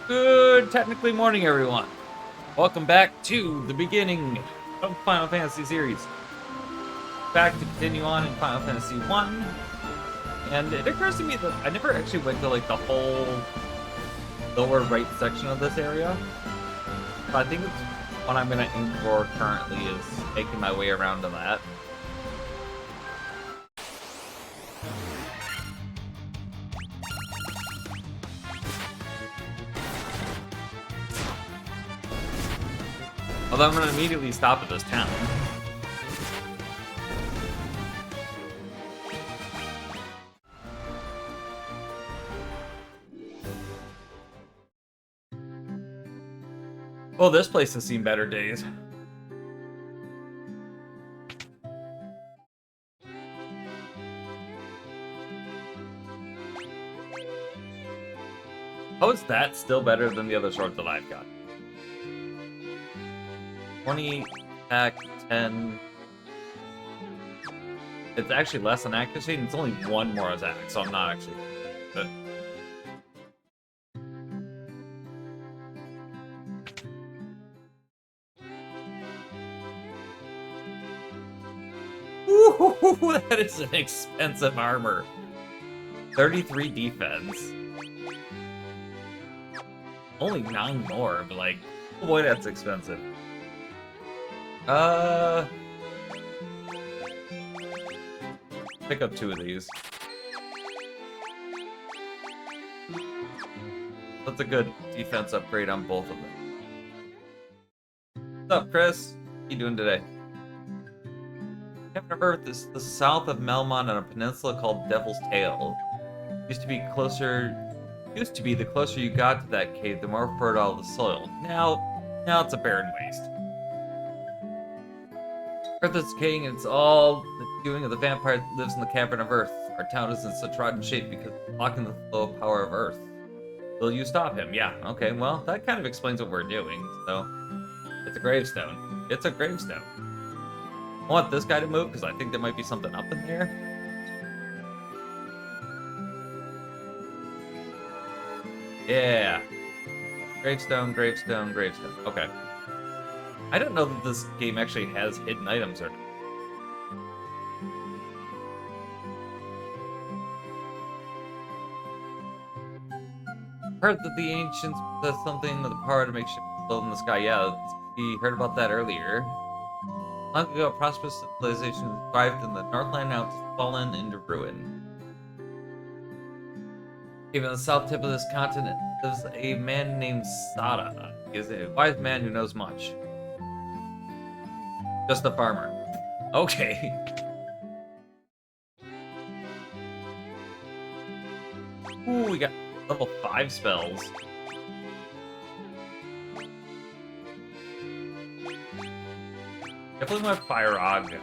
Good technically morning, everyone. Welcome back to the beginning of Final Fantasy series. Back to continue on in Final Fantasy 1. And it occurs to me that I never actually went to like the whole lower right section of this area. But I think it's what I'm going to aim for currently is making my way around to that. Although I'm going to immediately stop at this town. Well, this place has seen better days. How is that still better than the other swords that I've got? 20 attack, 10. It's actually less than accuracy, and it's only one more attack, so I'm not actually. But... Ooh, that is an expensive armor. 33 defense. Only 9 more, but like, oh boy, that's expensive. Pick up 2 of these. That's a good defense upgrade on both of them. What's up, Chris? How you doing today? Heaven of Earth is the south of Melmont on a peninsula called Devil's Tail. Used to be the closer you got to that cave, the more fertile the soil. Now it's a barren waste. Earth is decaying, and it's all the doing of the vampire that lives in the cavern of Earth. Our town is in such rotten shape because it's blocking the flow of power of Earth. Will you stop him? Yeah, okay, well, that kind of explains what we're doing, so... It's a gravestone. It's a gravestone. I want this guy to move, because I think there might be something up in there. Yeah. Gravestone, gravestone, gravestone. Okay. I don't know that this game actually has hidden items or not. Heard that the ancients possess something with the power to make ships float in the sky. Yeah, we heard about that earlier. Long ago, a prosperous civilization thrived in the Northland, now it's fallen into ruin. Even on the south tip of this continent lives a man named Sada. He is a wise man who knows much. Just a farmer. Okay. Ooh, we got level 5 spells. Definitely my Fire Aga.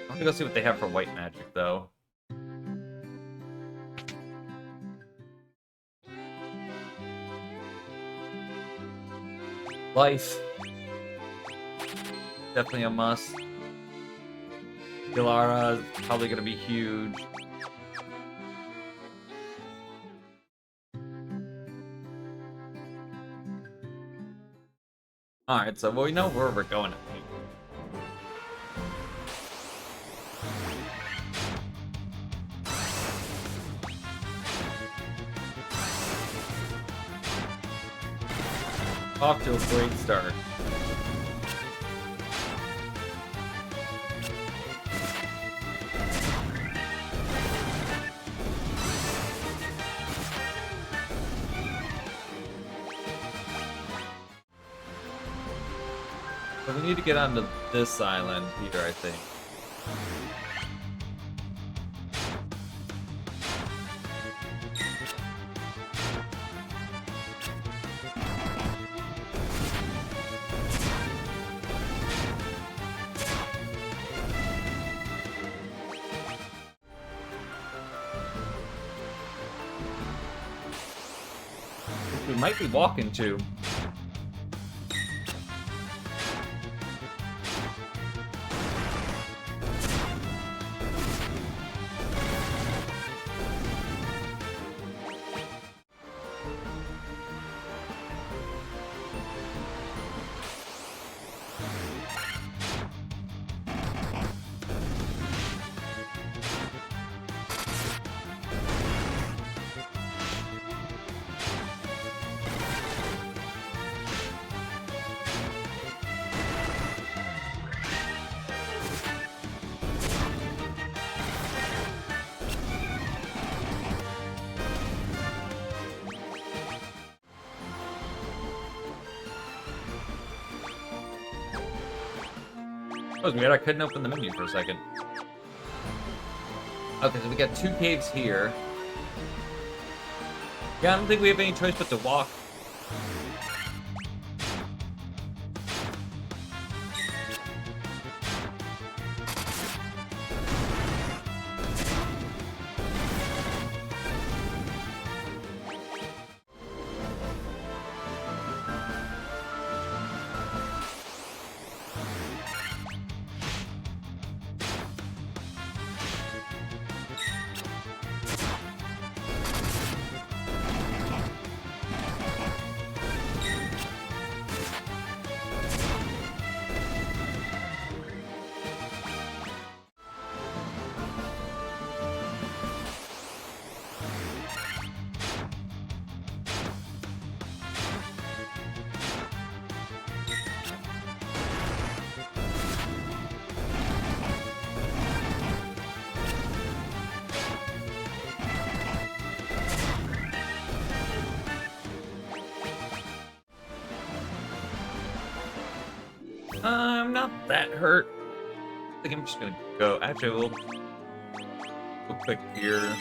I'm gonna go see what they have for white magic, though. Life. Definitely a must. Gilara is probably gonna be huge. Alright, so we know where we're going, I think. Off to a great start. So we need to get onto this island here, I think. We might be walking to. That was weird, I couldn't open the menu for a second. Okay, so we got 2 caves here. Yeah, I don't think we have any choice but to walk. I'm not that hurt. I think I'm just gonna go. Actually, we'll go quick here.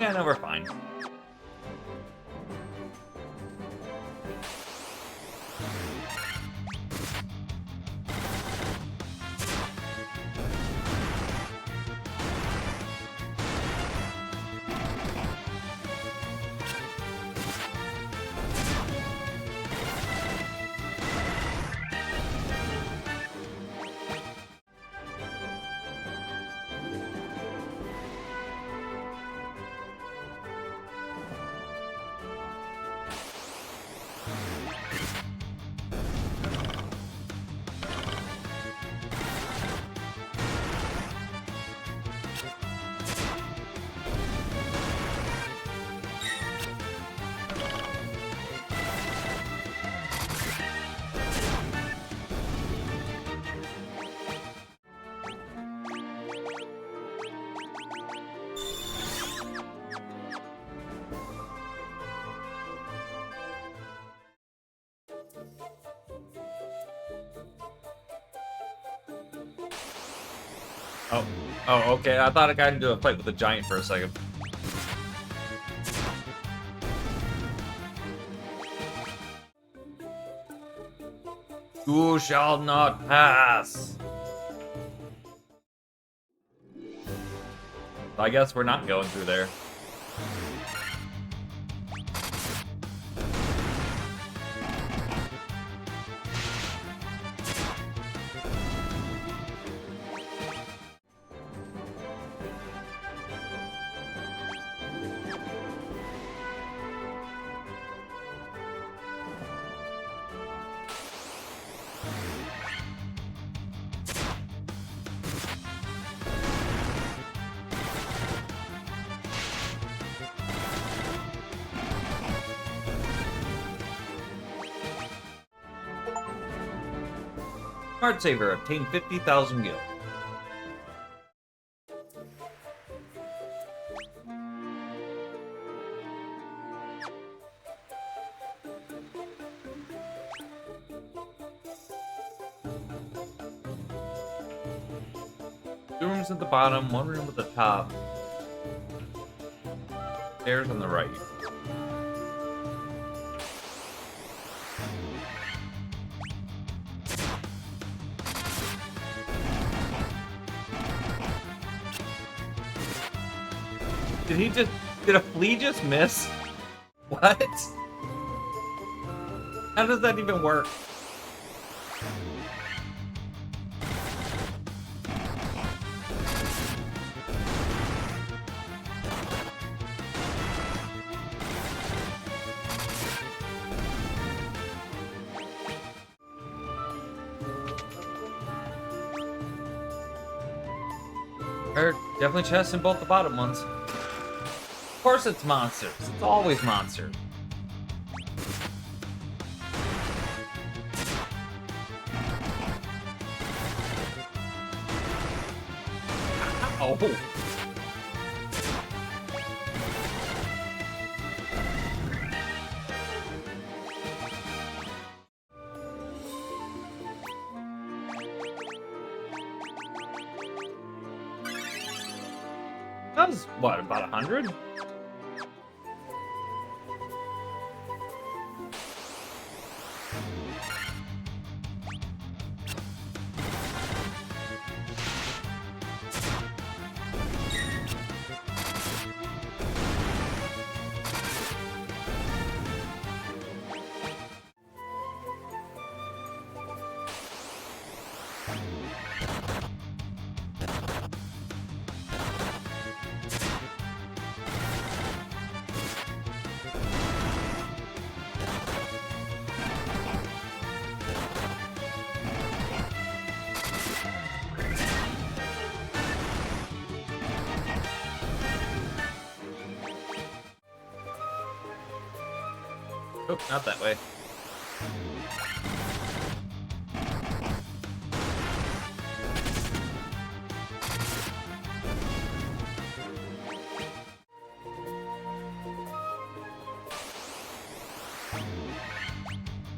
Yeah, no, we're fine. Oh, oh, okay. I thought I got into a fight with a giant for a second. You shall not pass. I guess we're not going through there. Smart Saver obtained 50,000 gil. Two rooms at the bottom, one room at the top. Stairs on the right. Did a flea just miss? What? How does that even work? There are definitely chests in both the bottom ones. Of course it's monsters. It's always monsters. Oh. That was, what, about 100? Oh, not that way.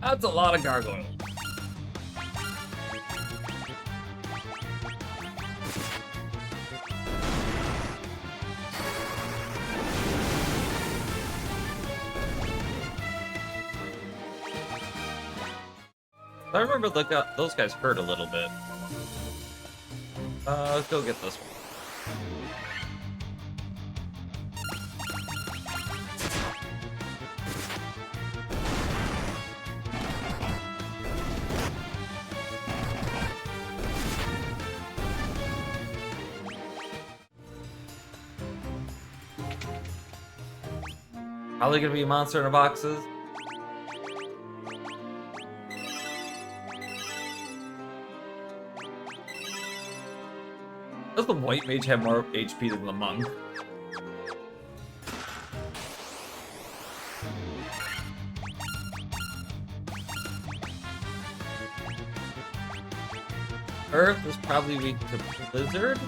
That's a lot of gargoyles. I remember those guys hurt a little bit. Let's go get this one. Probably gonna be a monster in the boxes. Does the white mage have more HP than the monk? Earth is probably weak to Blizzard.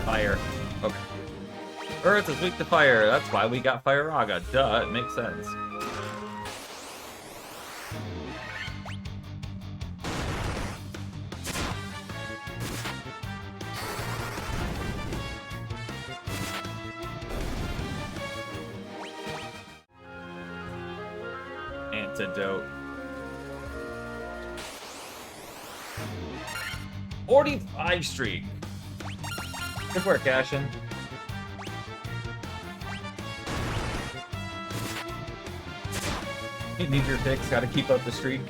Fire. Okay. Earth is weak to fire. That's why we got Fire Raga. Duh, it makes sense. Antidote. 45 streak. Good work, Ashen. You need your fix, gotta keep up the streak.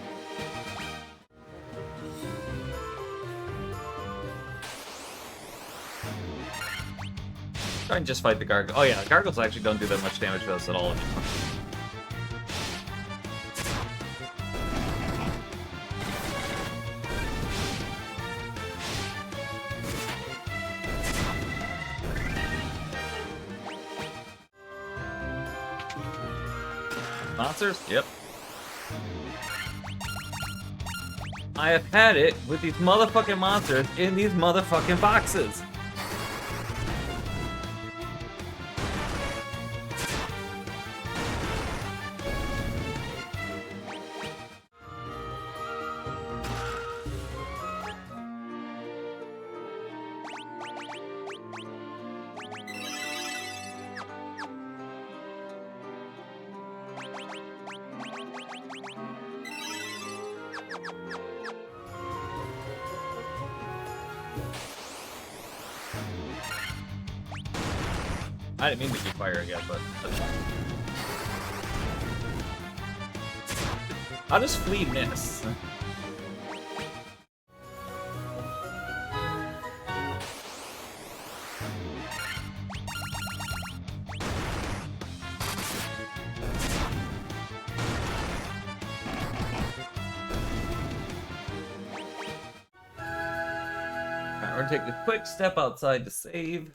Try and just fight the gargoyle. Oh yeah, gargoyles actually don't do that much damage to us at all anymore. Monsters? Yep. I have had it with these motherfucking monsters in these motherfucking boxes. I didn't mean to do fire again, but that's fine. How does Flea miss? Alright, we're gonna take a quick step outside to save.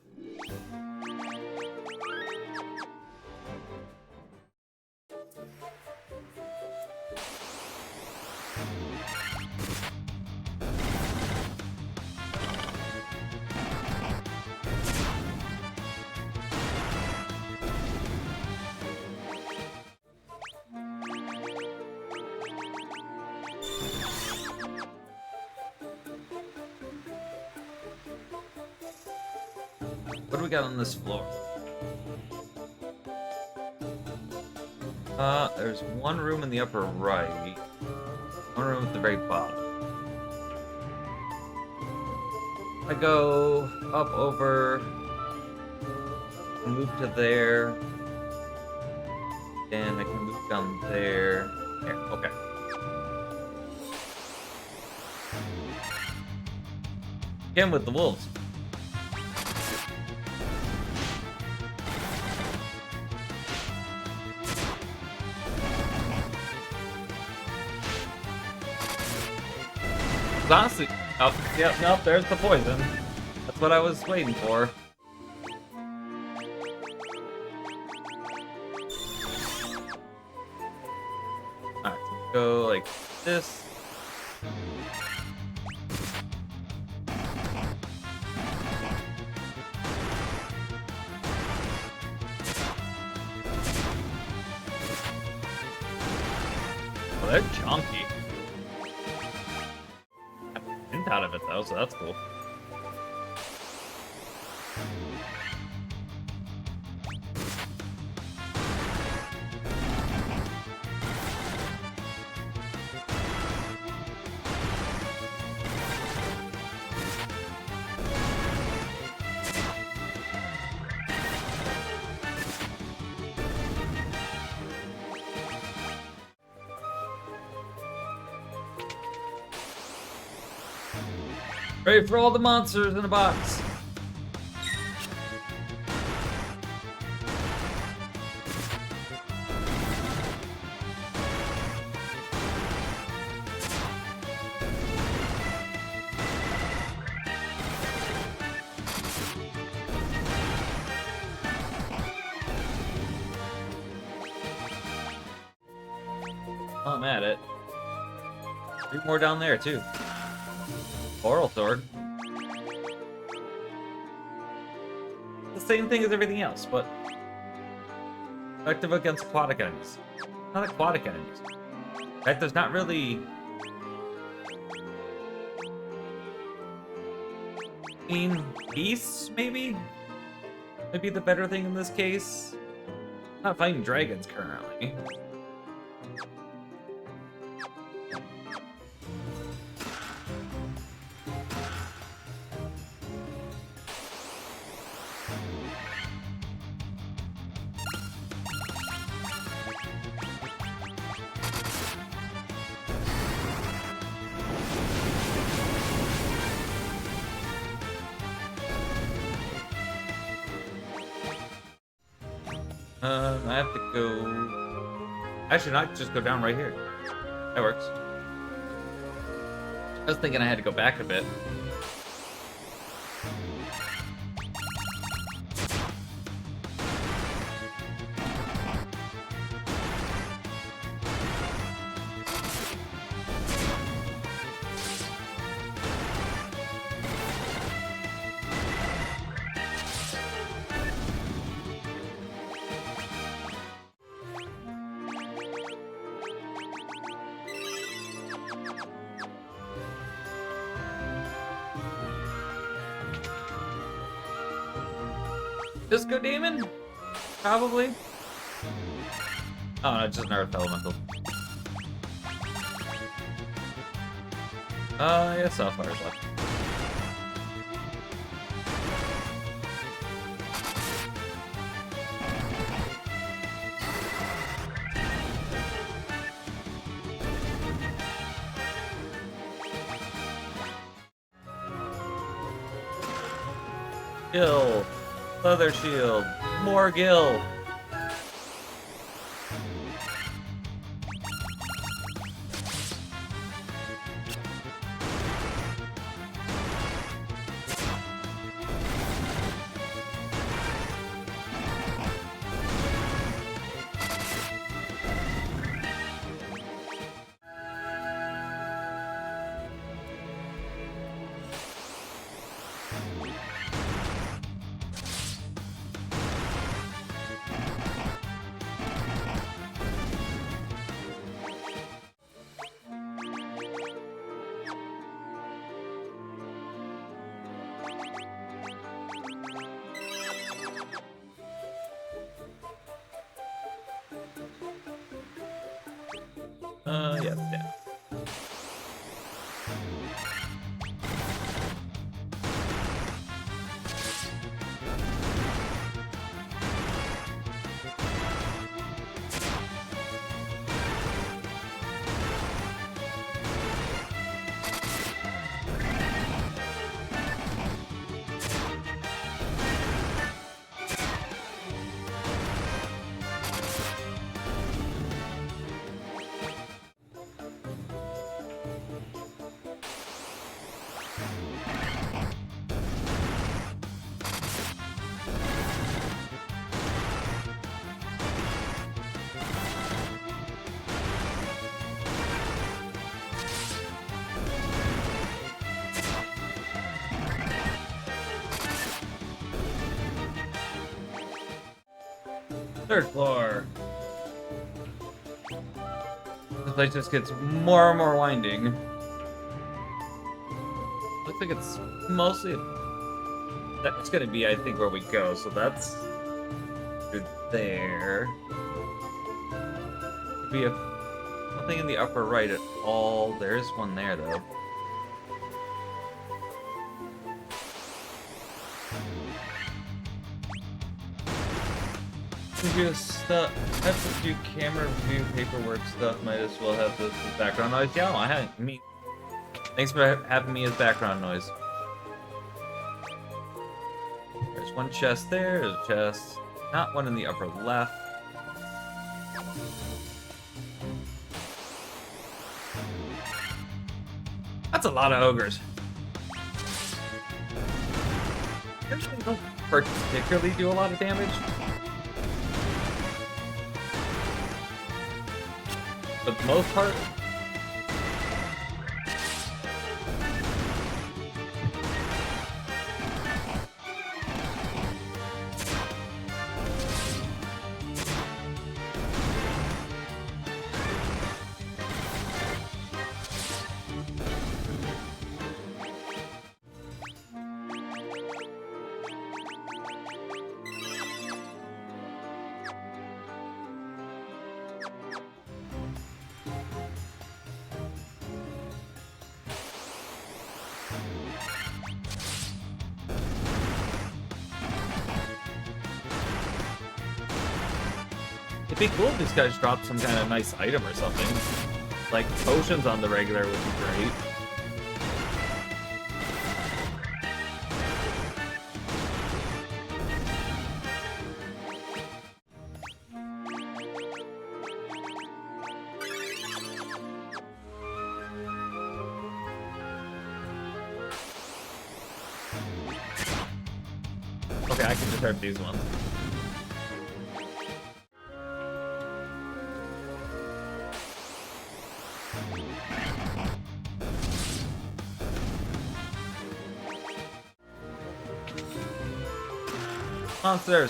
What do we got on this floor? There's one room in the upper right. One room at the very bottom. I go up over, move to there, and I can move down there. There, okay. Again with the wolves. Honestly, oh, yep, nope, there's the poison. That's what I was waiting for. Alright, so go like this. Oh, they're chunky. of it though, so that's cool. Ready for all the monsters in the box. Oh, I'm at it. 3 more down there too. Oral sword. The same thing as everything else, but effective against aquatic enemies. Not aquatic enemies. Right? There's not really beasts, maybe? Maybe the better thing in this case. Not fighting dragons currently. I have to go... Actually, not just go down right here. That works. I was thinking I had to go back a bit. Disco Demon? Probably. Oh no, just an Earth Elemental. Yeah, Sapphire's left. Gil. Leather shield. More Gil. Yeah. Third floor. This place just gets more and more winding. looks like it's mostly... That's gonna be, I think, where we go, so that's... good there. Could be nothing in the upper right at all. There is one there, though. Have to do camera review paperwork stuff. Might as well have this as background noise. Yeah, I mean, thanks for having me as background noise. There's one chest there. There's a chest. Not one in the upper left. That's a lot of ogres. They don't particularly do a lot of damage. For the most part. It'd be cool if these guys dropped some kind of nice item or something. Like potions on the regular would be great. Okay, I can just hurt these ones. Monsters.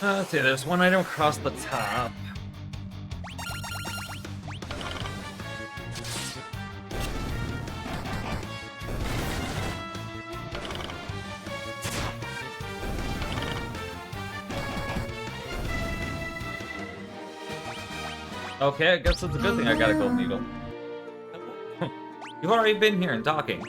Let's see, there's one item across the top. Okay, I guess it's a good thing I got a gold needle. You've already been here and talking.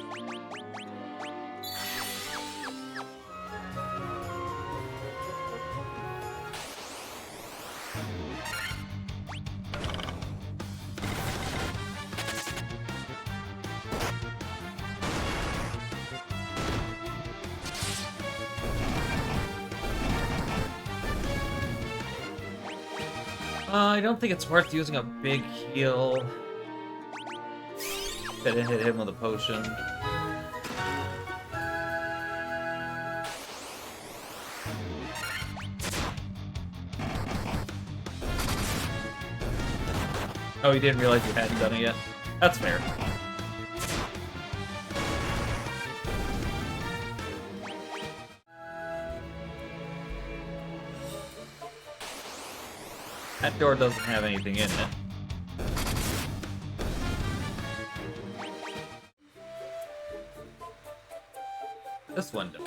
I don't think it's worth using a big heal. Gotta hit him with a potion. Oh, you didn't realize you hadn't done it yet? That's fair. That door doesn't have anything in it. This one does.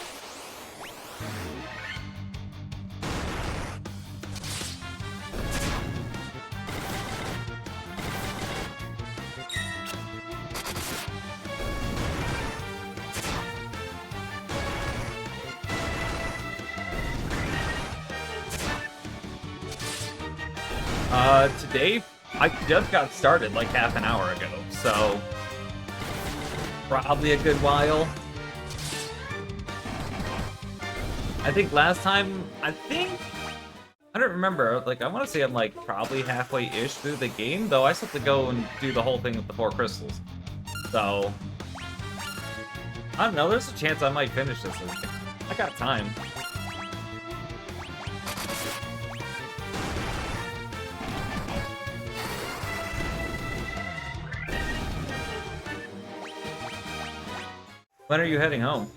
Today, I just got started like half an hour ago, so probably a good while. I think last time, I don't remember, like, I want to say I'm like probably halfway-ish through the game, though I still have to go and do the whole thing with the 4 crystals. So, I don't know, there's a chance I might finish this. I got time. When are you heading home?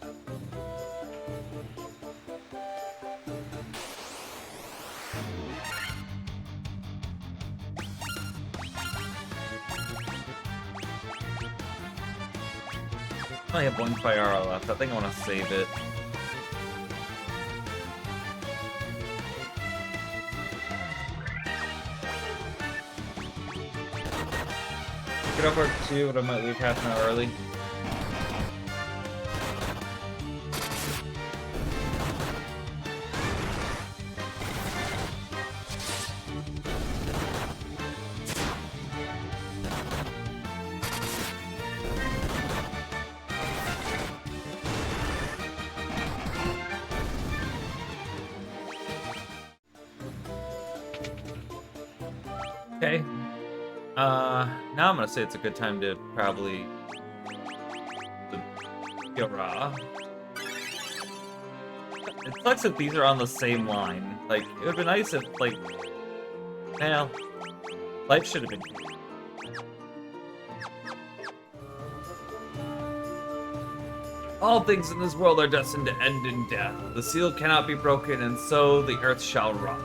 I only have one Fiara left. I think I want to save it. Get up work too, but I might leave half an hour early. Okay. Now I'm gonna say it's a good time to probably go raw. It sucks that these are on the same line. Like, it would be nice if, like, well, life should have been. All things in this world are destined to end in death. The seal cannot be broken, and so the earth shall rot.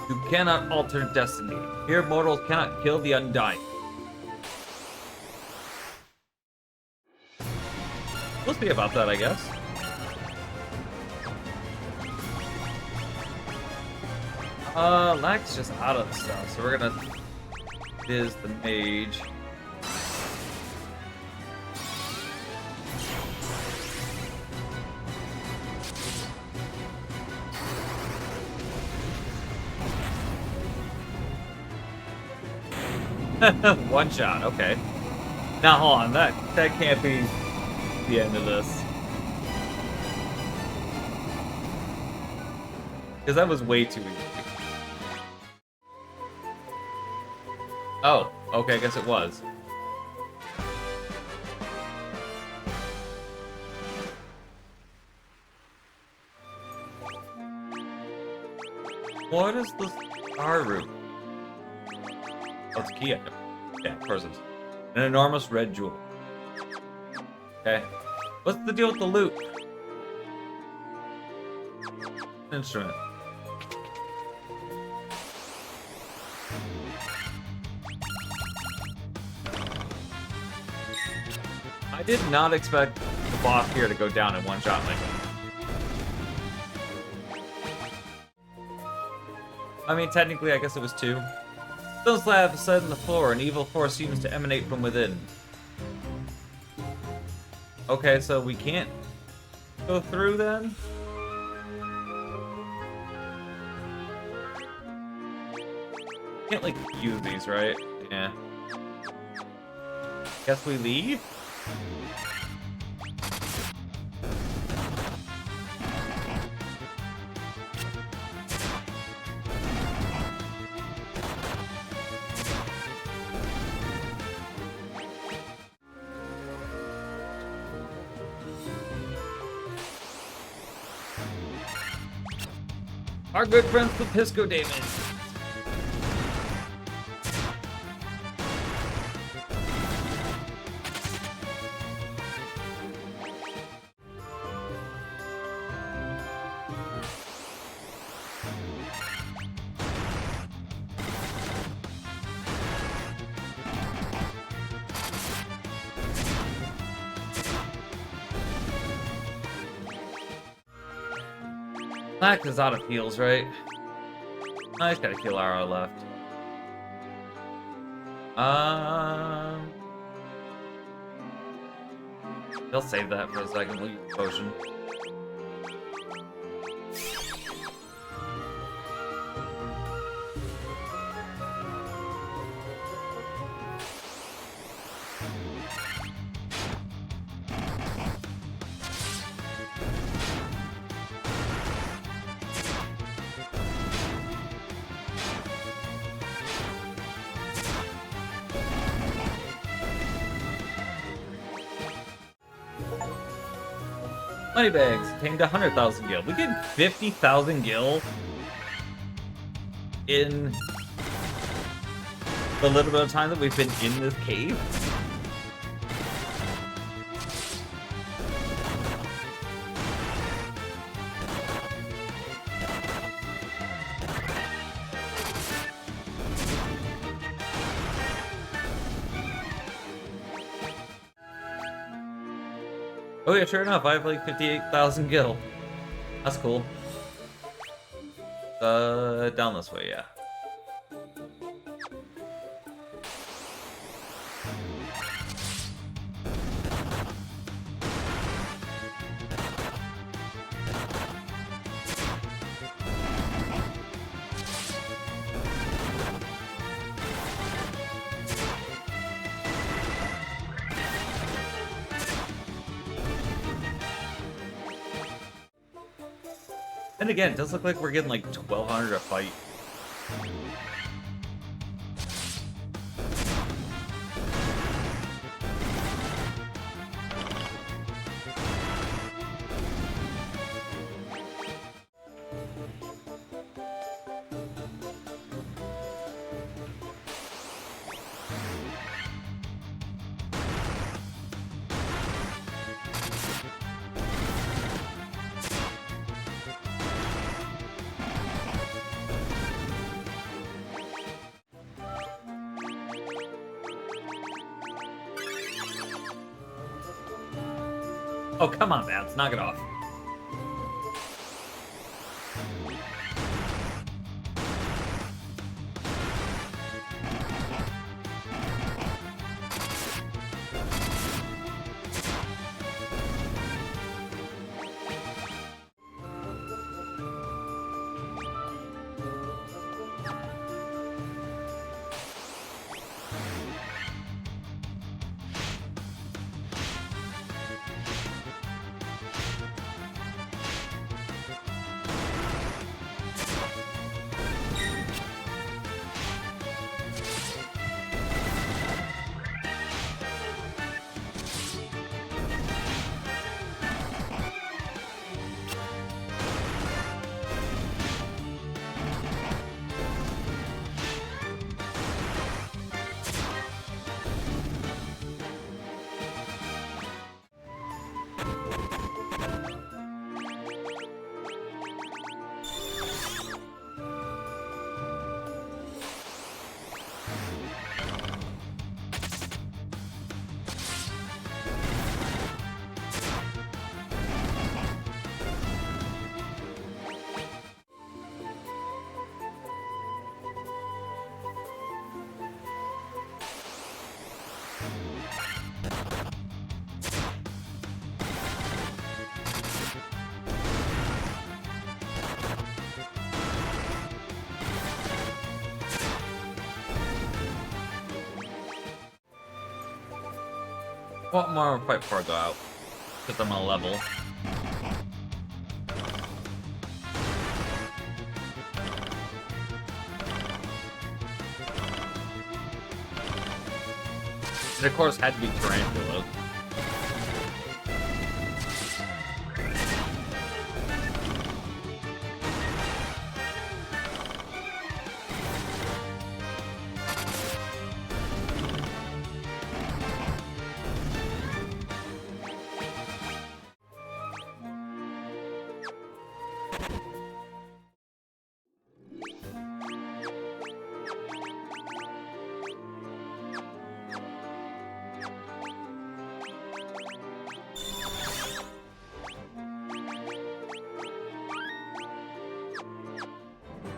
You cannot alter destiny. Here mortals cannot kill the undying. Supposed to be about that, I guess. Lack's just out of stuff, so we're gonna viz the mage. One shot, okay. Now hold on, that can't be the end of this. Because that was way too easy. Oh, okay, I guess it was. What is the star root? Oh, it's a key item. Yeah, persons. An enormous red jewel. Okay. What's the deal with the loot? Instrument. I did not expect the boss here to go down in one shot like that. I mean, technically, I guess it was two. Stone slab is set in the floor. An evil force seems to emanate from within. Okay, so we can't go through then? Can't, like, use these, right? Yeah. Guess we leave? Our good friends, the Pisco Daemons. Black is out of heals, right? I just got a kill arrow left. They'll save that for a second. We'll use the potion. Moneybags tamed 100,000 gil. We get 50,000 gil in the little bit of time that we've been in this cave. Oh yeah, sure enough, I have like 58,000 gil. That's cool. Down this way, yeah. And again, it does look like we're getting like 1,200 a fight. Oh, come on, Babs, knock it off. One more fight before I go out. Because I'm on a level. And of course had to be Tarantula.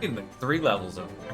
Like 3 levels over there.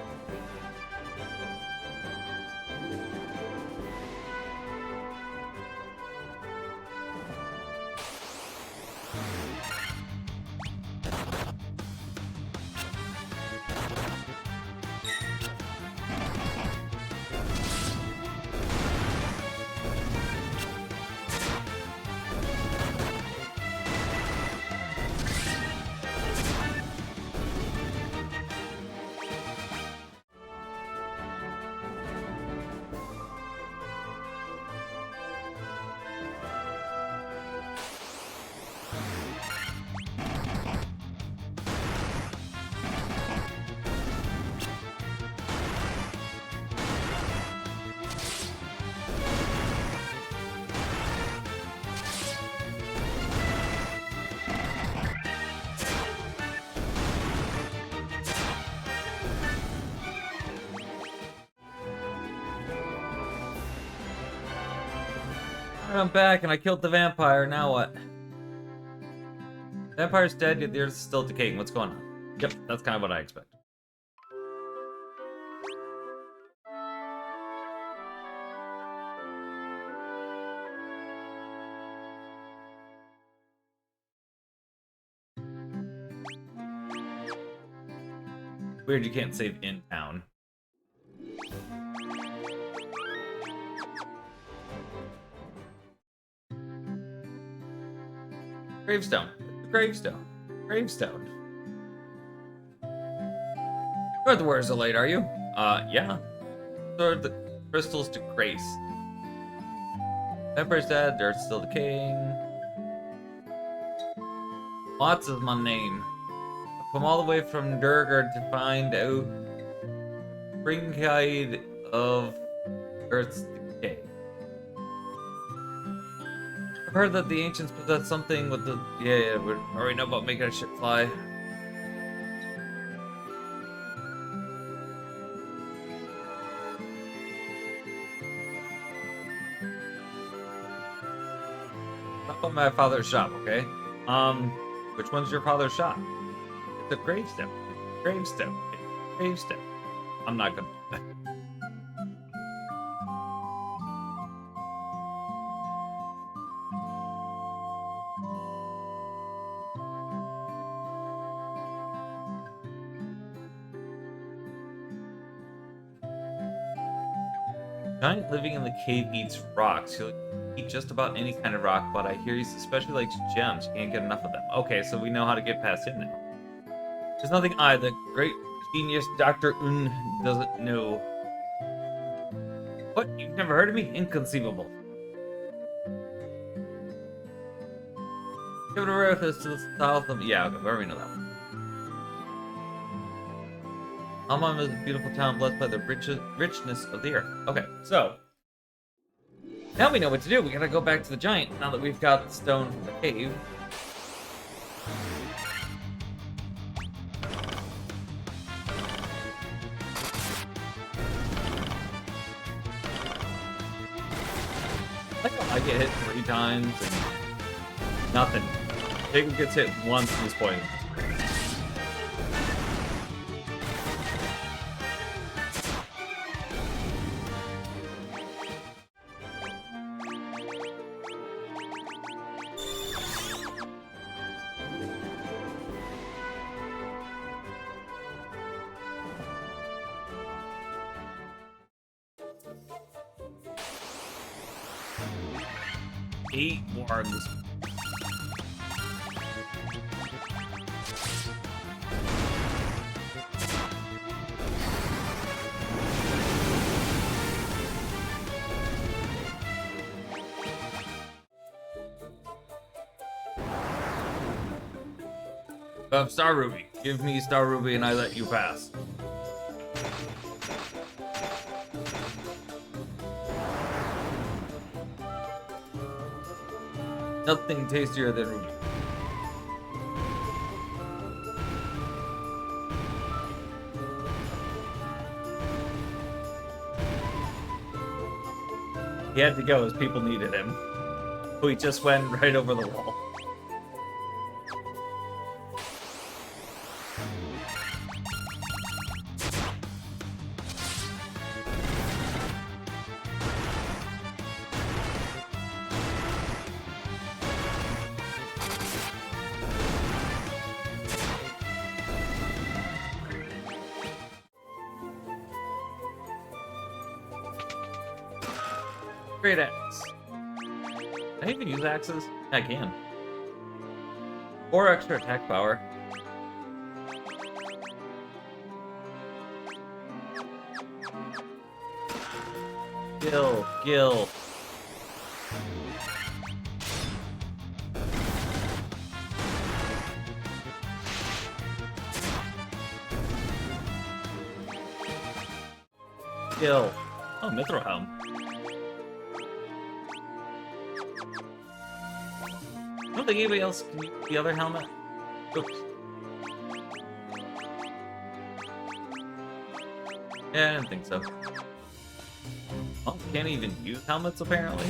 Alright, I'm back and I killed the vampire. Now what? Vampire's dead, yet the earth's still decaying. What's going on? Yep, that's kind of what I expected. Weird you can't save in town. Gravestone. Gravestone. Gravestone. You're the Warriors of Light, are you? Yeah. So are the crystals to grace. Vampire's dead, the earth's still decaying. Watts is my name. I've come all the way from Durgar to find out spring guide of Earth's decay. I've heard that the ancients possess something with the... Yeah, we already know about making a ship fly. Stop at my father's shop, okay? Which one's your father's shop? It's a gravestone. Gravestone. Gravestone. I'm not gonna do that. Giant living in the cave eats rocks. He'll eat just about any kind of rock, but I hear he especially likes gems. You can't get enough of them. Okay, so we know how to get past him now. There's nothing I, the great genius Dr. Un, doesn't know. What? You've never heard of me? Inconceivable. Give it a rare to the south of... Yeah, okay, where we know that one. Almam is a beautiful town blessed by the richness of the earth. Okay, so now we know what to do. We gotta go back to the giant now that we've got the stone from the cave. I get hit 3 times and nothing. Jacob gets hit once at this point. Eight wargs. Star Ruby. Give me Star Ruby and I let you pass. Nothing tastier than Ruby. He had to go as people needed him. So he just went right over the wall. Great axe. Can I even use axes? I can. 4 extra attack power. Gil. Gil. Gil. Oh, Mithril Helm. I don't think anybody else can use the other helmet. Oops. Yeah, I didn't think so. Well, can't even use helmets, apparently.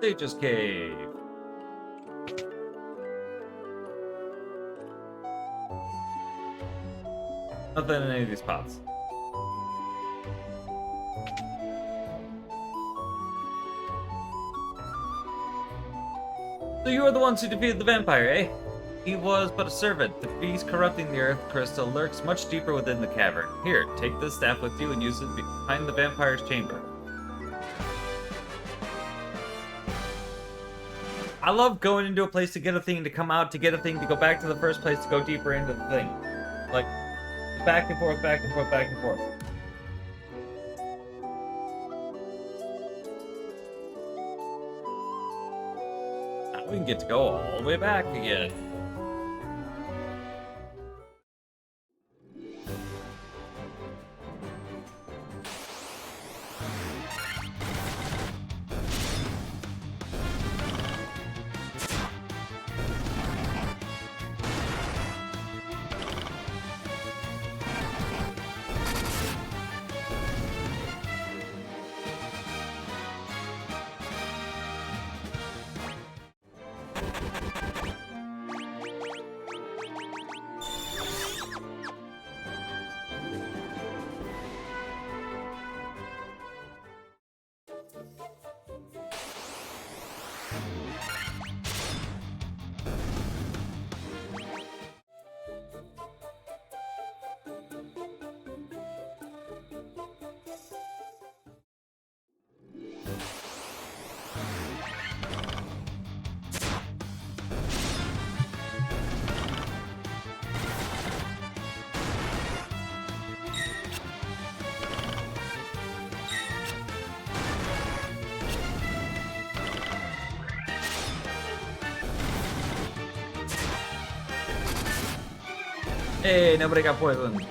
Sage's Cave. Nothing in any of these pots. So you are the ones who defeated the vampire, eh? He was but a servant. The beast corrupting the earth crystal lurks much deeper within the cavern. Here, take this staff with you and use it behind the vampire's chamber. I love going into a place to get a thing, to come out, to get a thing, to go back to the first place, to go deeper into the thing. Like, back and forth, back and forth, back and forth. Now we can get to go all the way back again. Hey, nobody got poisoned.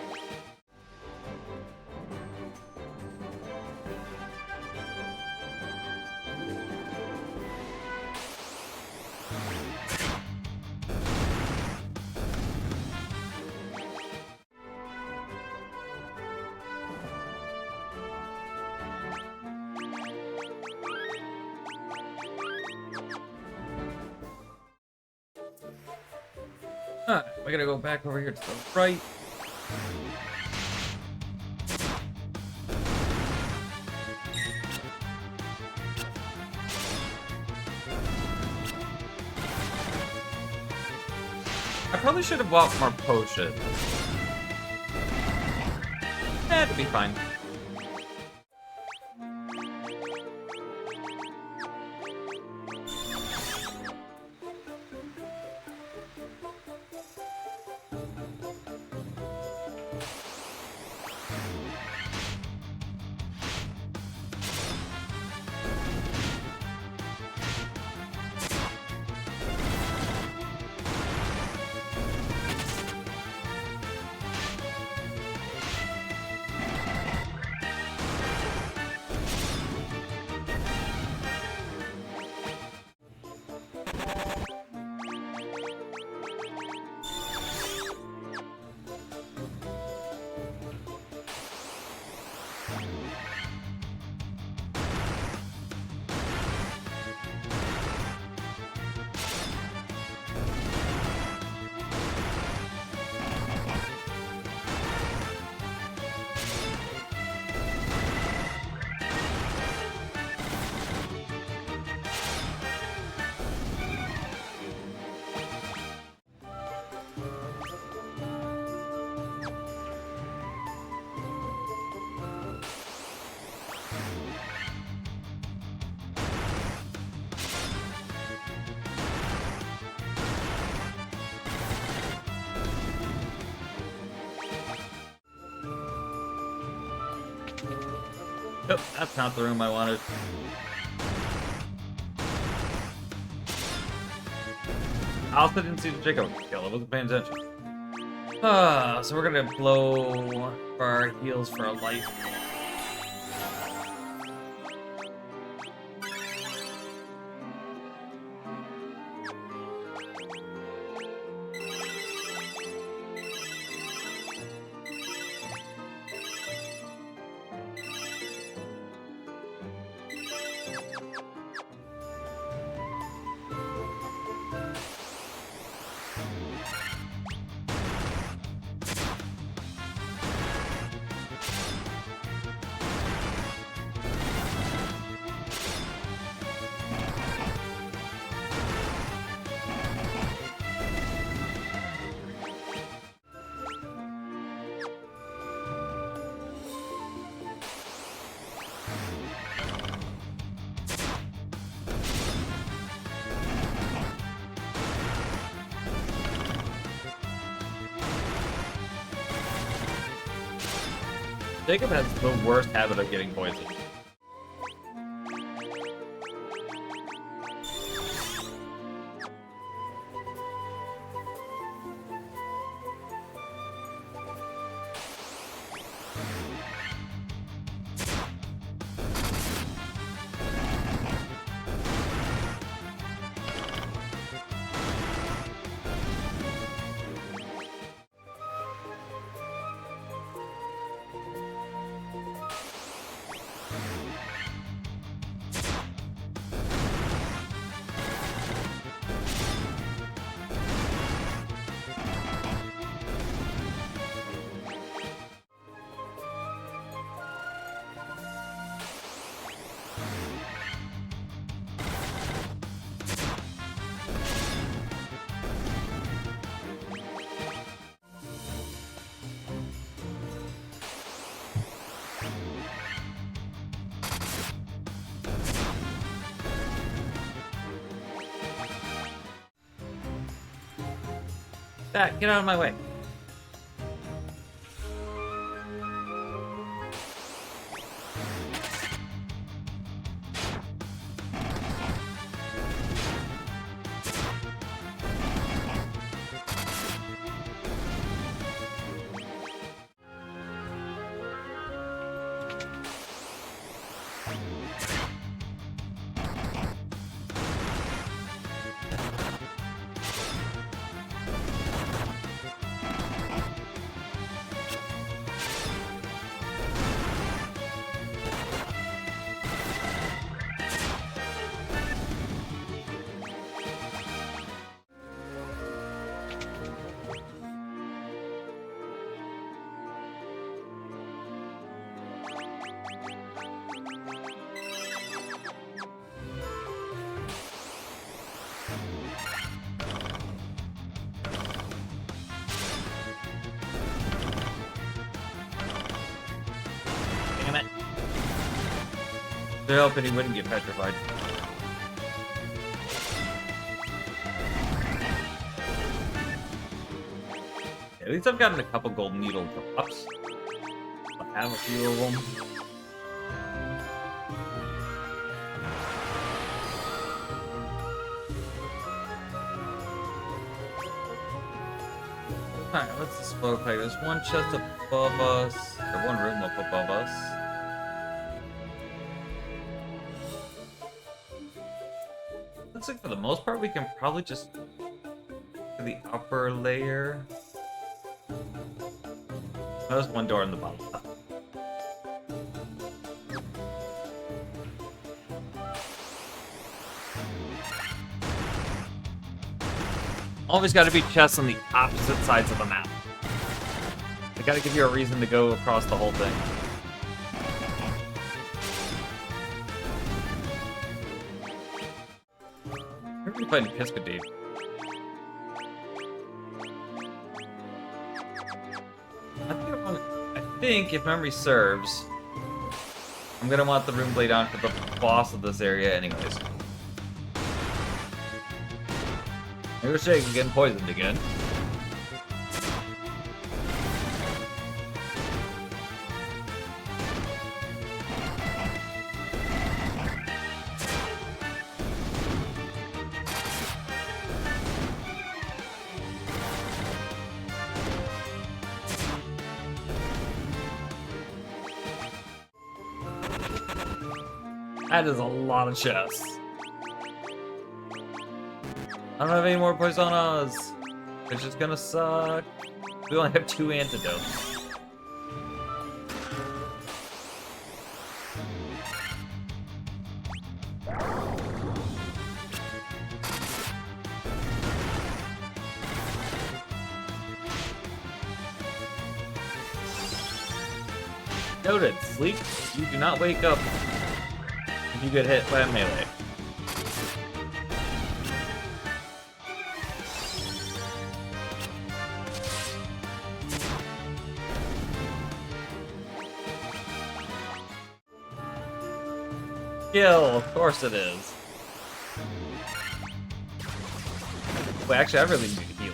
We gotta go back over here to the right. I probably should have bought more potions. That'd be fine. Nope, that's not the room I wanted. I also didn't see the chick I was gonna kill. I wasn't paying attention. So we're gonna blow for our heals for a light. Jacob has the worst habit of getting poisoned. That, get out of my way. Damn it. They're hoping he wouldn't get petrified. At least I've gotten a couple golden needle drops. I have a few of them. Alright, what's this photo play? There's one chest above us, or one room up above us. Looks like for the most part we can probably just do the upper layer. There's one door in the bottom. Always got to be chests on the opposite sides of the map. They got to give you a reason to go across the whole thing. We're gonna be fighting Piscadave. I think, if memory serves, I'm gonna want the room blade on for the boss of this area anyways. Here's Shake's getting poisoned again. That is a lot of chests. I don't have any more Poisonas. It's just gonna suck. We only have 2 antidotes. Noted, sleep. You do not wake up if you get hit by a melee. Skill, of course it is. Wait, actually, I really need to heal.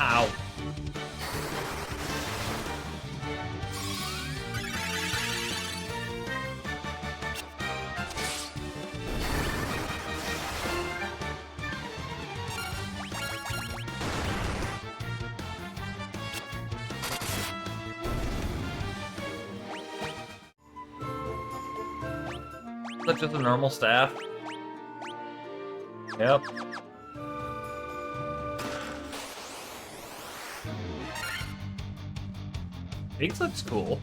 Ow. Is that just a normal staff? Yep. Biggs looks cool.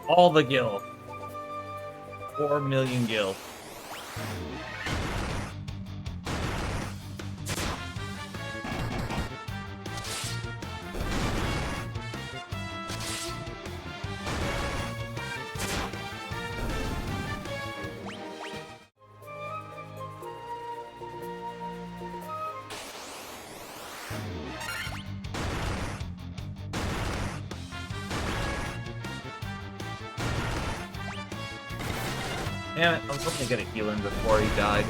All the gil. 4 million gil. Damn it, I was hoping to get a heal in before he died.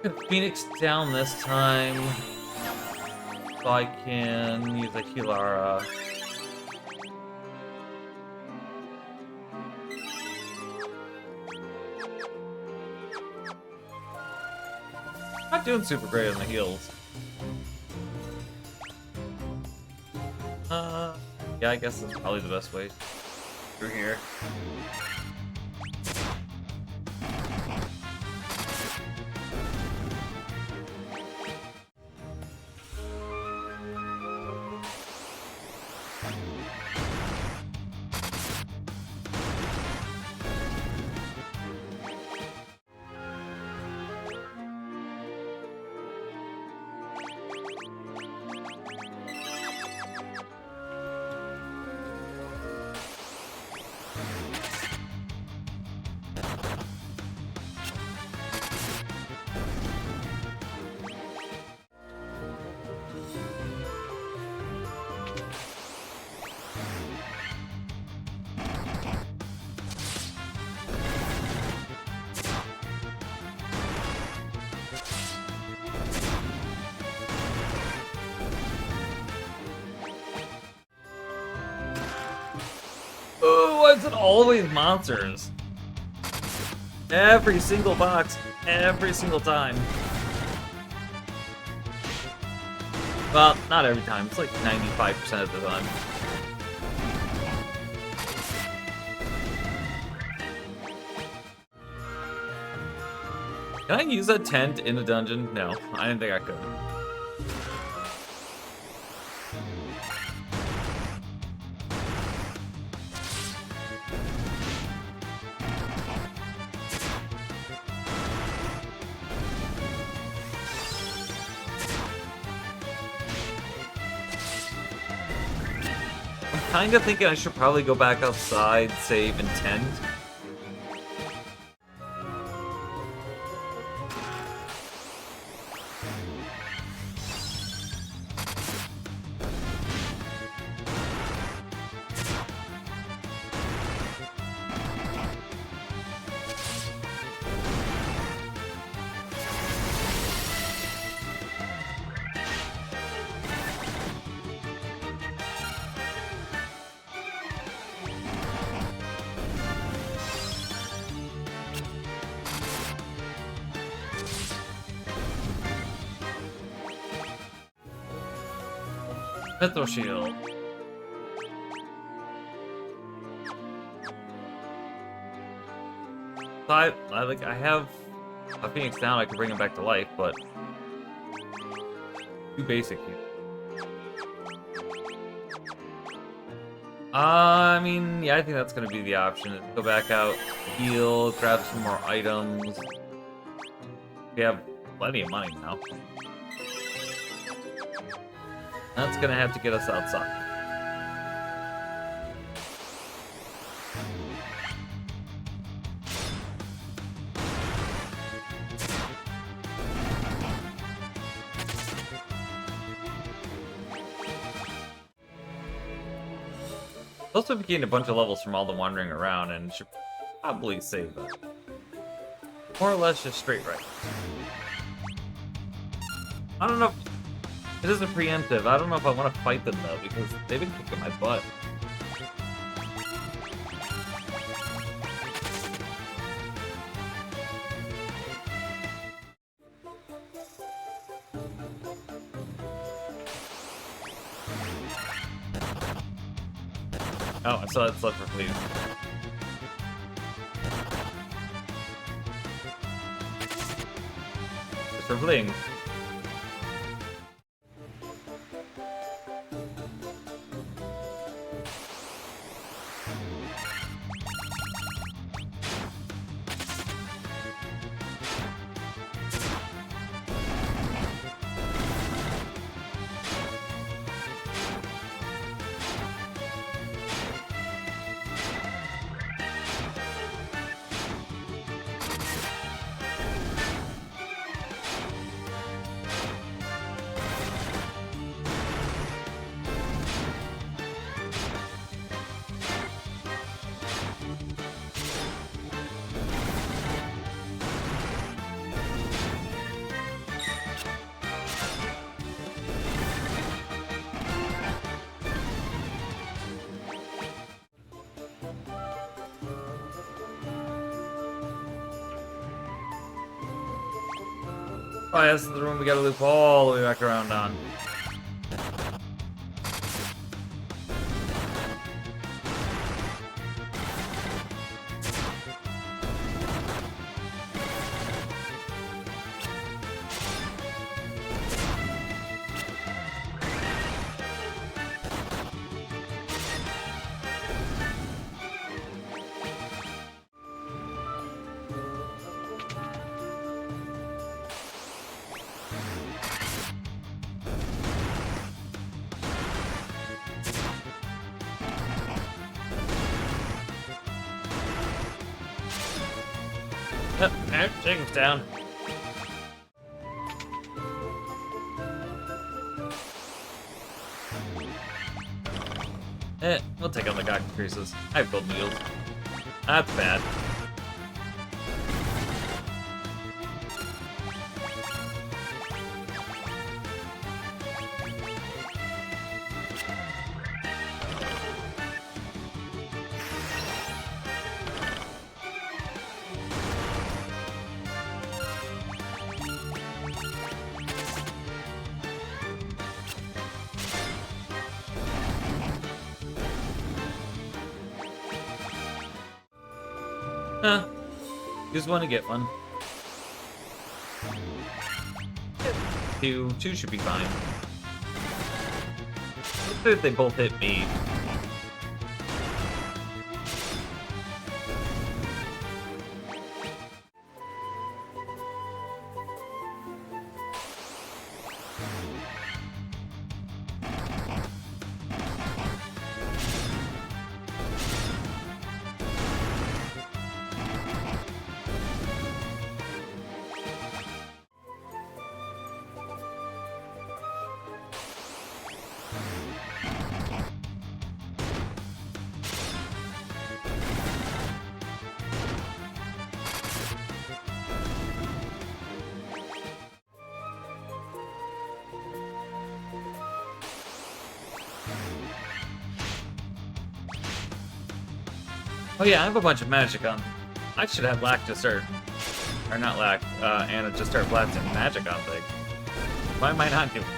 Get Phoenix down this time. So I can use a Healara. Not doing super great on the heals. Yeah, I guess that's probably the best way through here. Why is it always monsters? Every single box, every single time. Well, not every time. It's like 95% of the time. Can I use a tent in a dungeon? No, I didn't think I could. I'm kinda thinking I should probably go back outside, save, and tent. Mythril shield. So I have a Phoenix down. I can bring him back to life, but too basic here. I mean, yeah, I think that's gonna be the option. Go back out, heal, grab some more items. We have plenty of money now. That's gonna have to get us outside. Also, we gained a bunch of levels from all the wandering around, and should probably save that. More or less just straight right. I don't know if it isn't preemptive. I don't know if I want to fight them though, because they've been kicking my butt. Oh, I saw that slip for fleas. It's for fleeing. Oh, yeah, this is the room we gotta loop all the way back around on. Yep, alright, chicken's down. We'll take on the God increases. I have gold noodles. That's bad. Huh. Use one to get one. Two should be fine. Let's see if they both hit me. Oh yeah, I have a bunch of magic on. I should have Lack to start, or not Lack, Anna just start blasting magic on things. Why am I not doing that?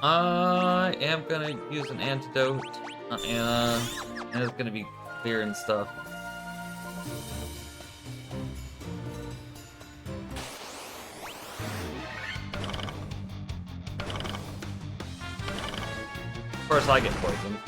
I am gonna use an antidote on Anna, and it's gonna be clearing stuff. Of course, I get poisoned.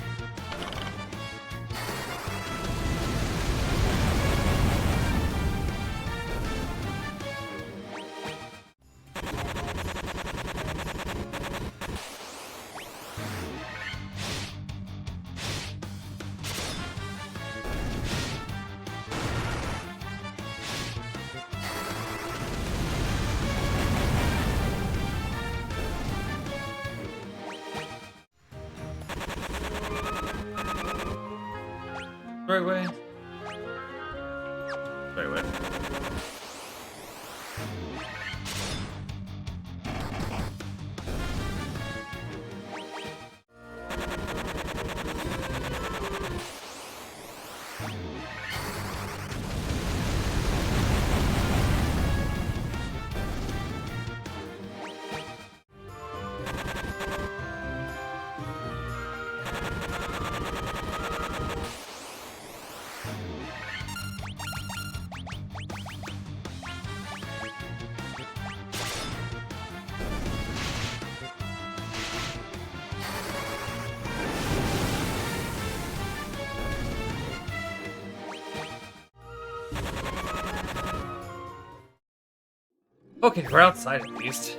Right way. Right way. Okay, we're outside at least.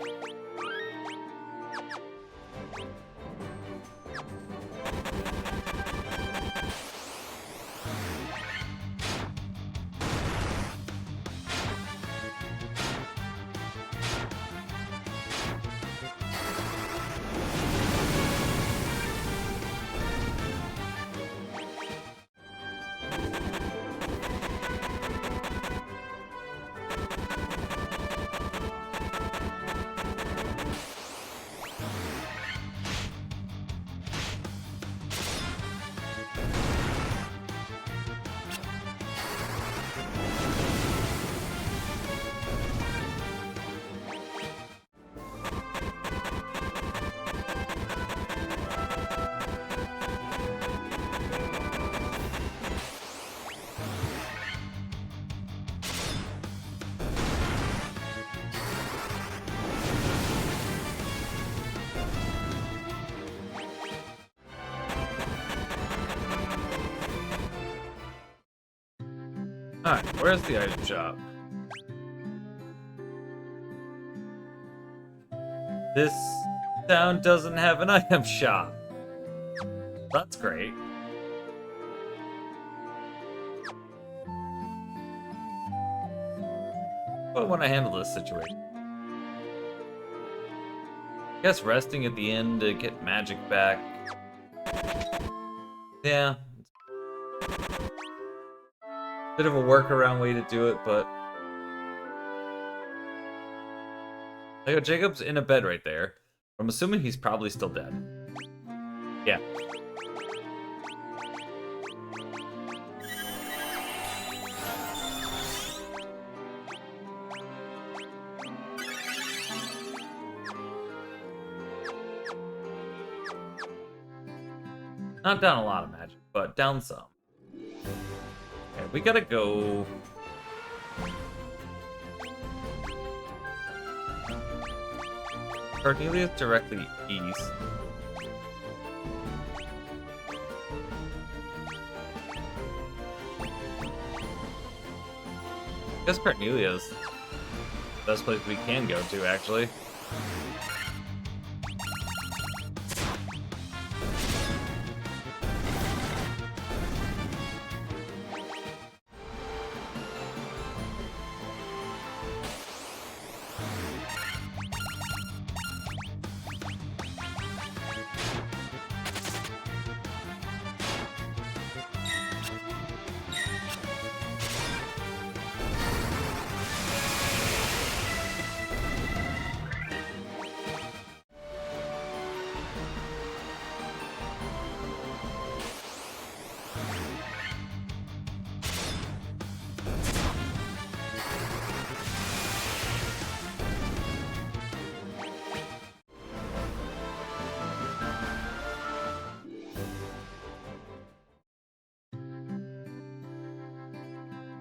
Alright, where's the item shop? This town doesn't have an item shop. That's great. How do I want to handle this situation? I guess resting at the end to get magic back. Yeah. Bit of a workaround way to do it, but Like, Jacob's in a bed right there. I'm assuming he's probably still dead. Yeah. Not down a lot of magic, but down some. Okay, we gotta go... Cardelia's directly east. I guess Carnelia's the best place we can go to, actually.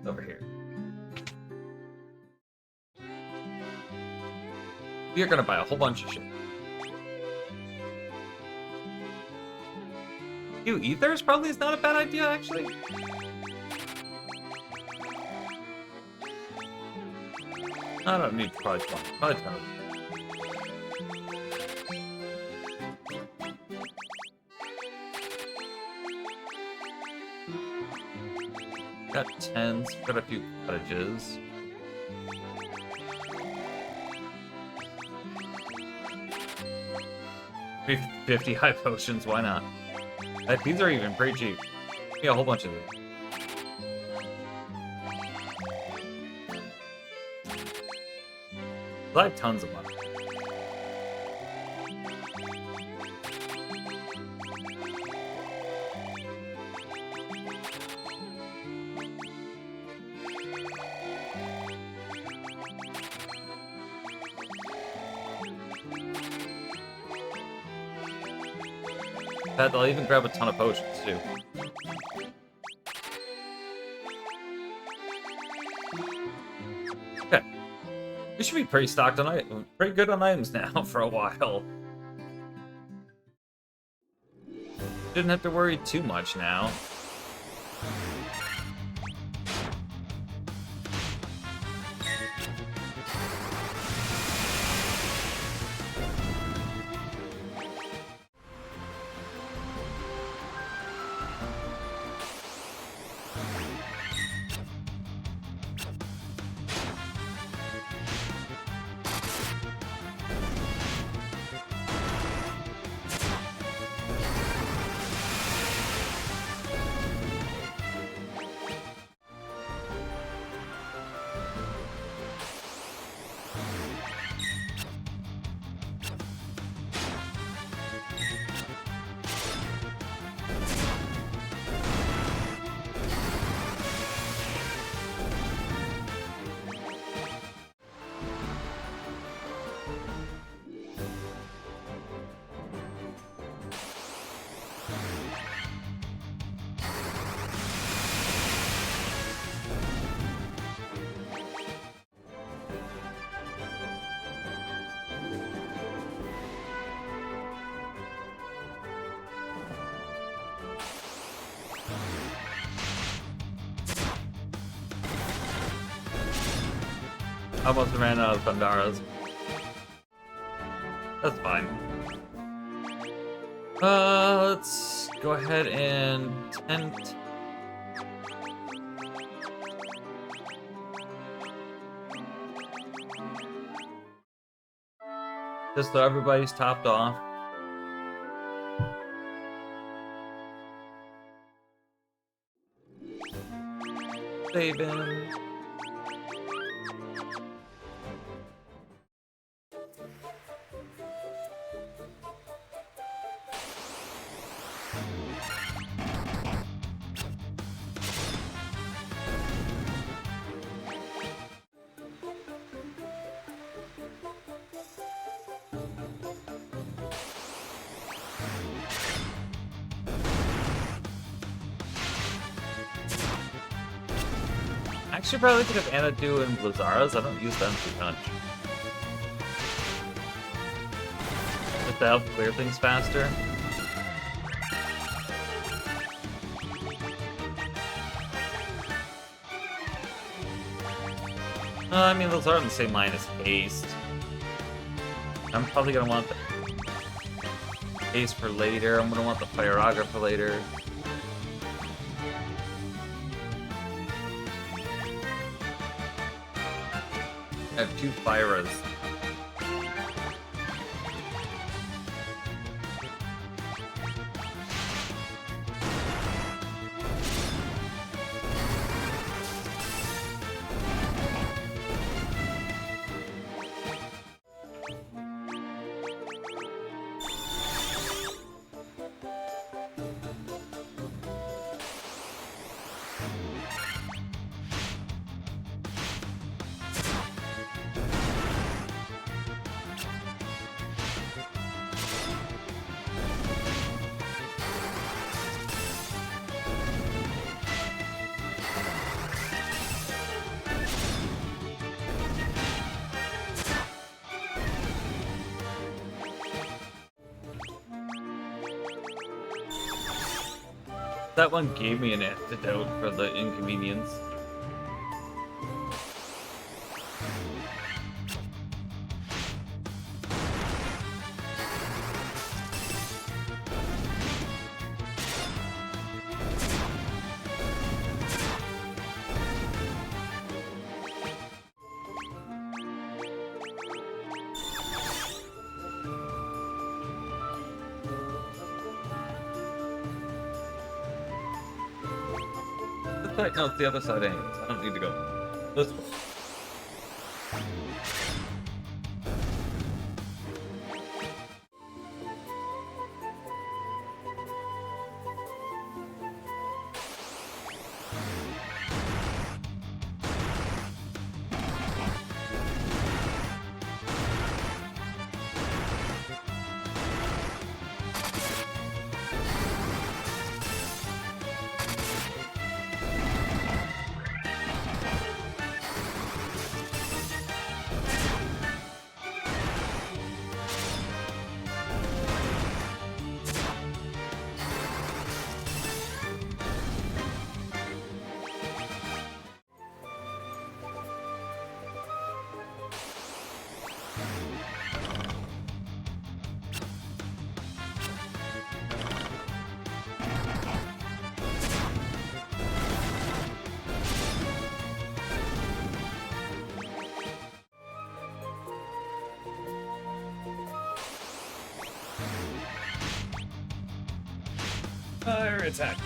Over here. We are gonna buy a whole bunch of shit. Ethers probably is not a bad idea, actually. I don't need probably 20. Probably 20. Got tents, got a few cottages. Maybe 50 high potions, why not? These are even pretty cheap. Yeah, a whole bunch of them. I have tons of money. In fact, I'll even grab a ton of potions, too. Okay. We should be pretty stocked on pretty good on items now for a while. Didn't have to worry too much now. I almost ran out of Thundaras. That's fine. Let's go ahead and tent. Just so everybody's topped off. Saving. Actually, probably could have Anadu and Blazzaras. I don't use them too much. Just to help clear things faster. I mean, those are on the same line as Haste. I'm probably gonna want the Haste for later. I'm gonna want the Firaga for later. I have 2 Fyras. That one gave me an antidote for the inconvenience. No, it's the other side anyways. I don't need to go this way. Fire attack.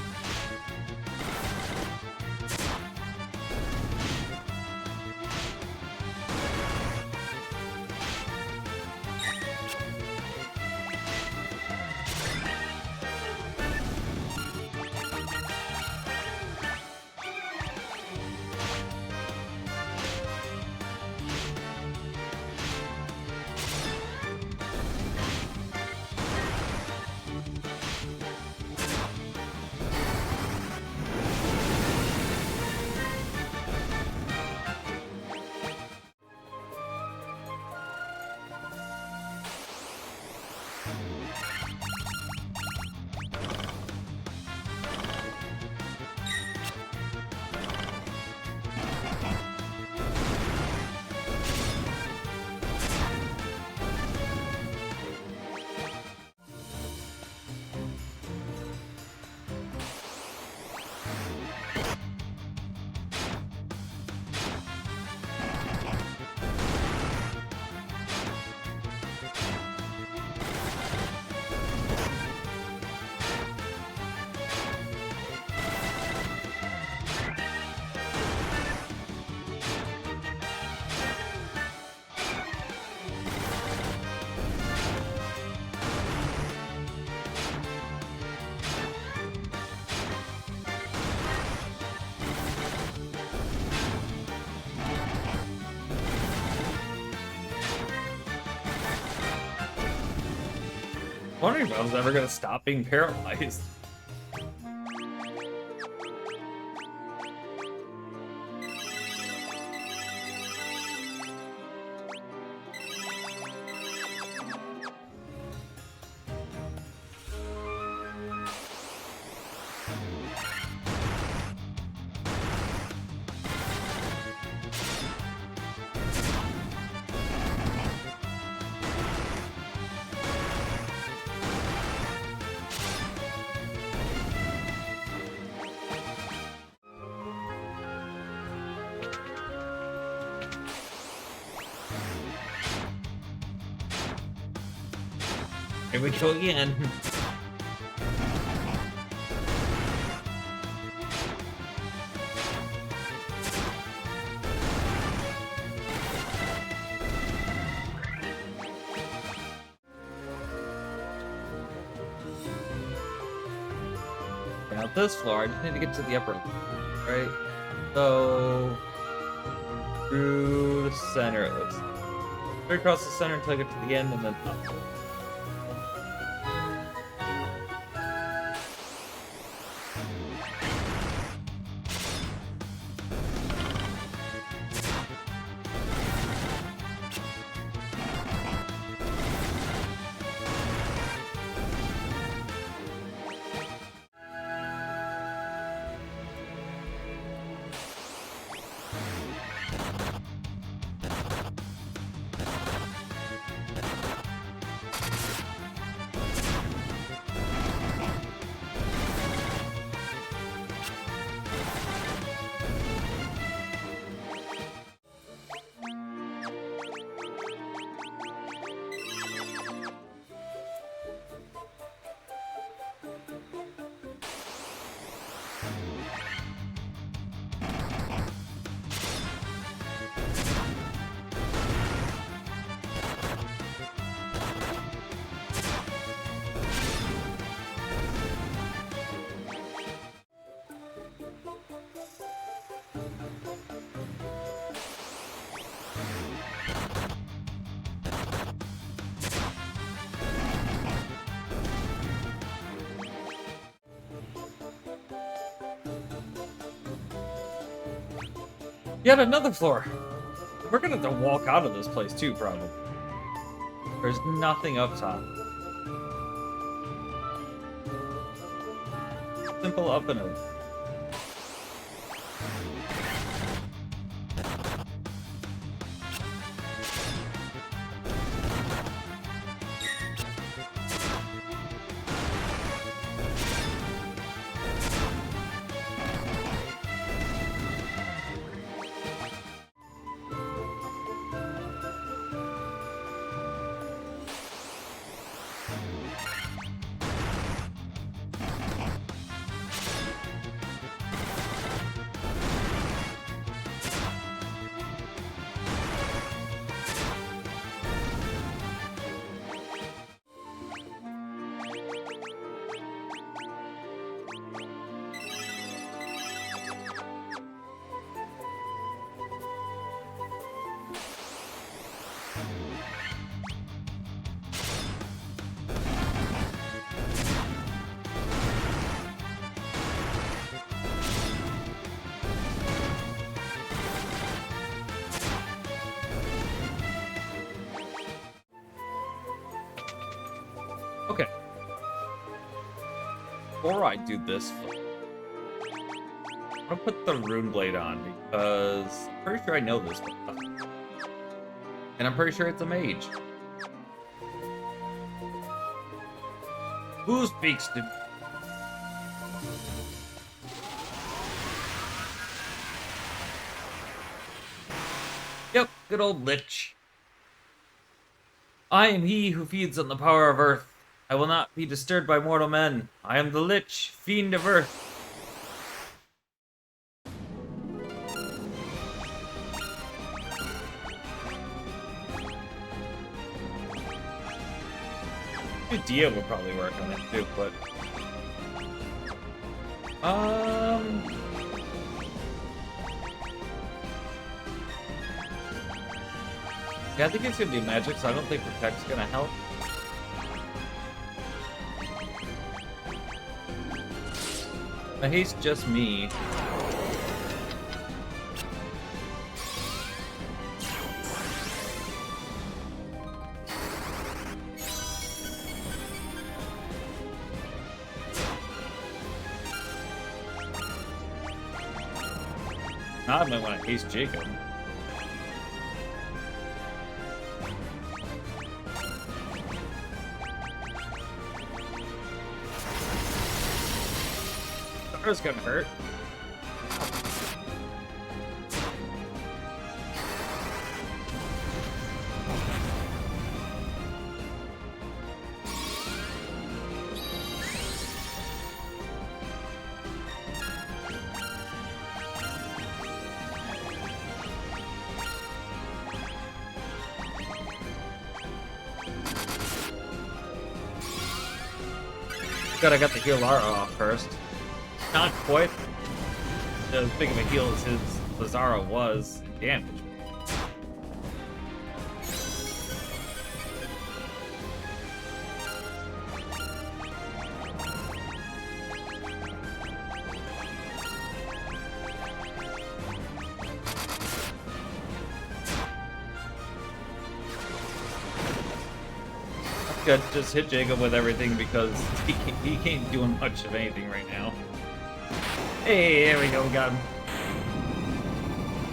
Wondering if I was ever gonna stop being paralyzed. Here we go again. Now this floor, I just need to get to the upper level, right? So through the center it looks like. Straight across the center until I get to the end and then up. Yet another floor. We're gonna have to walk out of this place too, probably. There's nothing up top. Simple up and over. Okay. Before I do this, I'm gonna put the rune blade on because I'm pretty sure I know this stuff. And I'm pretty sure it's a mage. Who speaks to... Yep, good old Lich. I am he who feeds on the power of earth. I will not be disturbed by mortal men. I am the Lich, fiend of earth. Dia would probably work on it too, but... Yeah, I think it's gonna do magic, so I don't think Protect's gonna help. My haste just me. Now I might want to haste Jacob. That was gonna hurt. Good, I got the heal Lara off first. Not quite as big of a heal as his Lazara was in damage. Good, just hit Jacob with everything because he can't do much of anything right now. Hey, there we go, got him.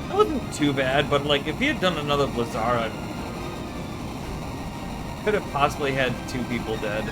That wasn't too bad, but like if he had done another Blizzara, could have possibly had 2 people dead.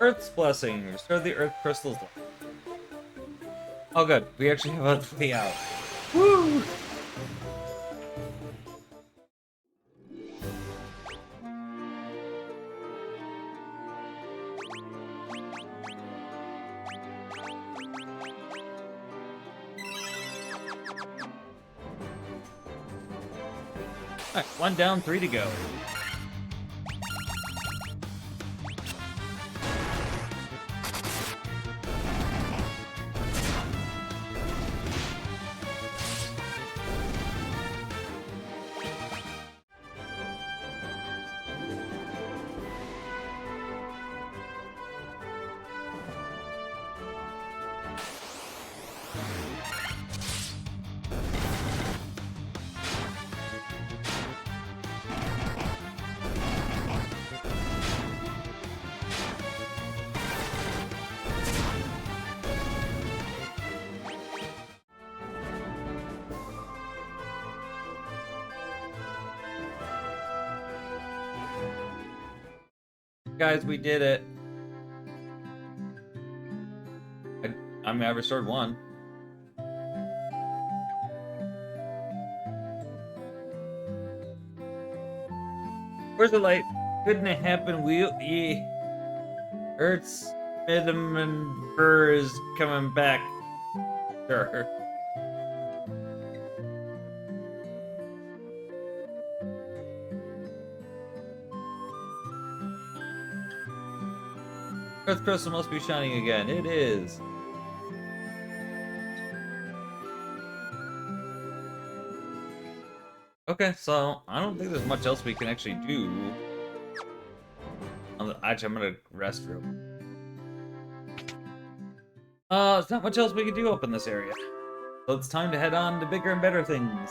Earth's Blessing. Restore the Earth Crystals. Oh good, we actually have a way out. Woo! Alright, 1 down, 3 to go. Guys, we did it. I mean, I restored 1. Where's the light? Couldn't it happen? Earth's Midman Burr is coming back. Sure. Earth Crystal must be shining again. It is. Okay, so I don't think there's much else we can actually do. Actually, I'm gonna rest real. There's not much else we can do up in this area. So it's time to head on to bigger and better things.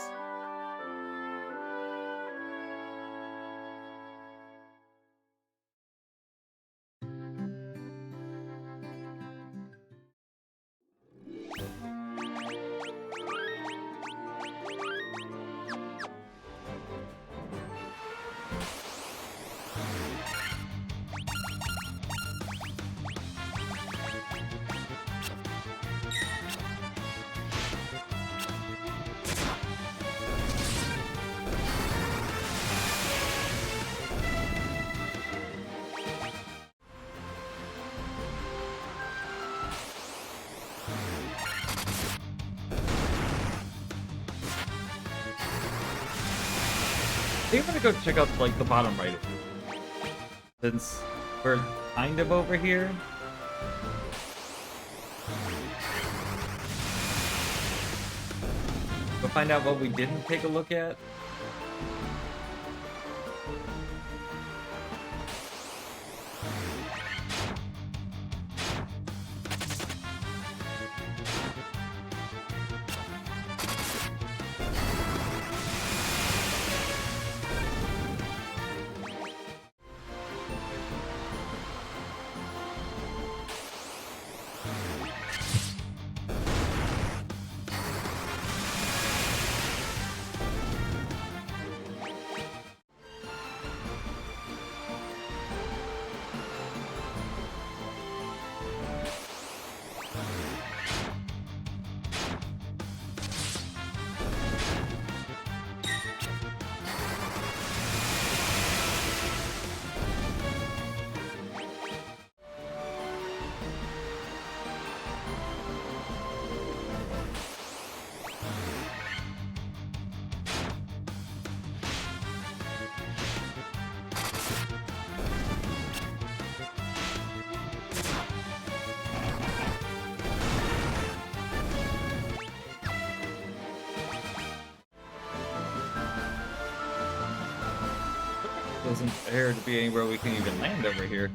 I think I'm gonna go check out like the bottom right, since we're kind of over here. We'll find out what we didn't take a look at. Doesn't appear to be anywhere we can even land over here.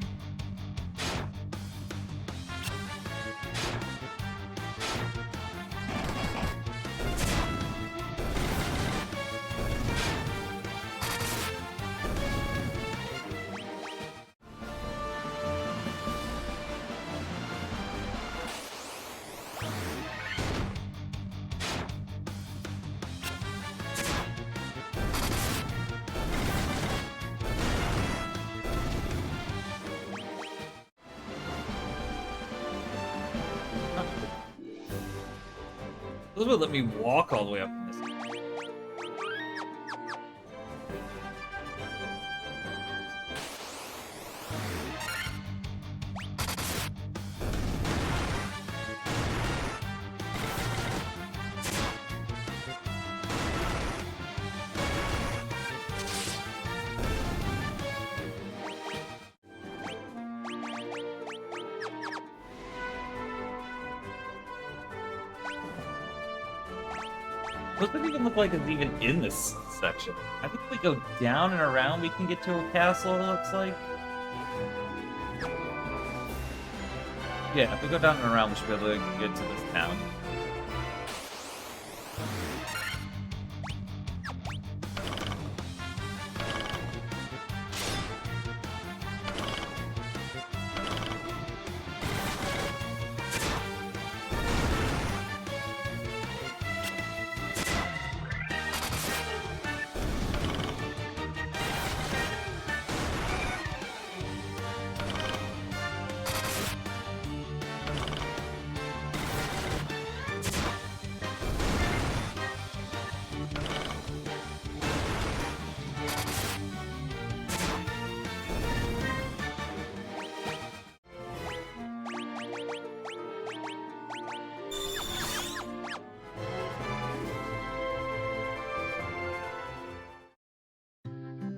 This would let me walk all the way up this. What does it even look like it's even in this section? I think if we go down and around, we can get to a castle, it looks like. Yeah, if we go down and around, we should be able to get to this town.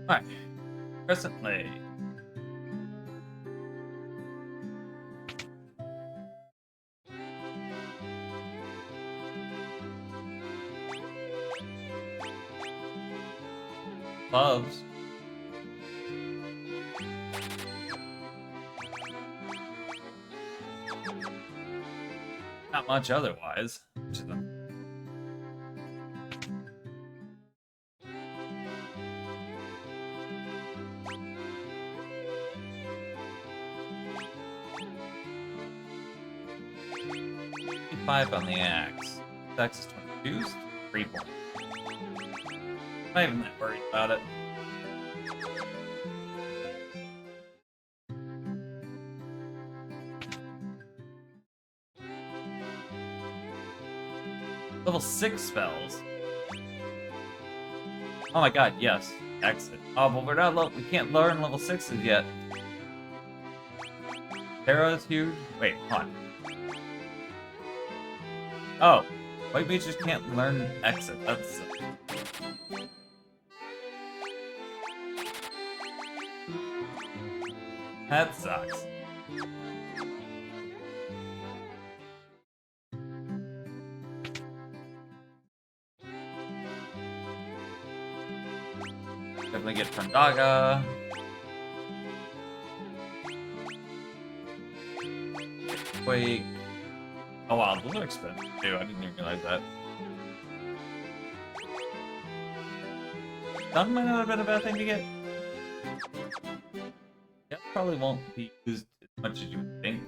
Alright. Presently. Loves. Not much otherwise. Which is a 5 on the axe. The axe is 22, so 3 points. Not even that worried about it. Level 6 spells. Oh my god, yes. Exit. Oh, but we're not we can't learn level 6s yet. Terra is huge. Wait, hold on. Oh, white mages can't learn exit. That's that sucks. Definitely get Fandaga. Quake. Oh wow, those are expensive too. I didn't even realize that. Stun might not have been a bad thing to get. Yeah, probably won't be used as much as you would think.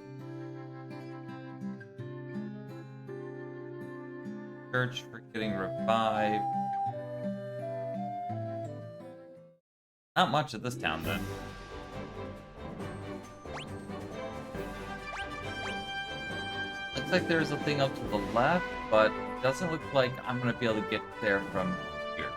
Search for getting revived. Not much at this town then. Looks like there's a thing up to the left, but it doesn't look like I'm gonna be able to get there from here.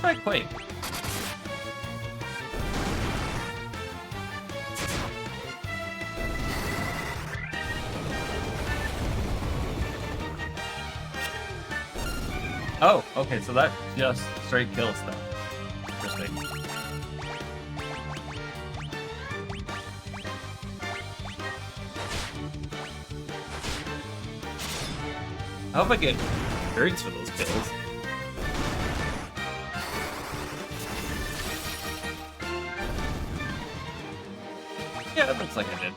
by Quake. Oh, okay, so that just straight kills them. Interesting. I hope I get birds for those kills. Yeah, it looks like I did.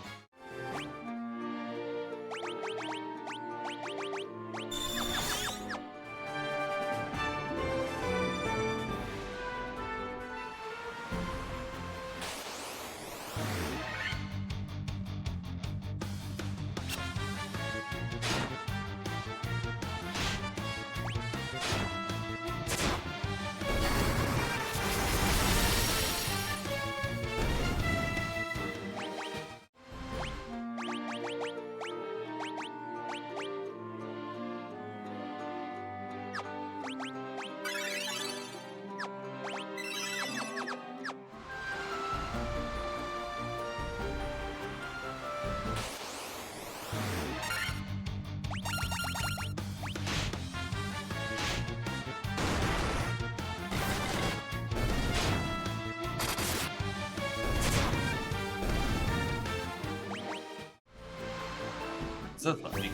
So funny.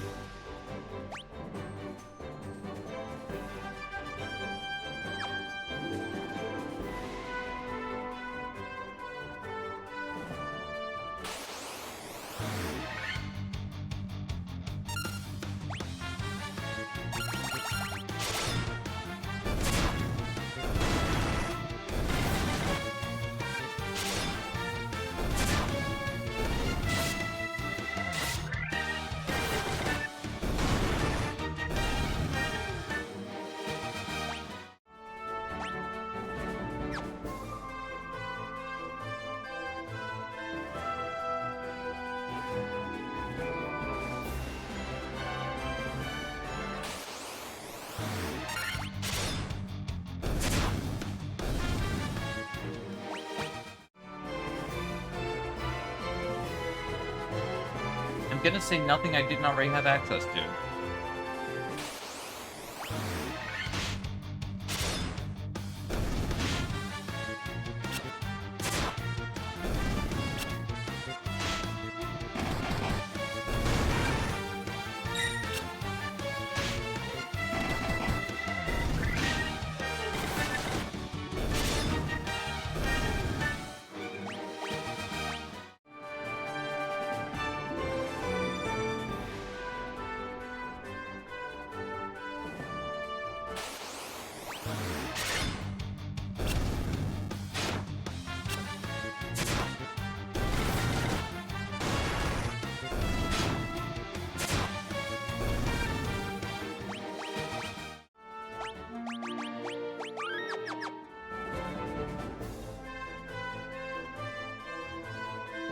I'm gonna say nothing I didn't already have access to.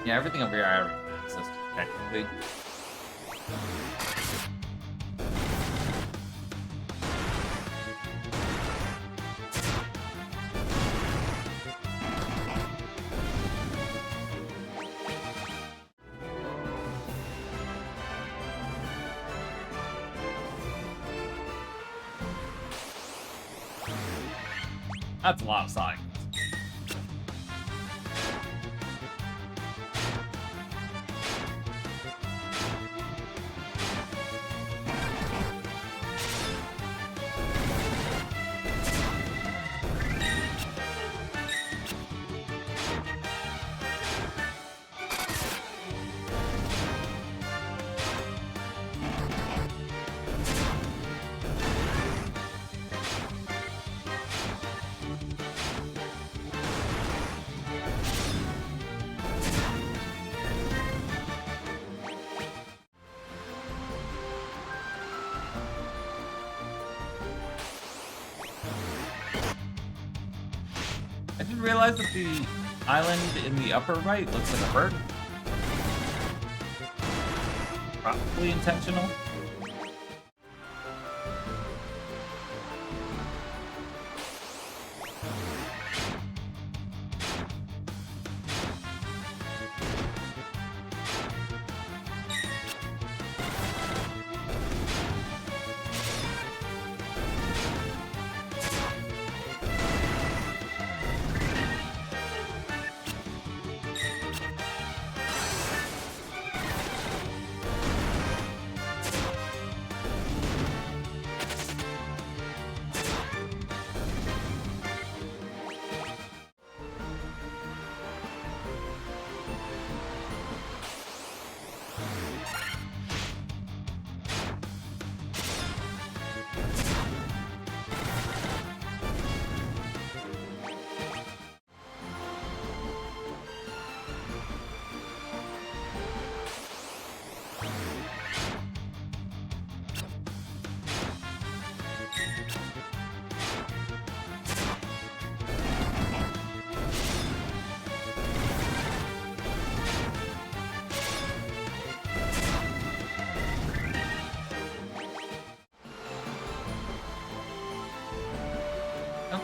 Yeah, everything over here I already have access to, technically. That's a lot of signs. I didn't realize that the island in the upper right looks like a bird. Probably intentional.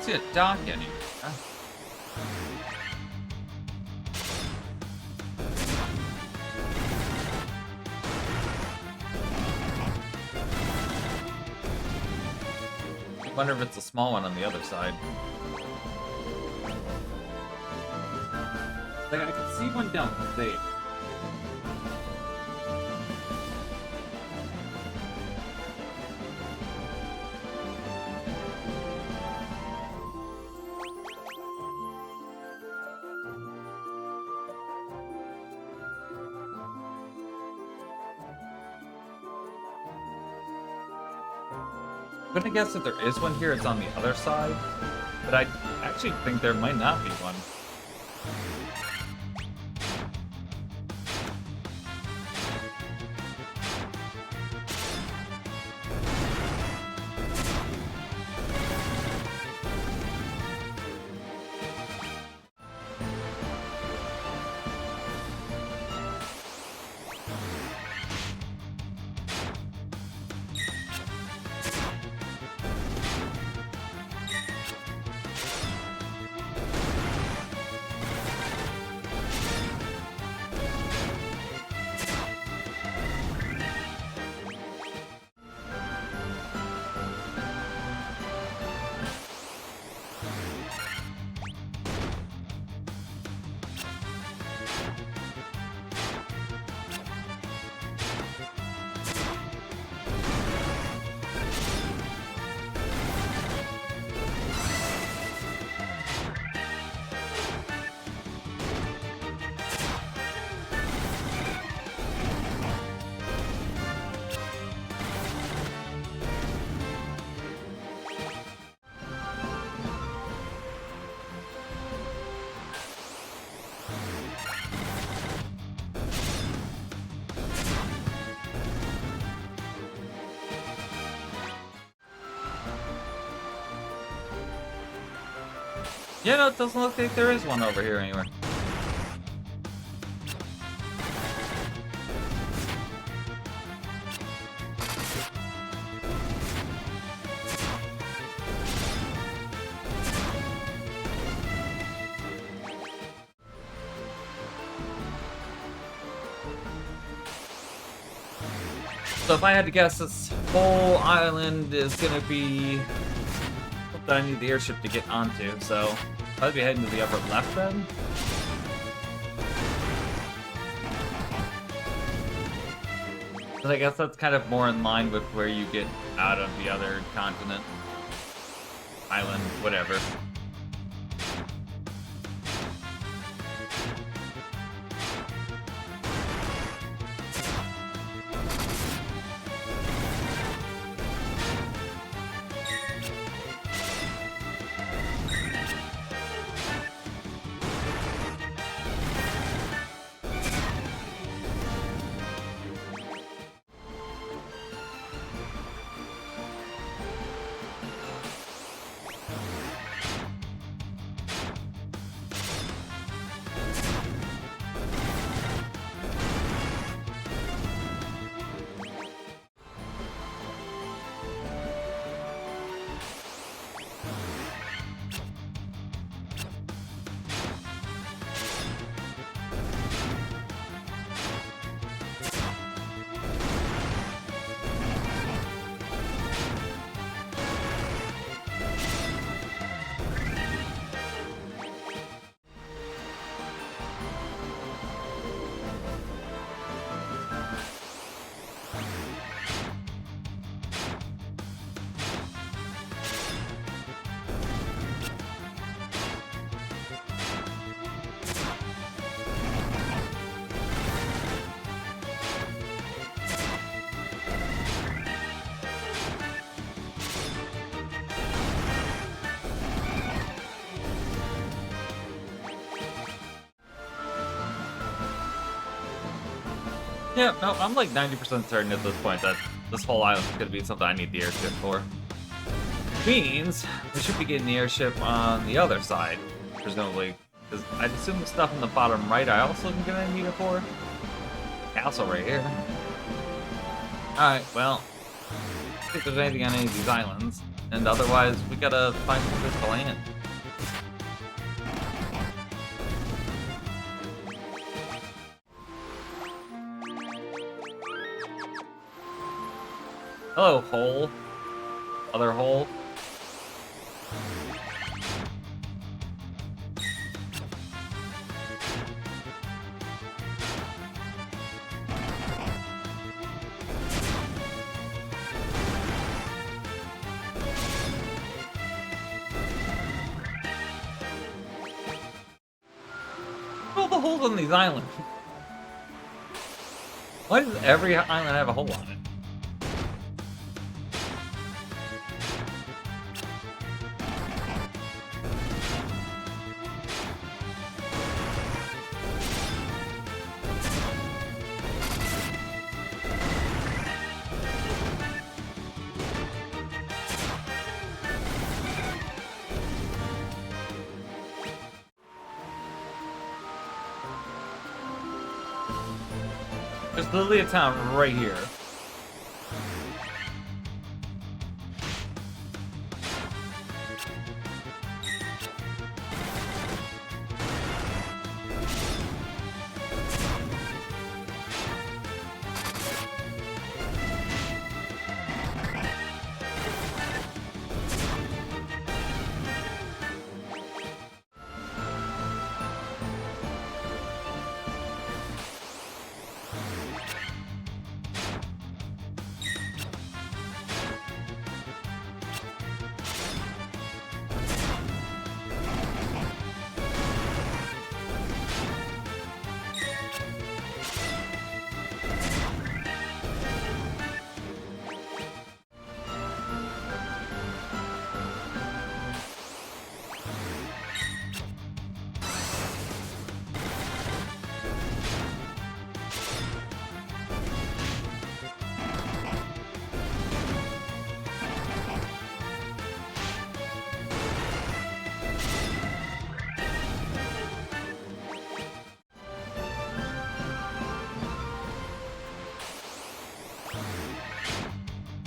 don't see a dock anywhere. I wonder if it's a small one on the other side. Like, I can see one down there. I'm gonna guess that there is one here, it's on the other side, but I actually think there might not be one. Yeah, no, it doesn't look like there is one over here anywhere. So if I had to guess, this whole island is gonna be that I need the airship to get onto, so I'd be heading to the upper left then. But I guess that's kind of more in line with where you get out of the other continent, island, whatever. Yeah, no, I'm like 90% certain at this point that this whole island is going to be something I need the airship for. Means we should be getting the airship on the other side, presumably. Because I'd assume the stuff in the bottom right I also am going to need it for. Castle right here. Alright, well, if there's anything on any of these islands, And otherwise, we gotta find some place to land. Hello, hole. Other hole. All the holes on these islands. Why does every island have a hole on it? There's literally a town right here.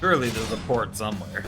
Surely there's a port somewhere.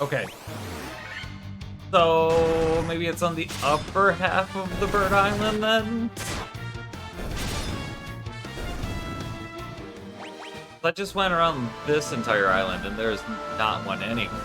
Okay. So maybe it's on the upper half of the bird island then? I just went around this entire island and there's not one anywhere.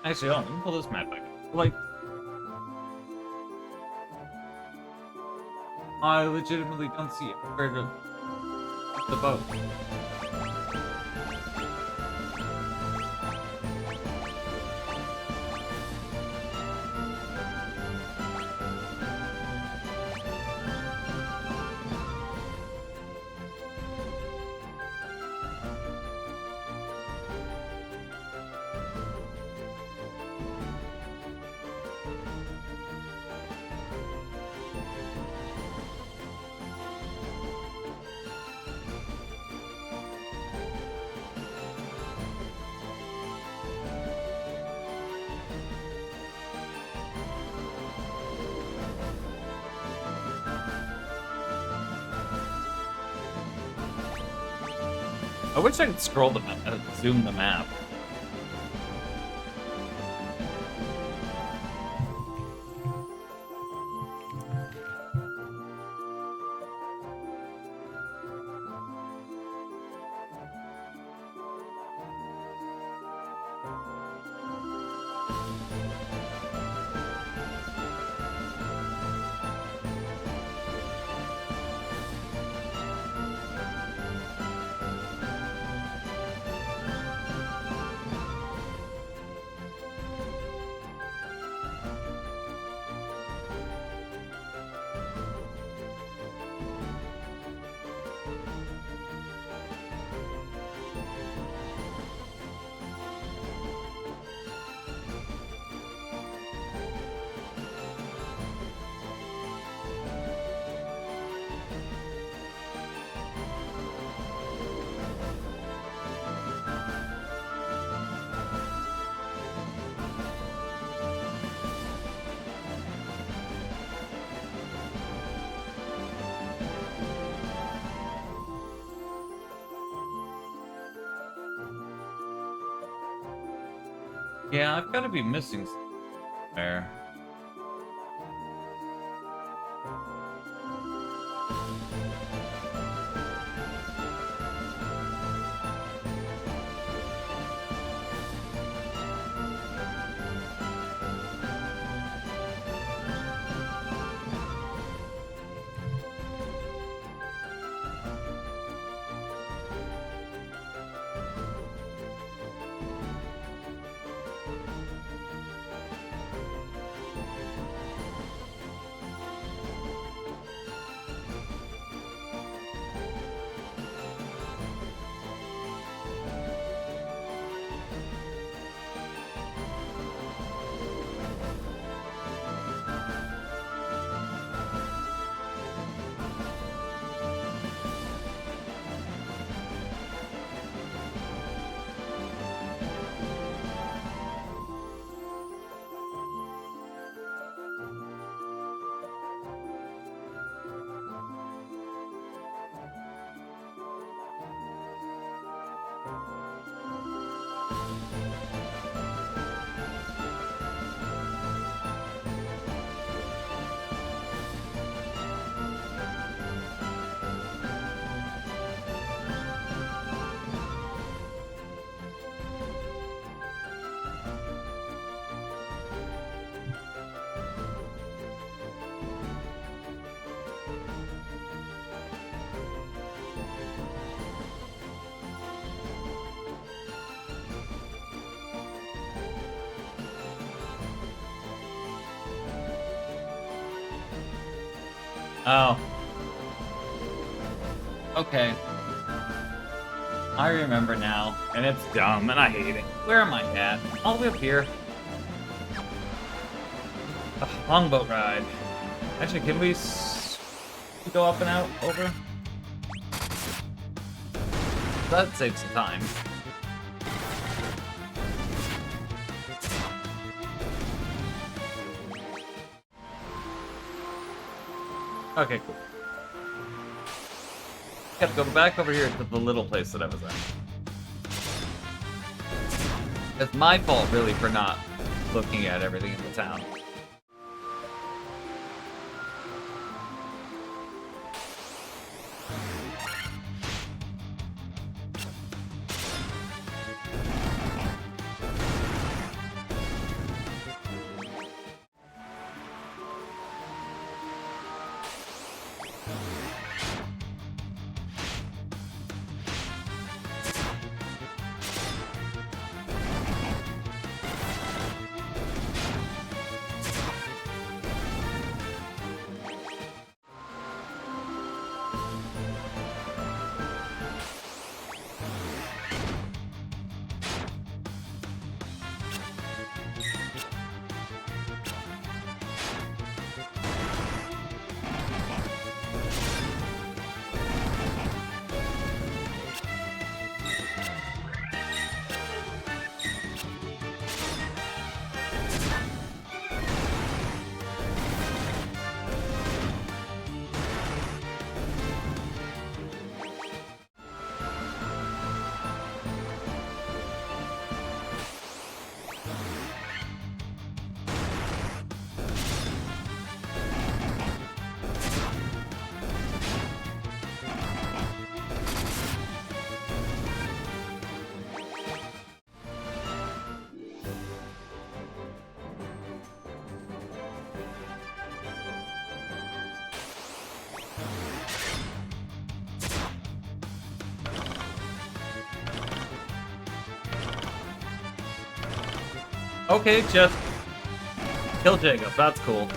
Actually, hold on, let me pull this map back up. Like, I legitimately don't see where to put the boat. I wish I could scroll the map, zoom the map. Yeah, I've got to be missing somewhere. Oh. Okay. I remember now, and it's dumb, and I hate it. Where am I at? All the way up here. Longboat ride. Actually, can we go up and out? Over? That saves some time. Okay, cool. Gotta go back over here to the little place that I was at. It's my fault, really, for not looking at everything in the town. Okay, just kill Jacob. That's cool.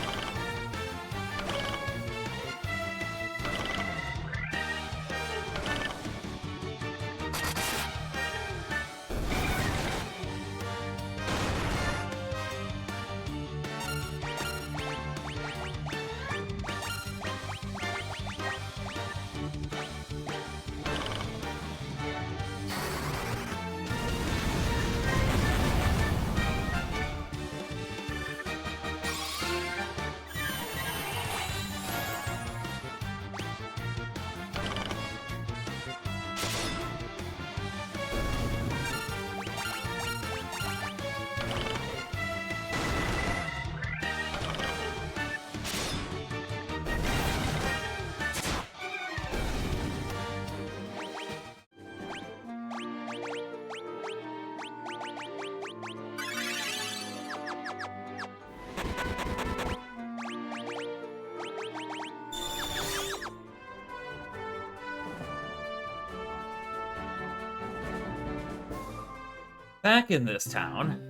Back in this town,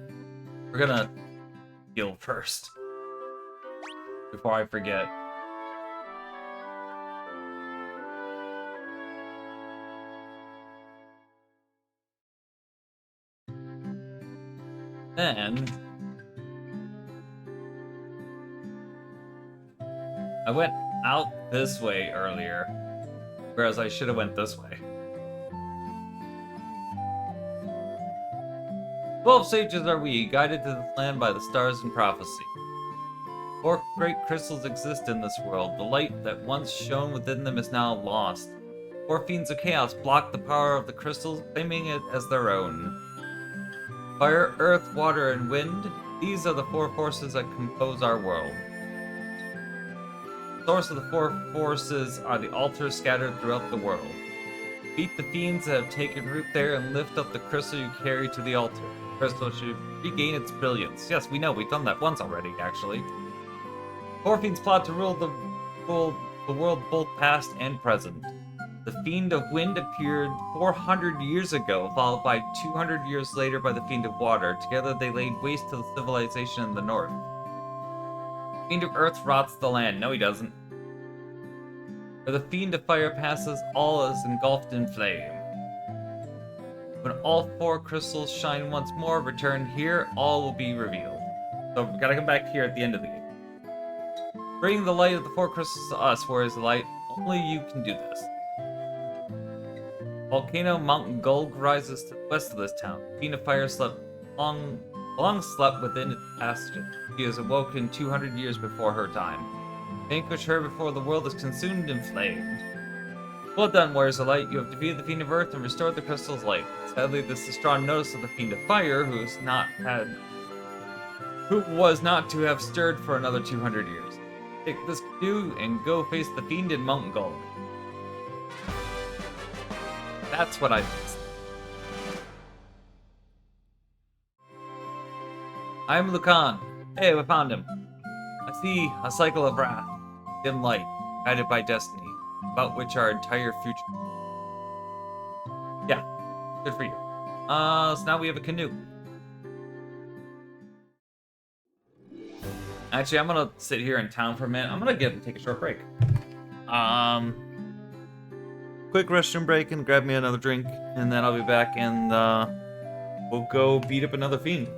we're gonna heal first. Before I forget. Then I went out this way earlier, whereas I should have went this way. 12 sages are we, guided to this land by the stars and prophecy. 4 great crystals exist in this world. The light that once shone within them is now lost. 4 fiends of chaos block the power of the crystals, claiming it as their own. Fire, earth, water, and wind, these are the 4 forces that compose our world. The source of the 4 forces are the altars scattered throughout the world. Beat the fiends that have taken root there and lift up the crystal you carry to the altar. The crystal should regain its brilliance. Yes, we know, we've done that once already, actually. 4 fiends plot to rule the world both past and present. The Fiend of Wind appeared 400 years ago, followed by 200 years later by the Fiend of Water. Together they laid waste to the civilization in the north. The Fiend of Earth rots the land. No, he doesn't. Where the Fiend of Fire passes, all is engulfed in flame. When all 4 crystals shine once more, return here, all will be revealed. So we gotta come back here at the end of the game. Bring the light of the 4 crystals to us. Where is the light? Only you can do this. Volcano Mount Gulg rises to the west of this town. The Fiend of Fire long slept within its passage. She is awoken 200 years before her time. Vanquish her before the world is consumed and flamed. Well done, Warriors of Light. You have defeated the Fiend of Earth and restored the crystal's light. Sadly, this is strong notice of the Fiend of Fire, who was not to have stirred for another 200 years. Take this canoe and go face the Fiend in Mount Gulg. That's what I missed. I'm Lucan. Hey, we found him. I see a cycle of wrath, dim light, guided by destiny, about which our entire future. Yeah, good for you. So now we have a canoe. Actually, I'm gonna sit here in town for a minute. I'm gonna take a short break. Quick restroom break and grab me another drink, and then I'll be back and we'll go beat up another fiend.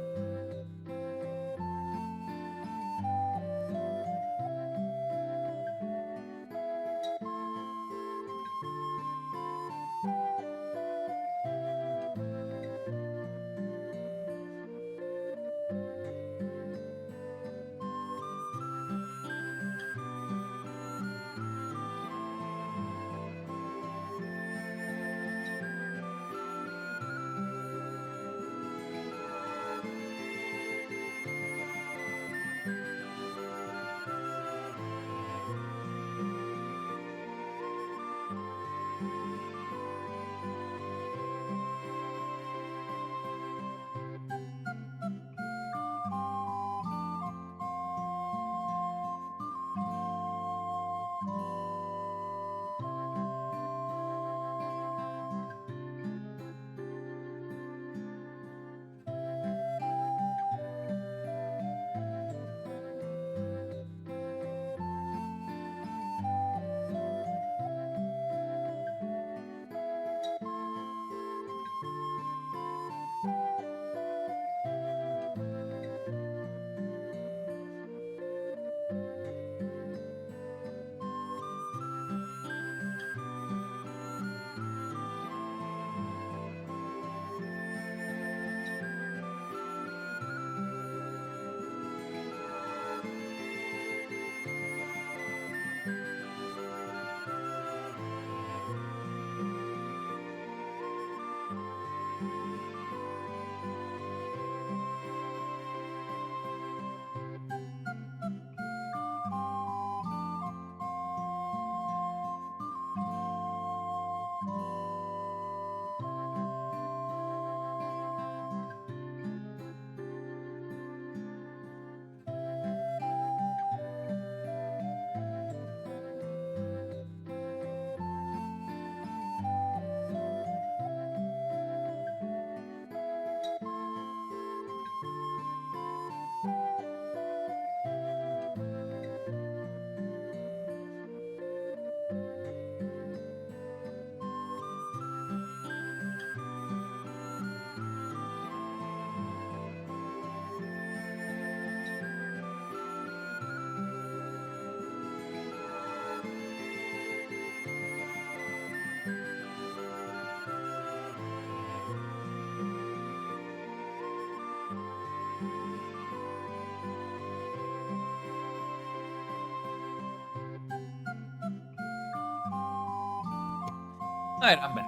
Alright, I'm back.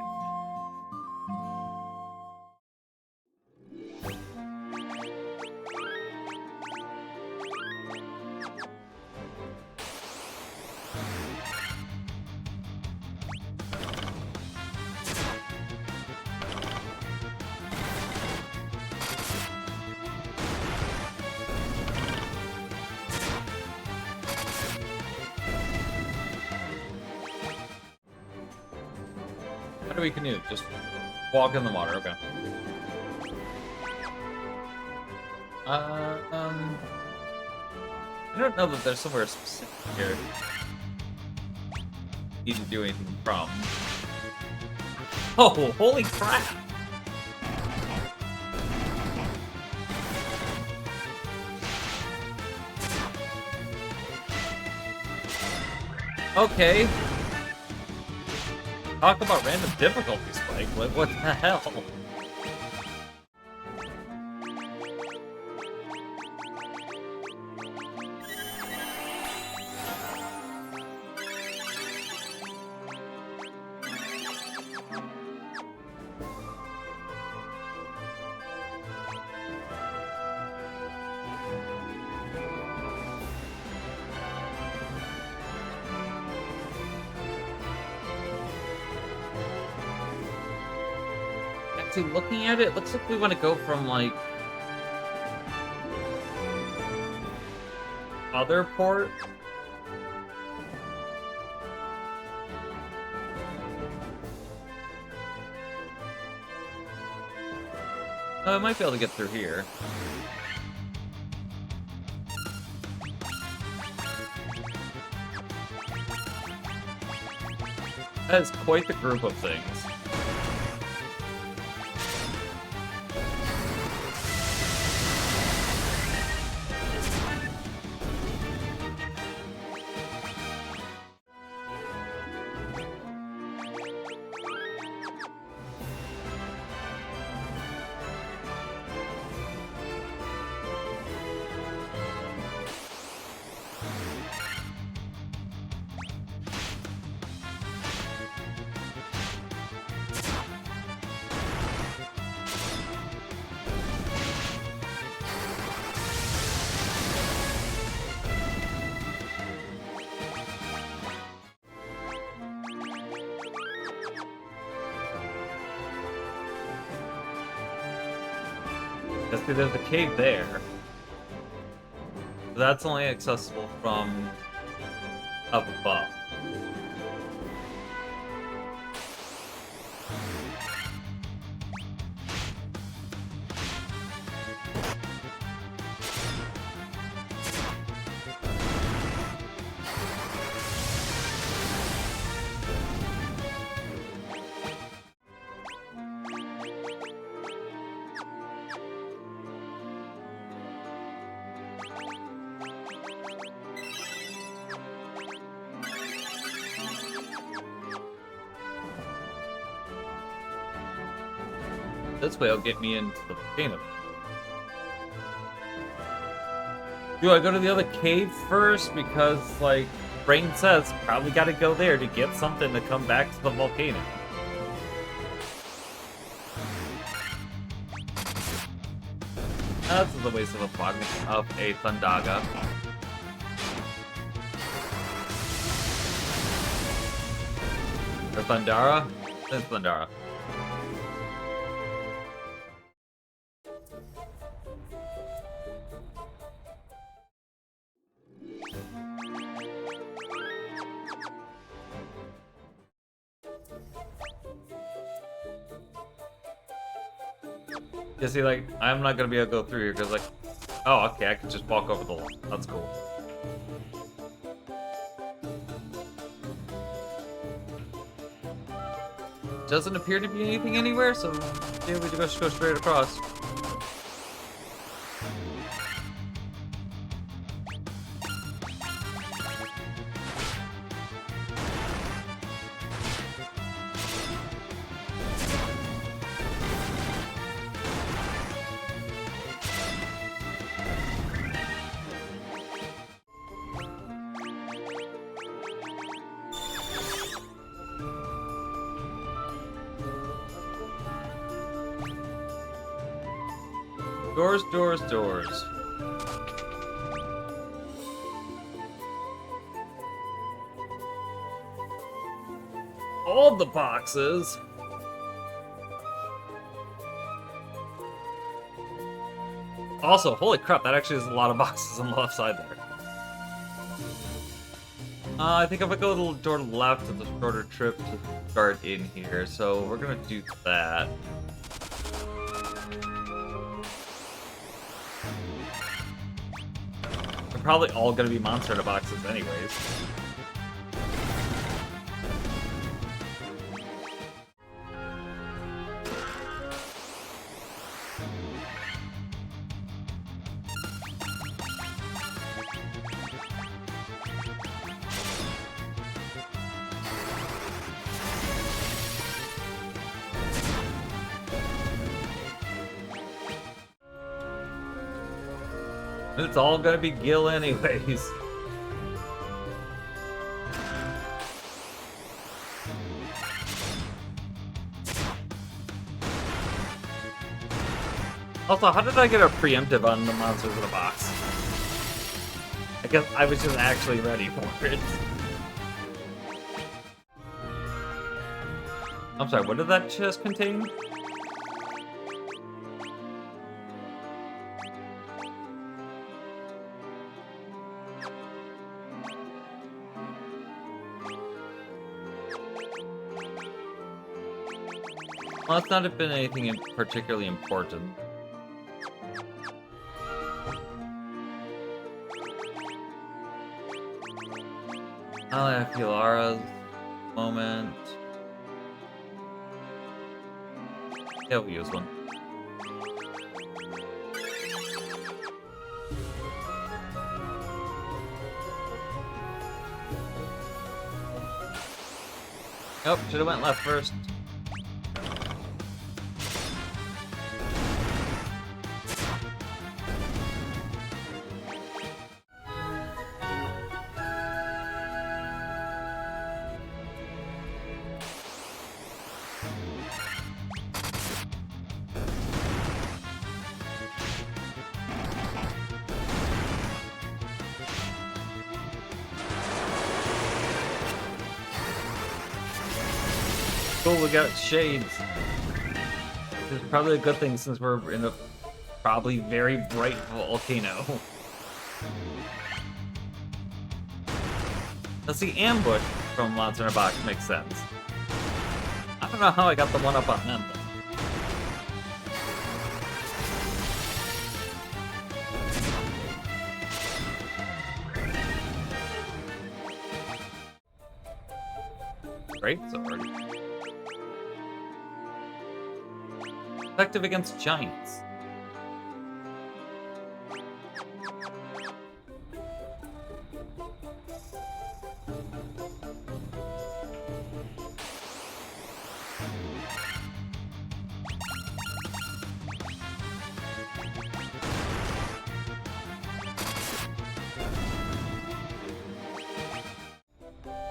How do we canoe? Just walk in the water, okay. I don't know that there's somewhere specific here. Need to do anything from. Oh, holy crap! Okay. Talk about random difficulty spike. Like, what the hell? Actually, looking at it, looks like we want to go from, like, other port. I might be able to get through here. That is quite the group of things. Yes, see, there's a cave there. That's only accessible from up above. This way will get me into the volcano. Do I go to the other cave first? Because, like, Brain says, probably gotta go there to get something to come back to the volcano. That's the waste of a Thundaga. Or Thundara? It's Thundara. You see, like, I'm not gonna be able to go through here because, like, oh, okay, I can just walk over the wall. That's cool. Doesn't appear to be anything anywhere, so yeah, we just go straight across. Doors, doors, doors. All the boxes. Also, holy crap, that actually is a lot of boxes on the left side there. I think if I go a little door to the left, it's a shorter trip to start in here, so we're gonna do that. They're probably all gonna be monster Hunter boxes anyways. It's all gonna be Gil anyways. Also, how did I get a preemptive on the monsters in the box? I guess I was just actually ready for it. I'm sorry, what did that chest contain? Well, it's not been anything particularly important. I have Kilara's moment. Yeah, we'll use one. Nope, should've went left first. Cool, we got shades. It's probably a good thing since we're in a probably very bright volcano. Let's see, ambush from Monster in a Box makes sense. I don't know how I got the one up on them, but... Great sword. Effective against giants.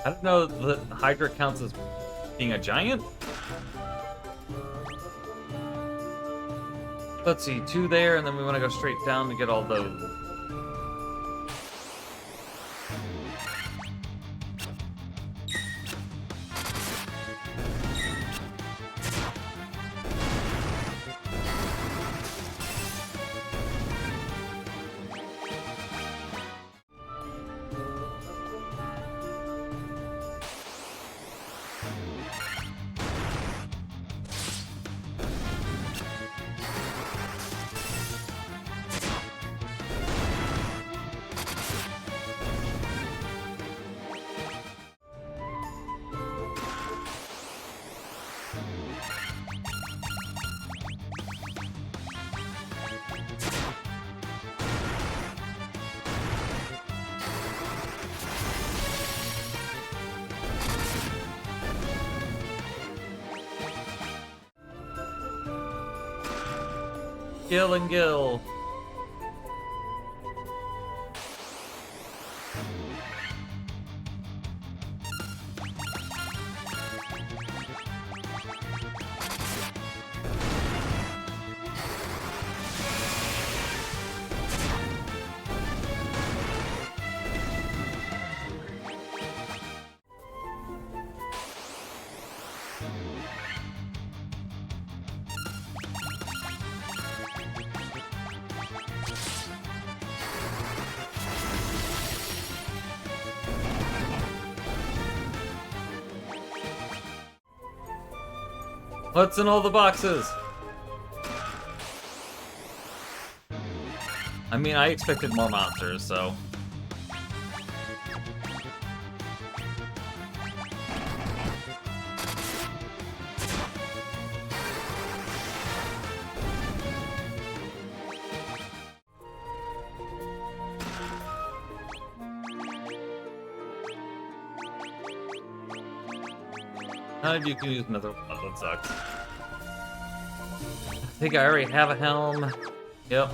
I don't know that Hydra counts as being a giant. Let's see, 2 there, and then we want to go straight down to get all those. Gil and Gil. What's in all the boxes? I mean, I expected more monsters, so... None of you can use another. Oh, that sucks. I think I already have a helm. Yep.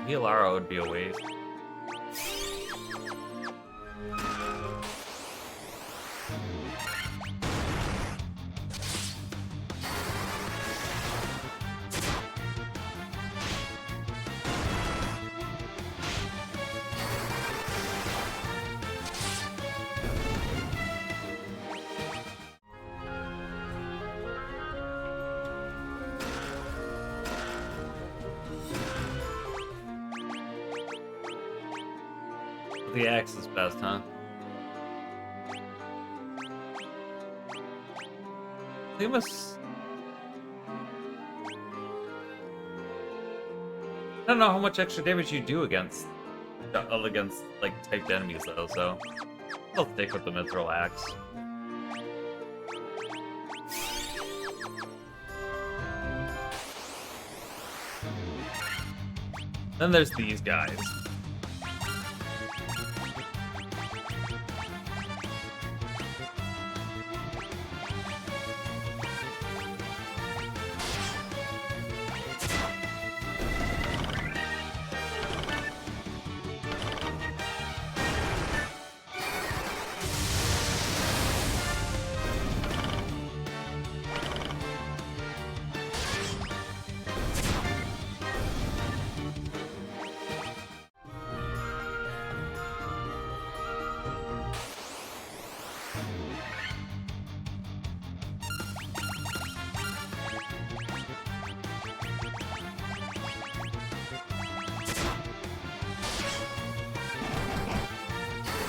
Healara would be a waste. The axe is best, huh? They must... I don't know how much extra damage you do against like typed enemies though, so I'll stick with the mithril axe. Then there's these guys.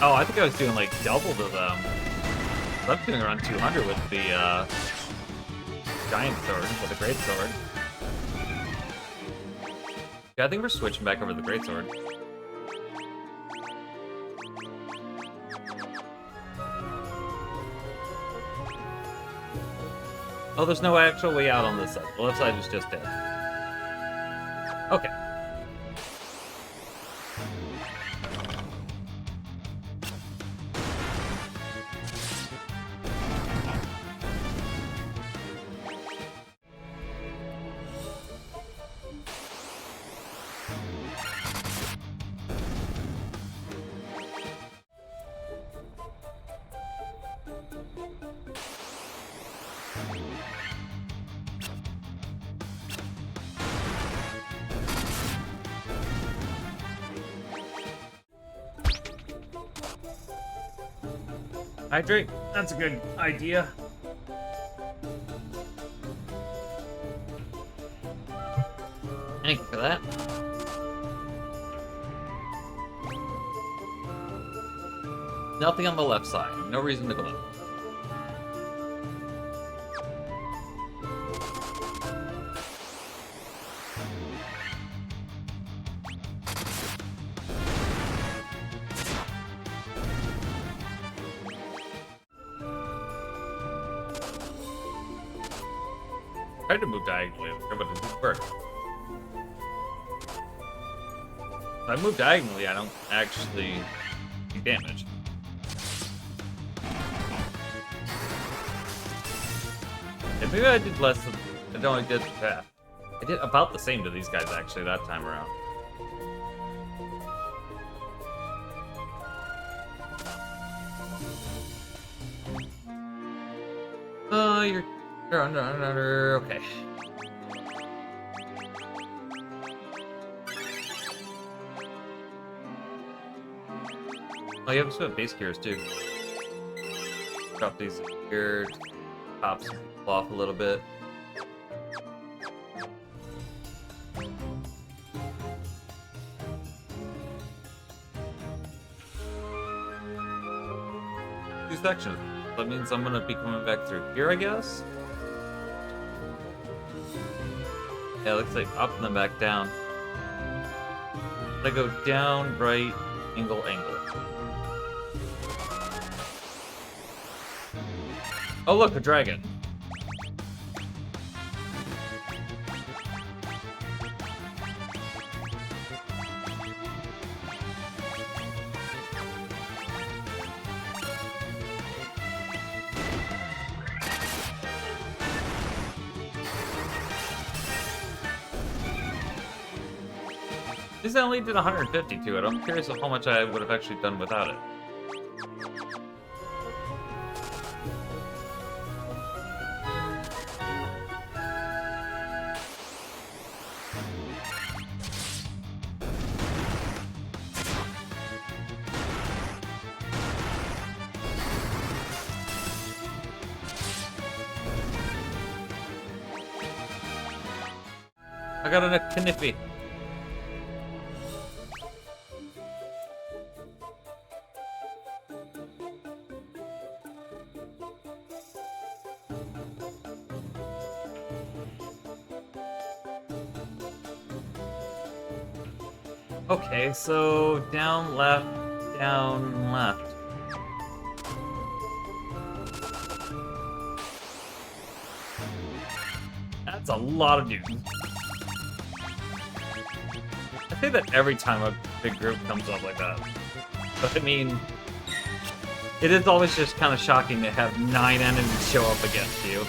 Oh, I think I was doing like double to them. I'm doing around 200 with the giant sword, with the great sword. Yeah, I think we're switching back over to the great sword. Oh, there's no actual way out on this side. The left side is just dead. Okay. Hydrate? That's a good idea. Thank you for that. Nothing on the left side. No reason to go up. I tried to move diagonally, but it didn't work. If I move diagonally, I don't actually do damage. And maybe I did less than I only did that. I did about the same to these guys actually that time around. You're under, okay. Oh, you have some base gears too. Drop these here, tops off a little bit. Two sections. That means I'm gonna be coming back through here, I guess? Yeah, it looks like up and then back down. I go down, right, angle, angle. Oh look, a dragon. This only did 150 to it. I'm curious of how much I would have actually done without it. I got a Kniffy. Okay, so down, left, down, left. That's a lot of dudes. I say that every time a big group comes up like that. But I mean, it is always just kind of shocking to have 9 enemies show up against you.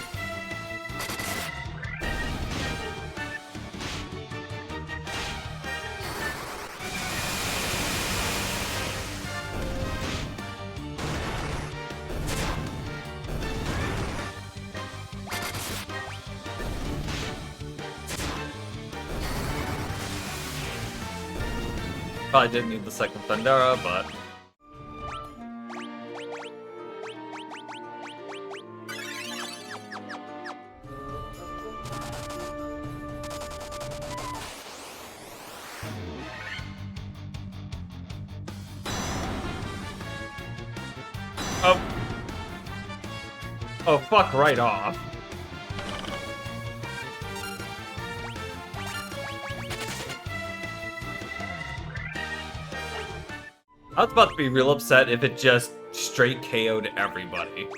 Probably didn't need the second Thundera, but... Oh. Oh, fuck right off. I was about to be real upset if it just straight KO'd everybody.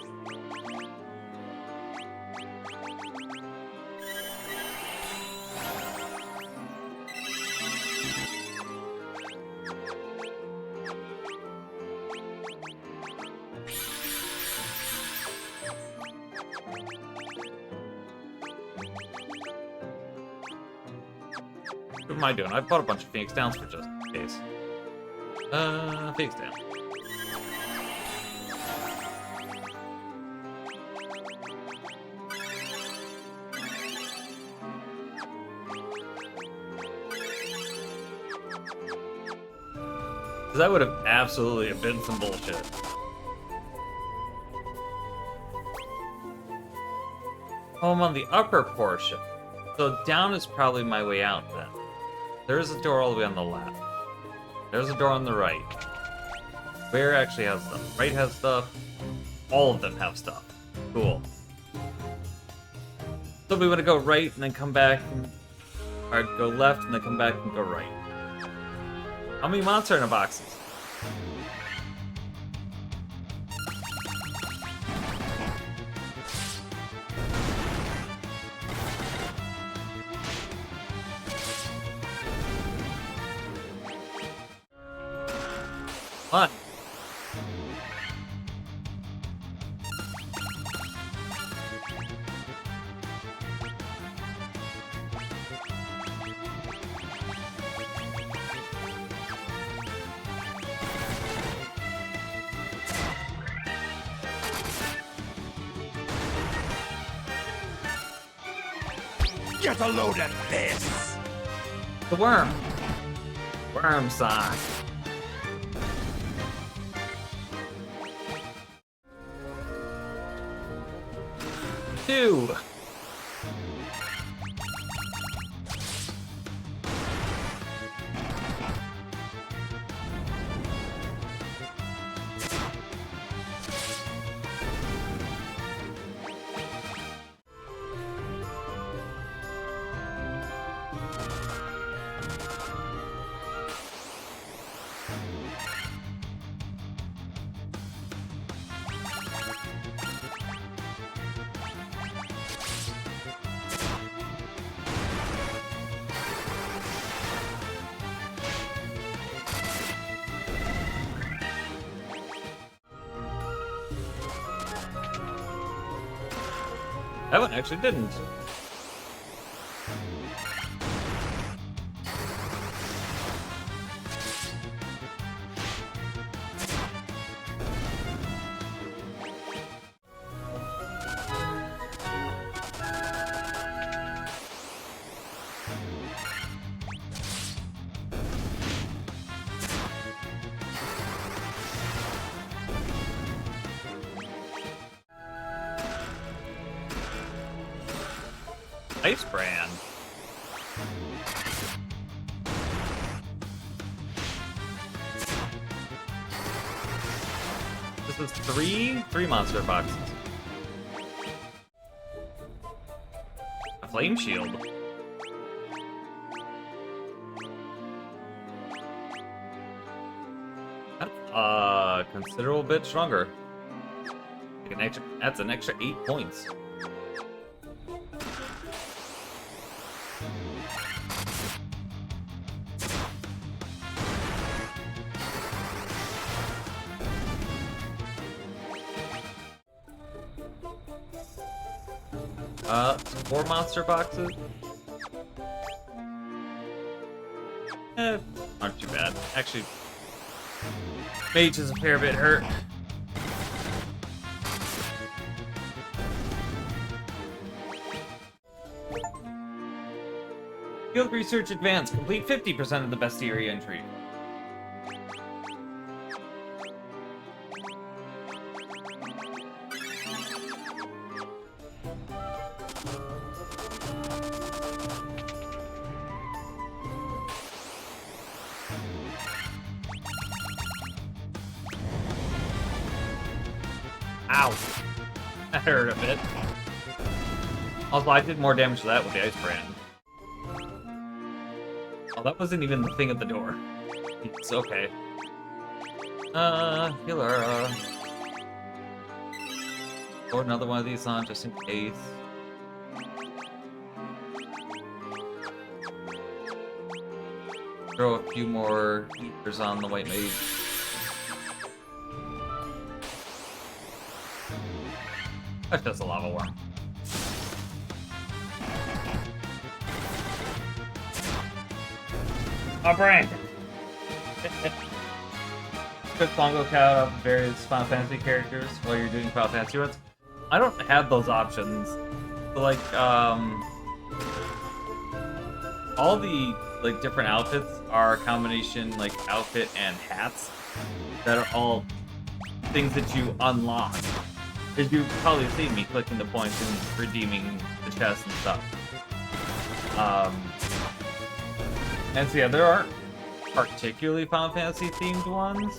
What am I doing? I bought a bunch of Phoenix Downs for just in case. Phoenix Down. Because that would have absolutely been some bullshit. Oh, I'm on the upper portion. So down is probably my way out then. There's a door all the way on the left. There's a door on the right. Where actually has stuff? Right has stuff. All of them have stuff. Cool. So we want to go right and then come back, or go left and then come back and go right. How many monster in the boxes? What? Get a load of this! The worm. Worm sign. 2. That one actually didn't. Ice brand. This is three monster boxes. A flame shield. That's a considerable bit stronger. That's an extra 8 points. Four monster boxes. Aren't too bad. Actually, Mage is a fair bit hurt. Field Research Advanced. Complete 50% of the bestiary entry. Ow! That hurt a bit. Also, I did more damage to that with the ice brand. Oh, that wasn't even the thing at the door. It's okay. Healer, Throw another one of these on just in case. Throw a few more healers on the white mage. That's just a lava worm. My brain! Quick Bongo count up various Final Fantasy characters while you're doing Final Fantasy runs. I don't have those options. So, like, all the like different outfits are a combination like outfit and hats that are all things that you unlock. As you've probably seen me clicking the points and redeeming the chests and stuff. And so yeah, there aren't particularly Final Fantasy themed ones.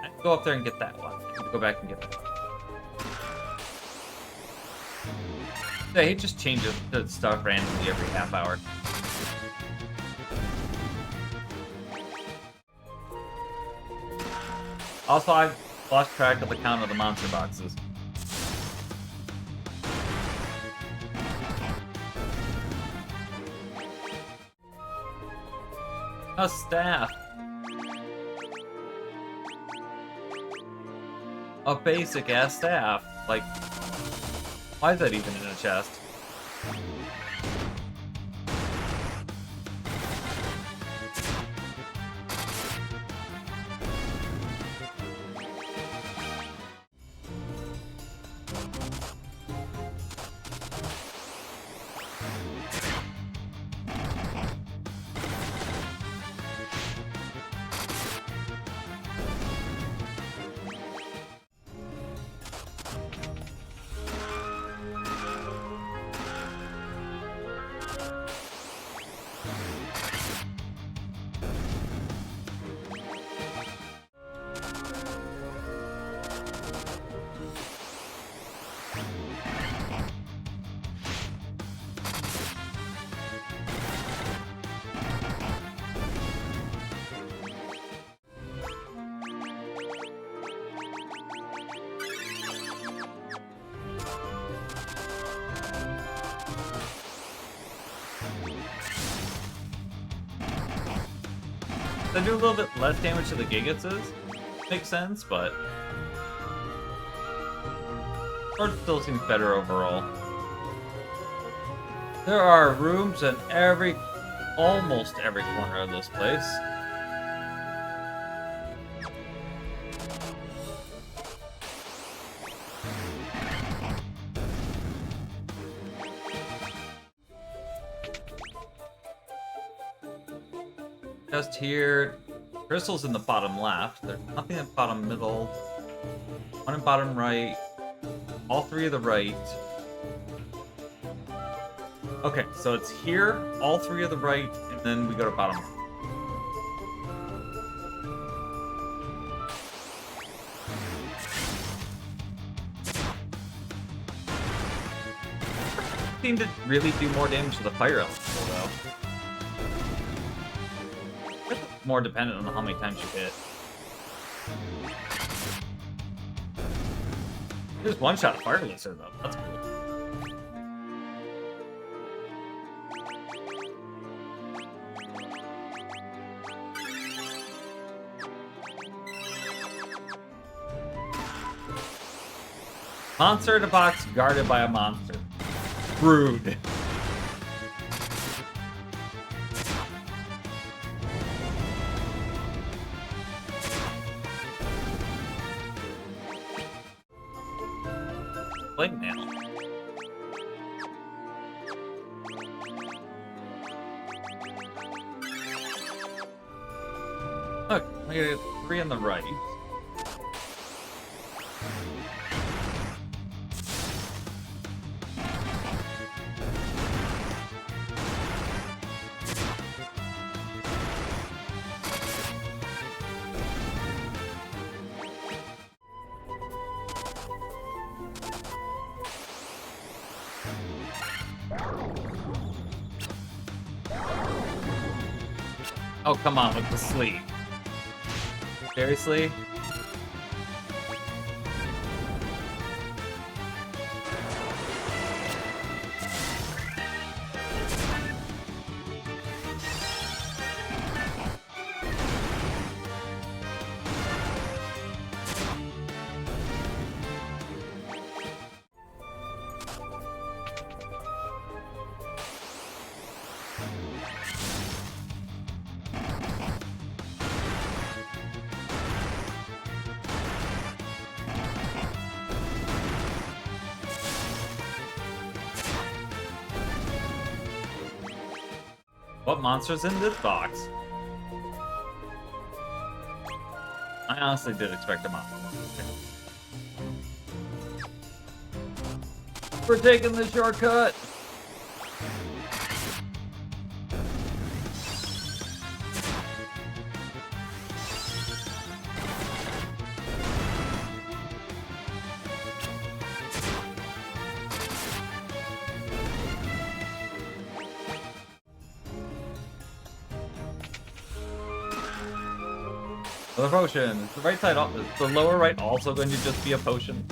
I'd go up there and get that one. I'd go back and get that one. Yeah, he just changes the stuff randomly every half hour. Also, I've lost track of the count of the monster boxes. A staff. A basic ass staff. Like, why is that even in a chest? They do a little bit less damage to the Gigantses. Makes sense, but Sword still seems better overall. There are rooms in almost every corner of this place. Just here. Crystal's in the bottom left. There's nothing in the bottom middle. One in bottom right. All three of the right. Okay, so it's here, all three of the right, and then we go to bottom. Seem to really do more damage to the fire elemental, though. More dependent on how many times you hit. Just one shot fire lizard though. That's cool. Monster in a box guarded by a monster. Rude. Flame nail. Look, we got 3 on the right. Oh, come on with the sleep. Seriously? What monster's in this box? I honestly did expect a monster. We're taking the shortcut! The potion. Is the right side, is the lower right also going to just be a potion?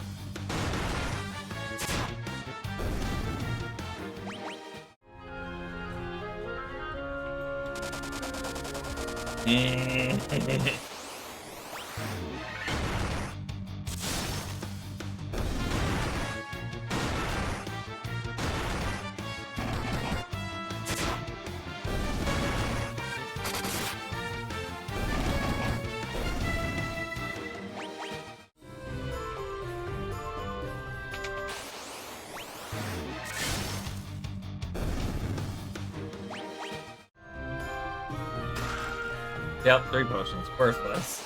Yep, 3 potions. Worthless.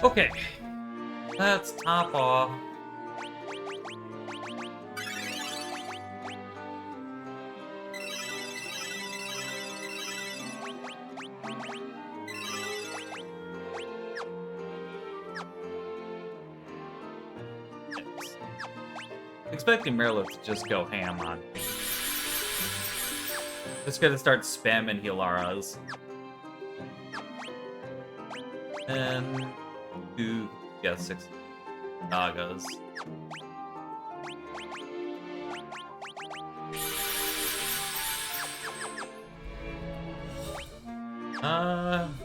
Okay, let's top off. Expecting Merilith to just go ham on. Just gonna start spamming Hilaras. And 6 Nagas.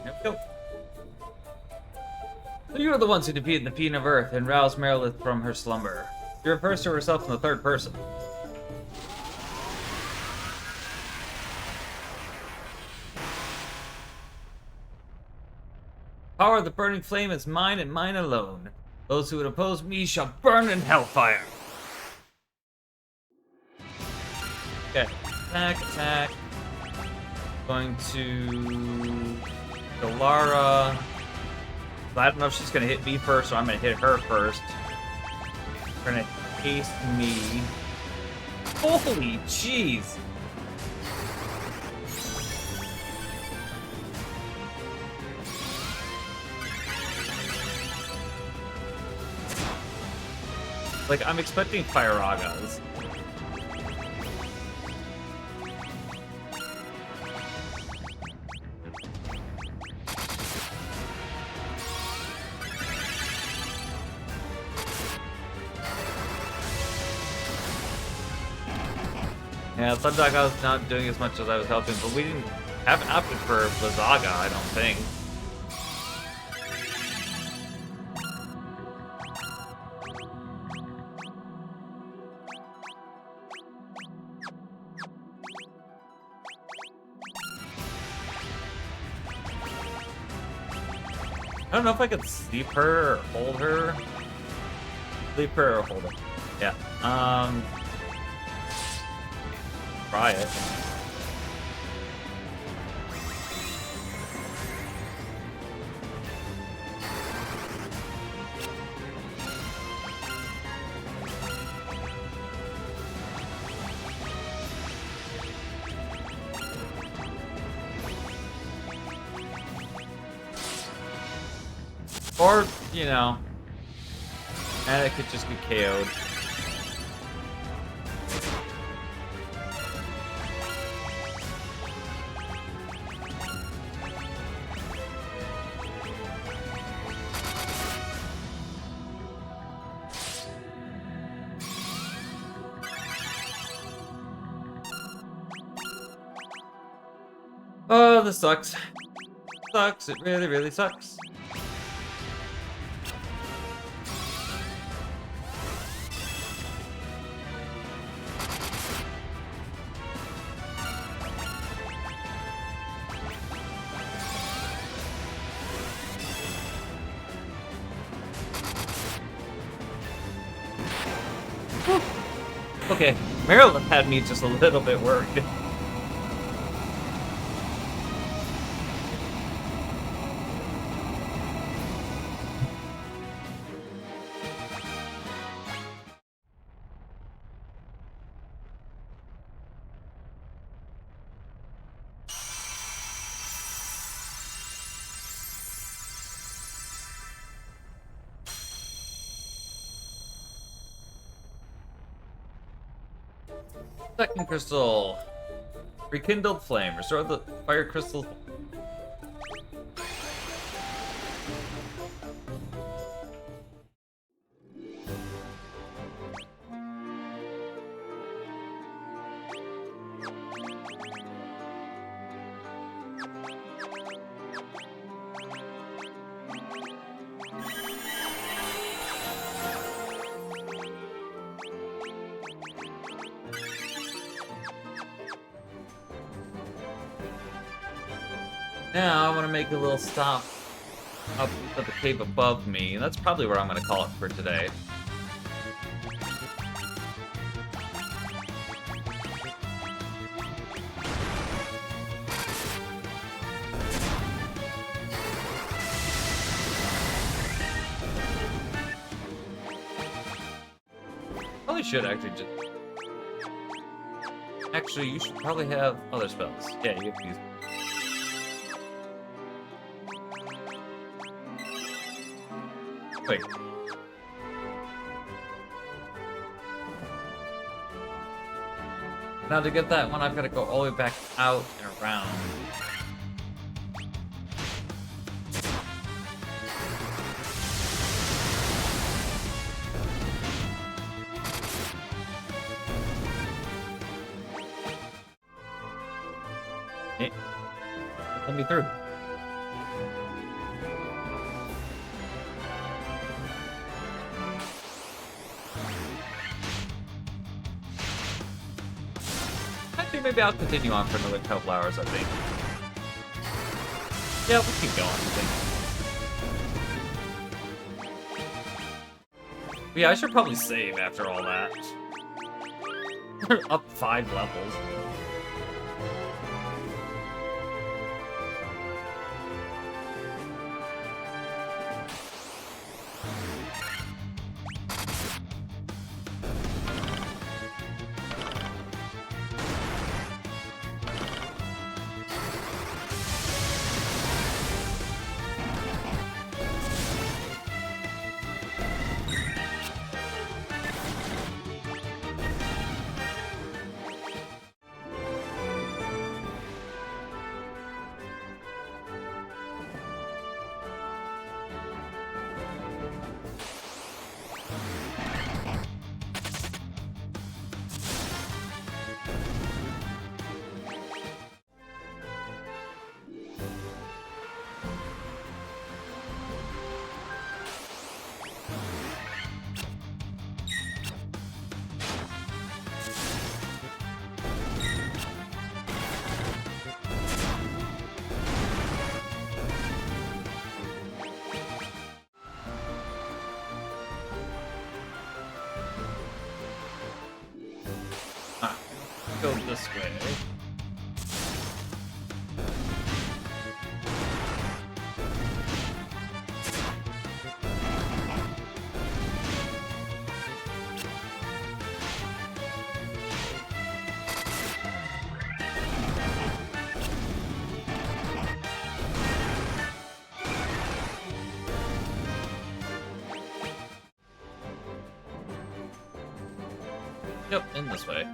Here we go. So you are the ones who defeated the Fiend of Earth and roused Merilith from her slumber. She refers to herself in the third person. Power of the burning flame is mine and mine alone. Those who would oppose me shall burn in hellfire. Okay, attack. Going to Galara. I don't know if she's gonna hit me first or I'm gonna hit her first. She's gonna haste me. Holy jeez! Like, I'm expecting Fire-Agas. Yeah, Thundaga was not doing as much as I was hoping, but we haven't opted for Blizzaga, I don't think. I don't know if I could sleep her or hold her. Sleep her or hold her. Yeah. Try it. Or, you know, and it could just be KO'd. Oh, this sucks. Sucks. It really, really sucks. Okay, Maryland had me just a little bit worried. Second crystal. Rekindled flame. Restore the fire crystal. Now I want to make a little stop up at the cave above me, and that's probably where I'm going to call it for today. probably should actually just... Actually, you should probably have other spells. Yeah, you get these. Wait. Now to get that one, I've got to go all the way back out and around. Hey, let me through. Maybe I'll continue on for another couple hours, I think. Yeah, we'll keep going, I think. But yeah, I should probably save after all that. Up 5 levels. Go this way. Yep, in this way.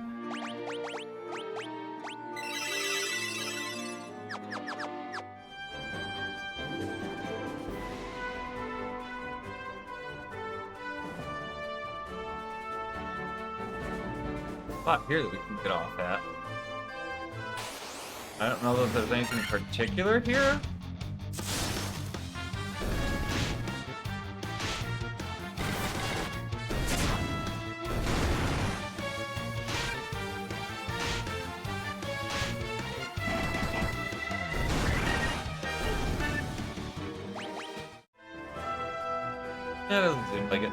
Spot here that we can get off at. I don't know if there's anything particular here. Yeah, it doesn't seem like it.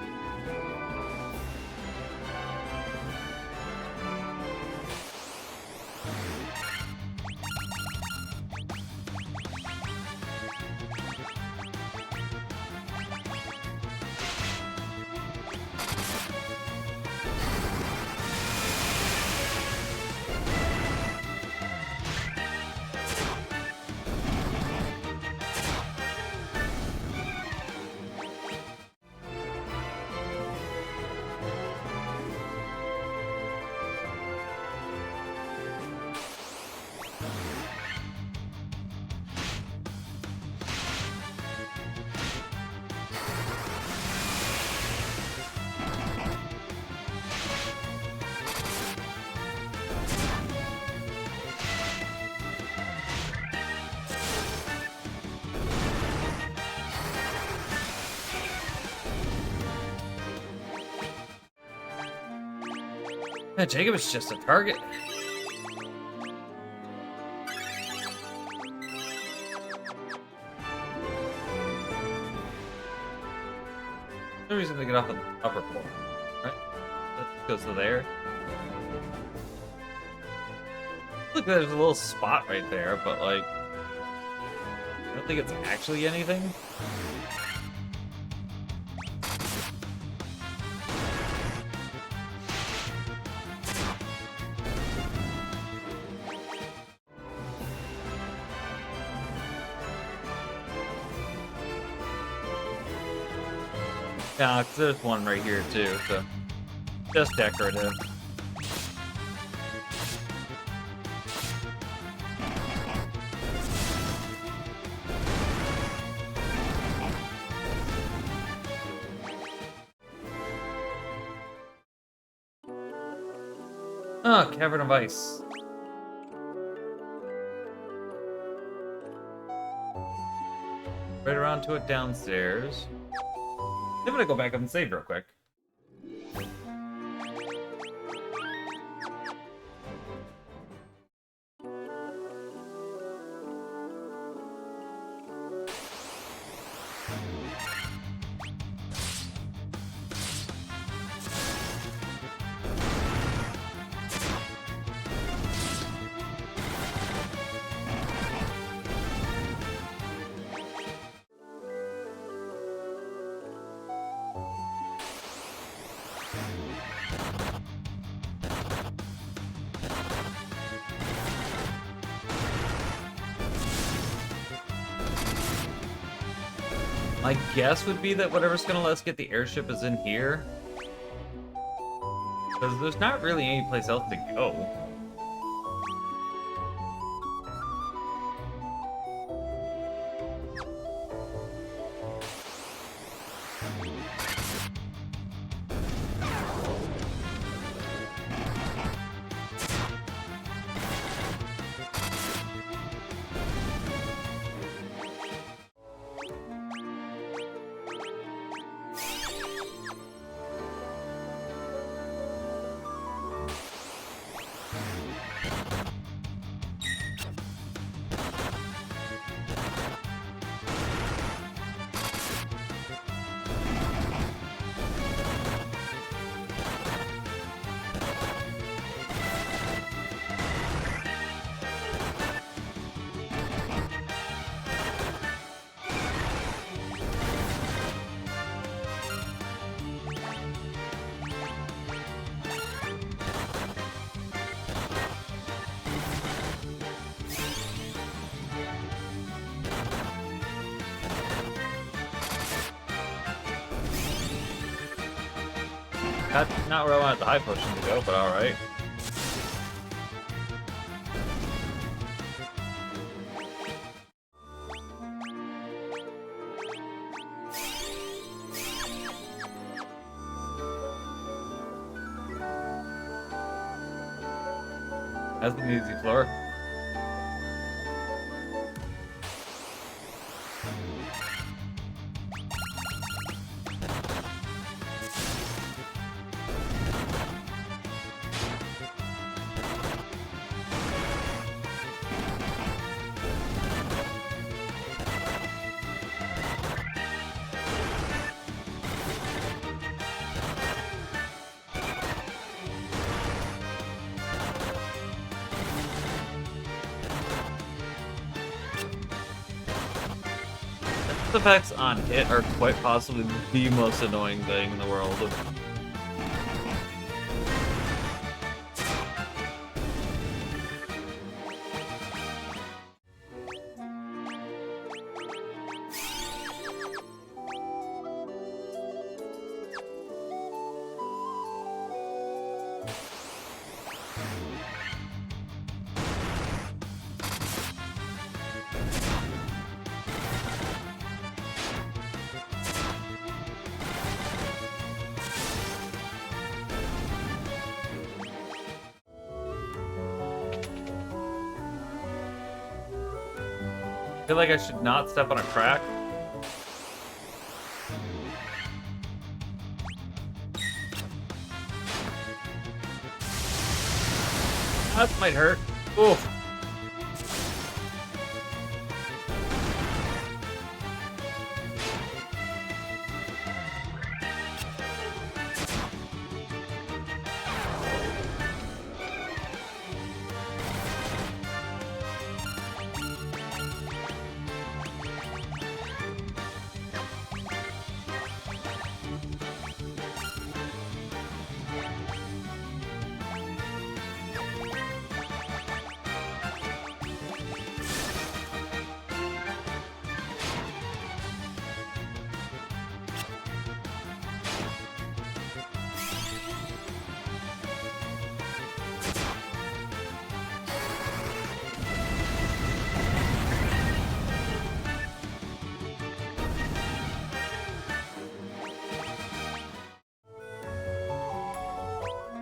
Yeah, Jacob is just a target. No reason to get off of the upper floor, right? That goes to there. Look, there's a little spot right there, but like, I don't think it's actually anything. Yeah, 'cause there's one right here too, so just decorative. Oh, cavern of ice. Right around to it downstairs. I'm gonna go back up and save real quick. My guess would be that whatever's gonna let us get the airship is in here. Because there's not really any place else to go. That's not where I wanted the high potion to go, but alright. That's an easy floor. The effects on it are quite possibly the most annoying thing in the world. I feel like I should not step on a crack. That might hurt. Oof.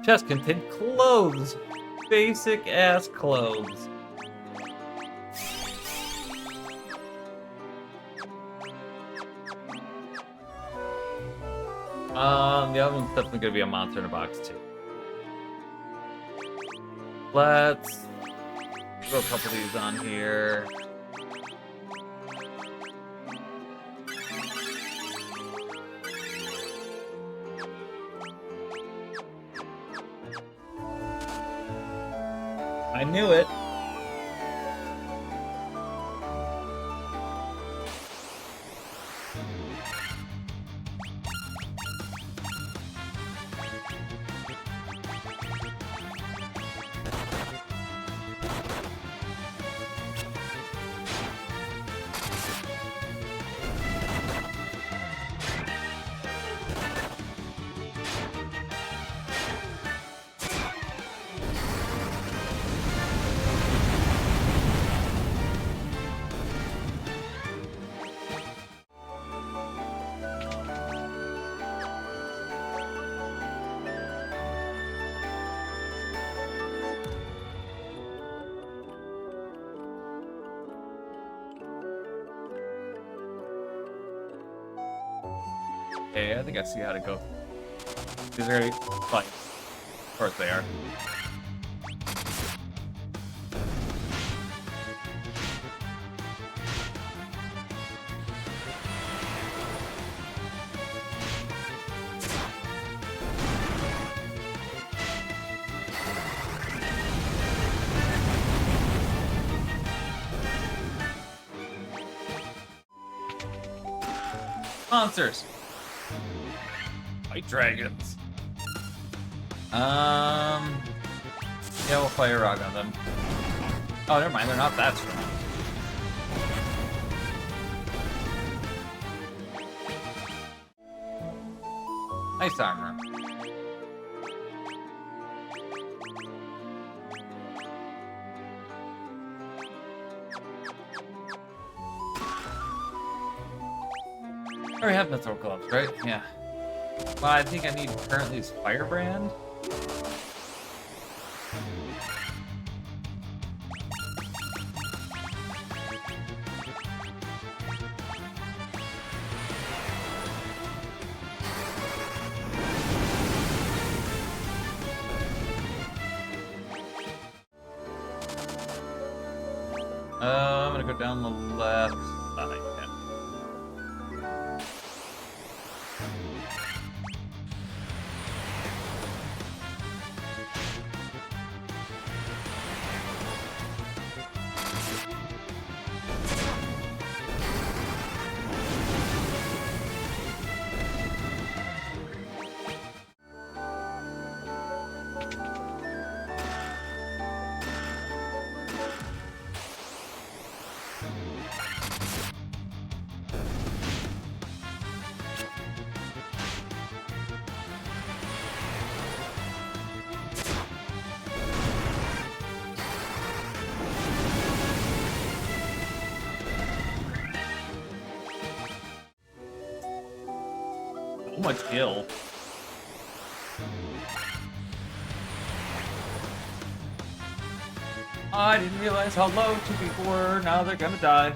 Chest contained clothes. Basic ass clothes. The other one's definitely gonna be a monster in a box too. Let's throw a couple of these on here. I knew it. Okay, I think I see how to go. These are gonna be fine. Of course they are. Monsters! White dragons. Yeah, we'll fire rock on them. Oh, never mind, they're not that strong. Nice armor. I already have mithril gloves, right? Yeah. Well, I think I need currently is Firebrand. I'm gonna go down the left side. Yeah. So much heal. I didn't realize how low two people were. Now they're gonna die.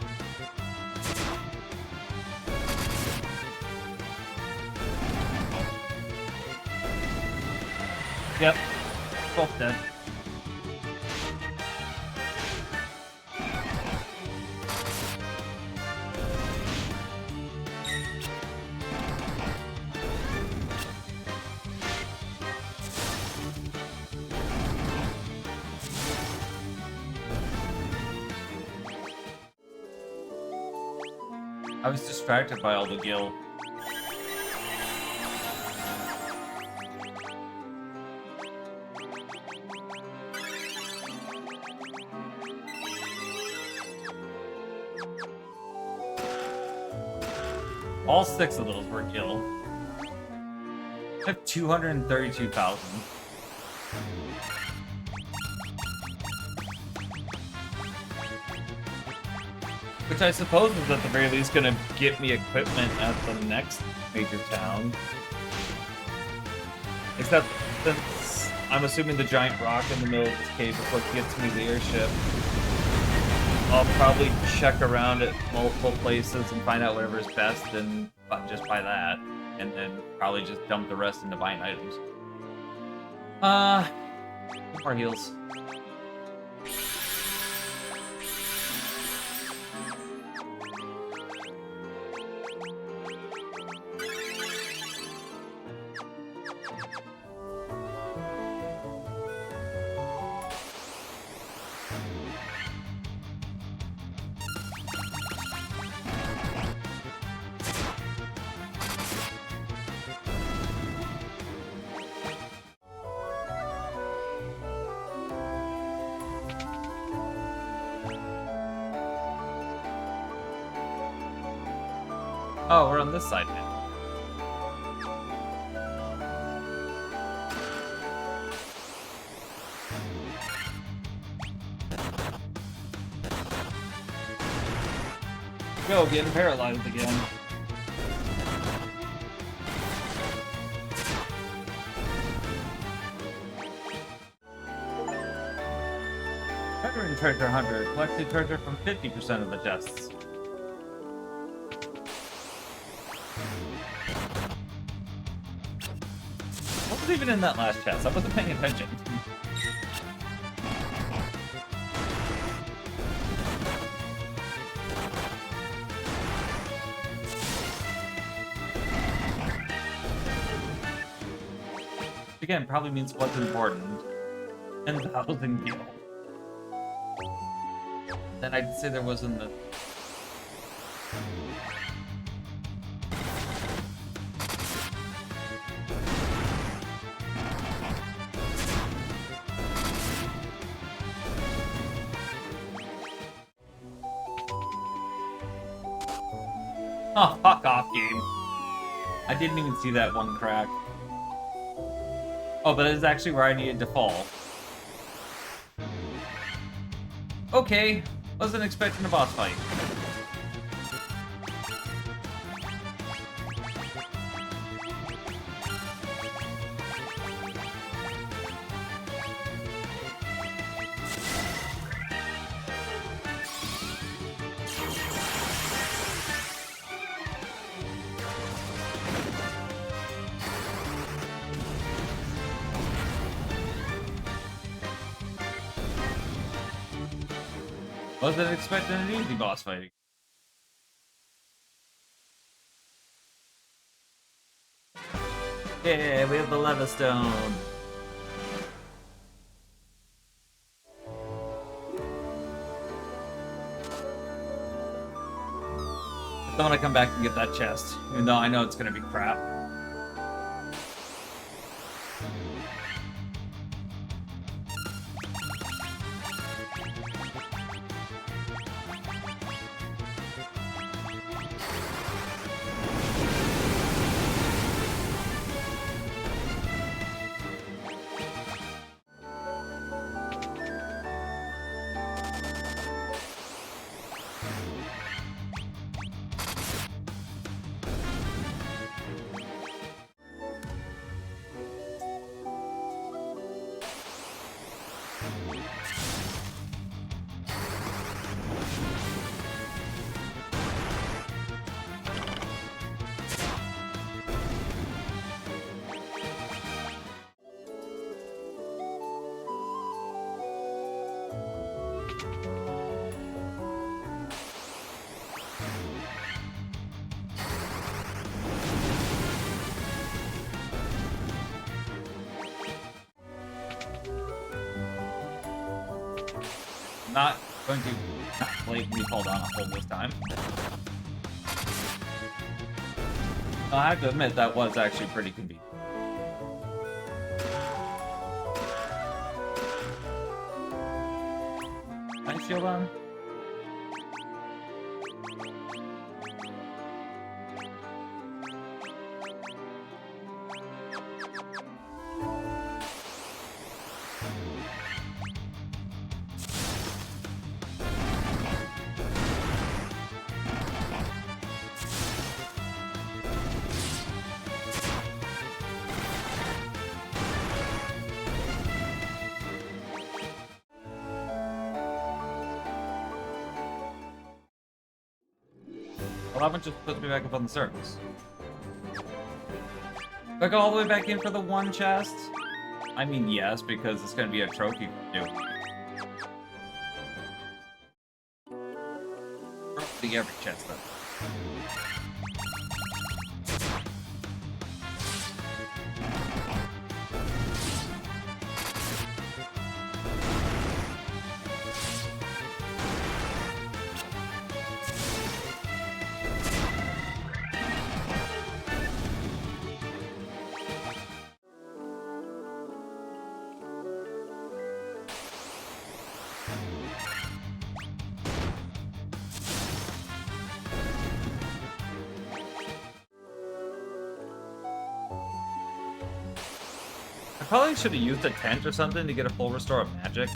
Yep. Both dead. I was distracted by all the gil. All 6 of those were gil. I have 232,000. Which I suppose is at the very least gonna get me equipment at the next major town. Except since I'm assuming the giant rock in the middle of this cave is what gets me the airship. I'll probably check around at multiple places and find out whatever is best and just buy that. And then probably just dump the rest into buying items. More heals. Oh, we're on this side now. Go, getting paralyzed again. Veteran treasure hunter collected treasure from 50% of the chests. What was even in that last chest? I wasn't paying attention. Again, probably means what's important. 10,000 gil. Then I'd say there wasn't the... Oh, fuck off, game. I didn't even see that one crack. Oh, but it's actually where I needed to fall. Okay, wasn't expecting a boss fight. Wasn't expecting an easy boss fight. Yeah, we have the lava stone. I don't want to come back and get that chest, even though I know it's gonna be crap. Not going to not blatantly fall down a hole this time. I have to admit, that was actually pretty convenient. Nice shield on. How much just puts me back up on the surface? Do I go all the way back in for the one chest? I mean, yes, because it's gonna be a trophy for you. Probably every chest, though. I probably should have used a tent or something to get a full restore of magic.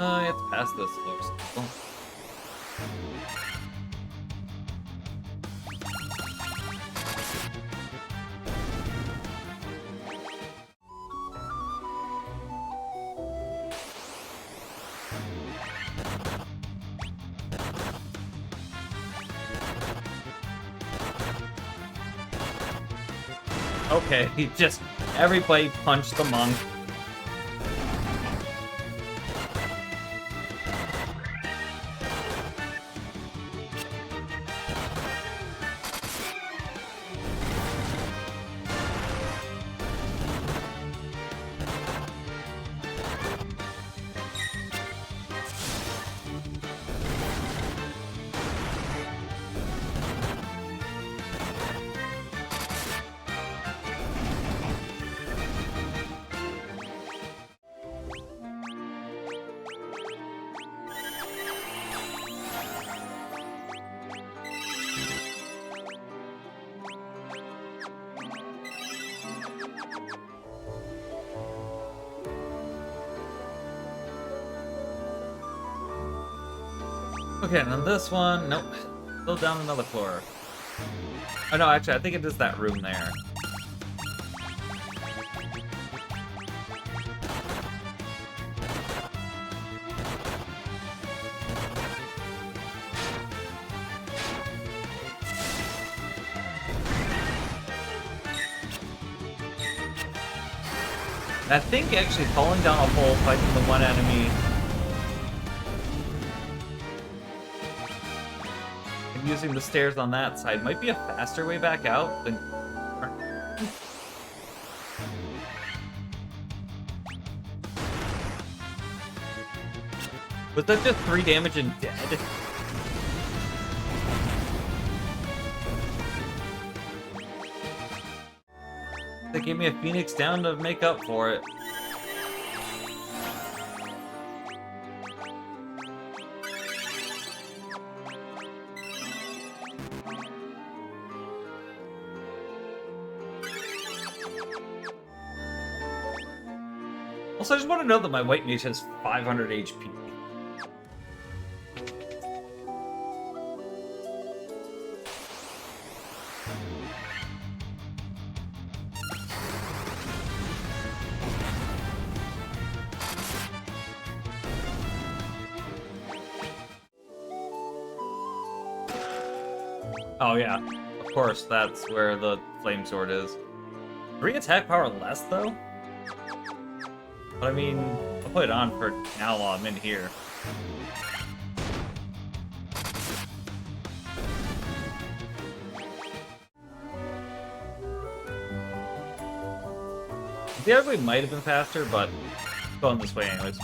I have to pass this floor circle. Okay, he just everybody punched the monk. Okay, and then this one, nope. Still down another floor. Oh no, actually, I think it is that room there. I think actually falling down a hole, fighting the one enemy, and using the stairs on that side might be a faster way back out than... Was that just 3 damage and dead? They gave me a Phoenix down to make up for it. Also, I just want to know that my white mage has 500 HP. Oh yeah, of course, that's where the flame sword is. 3 attack power less, though? But I mean, I'll put it on for now while I'm in here. The other way might have been faster, but going this way anyways.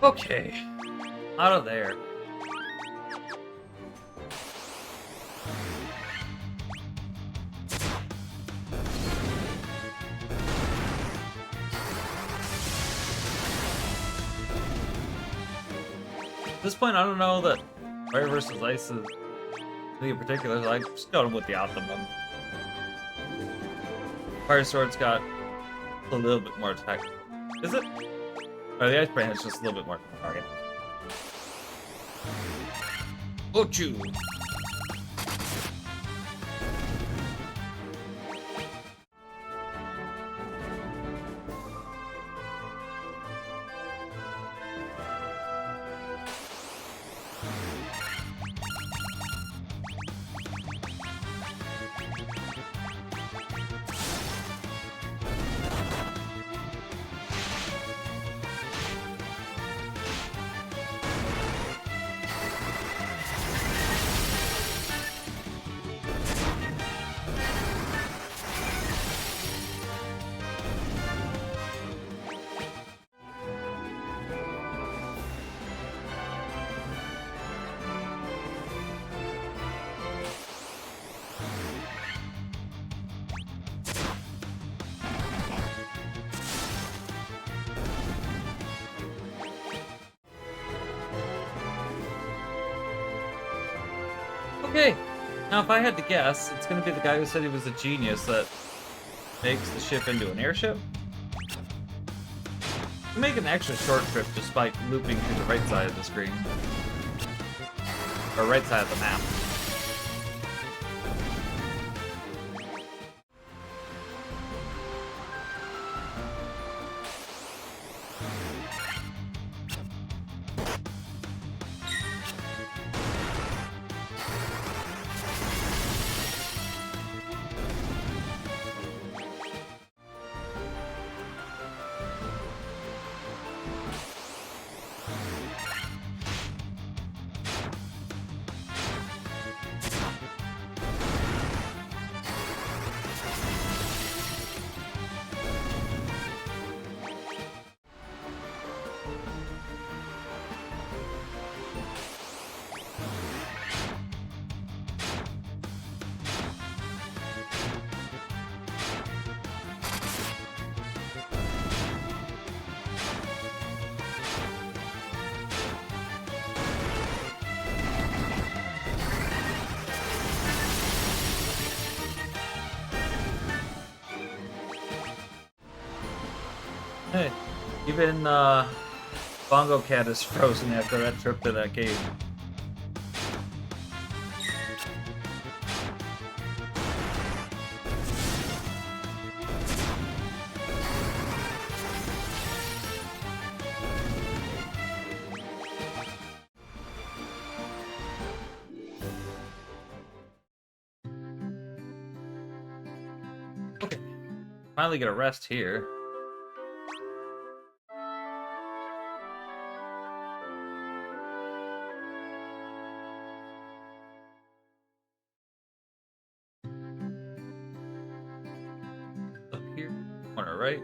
Okay. Out of there. At this point, I don't know that Fire versus Ice is any in particular, so I just got him with the optimum. Fire Sword's got a little bit more attack. Is it? Or the Ice Brand is just a little bit more target. Ochu! Okay, now if I had to guess, it's gonna be the guy who said he was a genius that makes the ship into an airship. You make an extra short trip despite looping to the right side of the screen. Or right side of the map. Hey, even Bongo Cat is frozen after that trip to that cave. Okay, finally get a rest here. Up here, corner right.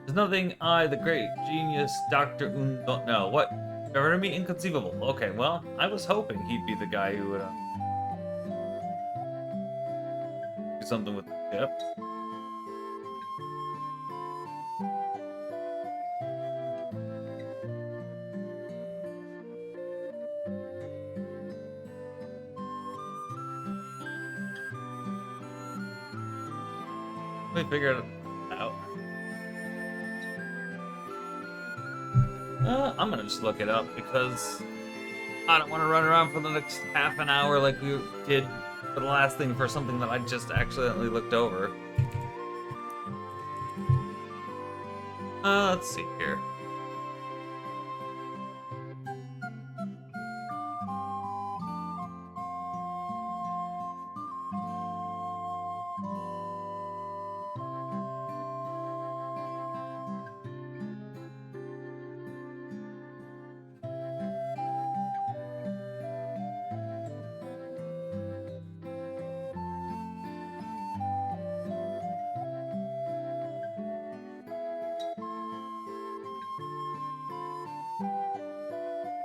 There's nothing I, the great genius Dr. Un, don't know. What? Never to me inconceivable. Okay, well, I was hoping he'd be the guy who would do something with the ship. Let me figure it out. I'm gonna just look it up because I don't want to run around for the next half an hour like we did for the last thing for something that I just accidentally looked over. Let's see here.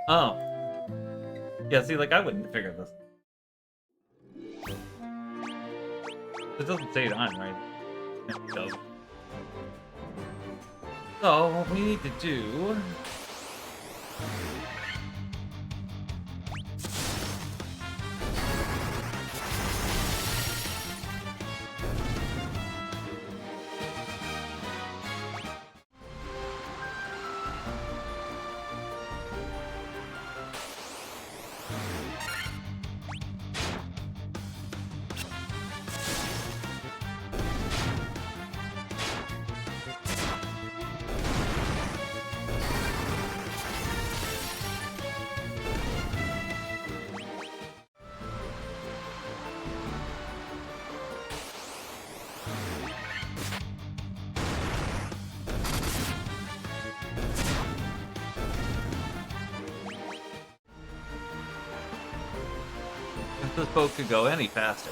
Oh. Yeah, see, like, I wouldn't figure this. It doesn't say it on, right? It does. So, what we need to do... If this boat could go any faster.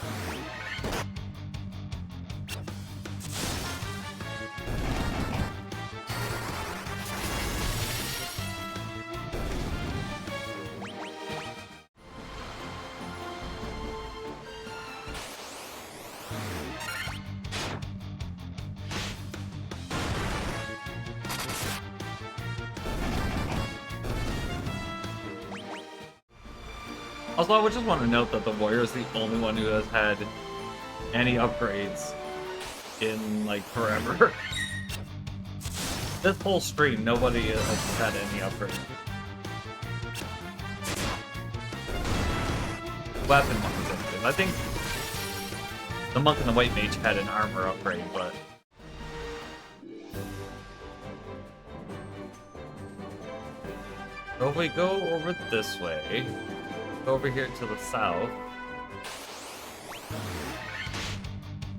Also, I would just want to note that the warrior is the only one who has had any upgrades in, like, forever. This whole stream, nobody has had any upgrades. Weapon ones, I think the monk and the white mage had an armor upgrade, but... So if we go over this way... over here to the south,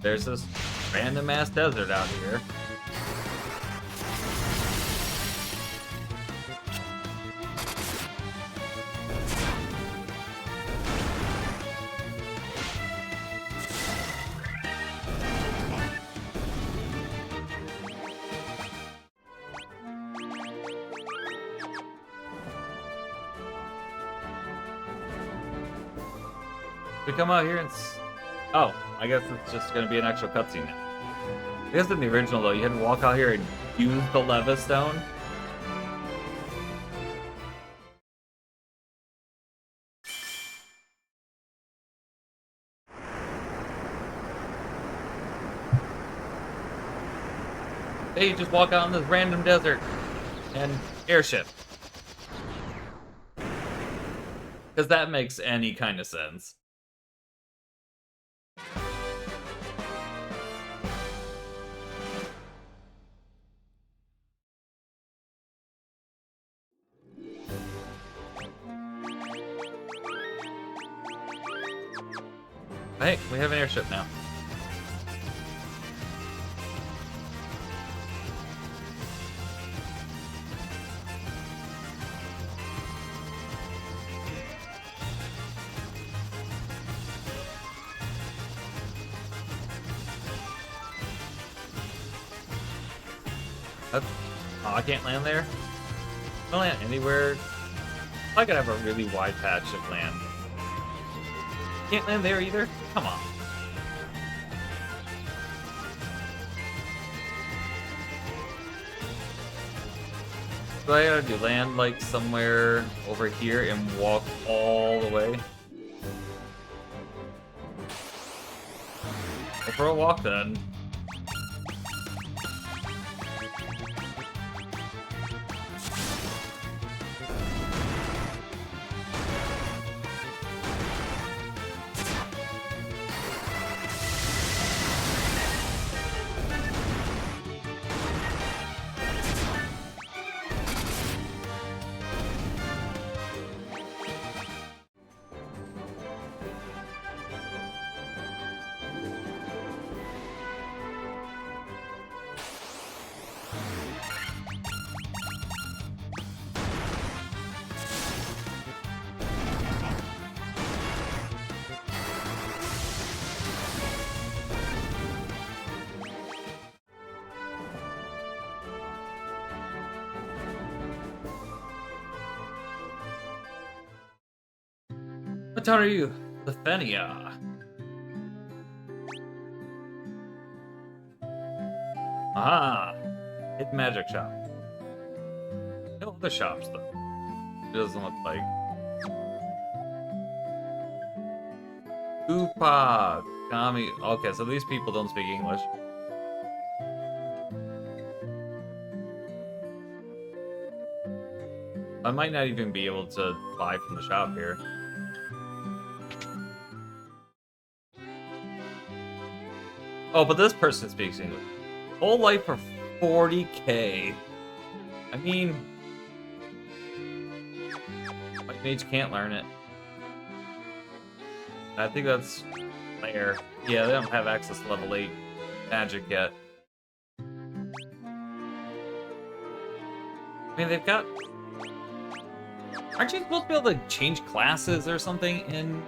there's this random ass desert out here. We come out here and oh, I guess it's just gonna be an actual cutscene now. I guess in the original though, you had to walk out here and use the lava stone. Hey, you just walk out in this random desert and airship. Because that makes any kind of sense. Hey, we have an airship now. Oh, I can't land there? I'll land anywhere. I could have a really wide patch of land. Can't land there either? Come on. So I gotta do land like somewhere over here and walk all the way. Go for a walk then. What town are you? Lithenia. Ah, hidden magic shop. No other shops though. It doesn't look like. Koopa, Kami. Okay, so these people don't speak English. I might not even be able to buy from the shop here. Oh, but this person speaks English. Whole life for 40k. I mean, White Mage can't learn it. I think that's fair. Yeah, they don't have access to level 8 magic yet. I mean, they've got... Aren't you supposed to be able to change classes or something in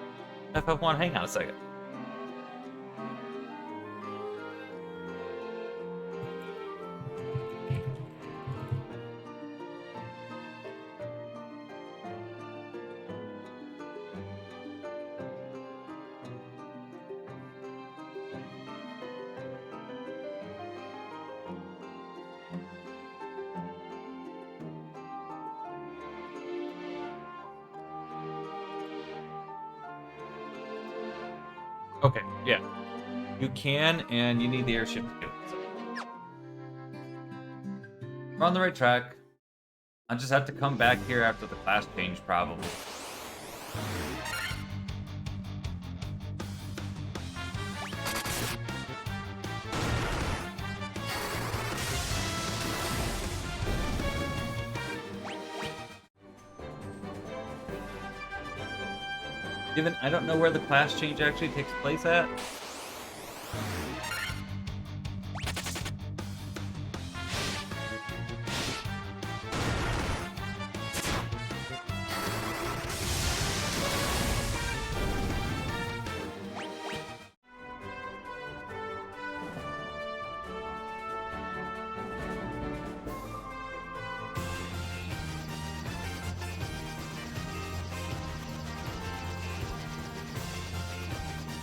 FF1? Hang on a second. Okay, yeah. You can, and you need the airship to do it. So. We're on the right track. I just have to come back here after the class change, probably. Given I don't know where the class change actually takes place at.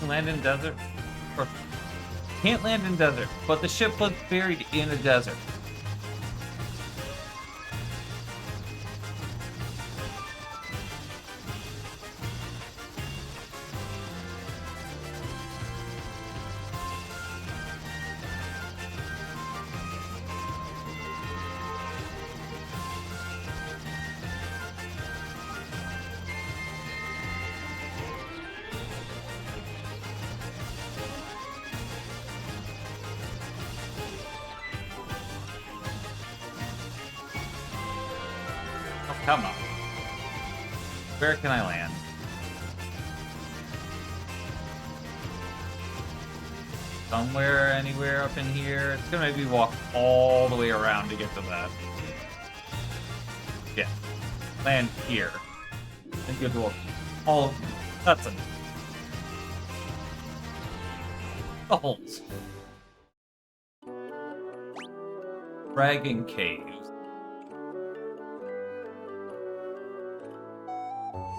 Land in desert? Or can't land in desert, but the ship was buried in a desert. Come on. Where can I land? Somewhere, anywhere up in here. It's gonna make me walk all the way around to get to that. Yeah. Land here. And you have to walk all of that's enough. The holes. Dragon Caves.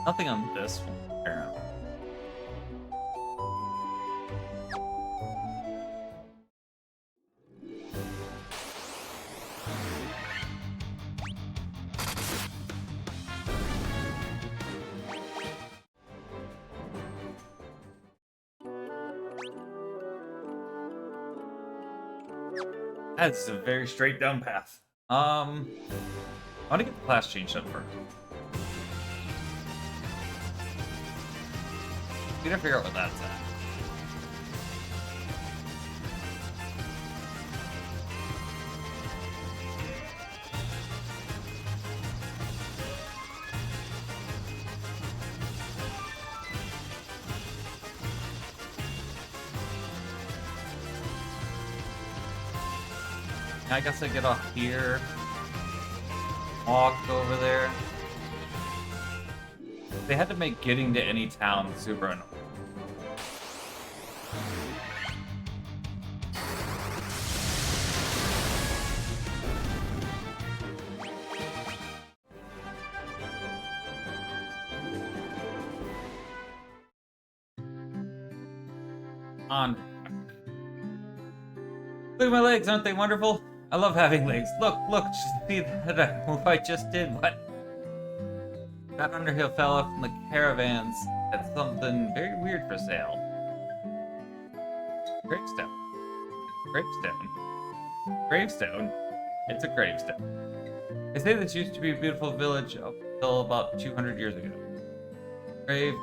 Nothing on this one, apparently. That's a very straight down path. I want to get the class changed up first. We gotta figure out what that's at. I guess I get off here, walk over there. They had to make getting to any town super annoying. On. Look at my legs, aren't they wonderful? I love having legs. Look, just see that move I just did. What? That Underhill fella from the caravans had something very weird for sale. Gravestone. Gravestone? It's a gravestone. They say this used to be a beautiful village up until about 200 years ago. Grave.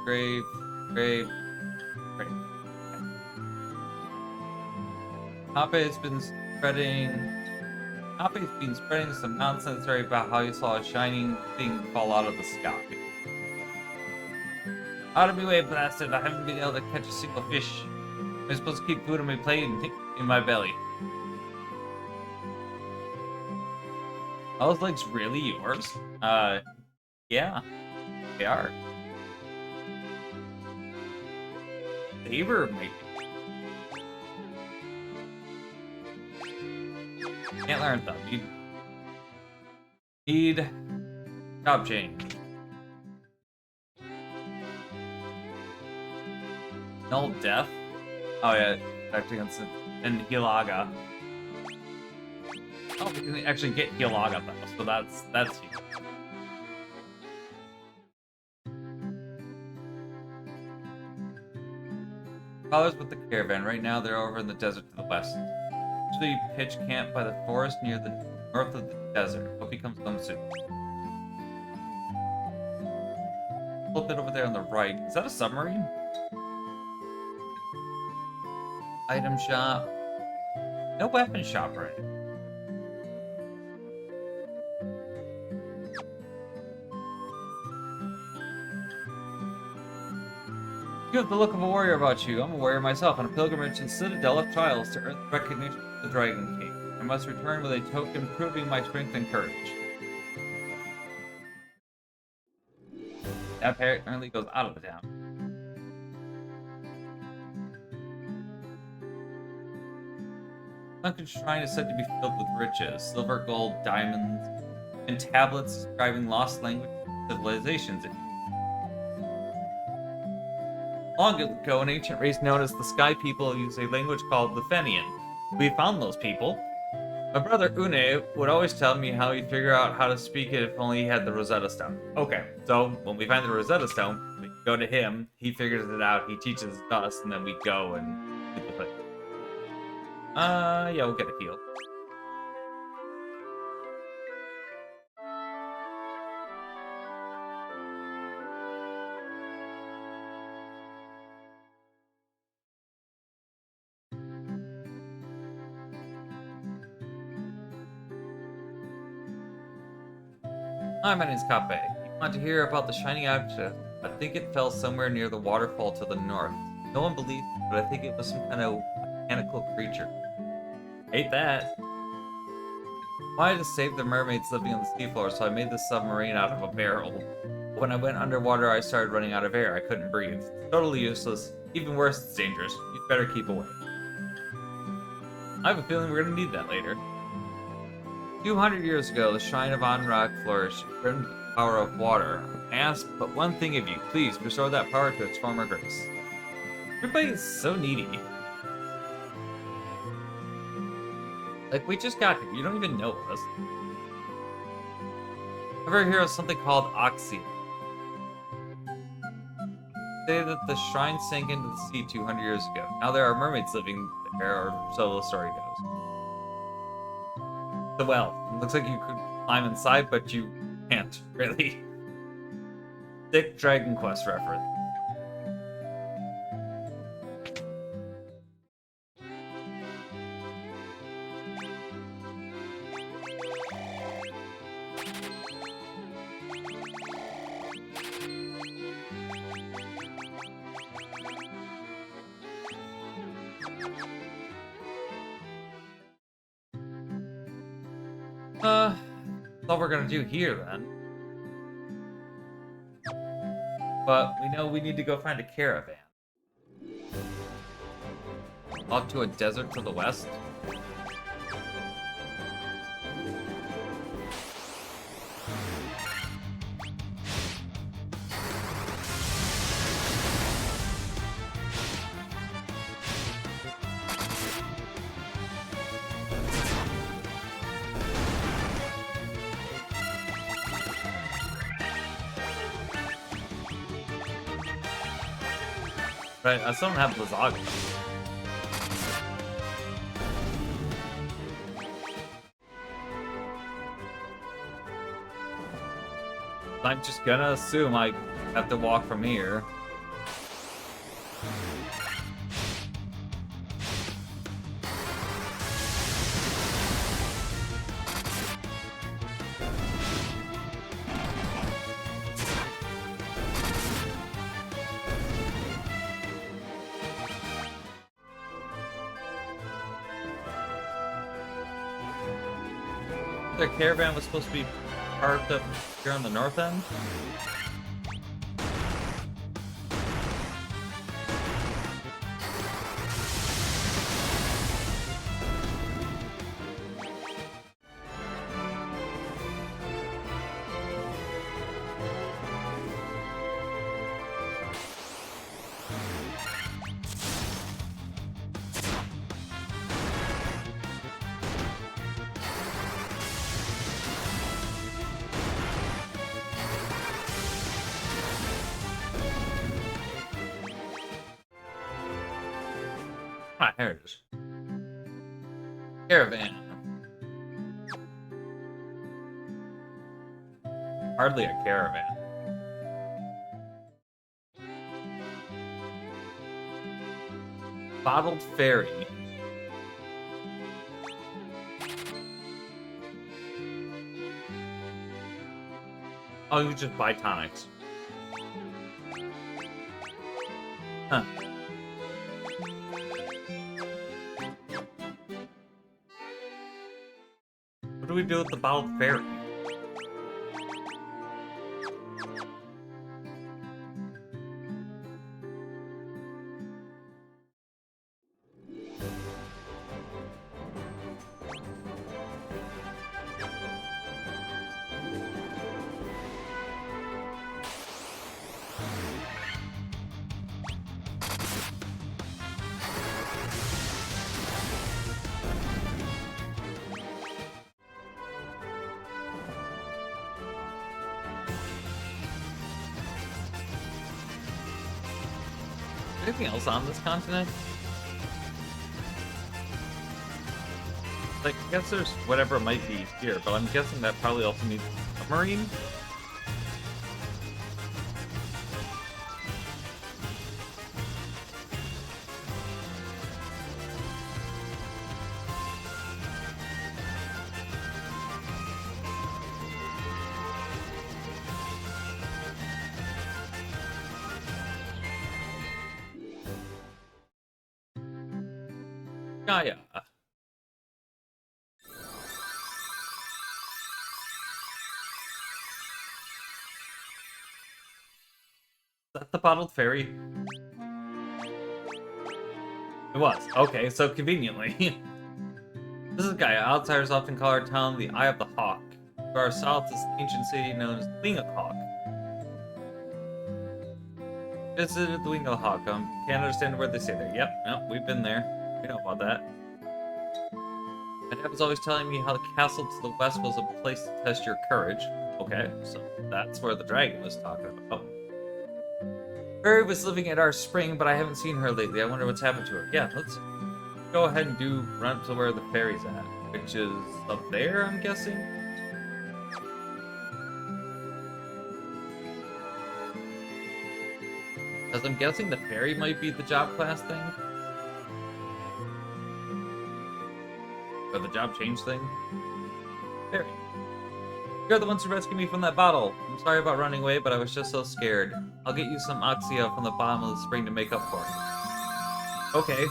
Hape's been spreading some nonsense story about how you saw a shining thing fall out of the sky. Out of my way, blasted! I haven't been able to catch a single fish. I'm supposed to keep food on my plate and in my belly. Are those legs really yours? Yeah, they are. Saber, maybe. Can't learn them. Need job change. Null death. Oh yeah, attacked against it. And Hilaga. Oh, we can actually get Hilaga though, so that's huge. Father's with the caravan. Right now they're over in the desert to the west. Usually pitch camp by the forest near the north of the desert. Hope he comes home soon. A little bit over there on the right. Is that a submarine? Item shop. No weapon shop, right? You have the look of a warrior about you. I'm a warrior myself on a pilgrimage to the Citadel of Trials to earn the recognition of the Dragon King. I must return with a token proving my strength and courage. That apparently goes out of the town. Sunken Shrine is said to be filled with riches, silver, gold, diamonds, and tablets describing lost language civilizations. Long ago, an ancient race known as the Sky People used a language called the Fenian. We found those people. My brother Une would always tell me how he'd figure out how to speak it if only he had the Rosetta Stone. Okay, so when we find the Rosetta Stone, we go to him, he figures it out, he teaches us, and then we go and do the thing. Yeah, we'll get a heal. Hi, my name's Kape. You want to hear about the shiny object? I think it fell somewhere near the waterfall to the north. No one believes me, but I think it was some kind of mechanical creature. Hate that. I wanted to save the mermaids living on the seafloor, so I made this submarine out of a barrel. When I went underwater, I started running out of air. I couldn't breathe. Totally useless. Even worse, it's dangerous. You'd better keep away. I have a feeling we're gonna need that later. 200 years ago, the Shrine of Onward flourished, brimmed with the power of water. I ask but one thing of you, please restore that power to its former grace. Everybody is so needy. Like, we just got here, you don't even know us. Ever hear of something called Oxy? Say that the shrine sank into the sea 200 years ago. Now there are mermaids living there, or so the story goes. The well. It looks like you could climb inside, but you can't, really. Thick Dragon Quest reference. That's all we're gonna do here, then. But we know we need to go find a caravan. Off to a desert to the west. Right, I still don't have Blizzaga. I'm just gonna assume I have to walk from here. The caravan was supposed to be parked up here on the north end. Ah, here it is. Caravan. Hardly a caravan. Bottled Fairy. Oh, you just buy tonics. Huh. What do we do with the Bottled Fairy? Anything else on this continent? Like, I guess there's whatever might be here, but I'm guessing that probably also needs a submarine. Gaia. Is that the Bottled Fairy? It was. Okay, so conveniently. This is Gaia. Outsiders often call our town the Eye of the Hawk. To our south is the ancient city known as the Wing of the Hawk. Visited the Wing of the Hawk. Can't understand where they say there. Yep, we've been there. We know about that. My dad was always telling me how the castle to the west was a place to test your courage. Okay, so that's where the dragon was talking about. Fairy was living at our spring, but I haven't seen her lately. I wonder what's happened to her. Yeah, let's go ahead and run to where the fairy's at, which is up there, I'm guessing. Because I'm guessing the fairy might be the job class thing. Or the job change thing. Fairy. You're the ones who rescued me from that bottle. I'm sorry about running away, but I was just so scared. I'll get you some Oxia from the bottom of the spring to make up for it. Okay.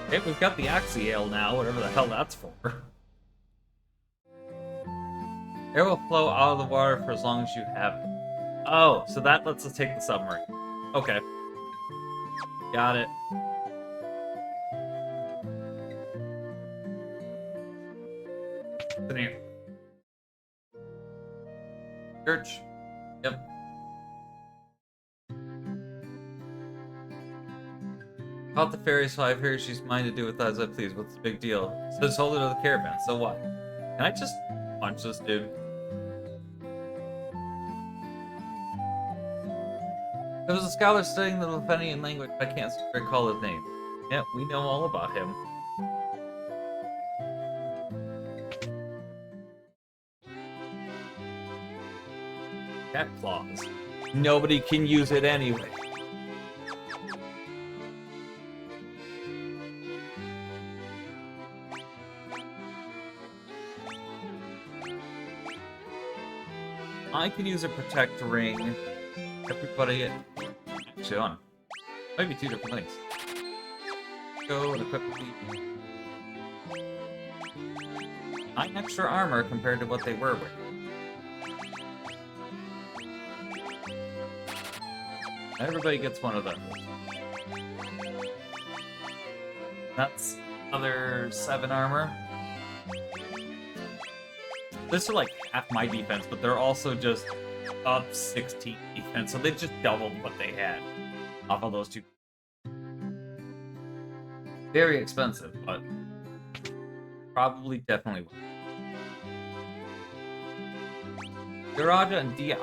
Okay, we've got the Oxyale now, whatever the hell that's for. Air will flow out of the water for as long as you have it. Oh, so that lets us take the submarine. Okay. Got it. Here. Church. Yep. About the fairies, so I figure she's mine to do with as I please. What's the big deal? Says hold it to the caravan, so what? Can I just punch this dude? There was a scholar studying the Lefenian language, I can't recall his name. Yeah, we know all about him. Cat claws. Nobody can use it anyway. I can use a protect ring. Everybody, actually, on. Might be two different things. Go and equip the 9 extra armor compared to what they were with. Everybody gets one of them. That's another 7 armor. This are like half my defense, but they're also just up 16 defense, so they just doubled what they had off of those two. Very expensive, but probably definitely worth it. Garaja and Diaj.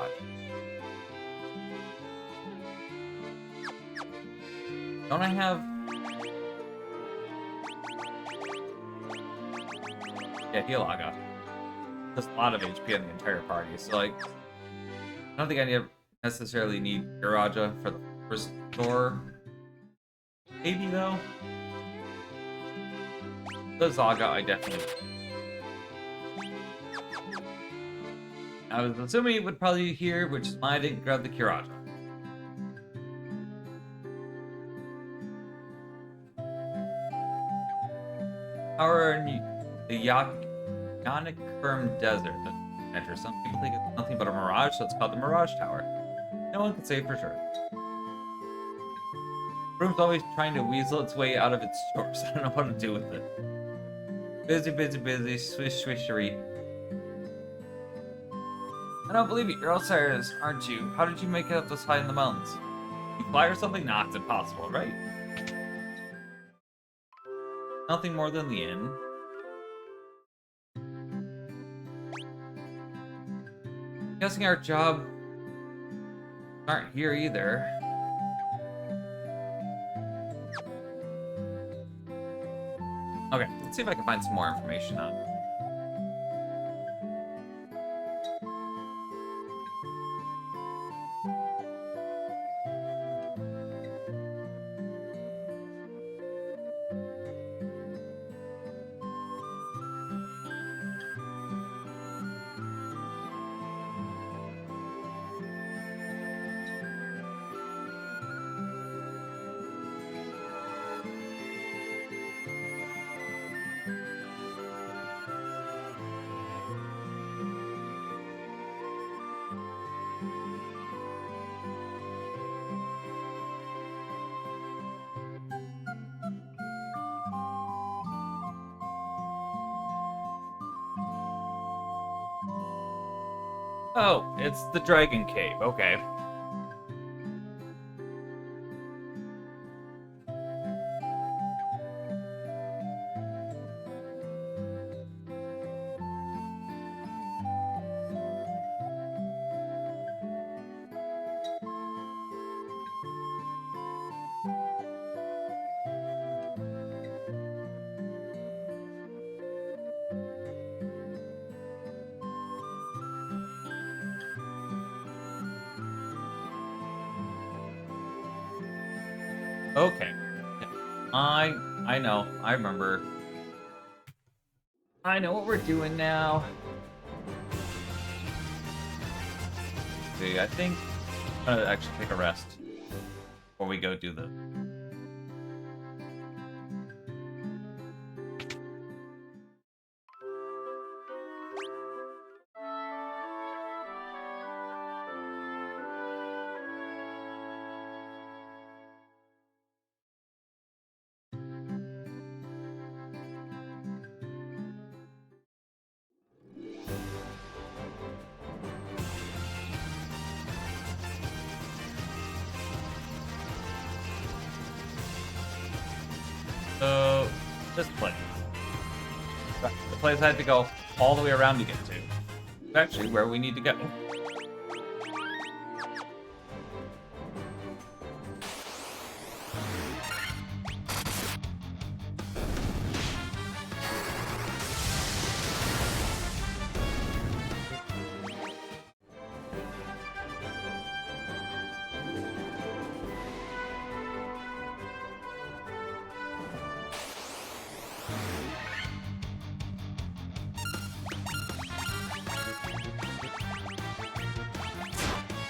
Don't I have... Yeah, Healaga. Just a lot of HP on the entire party, so like... I don't think I necessarily need Garaja for the first door. Maybe though? The Zaga I definitely would. I was assuming it would probably be here, which is why I didn't grab the Kiraja. Power in the Yonic Firm Desert. Enter. Some people think it's nothing but a mirage, so it's called the Mirage Tower. No one can say for sure. Room's always trying to weasel its way out of its stores. I don't know what to do with it. Busy, busy, busy. Swish, swishery. I don't believe it. You're outsiders, aren't you? How did you make it up this high in the mountains? You fly or something? Nah, it's impossible, right? Nothing more than the inn. Guessing our job aren't here either. Okay, let's see if I can find some more information on it. Oh, it's the Dragon Cave. Okay. Okay. I know. I remember. I know what we're doing now. See, I think I'm gonna actually take a rest before we go do the... this place. The place I had to go all the way around to get to. It's actually where we need to go.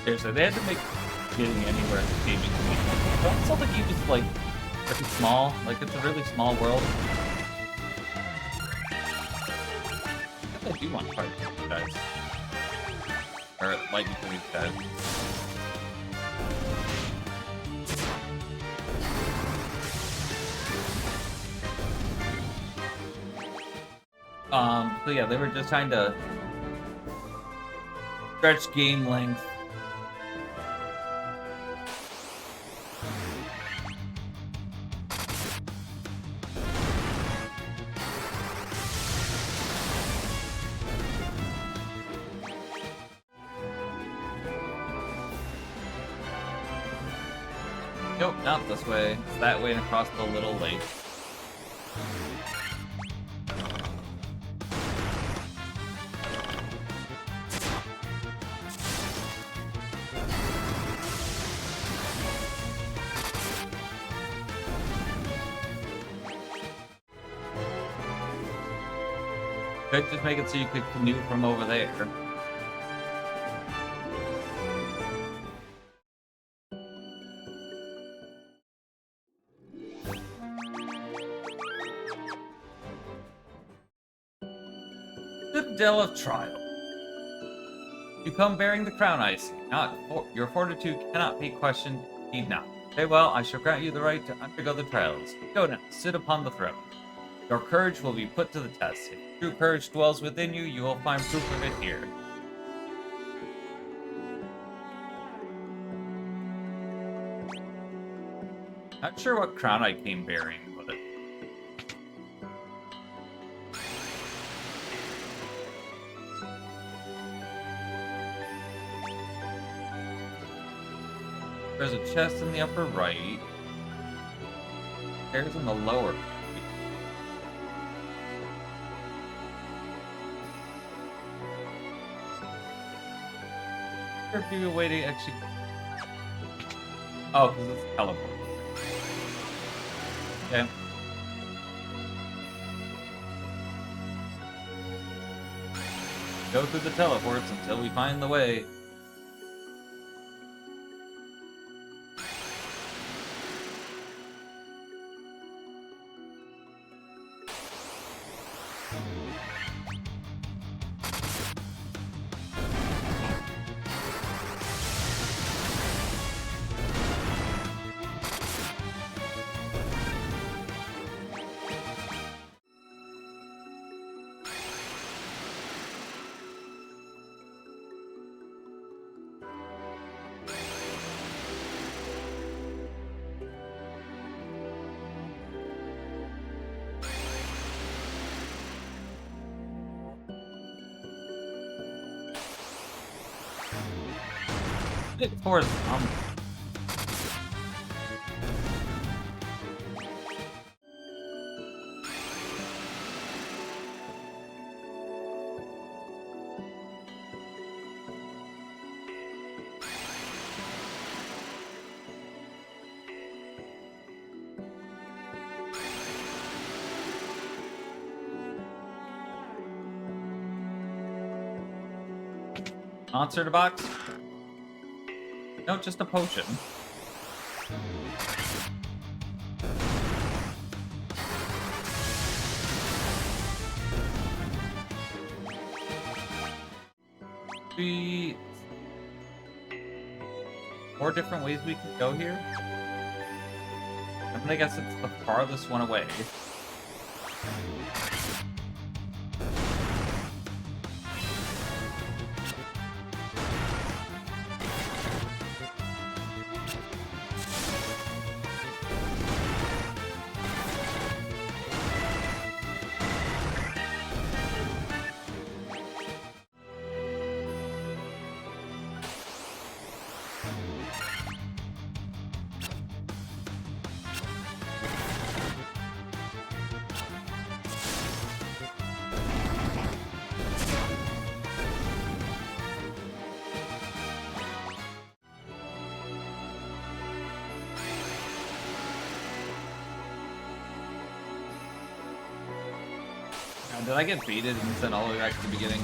Seriously, they had to make getting anywhere in the gaming community. Don't also the game is like pretty small. Like it's a really small world. I guess I do want to fight these guys. Or lightning to these guys. So yeah, they were just trying to stretch game length. Nope, not this way. It's that way and across the little lake. Could just make it so you could canoe from over there. Citadel of Trial. You come bearing the crown I see. Your fortitude cannot be questioned. Indeed not. Very well, I shall grant you the right to undergo the trials. Go now, sit upon the throne. Your courage will be put to the test. If true courage dwells within you, you will find proof of it here. Not sure what crown I came bearing, but there's a chest in the upper right. Stairs in the lower. There could be a way to actually. Oh, because it's teleport. Okay. Go through the teleports until we find the way. Towards monster box. No, just a potion. Three... 4 different ways we can go here? I'm gonna guess it's the farthest one away. Did I get baited and sent all the way back to the beginning?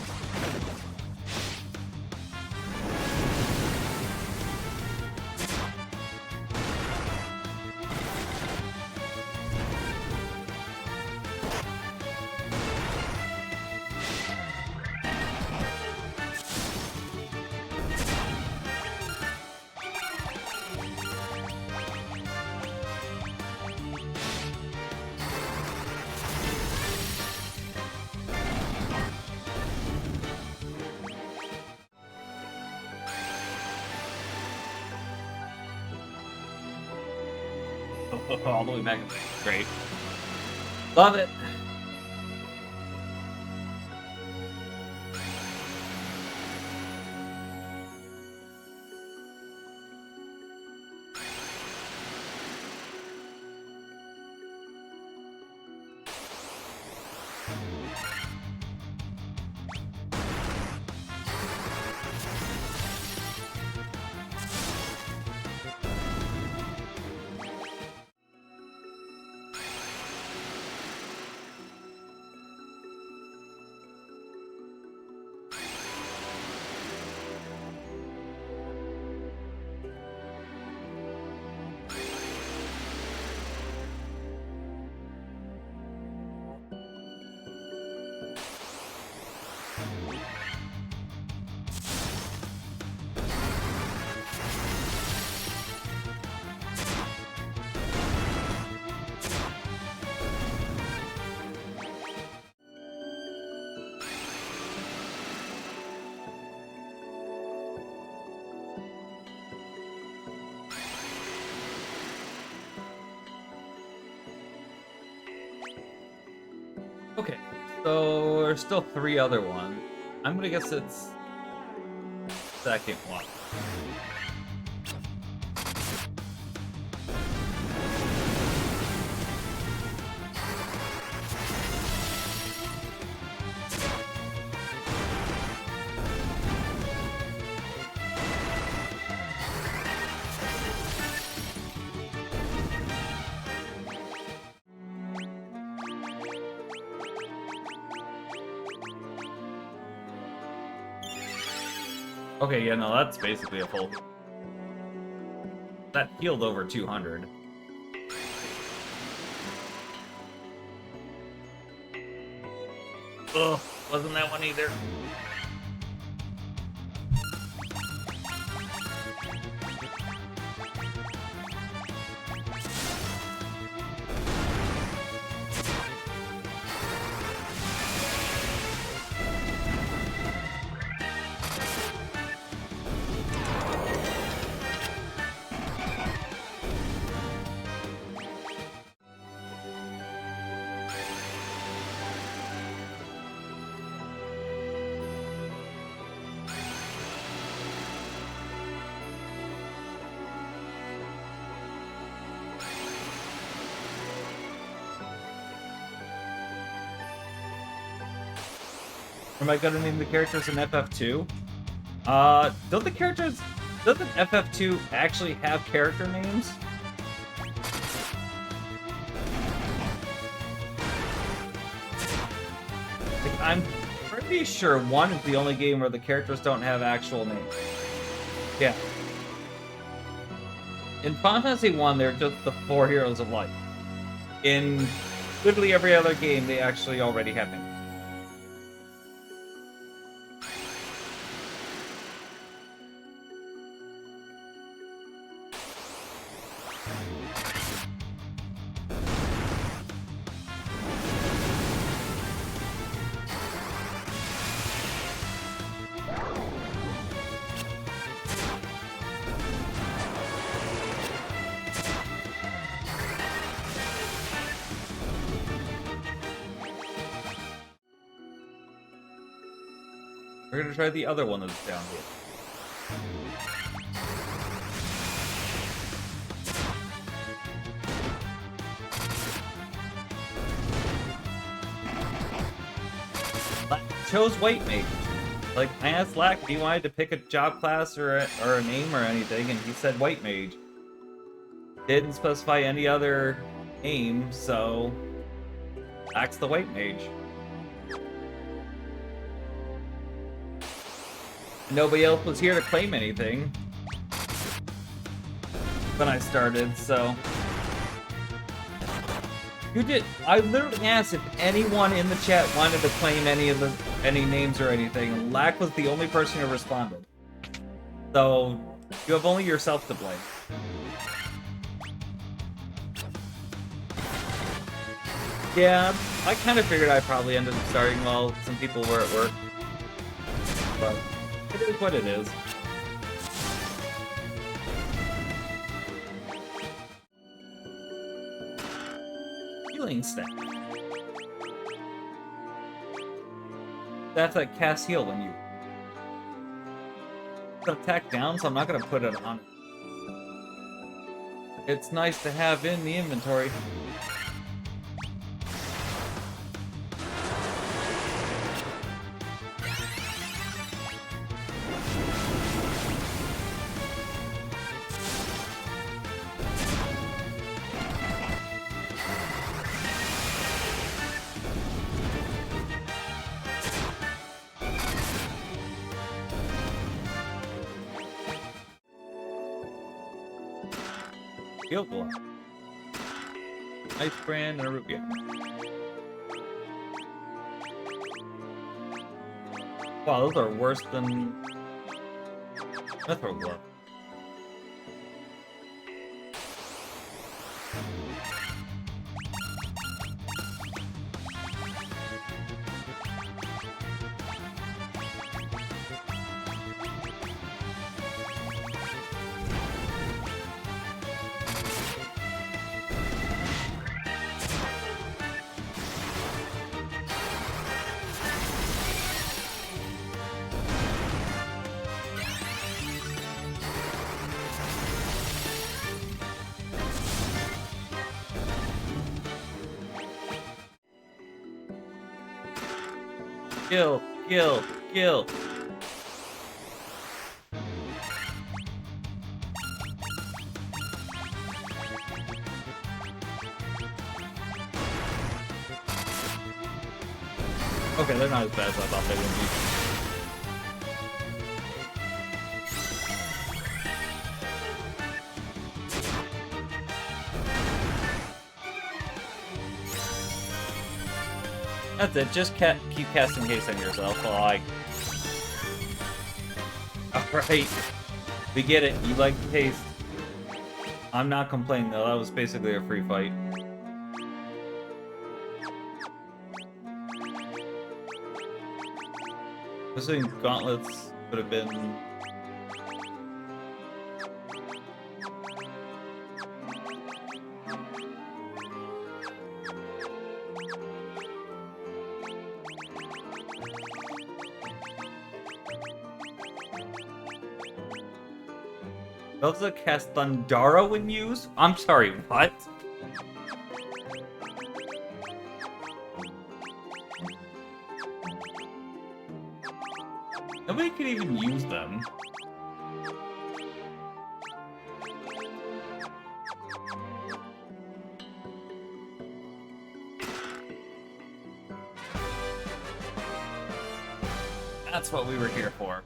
All the way back. Great. Love it. Okay, so there's still 3 other ones. I'm gonna guess it's second one. Okay, yeah, no, that's basically a full... That healed over 200. Ugh, wasn't that one either. Am I gonna name the characters in FF2? Don't the characters... Doesn't FF2 actually have character names? Like, I'm pretty sure 1 is the only game where the characters don't have actual names. Yeah. In Final Fantasy 1, they're just the 4 heroes of light. In literally every other game, they actually already have names. We're gonna try the other one that's down here. Lack chose White Mage. Like, I asked Lack if he wanted to pick a job class or a name or anything, and he said White Mage. Didn't specify any other name, so Lack's the White Mage. Nobody else was here to claim anything when I started, so... You did. I literally asked if anyone in the chat wanted to claim any names or anything. Lack was the only person who responded. So, you have only yourself to blame. Yeah, I kind of figured I probably ended up starting while some people were at work. But it is what it is. Healing stack. That's like cast heal when you attack down, so I'm not gonna put it on. It's nice to have in the inventory. Field glove. Ice brand and a root beer. Wow, those are worse than Mithril glove. Kill, kill, kill. Okay, they're not as bad as I thought they would be. That's it, just keep casting haste on yourself while I... Alright. We get it, you like haste. I'm not complaining though, that was basically a free fight. I'm assuming gauntlets would have been... Does it cast Thundara when used? I'm sorry, what? Nobody could even use them. That's what we were here for.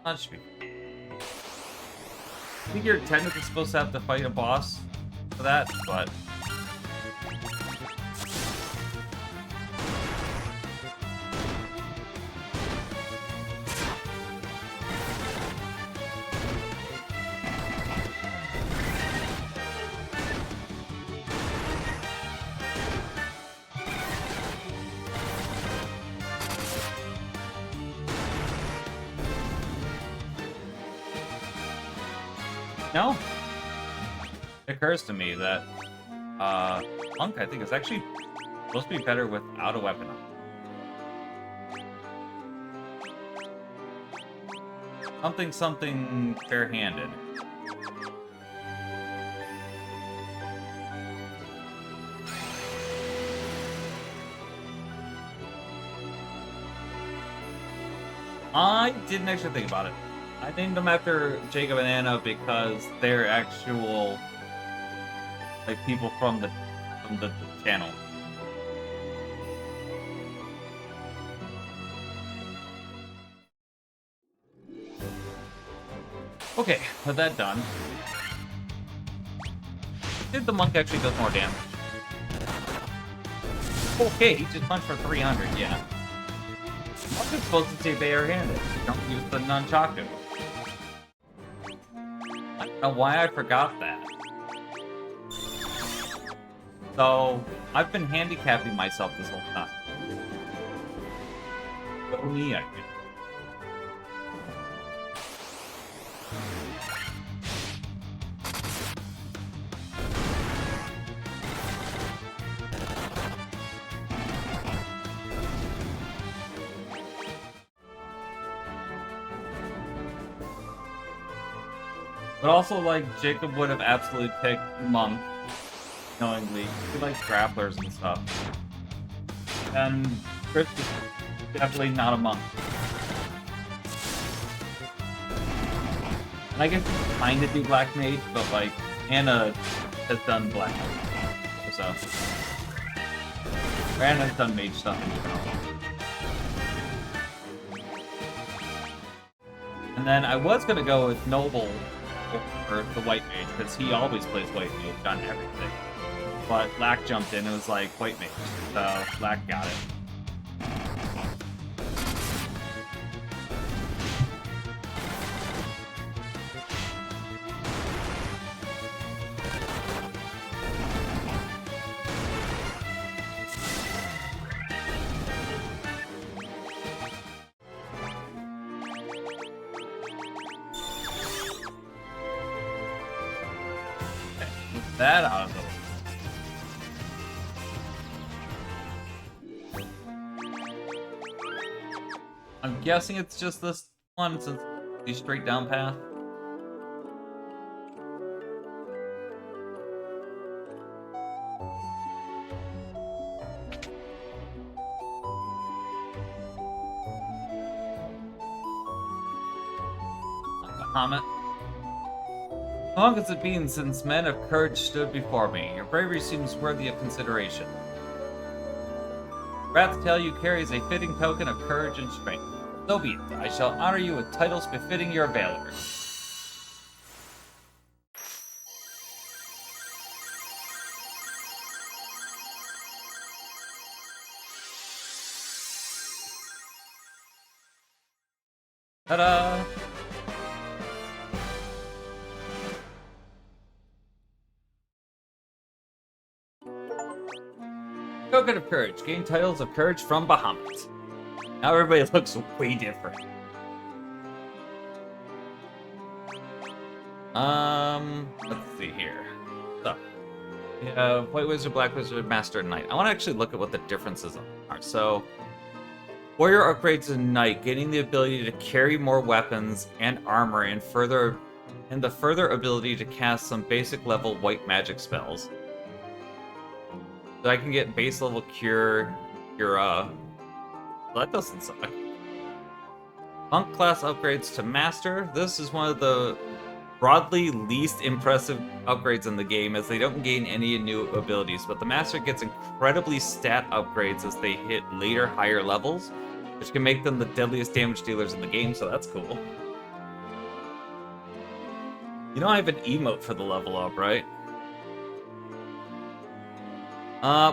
That should be. I think you're technically supposed to have to fight a boss for that, but... No. It occurs to me that Monk, I think, is actually supposed to be better without a weapon on. Something fair-handed. I didn't actually think about it. I named them after Jacob and Anna because they're actual, like, people from the channel. Okay, with that done. Did the monk actually does more damage? Okay, he just punched for 300, yeah. Monk is supposed to stay barehanded. Don't use the nunchaku. I don't know why I forgot that. So, I've been handicapping myself this whole time. Go me, I guess. But also, like, Jacob would have absolutely picked Monk, knowingly. He likes grapplers and stuff. And Chris is definitely not a monk. And I guess he kind of do Black Mage, but, like, Anna has done Black Mage. So. Or Anna has done Mage stuff in general. And then I was gonna go with Noble or the White Mage, because he always plays White Mage on everything. But Lack jumped in and was like, White Mage. So Lack got it. That out of the way. I'm guessing it's just this one since the straight down path. Bahamut. How long has it been since men of courage stood before me? Your bravery seems worthy of consideration. Wrath tell you carries a fitting token of courage and strength. So be it. I shall honor you with titles befitting your valor. Ta-da! Token of Courage. Gain titles of courage from Bahamut. Now everybody looks way different. Let's see here. So, we have White Wizard, Black Wizard, Master, and Knight. I want to actually look at what the differences are. So, Warrior upgrades in Knight, gaining the ability to carry more weapons and armor, and the further ability to cast some basic level white magic spells. So I can get base level Cure. Well, that doesn't suck. Monk class upgrades to Master. This is one of the broadly least impressive upgrades in the game, as they don't gain any new abilities, but the Master gets incredibly stat upgrades as they hit later higher levels, which can make them the deadliest damage dealers in the game, so that's cool. You don't have an emote for the level up, right?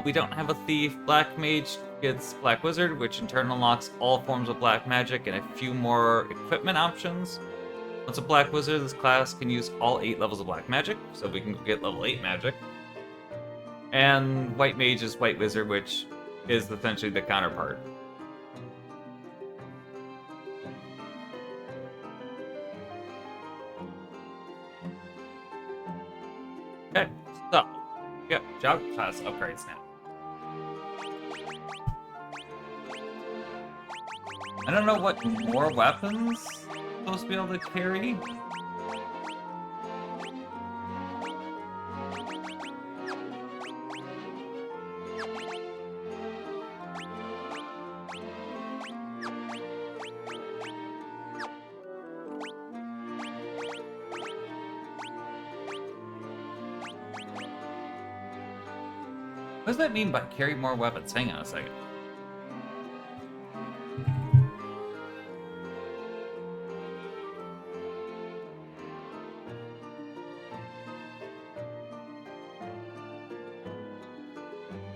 We don't have a Thief. Black Mage gets Black Wizard, which in turn unlocks all forms of black magic and a few more equipment options. Once a Black Wizard, this class can use all 8 levels of black magic, so we can get level 8 magic. And White Mage is White Wizard, which is essentially the counterpart. Okay, so yeah, job class upgrades now. I don't know what more weapons I'm supposed to be able to carry. What does that mean by carry more weapons? Hang on a second.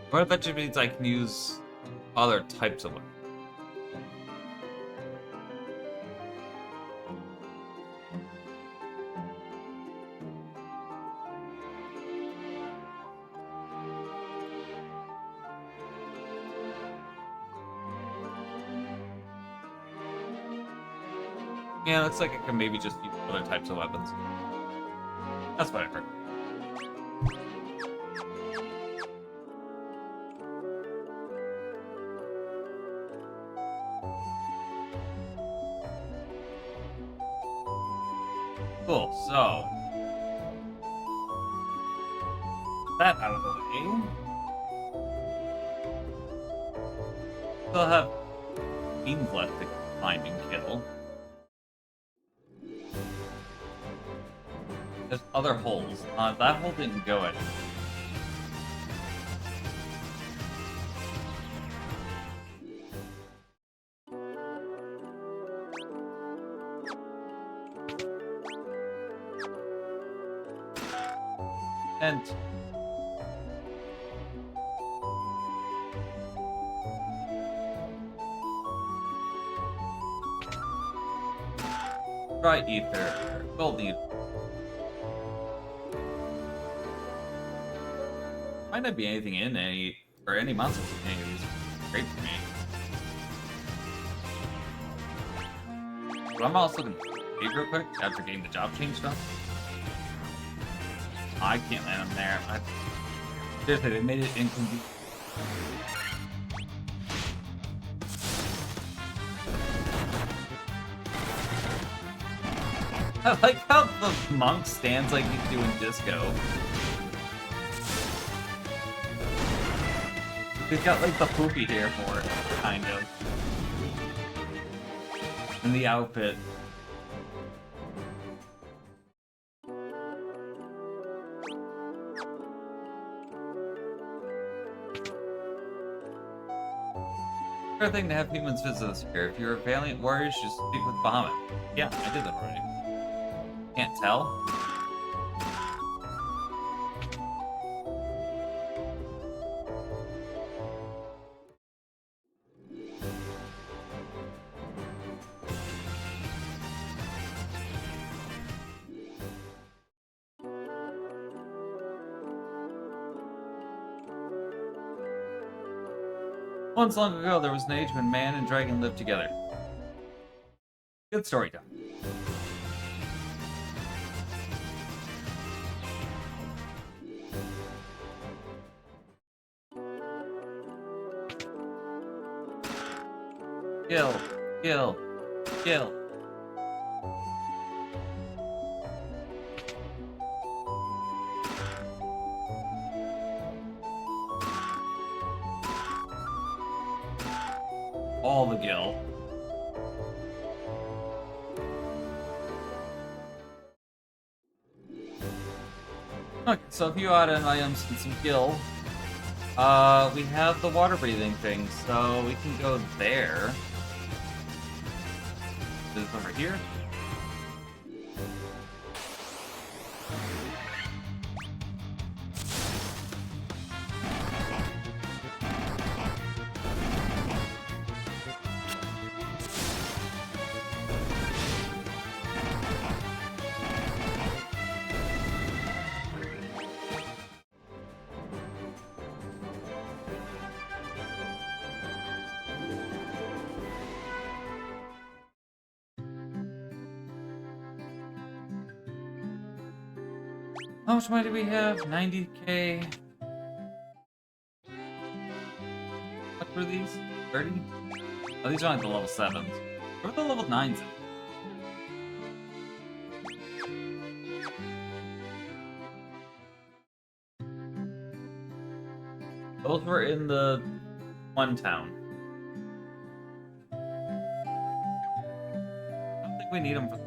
What if that just means I can use other types of weapons? Yeah, looks like I can maybe just use other types of weapons. That's what I heard. Cool, so that out of the way. Still have beams left to find and kill. There's other holes. That hole didn't go anywhere. And dry ether, gold ether. Might not be anything in any monsters in any of these. Great for me. But I'm also gonna save real quick after getting the job changed up. I can't land them there. Seriously, they made it inconvenient. I like how the monk stands like he's doing disco. He's got like the poopy hair for it, kind of. And the outfit. Fair thing to have humans visit us here. If you're a valiant warrior, just speak with Bahamut. Yeah, I did that already. Can't tell. Once long ago, there was an age when man and dragon lived together. Good story time. Kill, kill, kill. All the gil. Okay, so a few item items and some gil. We have the water breathing thing, so we can go there. Is it over here? How much money do we have? 90k. What were these? 30? Oh, these are like the level 7s. What are the level 9s in? Those were in the one town. I don't think we need them for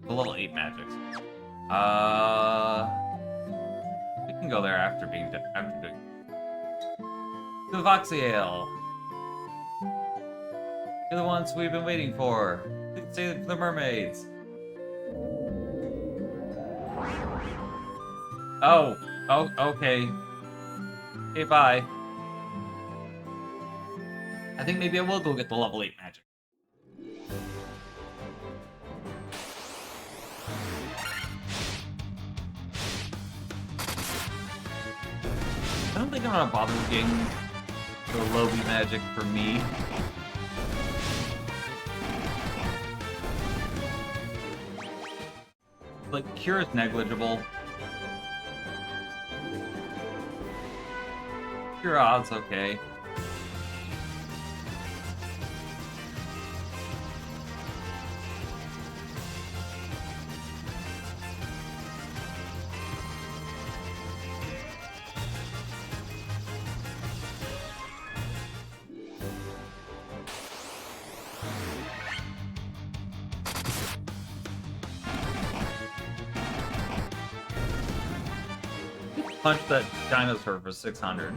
the level 8 magics. We You can go there after being done. After doing. To the Foxy Ale. You're the ones we've been waiting for. Please save the mermaids. Oh. Oh, okay. Okay, bye. I think maybe I will go get the level 8 magic. I don't think I'm gonna bother with getting the Lobby magic for me. Like, Cure is negligible. Cure odds okay. Punch that dinosaur for 600.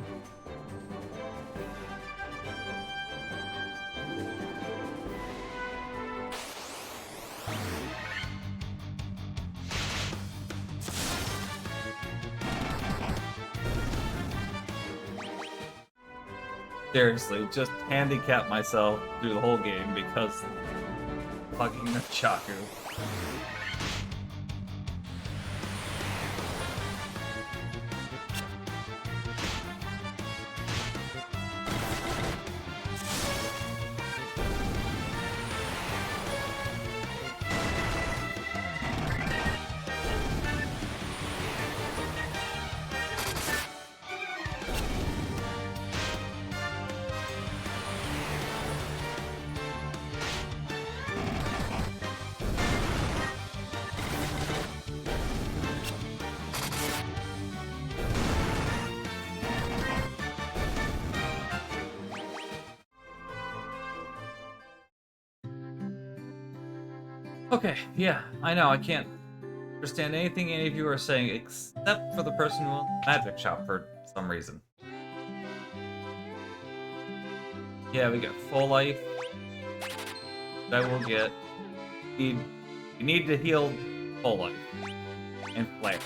Seriously, just handicap myself through the whole game because fucking Chaku. Okay, yeah, I know, I can't understand anything any of you are saying except for the person who owns the magic shop for some reason. Yeah, we get full life. That will get. We need to heal full life. And flare.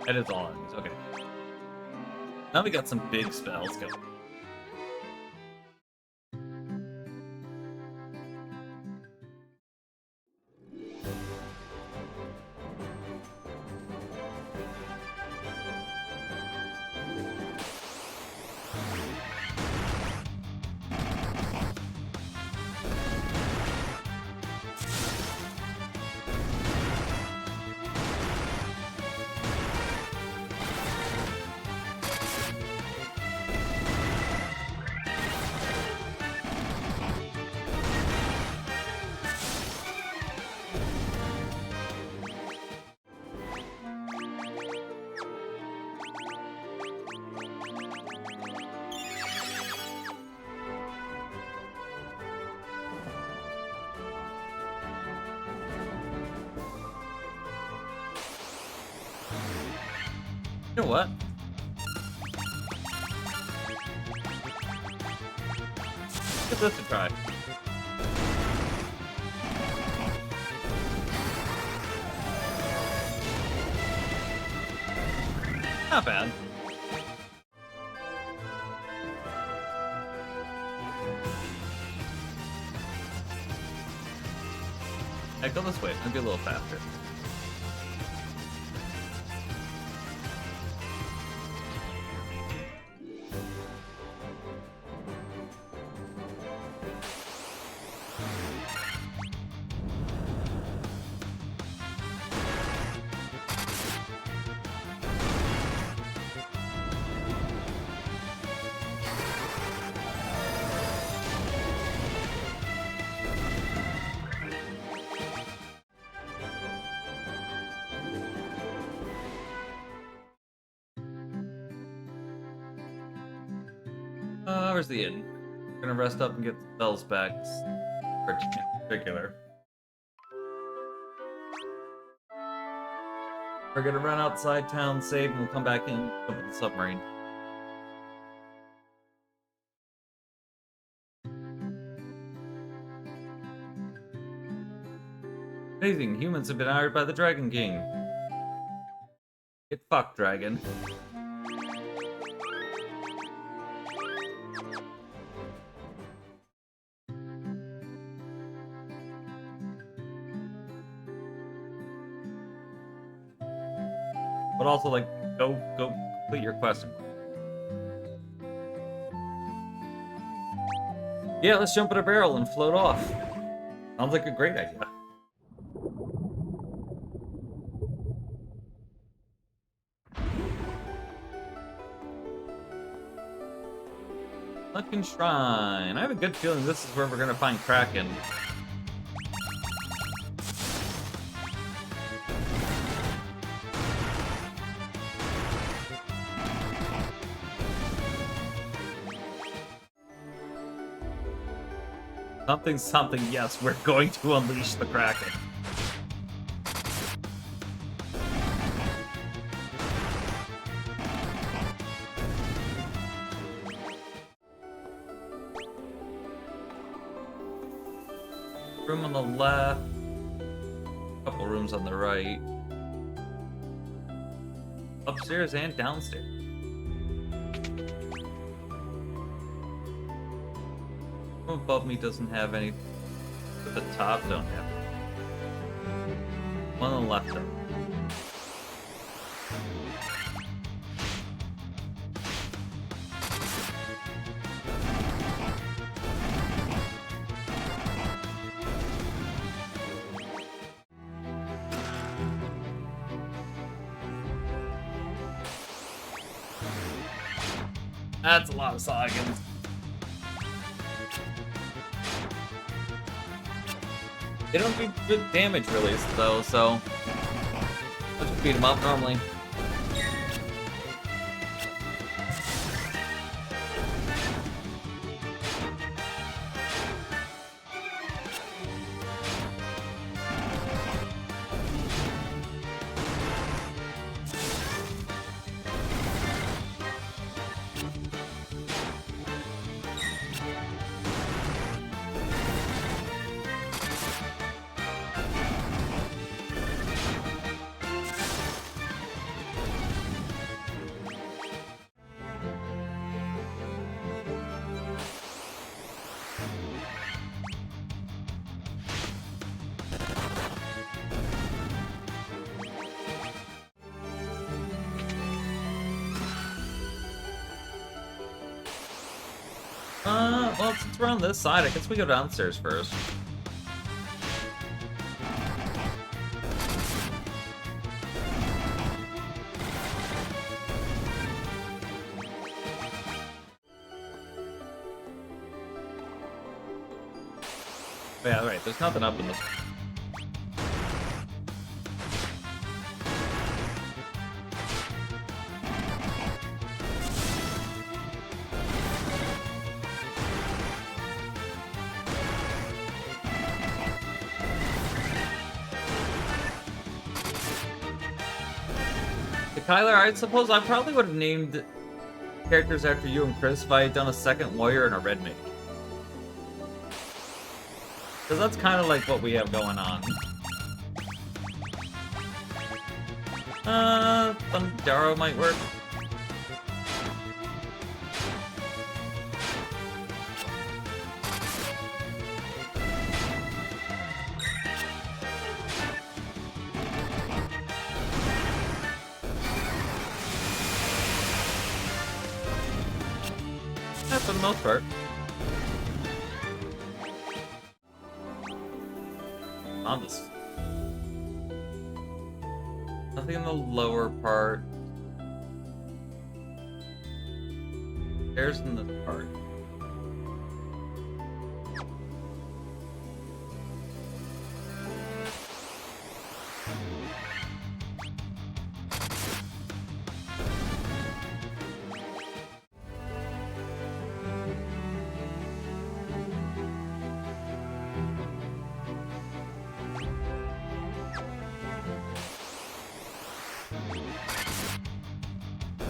That is all enemies, okay. Now we got some big spells going. You know what? Give this a try. Not bad. Hey, go this way. It'll be a little faster. Where's the inn? Gonna rest up and get the spells back. In particular. We're gonna run outside town, save, and we'll come back in with the submarine. Amazing, humans have been hired by the Dragon King. Get fucked, dragon. But also, like, go complete your quest. Yeah, let's jump in a barrel and float off. Sounds like a great idea. Sunken Shrine. I have a good feeling this is where we're gonna find Kraken. Something, yes, we're going to unleash the Kraken. Room on the left, a couple rooms on the right, upstairs and downstairs. Room above me doesn't have any, but the top don't have it. One on the left though. That's a lot of Saiyans. They don't do good damage release though, so let's just beat them up normally. Well, since we're on this side, I guess we go downstairs first. Yeah, right, there's nothing up in this. Kyler, I suppose I probably would have named characters after you and Chris if I had done a second warrior and a red mage. Because that's kind of like what we have going on. Thundaro might work. For the most part. On this. Nothing in the lower part. There's in this part.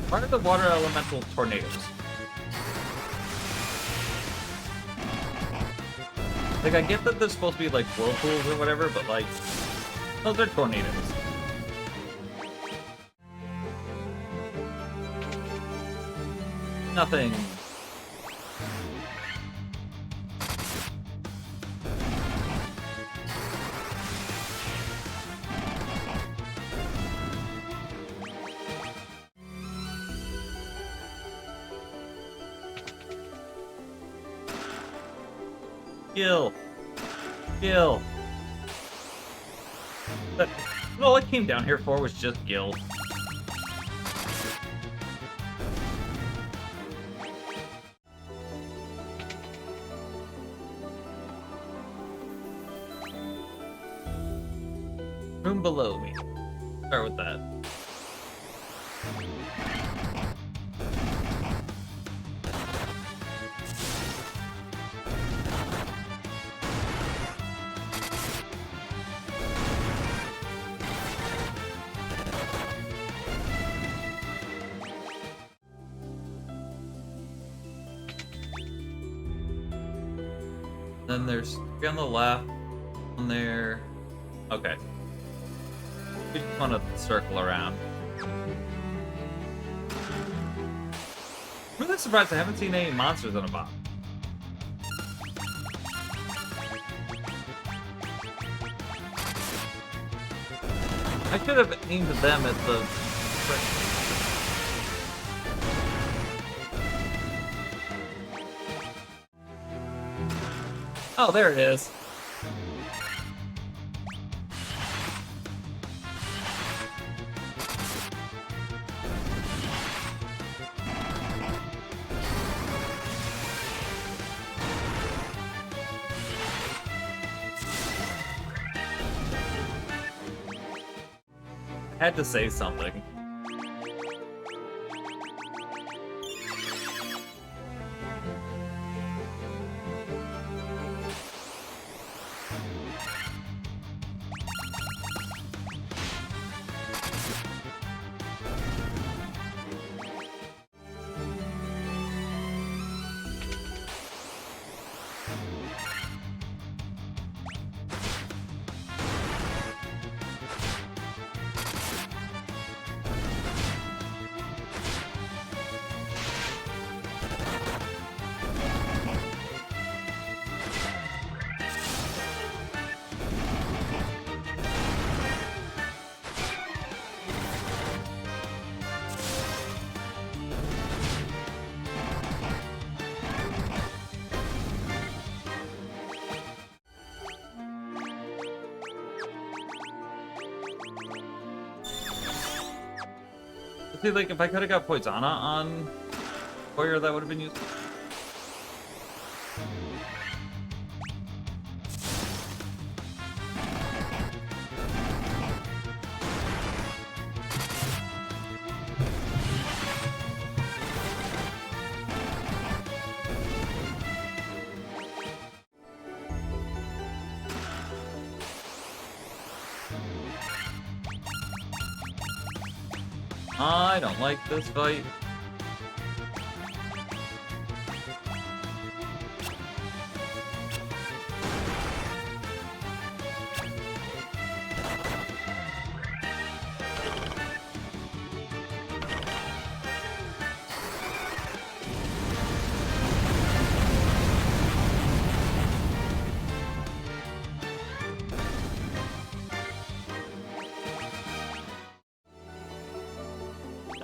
Why are the water elemental tornadoes? Like, I get that they're supposed to be like whirlpools or whatever, but like, no, they're tornadoes. Nothing. Gil. Gil. But all I came down here for was just Gil. Room below me. Start with that. Then there's three on the left, on there. Okay. We just want to circle around. I'm really surprised I haven't seen any monsters on a box. I should have aimed them at the... Oh, there it is. I had to say something. See, like, if I could have got Poisana on Hoyer, that would have been useful. I don't like this fight.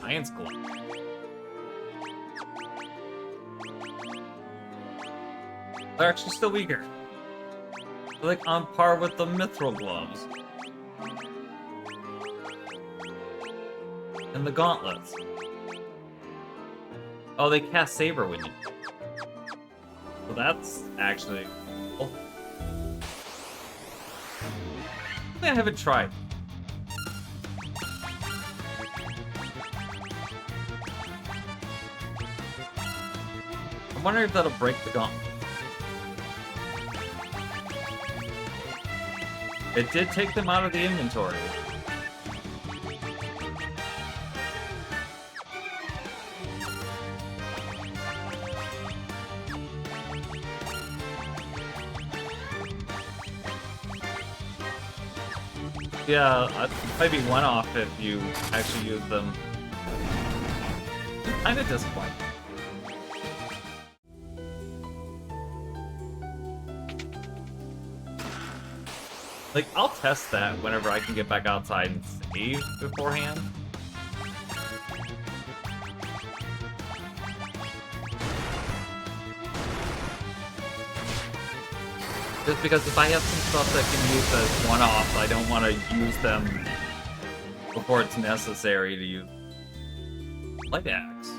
Giant's Glove. They're actually still weaker. They're like on par with the Mithril Gloves. And the Gauntlets. Oh, they cast Saber when you... So that's actually cool. Something I haven't tried. I'm wondering if that'll break the gauntlet. It did take them out of the inventory. Yeah, might be one off if you actually use them. Kind of disappointing. Like, I'll test that whenever I can get back outside and save beforehand. Just because if I have some stuff that can use as one-off, I don't want to use them before it's necessary to use Light Axe.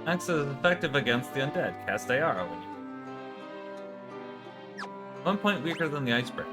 Axe is effective against the undead. Cast AR when you 1 point weaker than the Ice Breath.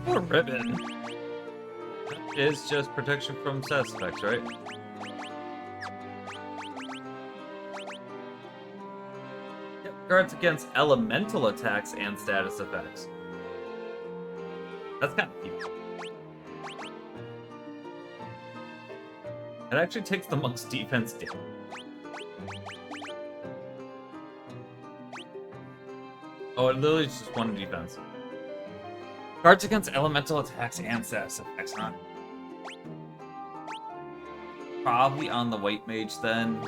Or ribbon. It's just protection from status effects, right? Yep. Guards against elemental attacks and status effects. That's kind of cute. It actually takes the monk's defense down. Oh, it literally is just one defense. Guards against elemental attacks and status effects, huh? Probably on the White Mage then.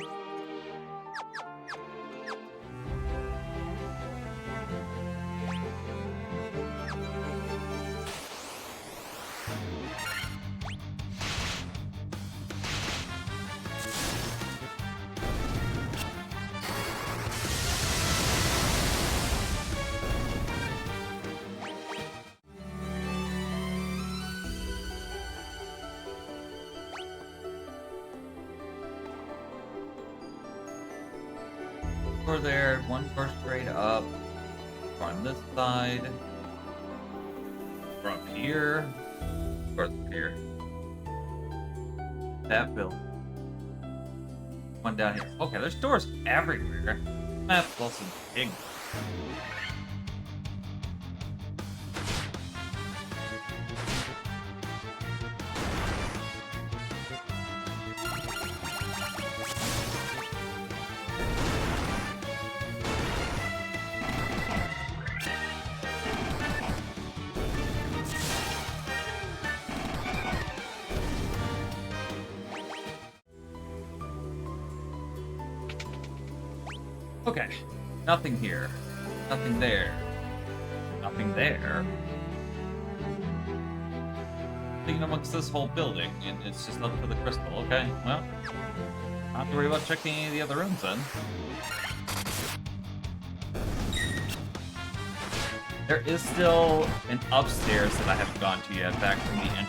Over there, one first grade up. Or on this side. Or up here. Or up here. That building. One down here. Okay, there's doors everywhere. That's also big. Okay, nothing here, nothing there, nothing there. Thinking amongst this whole building, and it's just up for the crystal. Okay, well, not to worry about checking any of the other rooms then. There is still an upstairs that I haven't gone to yet, back from the entrance.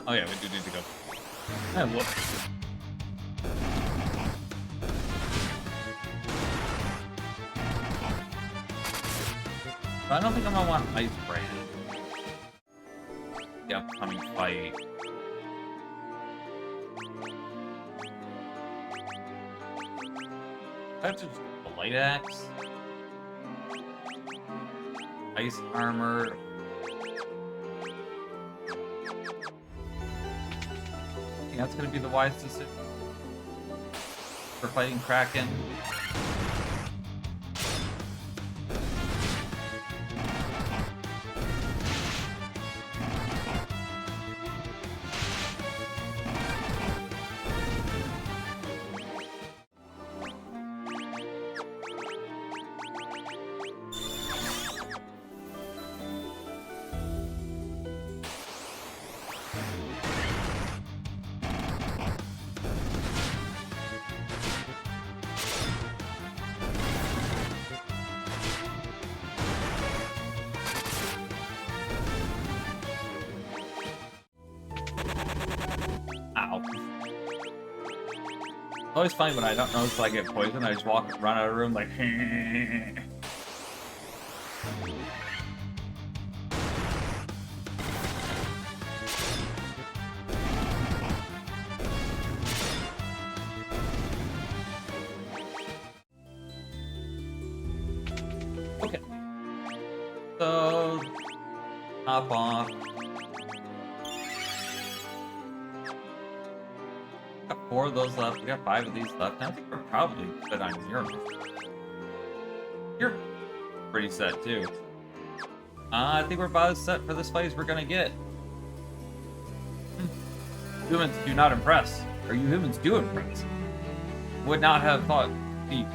Oh yeah, we do need to go. Whoops. But I don't think I'm gonna want Ice Brand. The upcoming fight. I have to just get the Light Axe. Ice Armor. I think that's gonna be the wise decision for fighting Kraken. Ow. It's always funny when I don't know if I get poisoned, I just run out of the room like Okay. So hop off. Got 4 of those left. We got 5 of these left. I think we're probably good on Europe. You're pretty set too. I think we're about as set for this fight as we're gonna get. Humans do not impress. Or you humans do impress. Would not have thought deep.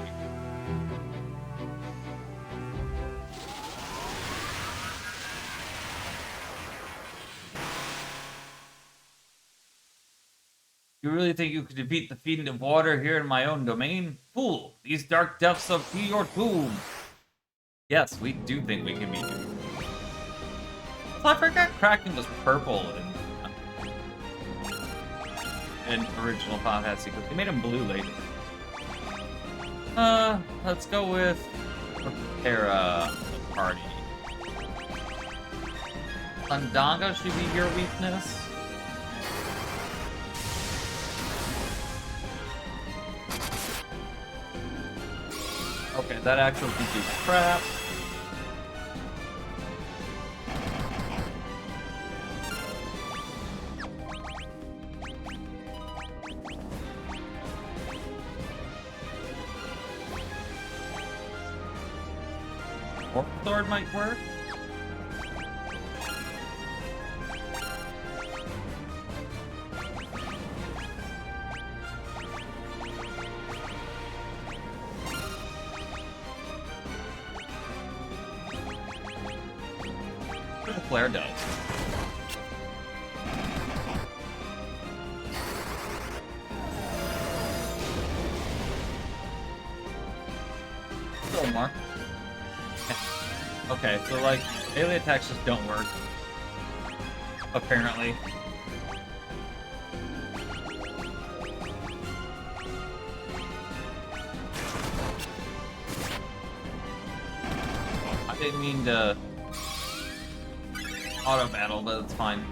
You really think you could defeat the Fiend of Water here in my own domain? Fool! These dark depths of be your tomb! Yes, we do think we can beat you. So I forgot Kraken was purple in original Final Fantasy, but they made him blue later. Let's go with Terra Party. Sandanga should be your weakness. Okay, that actually gives you crap. Or sword might work. Flare does. Still more. Okay, so like melee attacks just don't work. Apparently. I didn't mean to auto battle, but it's fine.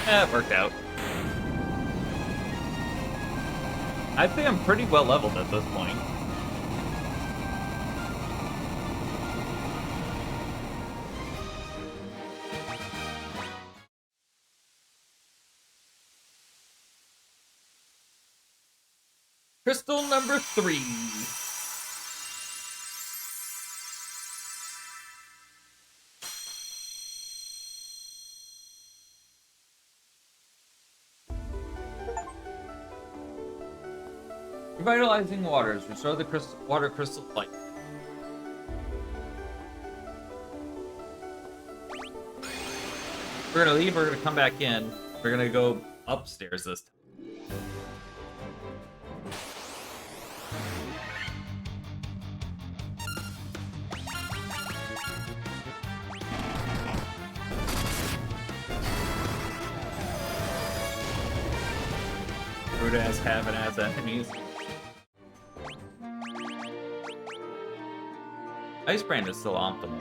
It worked out. I think I'm pretty well leveled at this point. Crystal number 3. Revitalizing waters. Restore the water crystal light. We're gonna leave, we're gonna come back in. We're gonna go upstairs this time. Rude ass having as enemies. Ice Brand is still on for me.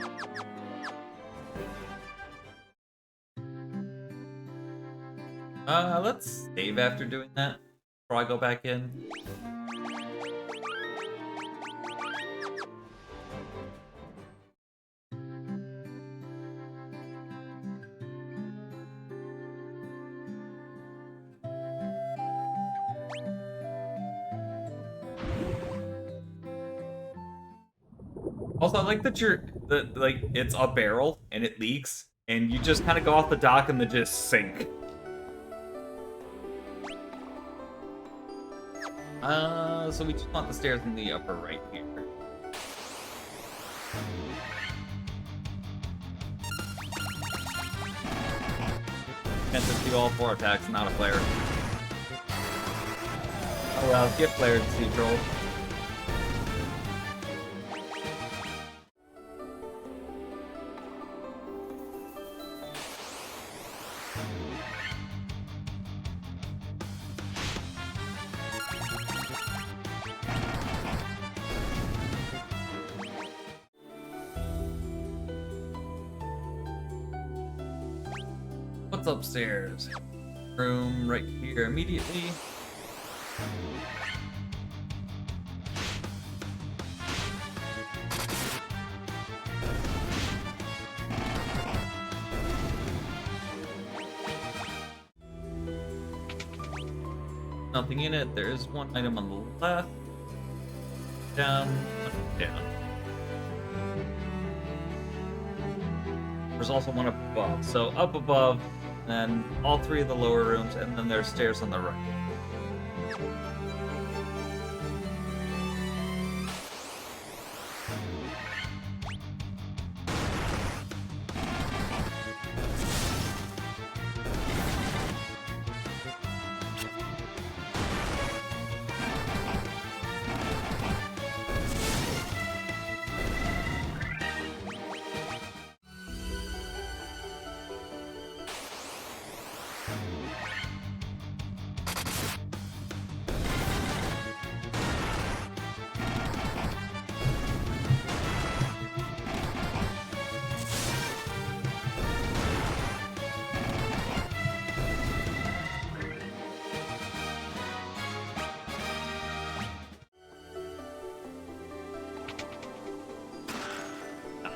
Let's save after doing that before I go back in. Also, I like that like it's a barrel and it leaks, and you just kind of go off the dock and then just sink. So we just want the stairs in the upper right here. Can't just do all 4 attacks, not a flare. Oh well, get flared, Sea Troll. What's upstairs? Room right here immediately. Nothing in it. There is one item on the left. Down. Down. There's also one up above. So up above, and all 3 of the lower rooms, and then there's stairs on the right.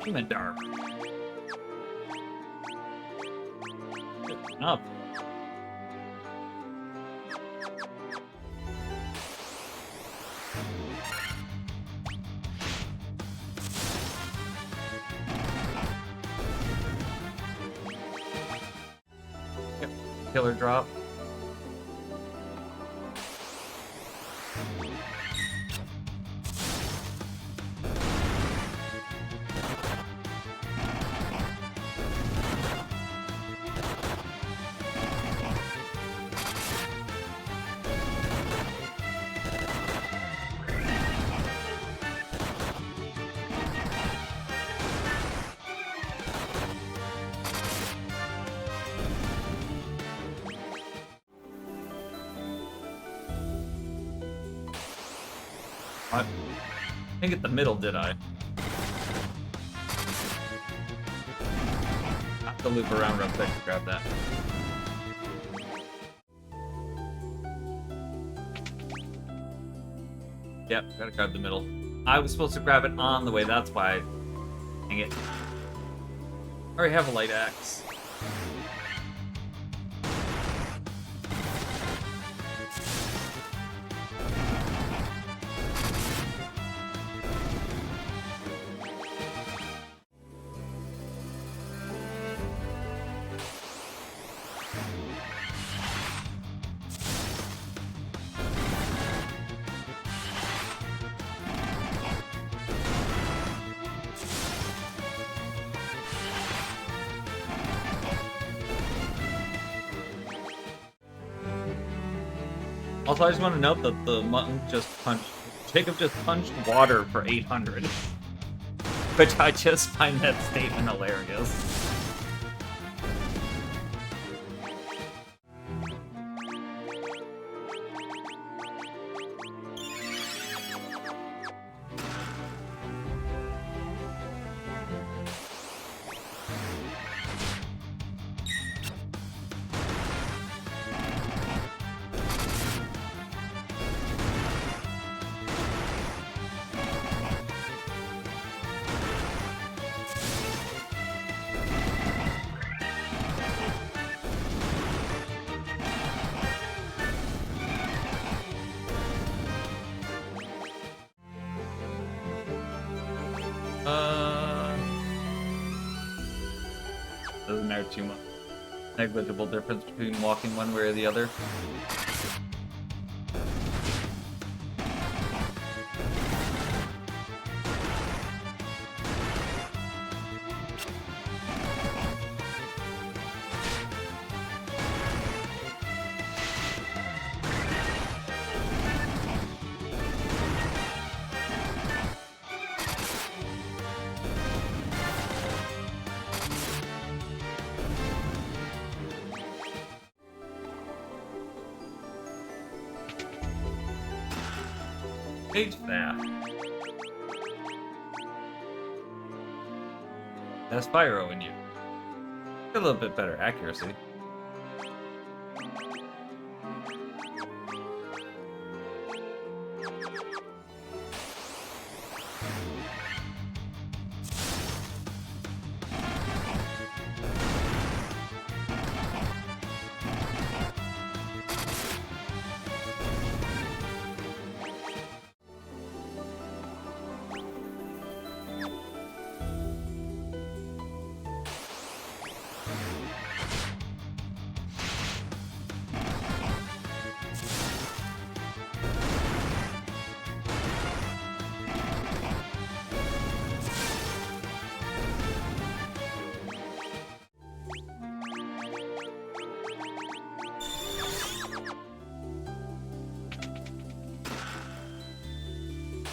Even dark. Up. Yep. Killer drop. I didn't get the middle, did I? I have to loop around real quick to grab that. Yep, gotta grab the middle. I was supposed to grab it on the way, that's why. Dang it. I already have a light axe. Also, I just want to note that the mutton Jacob just punched water for 800. Which I just find that statement hilarious. Doesn't matter too much. Negligible difference between walking one way or the other. Page that. That's Spyro in you. A little bit better accuracy.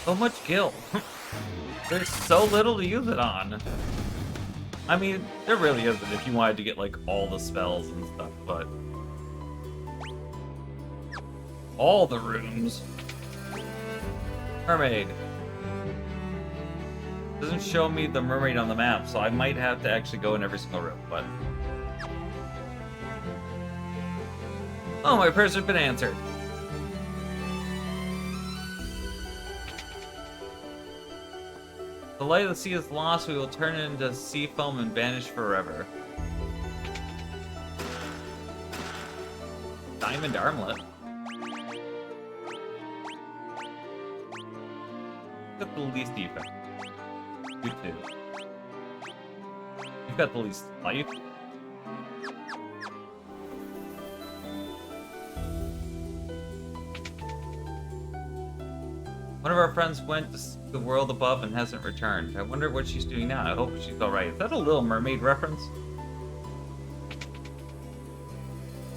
So much gil. There's so little to use it on. I mean, there really isn't if you wanted to get like all the spells and stuff, but all the rooms. Mermaid. Doesn't show me the mermaid on the map, so I might have to actually go in every single room, but oh, my prayers have been answered. The light of the sea is lost, we will turn it into sea foam and vanish forever. Diamond armlet. Got the least defense. You too. You've got the least life. One of our friends went to the world above and hasn't returned. I wonder what she's doing now. I hope she's alright. Is that a Little Mermaid reference?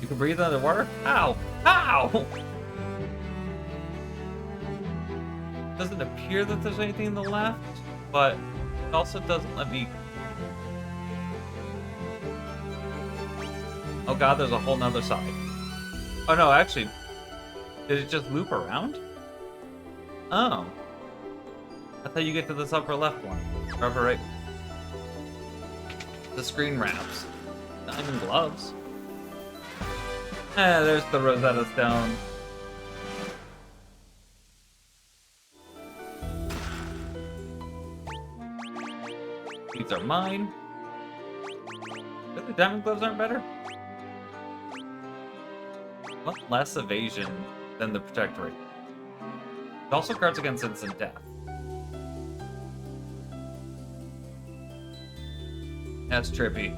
You can breathe underwater? How? How? Doesn't appear that there's anything in the left, but it also doesn't let me... Oh god, there's a whole nother side. Oh no, actually, did it just loop around? Oh. That's how you get to this upper left one. Or upper right. The screen wraps. Diamond gloves. There's the Rosetta Stone. These are mine. Really, diamond gloves aren't better? What less evasion than the protectorate? It also guards against instant death. That's trippy.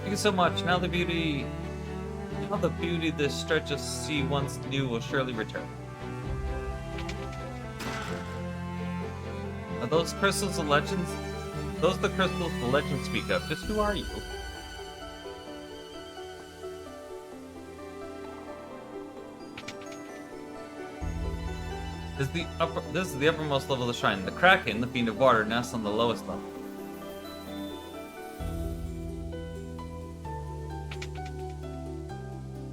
Thank you so much. Now the beauty this stretch of sea once knew will surely return. Are those crystals the legends? Those the crystals the legends speak of. Just who are you? This is the uppermost level of the shrine. The Kraken, the fiend of water, nests on the lowest level.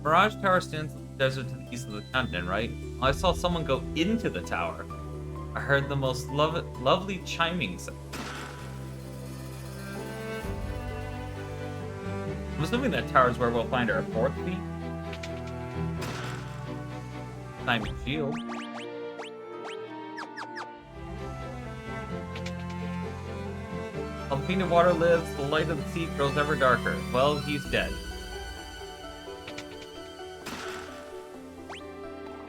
Mirage Tower stands in the desert to the east of the continent, right? Well, I saw someone go into the tower. I heard the most lovely chiming sound. I'm assuming that tower is where we'll find our fourth feat. Timing shield. While the fiend of water lives, the light of the sea grows ever darker. Well, he's dead.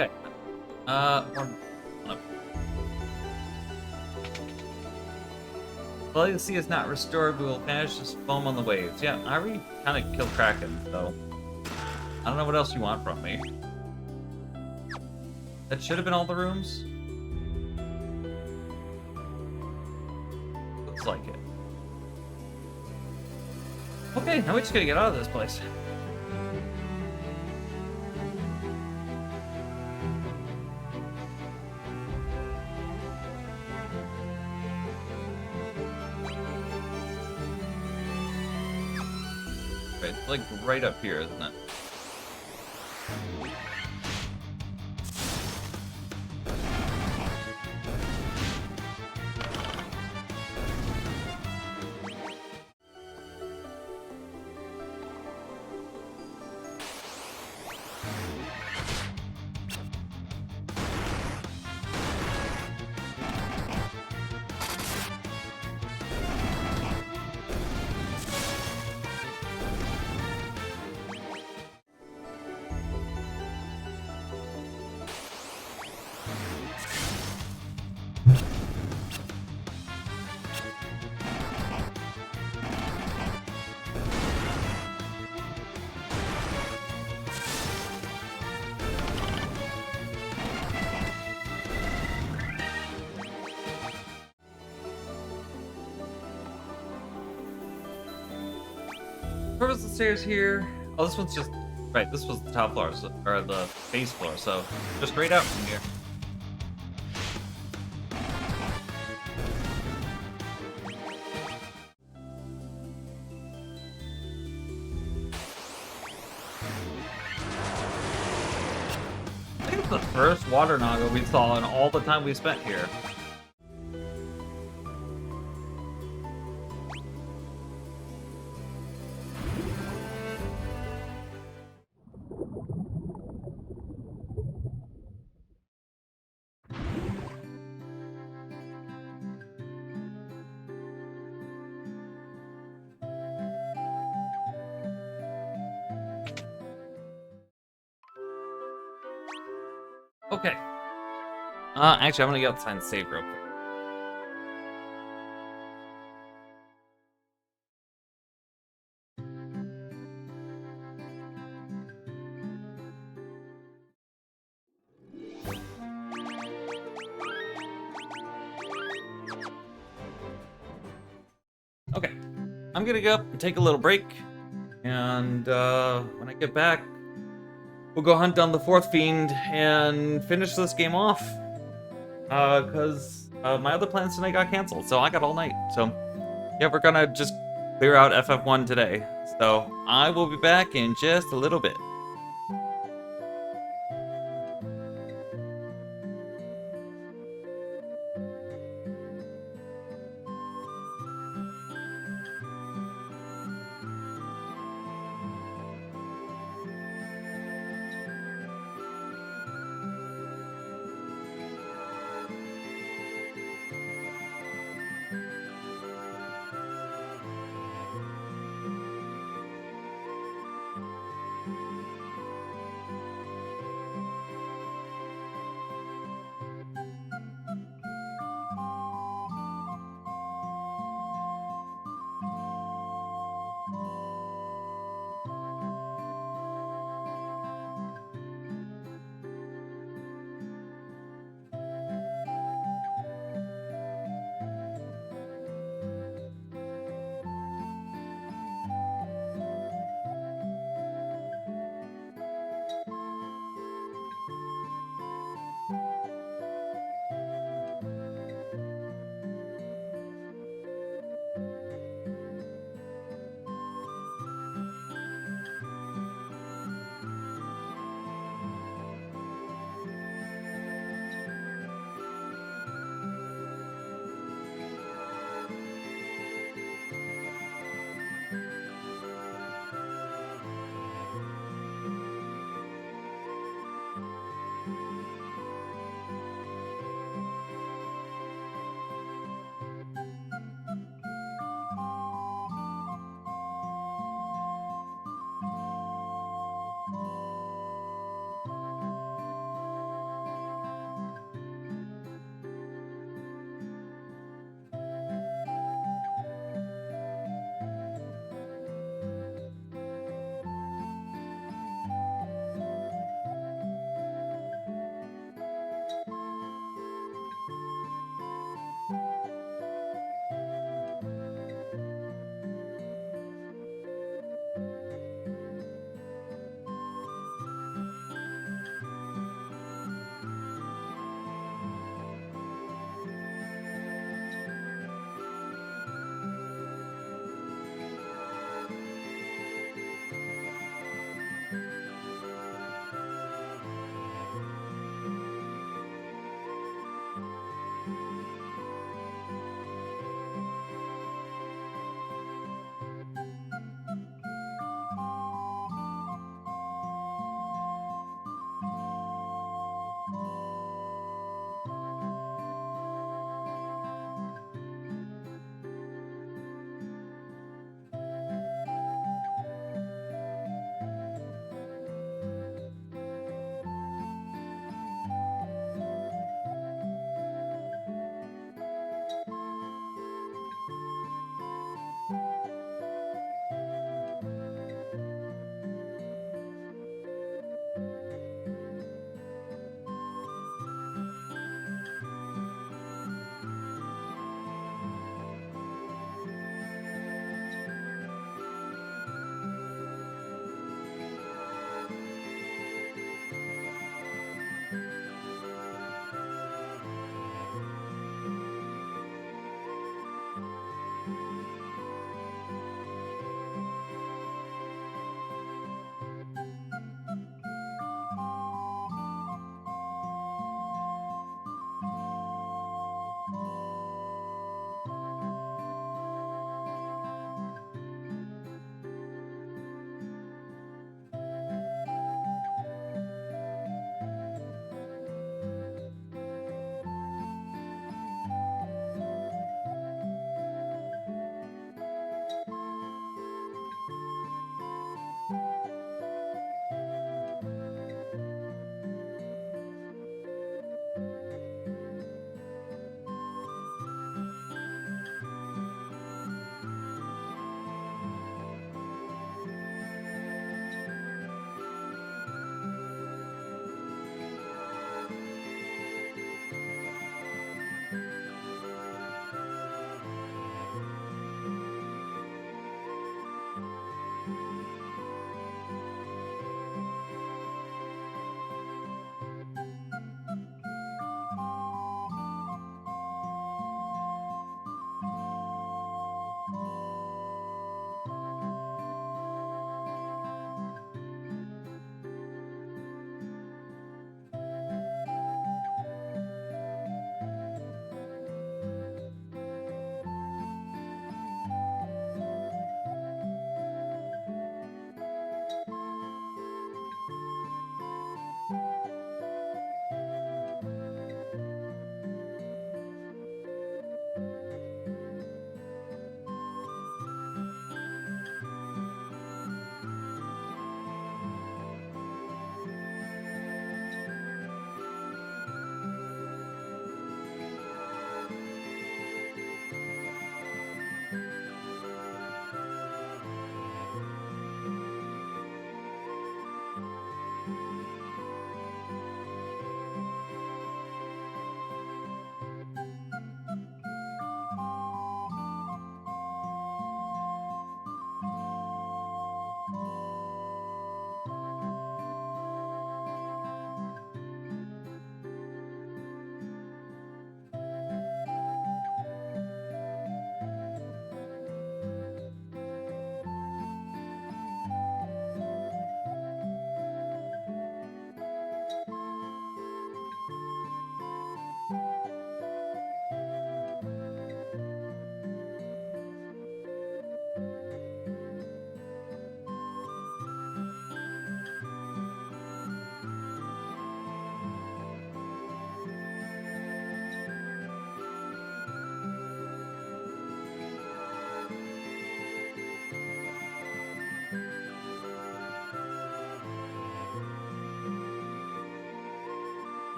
Okay. One up. The legacy is not restored. We will vanish as foam on the waves. Yeah, I already kind of killed Kraken, so I don't know what else you want from me. That should have been all the rooms. Looks like it. Okay, now we just gotta get out of this place. Right, it's like right up here, isn't it? Where was the stairs here? Oh, this one's just... Right, this was the top floor, so, or the base floor, so just straight out from here. I think it's the first water Naga we saw in all the time we spent here. Okay. Actually, I'm gonna go outside and save real quick. Okay. I'm gonna go up and take a little break. And when I get back, we'll go hunt down the fourth fiend and finish this game off. Because my other plans tonight got canceled, so I got all night. So, yeah, we're gonna just clear out FF1 today. So, I will be back in just a little bit.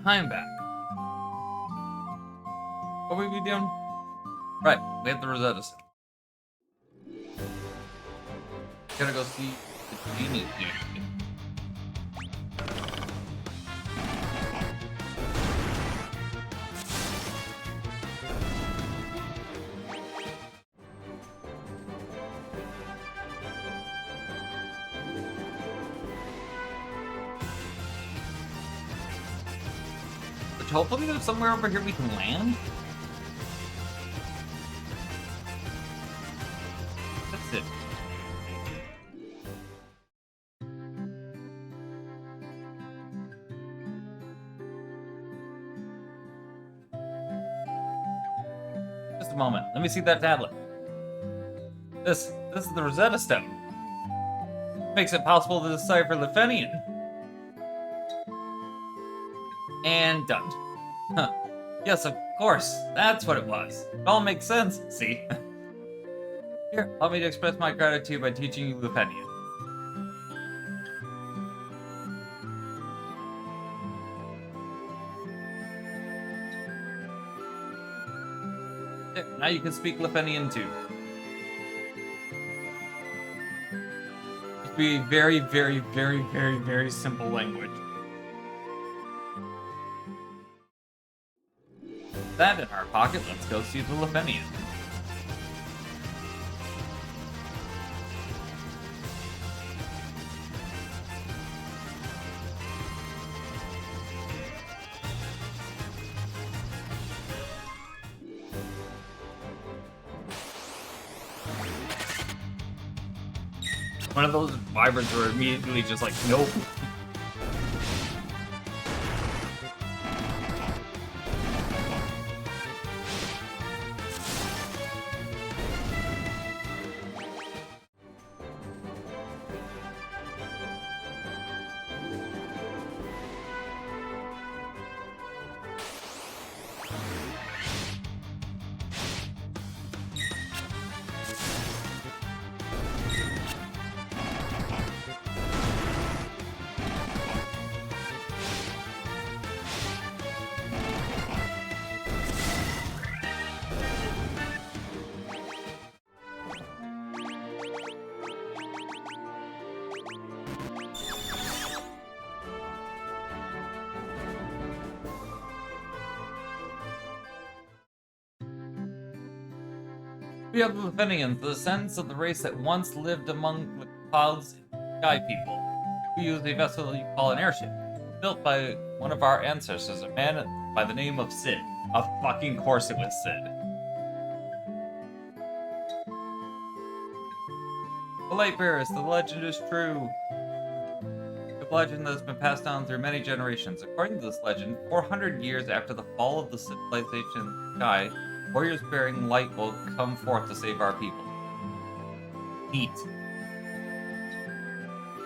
I'm back. What were we doing? Right, we have the Rosetta Stone. Gotta go see the genie dude. Which hopefully there's somewhere over here we can land. That's it. Just a moment. Let me see that tablet. This is the Rosetta Stone. Makes it possible to decipher Lefenian. And done. Huh. Yes, of course. That's what it was. It all makes sense, see? Here, allow me to express my gratitude by teaching you Lefenian. There, now you can speak Lefenian too. Must be a very, very, very, very, very simple language. That in our pocket, let's go see the Lefenian. One of those vibrants were immediately just like, nope. We have the Lefenians, the descendants of the race that once lived among the clouds and sky people. We use a vessel you call an airship, built by one of our ancestors, a man by the name of Sid. Of fucking course it was Sid. The Light Bearers, the legend is true. The legend that has been passed down through many generations. According to this legend, 400 years after the fall of the civilization in the sky, warriors bearing light will come forth to save our people. Neat.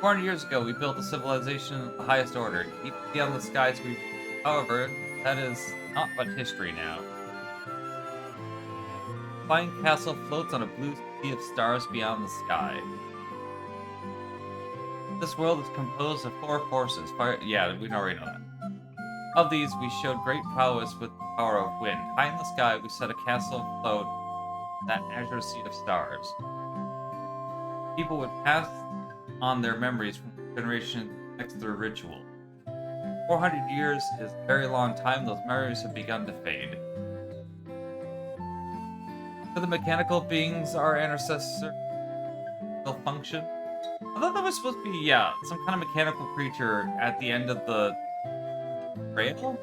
400 years ago, we built a civilization of the highest order, deep beyond the skies we... However, that is not but history now. The flying castle floats on a blue sea of stars beyond the sky. This world is composed of 4 forces. Fire... Yeah, we already know that. Of these, we showed great prowess with the power of wind. High in the sky, we set a castle afloat in that azure sea of stars. People would pass on their memories from generation next through ritual. 400 years is a very long time. Those memories have begun to fade. For the mechanical beings, our ancestors still function. I thought that was supposed to be, yeah, some kind of mechanical creature at the end of the trail?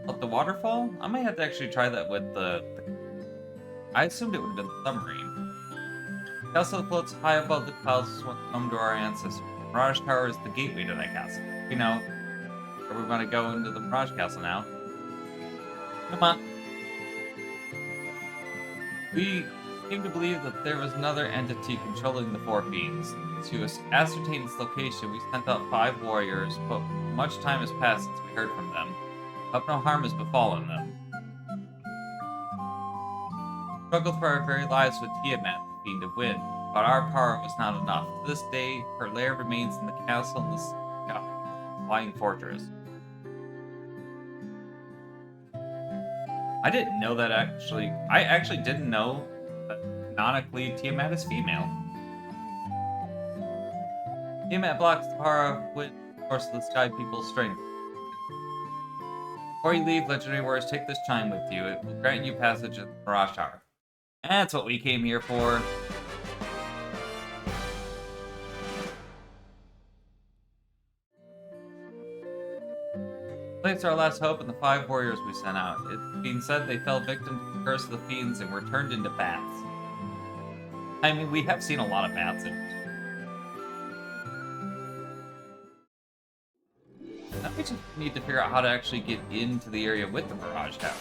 Of the waterfall? I might have to actually try that with the... I assumed it would have been the submarine. The castle floats high above the clouds is what's home to our ancestors. Mirage Tower is the gateway to that castle. We know where we're going to go into the Mirage Castle now. Come on. We came to believe that there was another entity controlling the 4 fiends. To ascertain its location, we sent out 5 warriors, but much time has passed since we heard from them. But no harm has befallen them. We struggled for our very lives with Tiamat, the fiend of wind, but our power was not enough. To this day, her lair remains in the castle in the sky, flying fortress. I didn't know that actually. I actually didn't know that canonically Tiamat is female. Tiamat blocks the power of wind, source of the sky people's strength. Before you leave, legendary warriors, take this chime with you. It will grant you passage in the Mirage Tower. That's what we came here for. Plates are our last hope and the 5 warriors we sent out. It being said, they fell victim to the curse of the fiends and were turned into bats. I mean, we have seen a lot of bats in it. Now we just need to figure out how to actually get into the area with the Mirage Tower.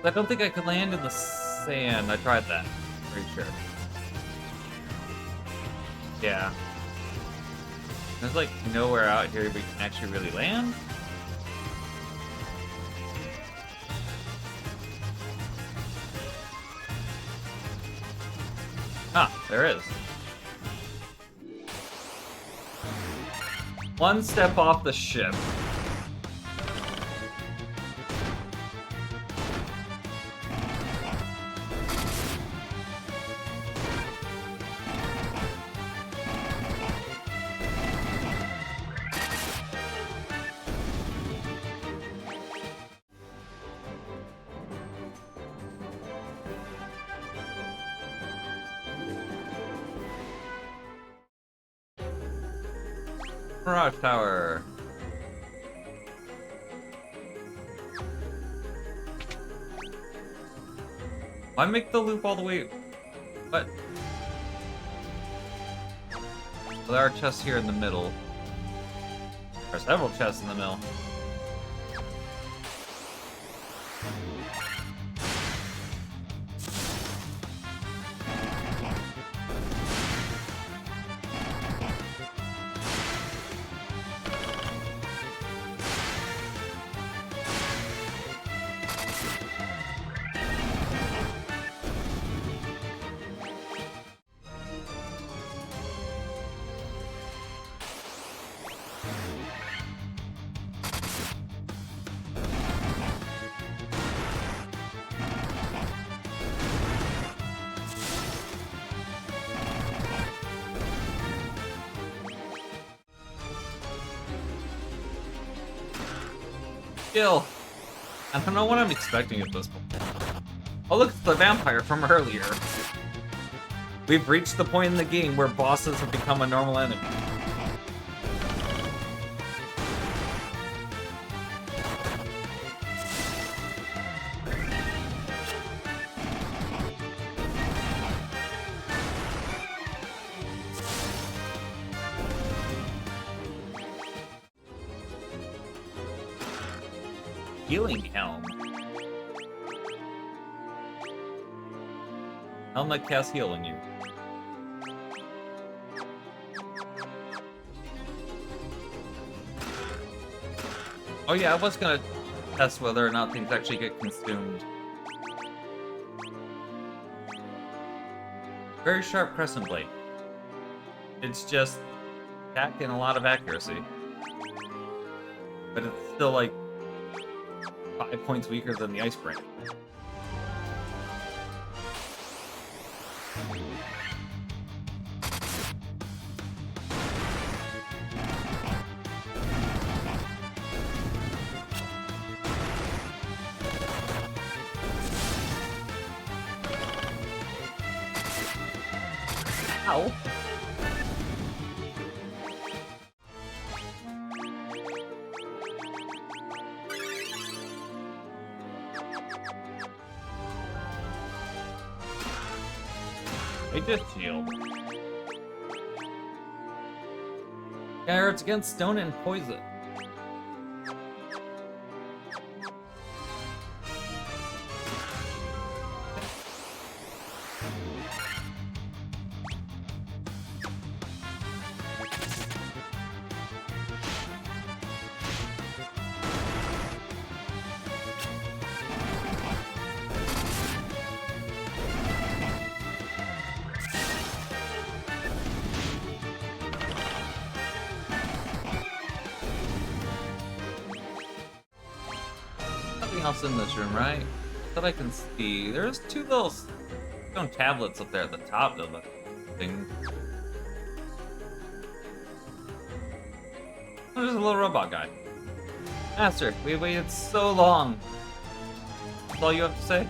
I don't think I could land in the sand. I tried that. Pretty sure. Yeah. There's like nowhere out here we can actually really land. Ah, there is. One step off the ship. Mirage Tower. Why make the loop all the way? What? Well, there are chests here in the middle. There are several chests in the middle. Kill. I don't know what I'm expecting at this point. Oh look, it's the vampire from earlier. We've reached the point in the game where bosses have become a normal enemy. Healing Helm. Helm that casts heal on you. Oh yeah, I was gonna test whether or not things actually get consumed. Very sharp crescent blade. It's just attack and a lot of accuracy. But it's still like 5 points weaker than the Ice Brand. Ow. Shift shield. Carrots against stone and poison. Nothing else in this room, right? That I can see. There's two little stone tablets up there at the top of the thing. Oh, there's a little robot guy. Master, we waited so long. That's all you have to say?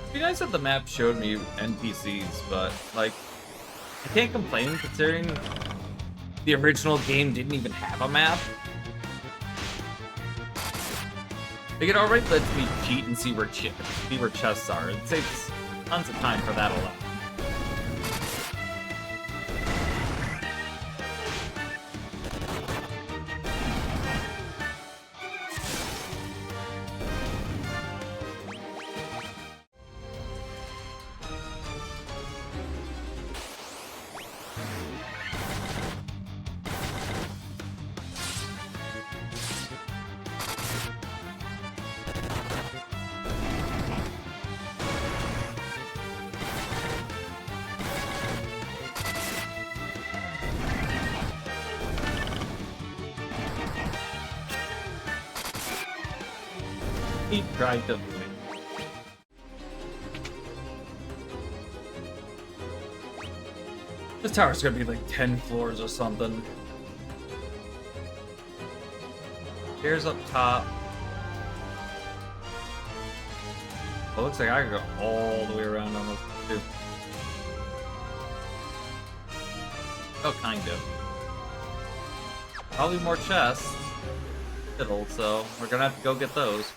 It'd be nice if the map showed me NPCs, but, like, I can't complain considering the original game didn't even have a map. Like, it already lets me cheat and see where chests are. It saves tons of time for that alone. He tried to win. This tower's gonna be like 10 floors or something. Stairs up top. Well, it looks like I could go all the way around almost too. Oh, kind of. Probably more chests. Fiddle, so we're gonna have to go get those.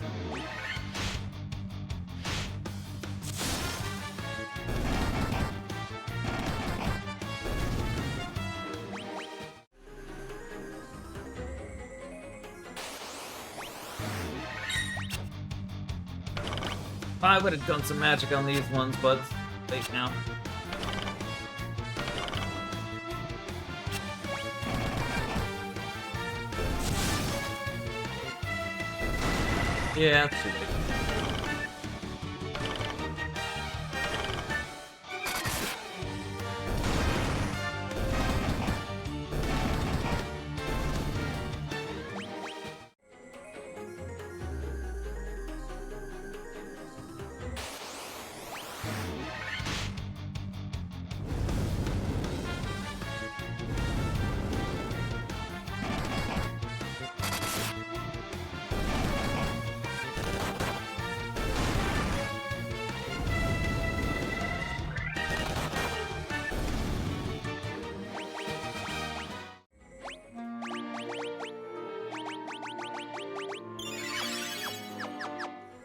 I would have done some magic on these ones, but it's late now. Yeah, it's too late.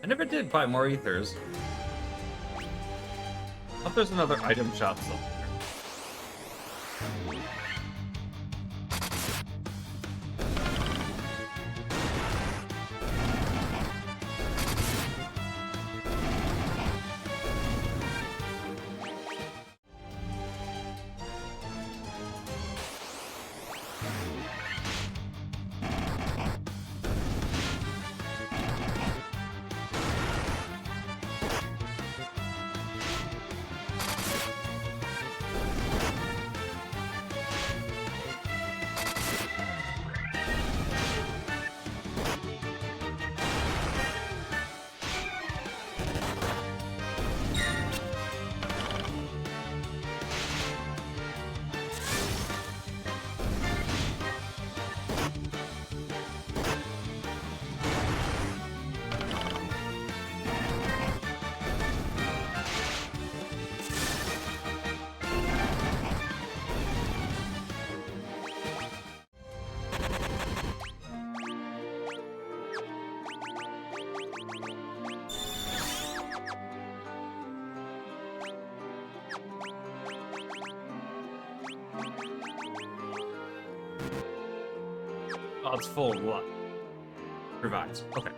I never did buy more ethers. I hope there's another item shop somewhere. Oh, it's full of what? Provides. Okay.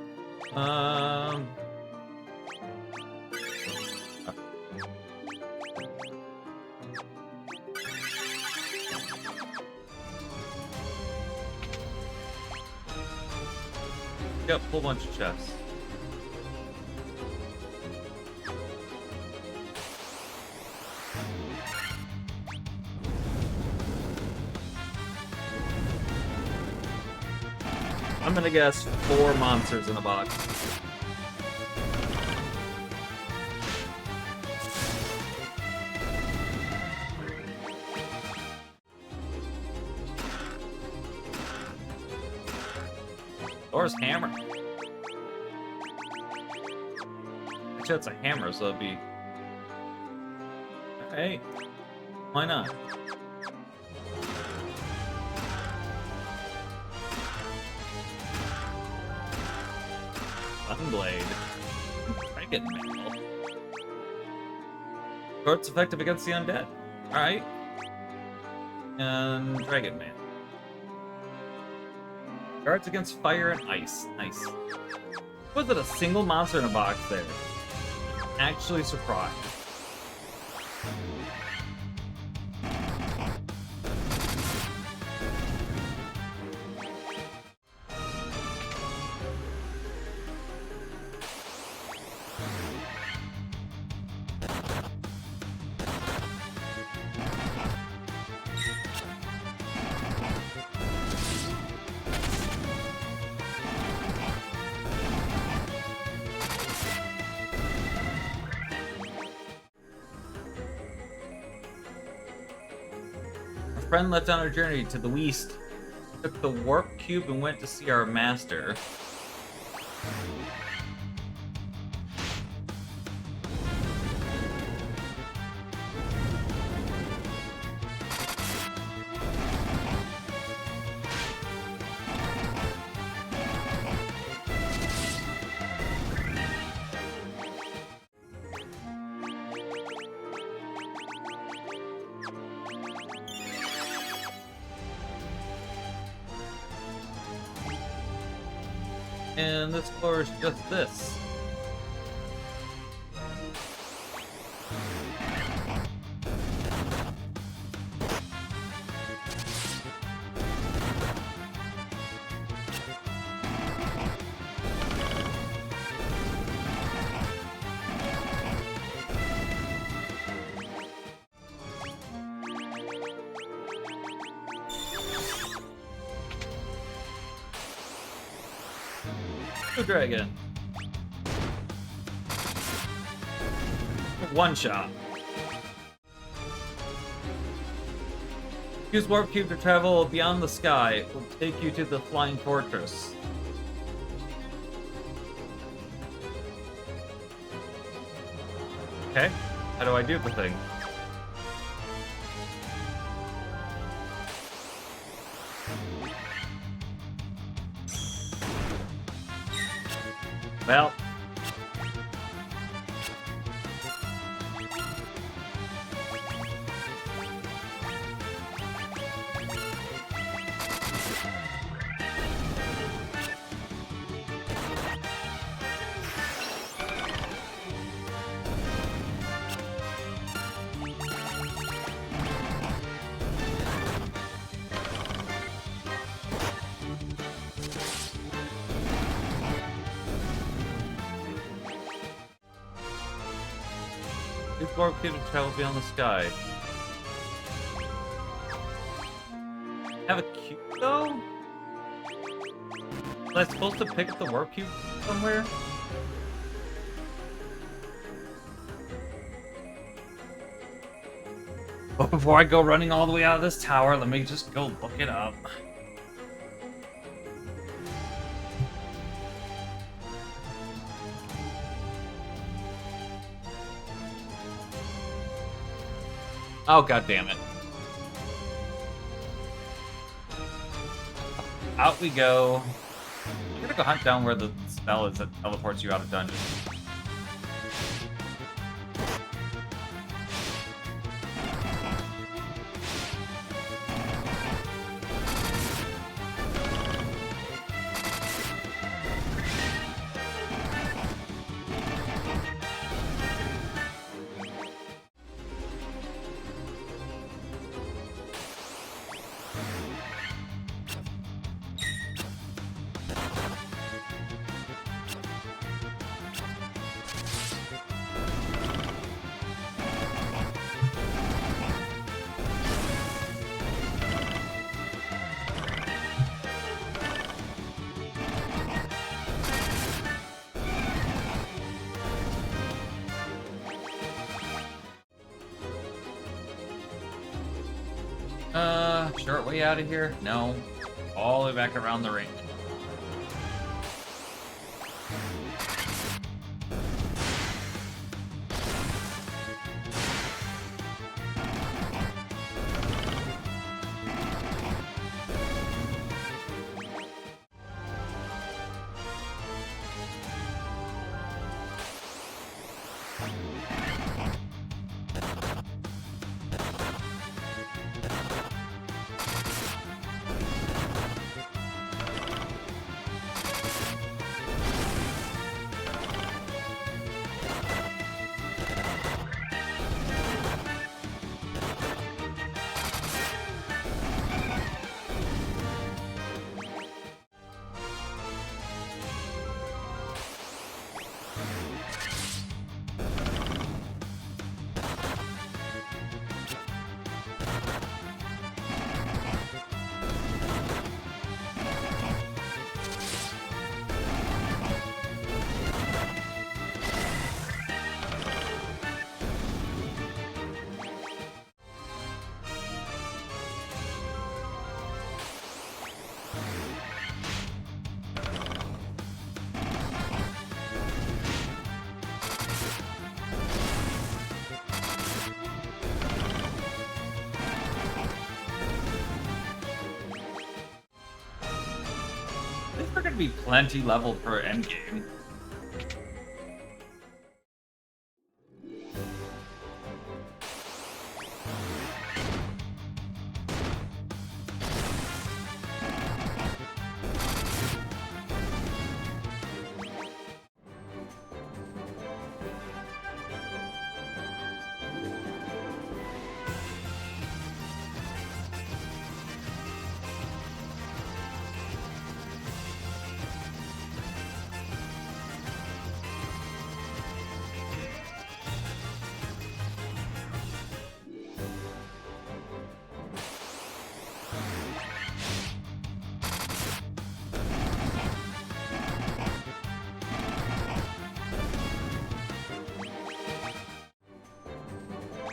Yep, whole bunch of chests. I'm gonna guess 4 monsters in a box. Thor's hammer. Actually, it's a hammer, so it'd be... Alright. Why not? Sunblade. Dragon Mail. It's effective against the undead. Alright. And Dragon Man. Guards against fire and ice. Nice. Was it a single monster in a box there? Actually surprised. Friend left on our journey to the west, took the warp cube and went to see our master. And this floor is just this. Blue Dragon. One shot. Use Warp Cube to travel beyond the sky. It will take you to the Flying Fortress. Okay. How do I do the thing? Well. Use Warp Cube to travel beyond the sky. Have a cube though? Was I supposed to pick up the Warp Cube somewhere? But before I go running all the way out of this tower, let me just go look it up. Oh, god damn it. Out we go. I'm gonna go hunt down where the spell is that teleports you out of dungeons. Short way out of here? No. All the way back around the ring. I think we're gonna be plenty leveled for endgame.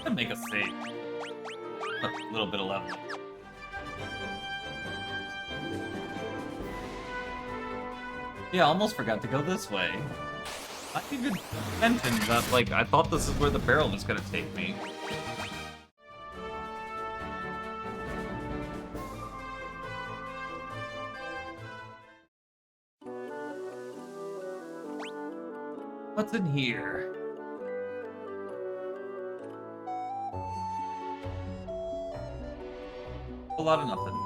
I'll make a save. A little bit of level. Yeah, I almost forgot to go this way. I even mentioned that, like, I thought this is where the barrel was gonna take me. What's in here? A lot of nothing.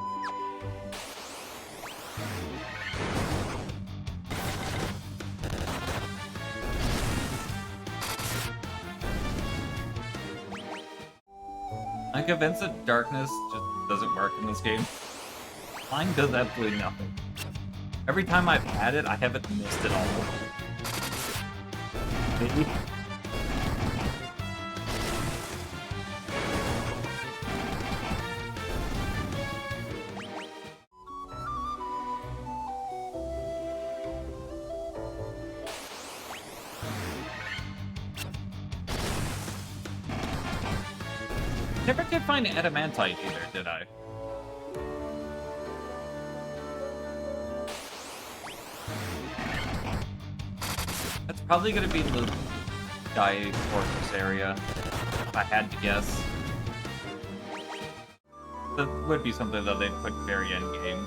I'm convinced that darkness just doesn't work in this game. Mine does absolutely nothing. Every time I've had it, I haven't missed it all. Maybe. Never did find adamantite either, did I? That's probably gonna be the Sky Fortress area, if I had to guess. That would be something that they'd put very end game.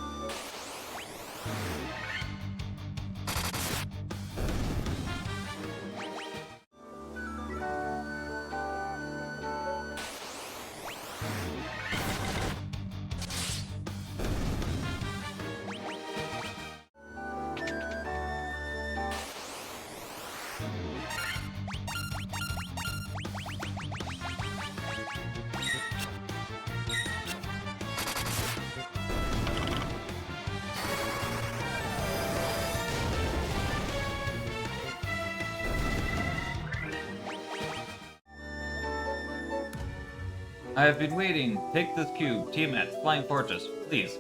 I have been waiting. Take this cube. Tiamat, Flying Fortress, please.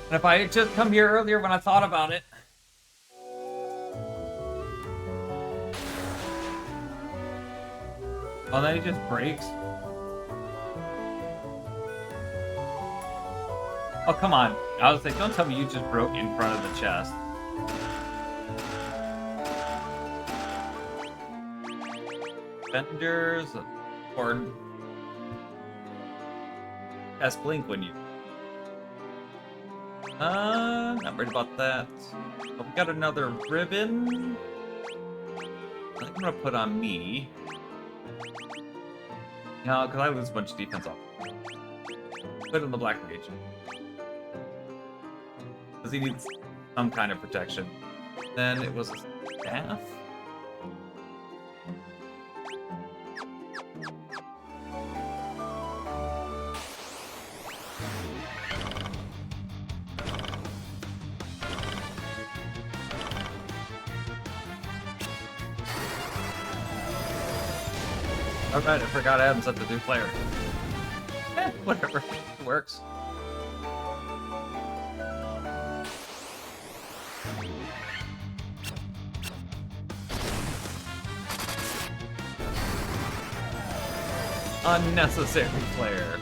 And if I had just come here earlier when I thought about it. Oh, then he just breaks. Oh, come on. I was like, don't tell me you just broke in front of the chest. Fenders, or has blink when you. Not worried about that. Oh, we got another ribbon. I think I'm gonna put on me. No, because I lose a bunch of defense off. Put on the Black Mage. Because he needs some kind of protection. Then it was a staff. Alright, I forgot I haven't set the new player. Whatever. It works. Unnecessary flare.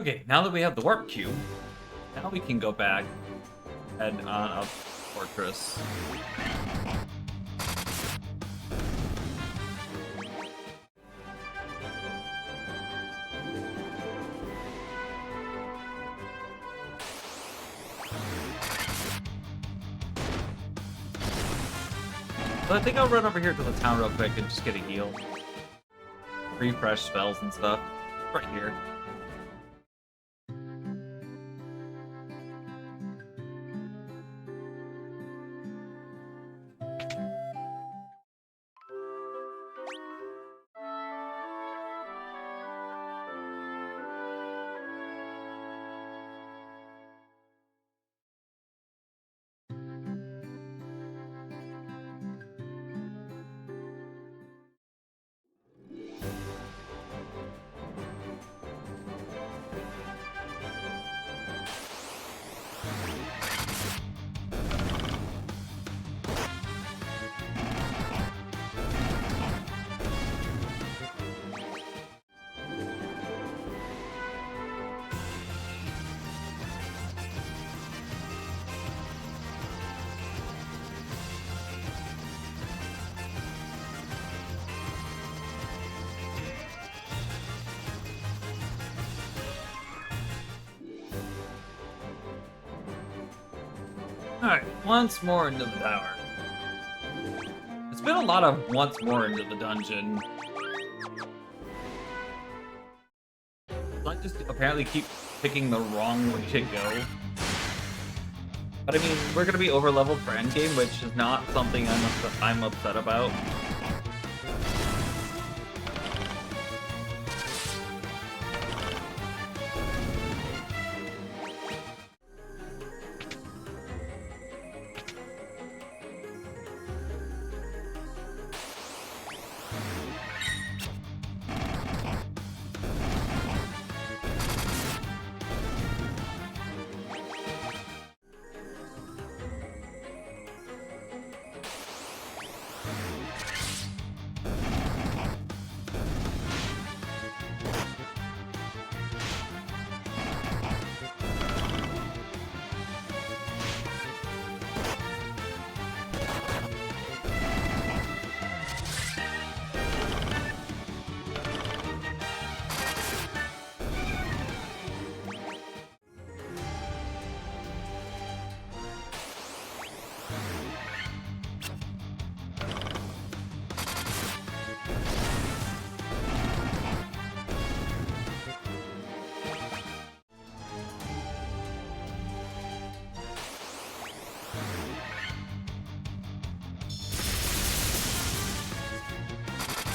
Okay, now that we have the warp cube, now we can go back and on up fortress. So I think I'll run over here to the town real quick and just get a heal. Refresh spells and stuff. Right here. Alright, once more into the tower. It's been a lot of once more into the dungeon. I just apparently keep picking the wrong way to go. But I mean, we're gonna be over-leveled for endgame, which is not something I'm upset about.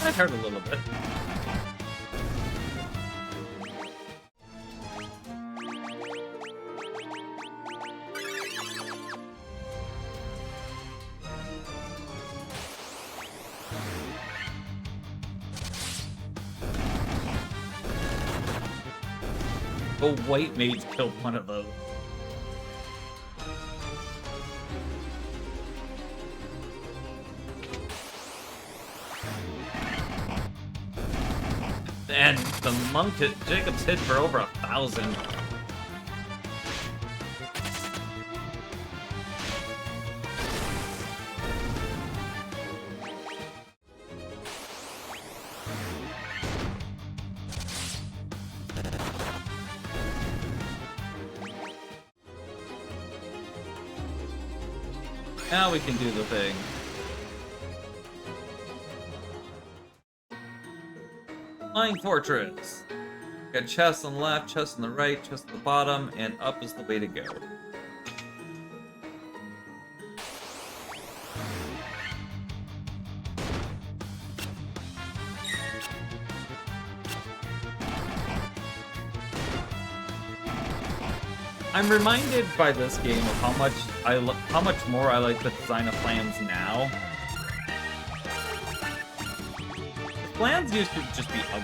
That hurt a little bit. A white mage killed one of those. And the monk hit Jacob's hit for over 1,000. Now we can do the thing. Flying Fortress. Got chests on the left, chests on the right, chests on the bottom, and up is the way to go. I'm reminded by this game of how much more I like the design of plans now. The plans used to just be ugly.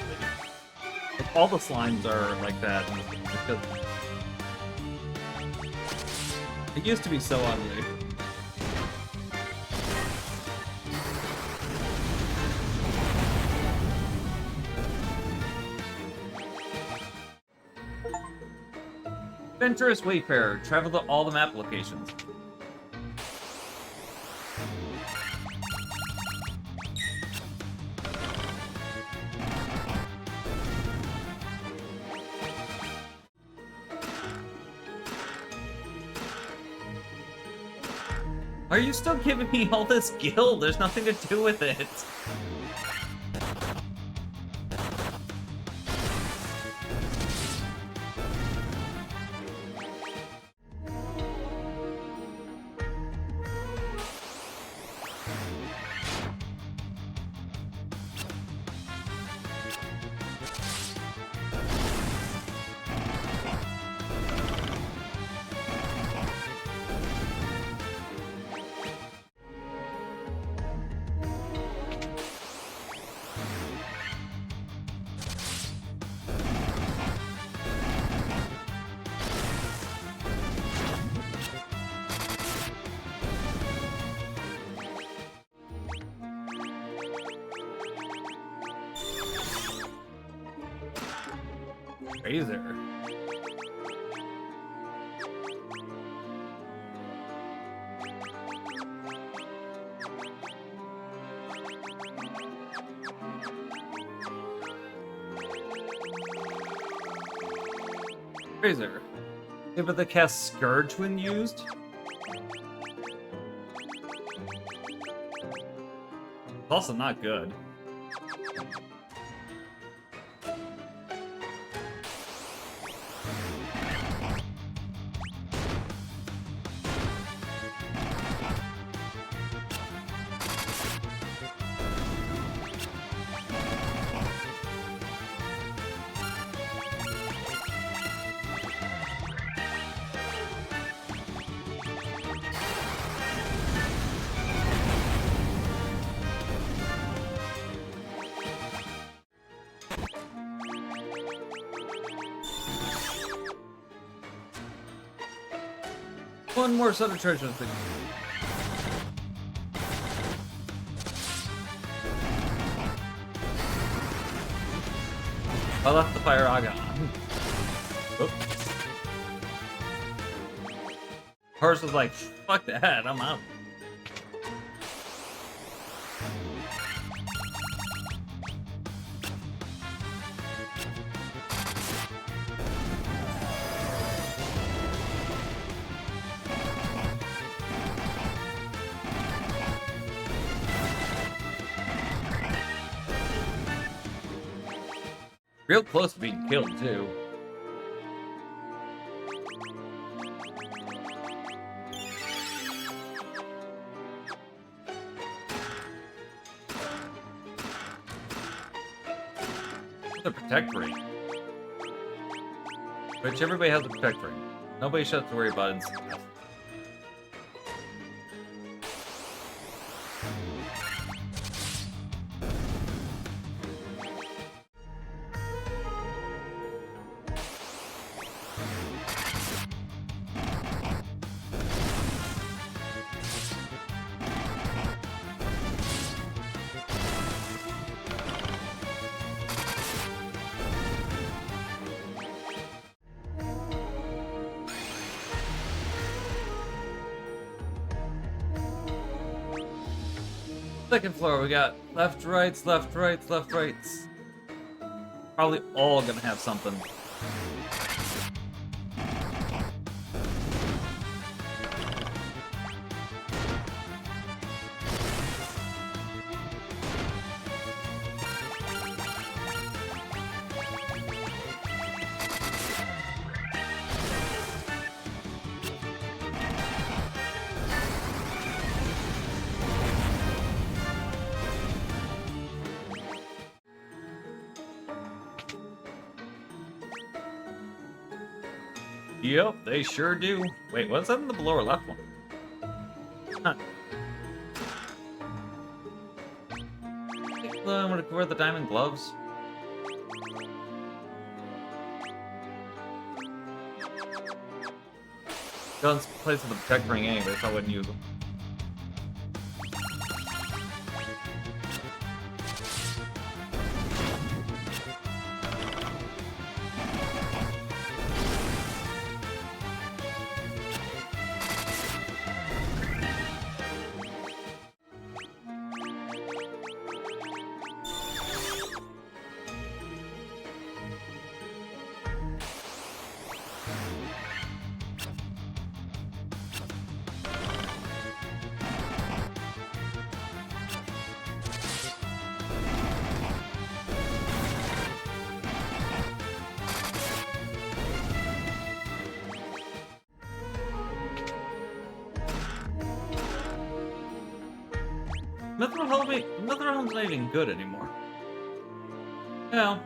Like, all the slimes are like that. It used to be so ugly. Adventurous Wayfarer. Travel to all the map locations. Are you still giving me all this gil? There's nothing to do with it. Razor. Razor. Able to cast Scourge when used? It's also not good. One more set of treasure thing. I left the fire aga on. Oops. Horse was like, fuck that, I'm out. Real close to being killed, too. The protect ring. Which everybody has a protect ring. Nobody should have to worry about instant death. Second floor, we got left, rights, left, rights, left, rights. Probably all gonna have something. Yep, they sure do. Wait, what's that in the lower left one? Huh. I'm gonna wear the diamond gloves. Guns plays with the protect ring anyway, so I wouldn't use them. Nothing Home's not even good anymore. No.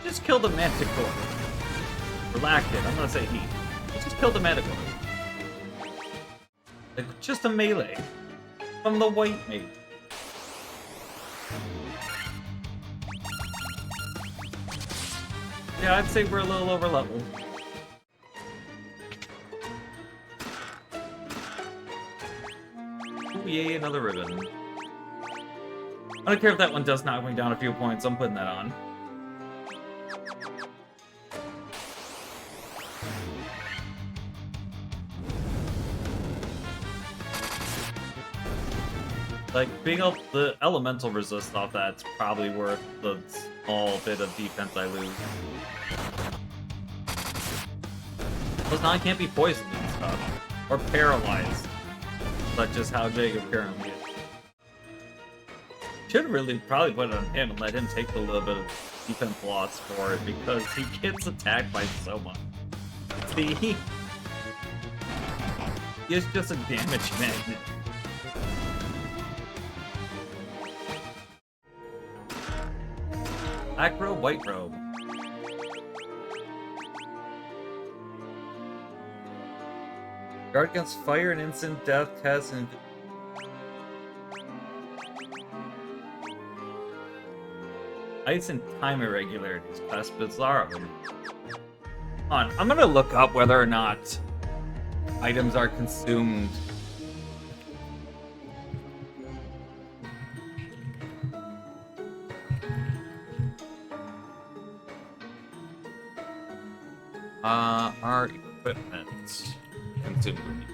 Just killed a manticore. Relacted, I'm gonna say he. Just killed a manticore. Like, just a melee. From the white mate. Yeah, I'd say we're a little over leveled. Ooh, yay, another ribbon. I don't care if that one does knock me down a few points, I'm putting that on. Like, being able the elemental resist off that's probably worth the small bit of defense I lose. Plus now I can't be poisoned and stuff. Or paralyzed. That's just how Jacob currently is. Should really probably put it on him and let him take a little bit of defense loss for it because he gets attacked by so much. See? He is just a damage magnet. Black robe, white robe. Guard against fire and instant death tests and... Ice and time irregularities. Class Bizarro. I'm gonna look up whether or not items are consumed. Our equipment consumed.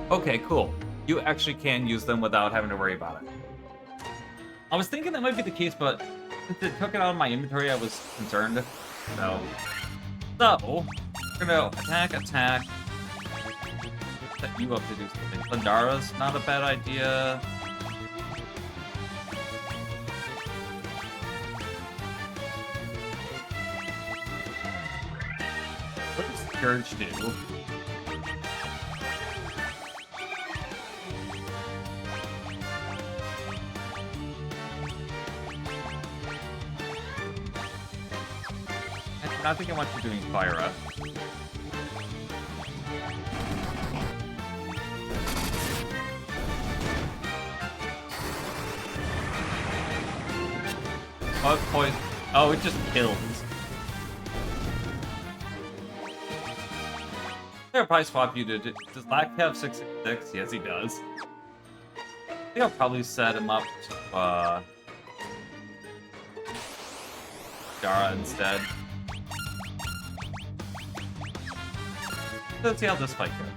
Okay, cool. You actually can use them without having to worry about it. I was thinking that might be the case, but since it took it out of my inventory, I was concerned. So we're gonna attack. Set you up to do something. Thundara's not a bad idea. What does Scourge do? I think I want you doing fire up. Oh, it's poison. Oh, it just kills. I'll probably swap you to... Does Lack have 666? Yes, he does. I think I'll probably set him up to, Dara instead. Let's see how this fight goes.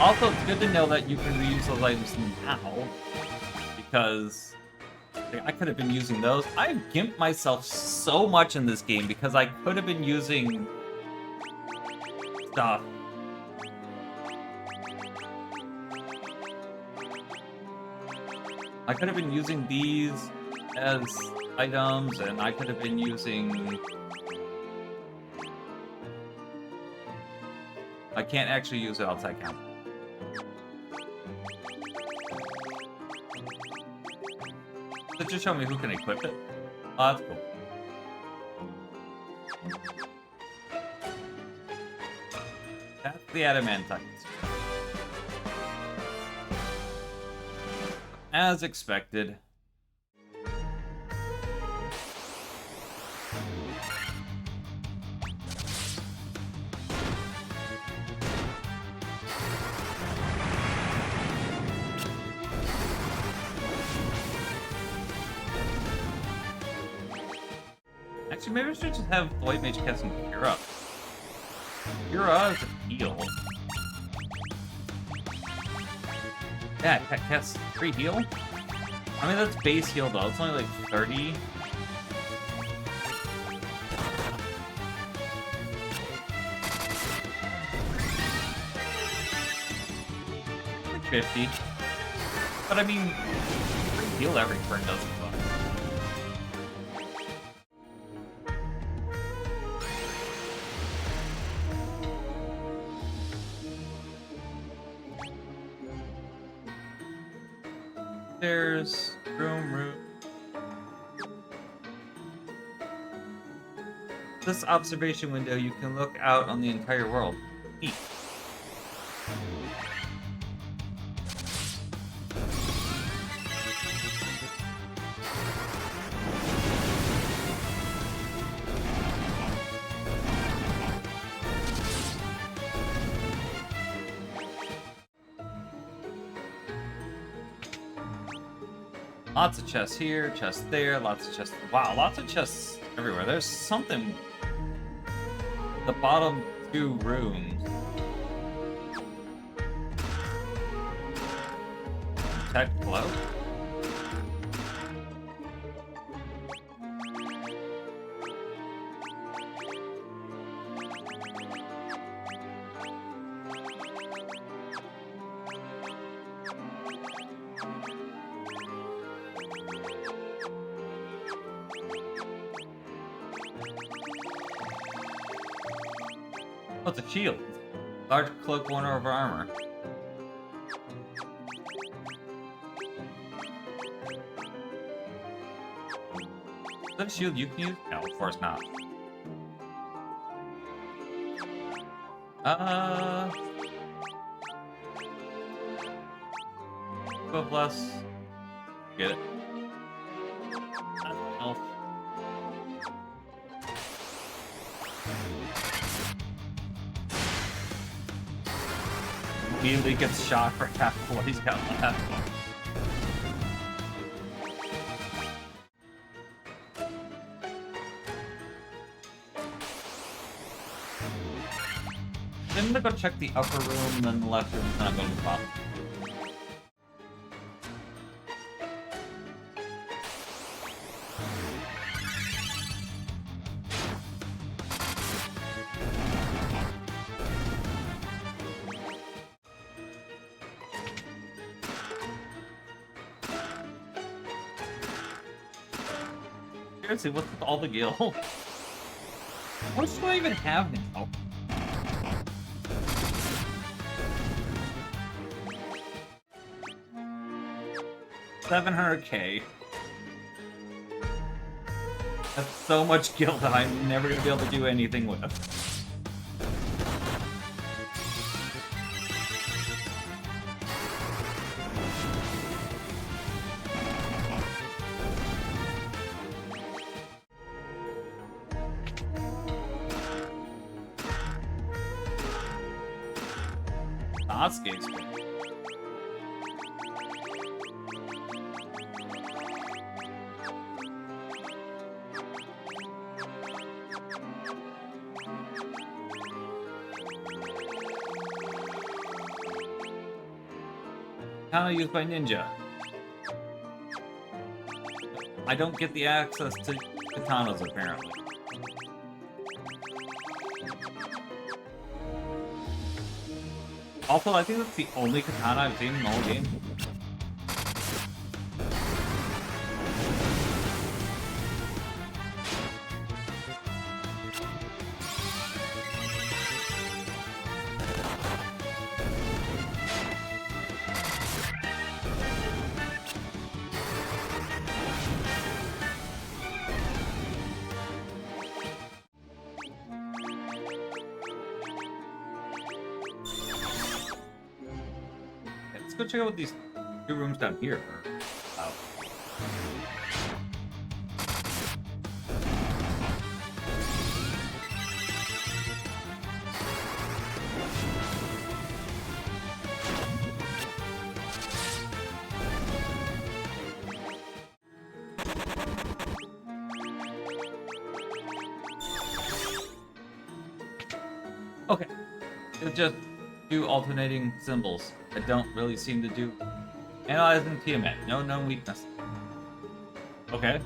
Also, it's good to know that you can reuse those items now, because I could have been using those. I've gimped myself so much in this game because I could have been using stuff. I could have been using these as items, and I could have been using... I can't actually use it outside count. So just show me who can equip it. Oh, that's cool. That's the adamantite. As expected. Actually, maybe I should just have the White Mage cast some Cura. Cura is a heal. Yeah, cast free heal? I mean, that's base heal though. It's only like 30. Like 50. But I mean, free heal every turn doesn't fun. There's room. This observation window, you can look out on the entire world. Neat. Lots of chests here, chests there, lots of chests. Wow, lots of chests everywhere. There's something. The bottom two rooms. Tech flow. Oh, it's a shield. Large cloak worn over armor. Is that a shield you can use? No, of course not. 12 less. Get it. Elf. Immediately gets shot for half of what he's got left. I'm gonna go check the upper room, then the left room, and I'm going to the bottom. Seriously, what's with all the gil? How much do I even have now? $700K. That's so much gil that I'm never gonna be able to do anything with. Sasuke explained. Katana used by ninja. I don't get the access to katanas apparently. Also, I think that's the only katana I've seen in the whole game. Let's go check out what these two rooms down here are about. Okay, it's just two alternating symbols that don't really seem to do. Analyzing Tiamat, no known weakness. Okay.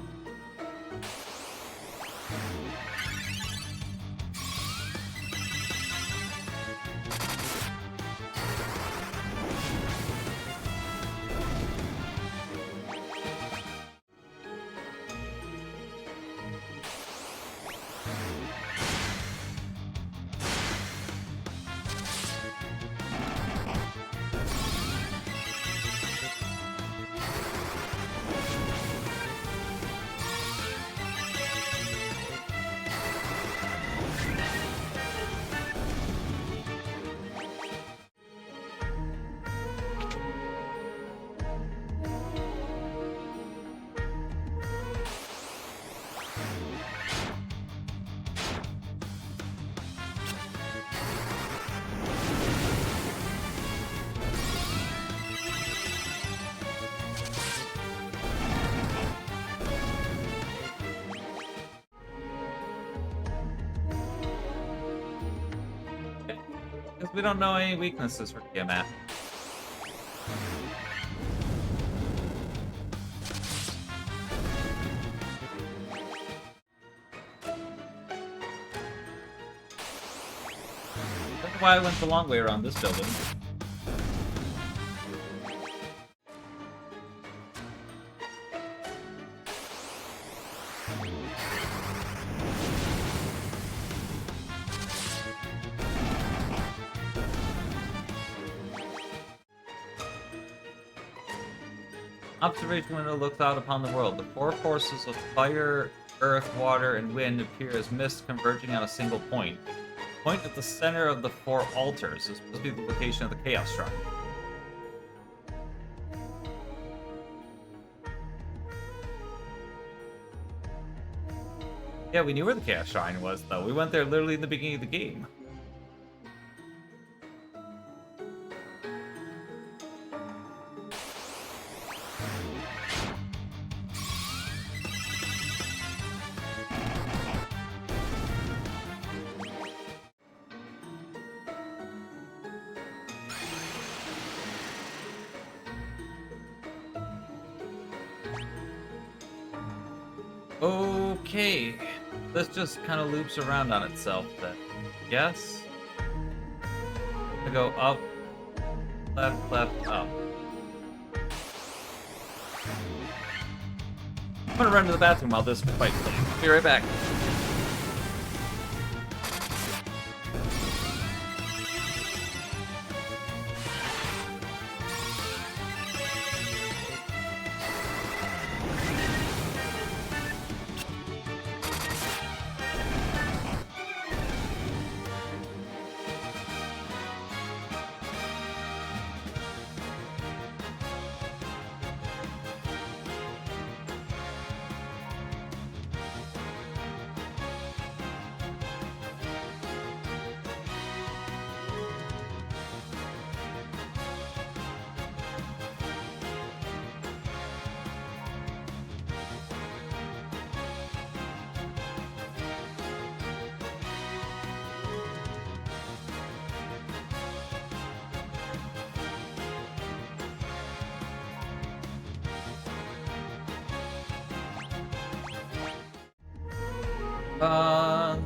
Because we don't know any weaknesses for Tiamat. That's why I went the long way around this building. Observation window looks out upon the world. The four forces of fire, earth, water, and wind appear as mist converging on a single point. The point at the center of the four altars is supposed to be the location of the Chaos Shrine. Yeah, we knew where the Chaos Shrine was, though. We went there literally in the beginning of the game. Okay, this just kind of loops around on itself then. Yes? I go up, left, left, up. I'm gonna run to the bathroom while this fight plays. Be right back.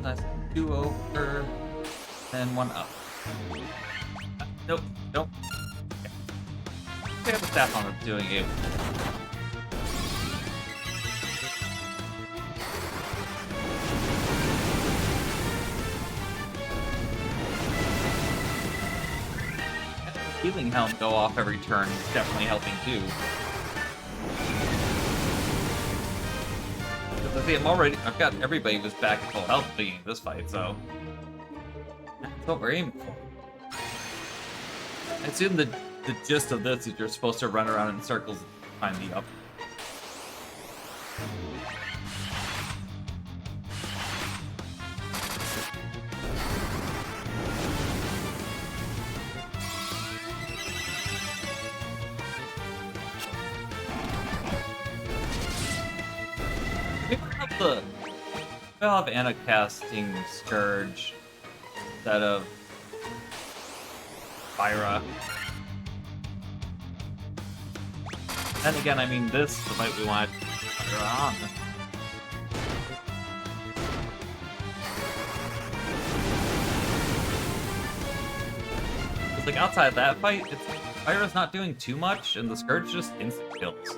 That's 2 over, and 1 up. Nope, nope. Okay, the staff on doing it. Healing helm go off every turn is definitely helping too. Because I've got everybody who's back at full health being this fight, so that's what we're aiming for. I assume the gist of this is you're supposed to run around in circles and find the up. I'll have Anna casting Scourge instead of Fyra. Then again, I mean, this is the fight we want Fyra on. It's like outside that fight, Fyra's not doing too much, and the Scourge just instant kills.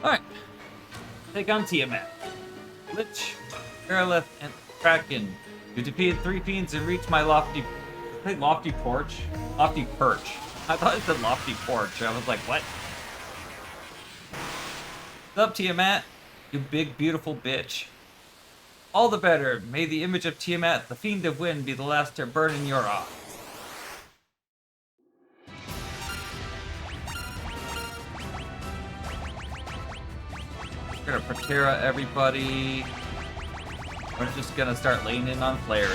Alright. Take on Tiamat. Lich, Aerolith, and Kraken. You defeated 3 fiends and reached my lofty porch? Lofty perch. I thought it said lofty porch. I was like, what? What's up, Tiamat? You big, beautiful bitch. All the better. May the image of Tiamat, the fiend of wind, be the last to burn in your eyes. We're gonna Protera everybody. We're just gonna start laying in on flares.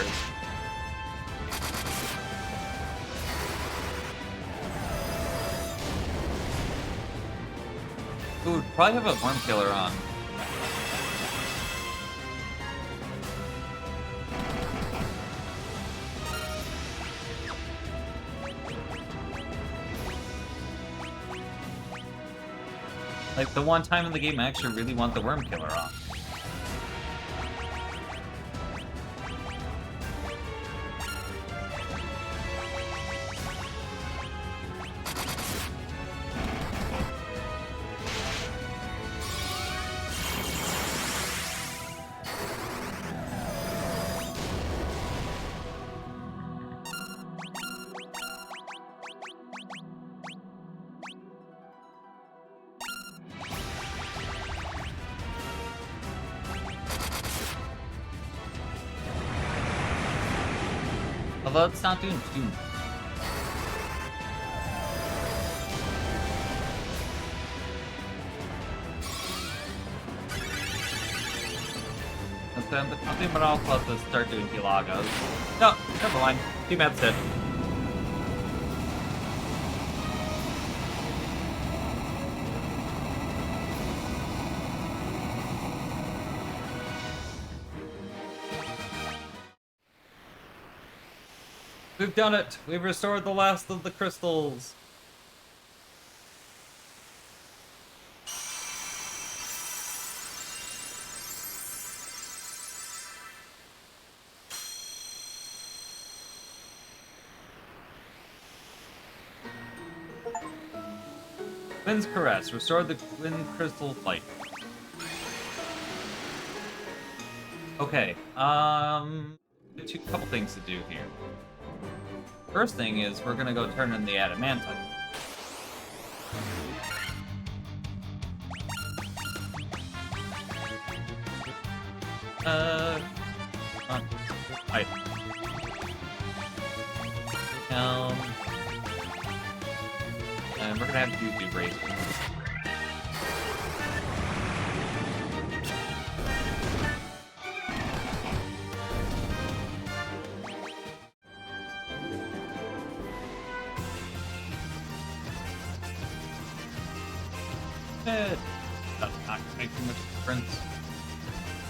Ooh, probably have a Worm Killer on. Like, the one time in the game I actually really want the Worm Killer on. Although it's not doing too much. But nothing but I'll let this start doing Gilagos. No, never mind. Teammate's dead. We've done it! We've restored the last of the crystals! Wind's Caress. Restore the Wind Crystal Light. Okay, couple things to do here. First thing is, we're gonna go turn in the Adamantite. Right. And we're gonna have to do race. That's not gonna make too much difference.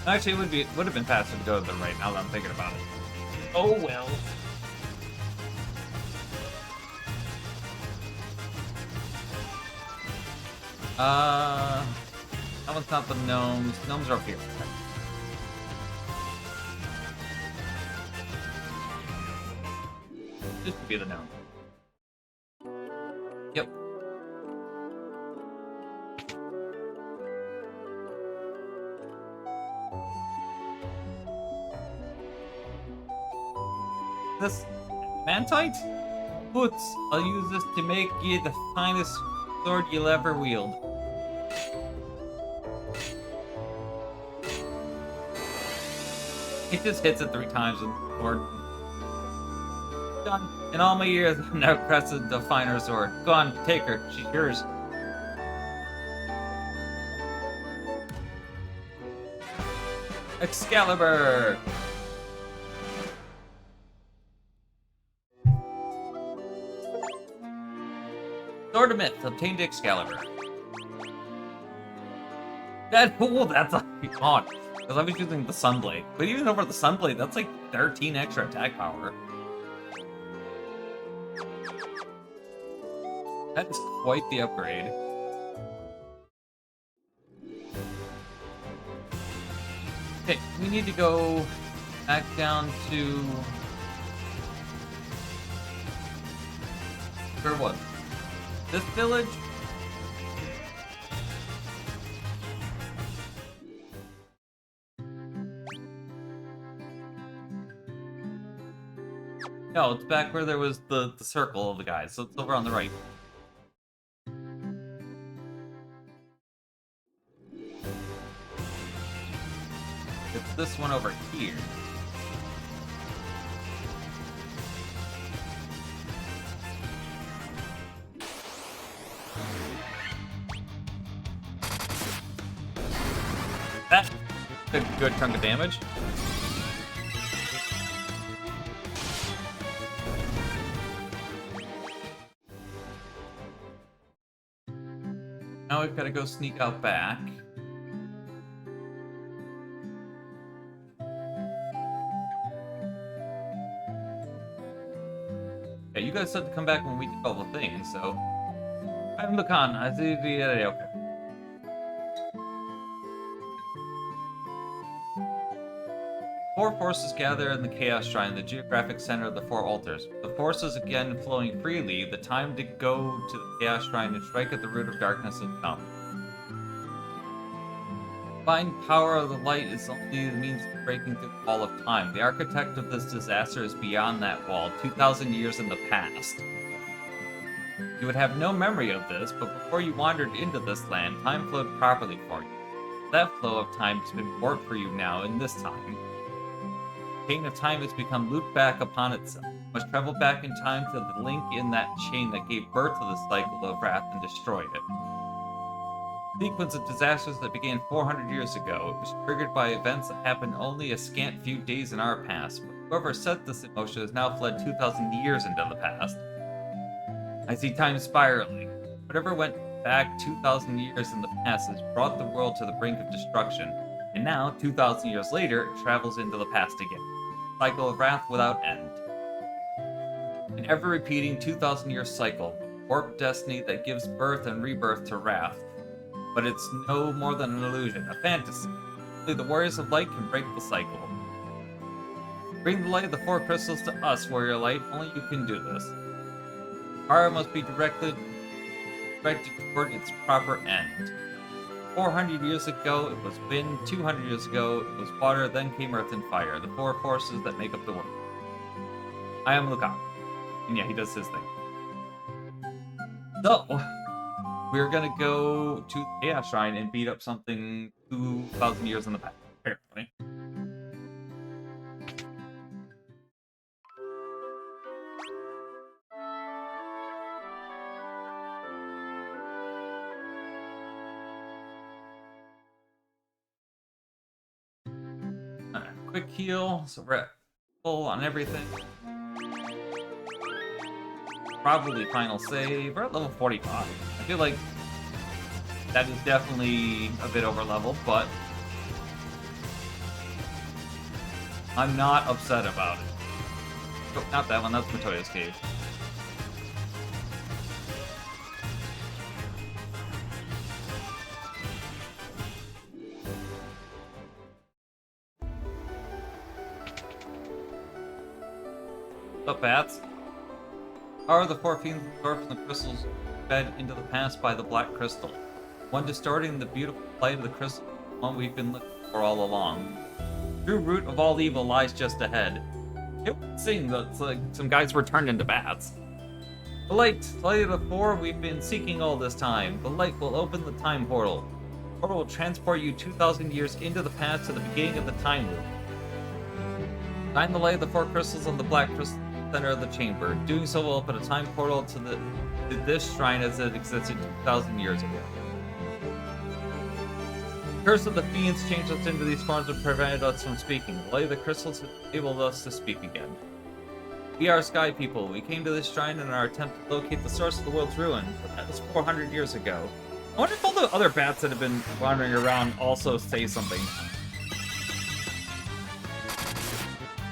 Actually, it would have been faster to go to the right now that I'm thinking about it. Oh well. That one's not the gnomes. Gnomes are up here. This could be the gnome. Yep. This Mantite? Putz, I'll use this to make you the finest sword you'll ever wield. He just hits it 3 times with the sword. Done. In all my years, I've never crested a finer sword. Go on, take her. She's yours. Excalibur! Sword of Myth, obtained Excalibur. That's like odd, because I was using the Sunblade. But even over the Sunblade, that's like 13 extra attack power. That is quite the upgrade. Okay, we need to go back down to... Where was it? This village? No, it's back where there was the circle of the guys, so it's over on the right. It's this one over here. That took a good chunk of damage. Now we've got to go sneak out back. Yeah, you guys said to come back when we did all the things, so... I'm Lucan. I see the... okay. Four forces gather in the Chaos Shrine, the geographic center of the four altars. The forces again flowing freely, the time to go to the Chaos Shrine and strike at the root of darkness has come. Divine power of the light is only the means of breaking through the wall of time. The architect of this disaster is beyond that wall, 2,000 years in the past. You would have no memory of this, but before you wandered into this land, time flowed properly for you. That flow of time has been warped for you now in this time. The chain of time has become looped back upon itself. Must travel back in time to the link in that chain that gave birth to the cycle of wrath and destroyed it. Sequence of disasters that began 400 years ago. It was triggered by events that happened only a scant few days in our past. But whoever set this in motion has now fled 2,000 years into the past. I see time spiraling. Whatever went back 2,000 years in the past has brought the world to the brink of destruction. And now, 2,000 years later, it travels into the past again. Cycle of wrath without end. An ever-repeating 2,000-year cycle. Warped destiny that gives birth and rebirth to wrath. But it's no more than an illusion, a fantasy. Only the warriors of light can break the cycle. Bring the light of the 4 crystals to us, warrior light. Only you can do this. Power must be directed toward its proper end. 400 years ago, it was wind. 200 years ago, it was water. Then came earth and fire, the 4 forces that make up the world. I am Lukaku. And yeah, he does his thing. So, we're gonna go to the Chaos Shrine and beat up something 2,000 years in the past, apparently. Quick heal, so we're at full on everything. Probably final save. We're at level 45. I feel like that is definitely a bit over level, but I'm not upset about it. Oh, not that one, that's Matoya's cave. What's up, bats? How are the 4 fiends absorbed from the crystals fed into the past by the black crystal? One distorting the beautiful light of the crystal, one we've been looking for all along. The true root of all evil lies just ahead. It would seem that like some guys were turned into bats. The light of the 4 we've been seeking all this time. The light will open the time portal. The portal will transport you 2,000 years into the past to the beginning of the time loop. Find the light of the 4 crystals on the black crystal center of the chamber. Doing so will open a time portal to this shrine as it existed 2,000 years ago. The curse of the fiends changed us into these forms and prevented us from speaking. The light of the crystals enabled us to speak again. We are Sky People. We came to this shrine in our attempt to locate the source of the world's ruin, but that was 400 years ago. I wonder if all the other bats that have been wandering around also say something.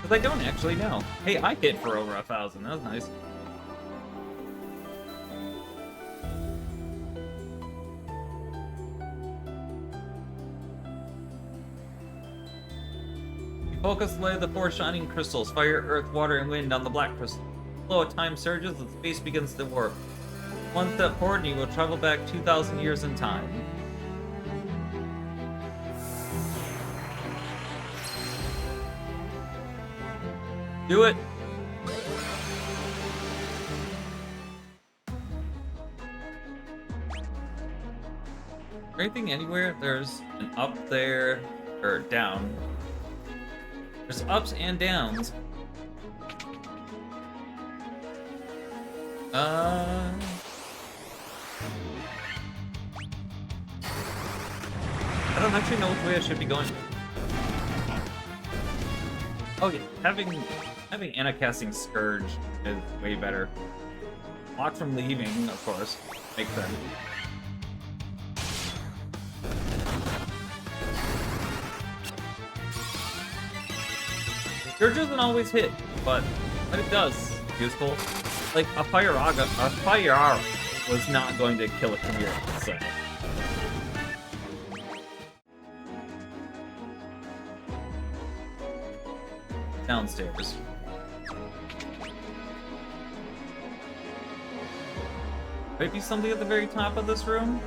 Because I don't actually know. Hey, I hit for over 1,000. That was nice. We focus the light of the 4 shining crystals, fire, earth, water, and wind on the black crystal. The flow of time surges and space begins to warp. One step forward and you will travel back 2,000 years in time. Do it! Anything anywhere? There's an up there, or down. There's ups and downs. I don't actually know which way I should be going. Oh yeah, having Anna casting Scourge is way better. Block from leaving, of course, makes sense. Scourge doesn't always hit, but when it does, useful. Like a fire was not going to kill a Chimera, so. Downstairs. Might be something at the very top of this room?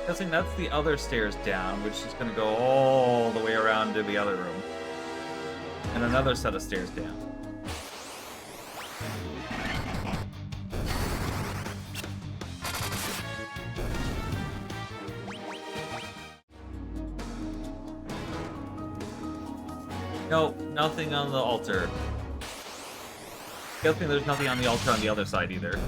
Guessing that's the other stairs down, which is gonna go all the way around to the other room. And another set of stairs down. Nope, nothing on the altar. Guessing there's nothing on the altar on the other side either.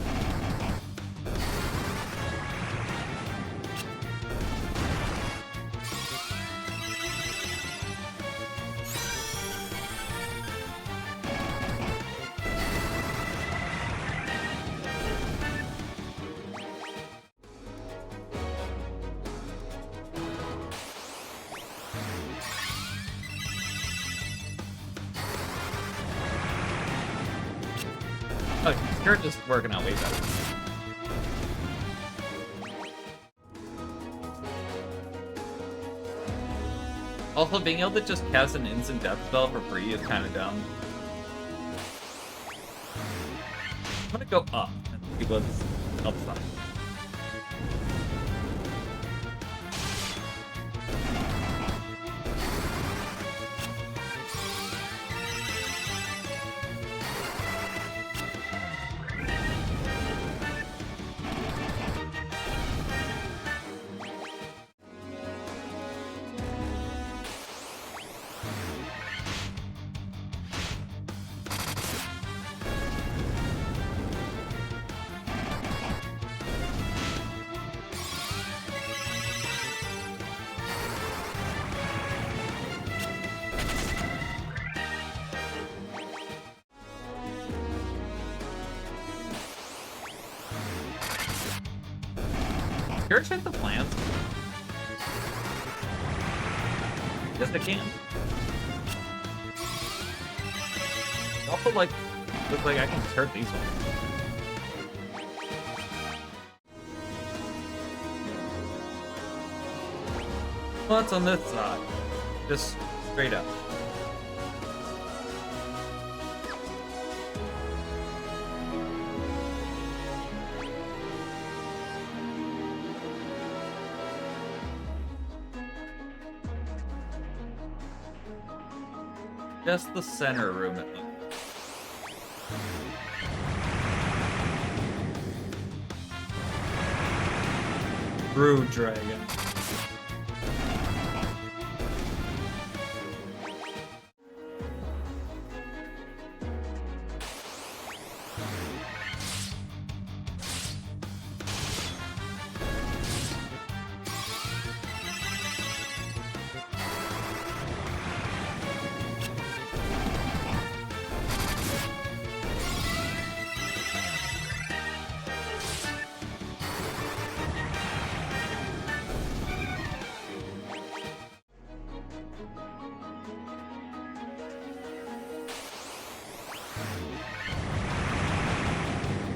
Oh, you're just working out way better. Also, being able to just cast an instant death spell for free is kind of dumb. I'm gonna go up and see what's upside. Can I check the plants? Yes, I can. Also, like, looks like I can hurt these ones. What's on this side? Just straight up. Just the center room at least. Brood Dragon.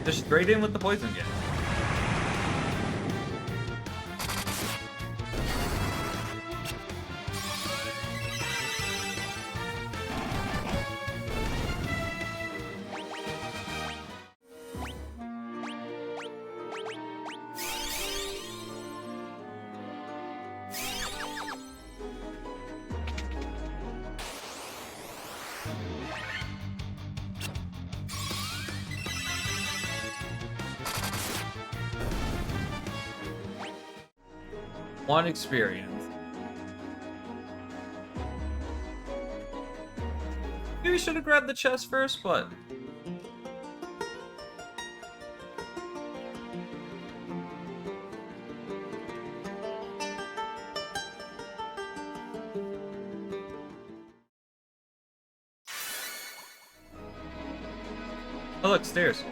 Just straight in with the poison gas. One experience. Maybe we should have grabbed the chest first, but... Oh look, stairs.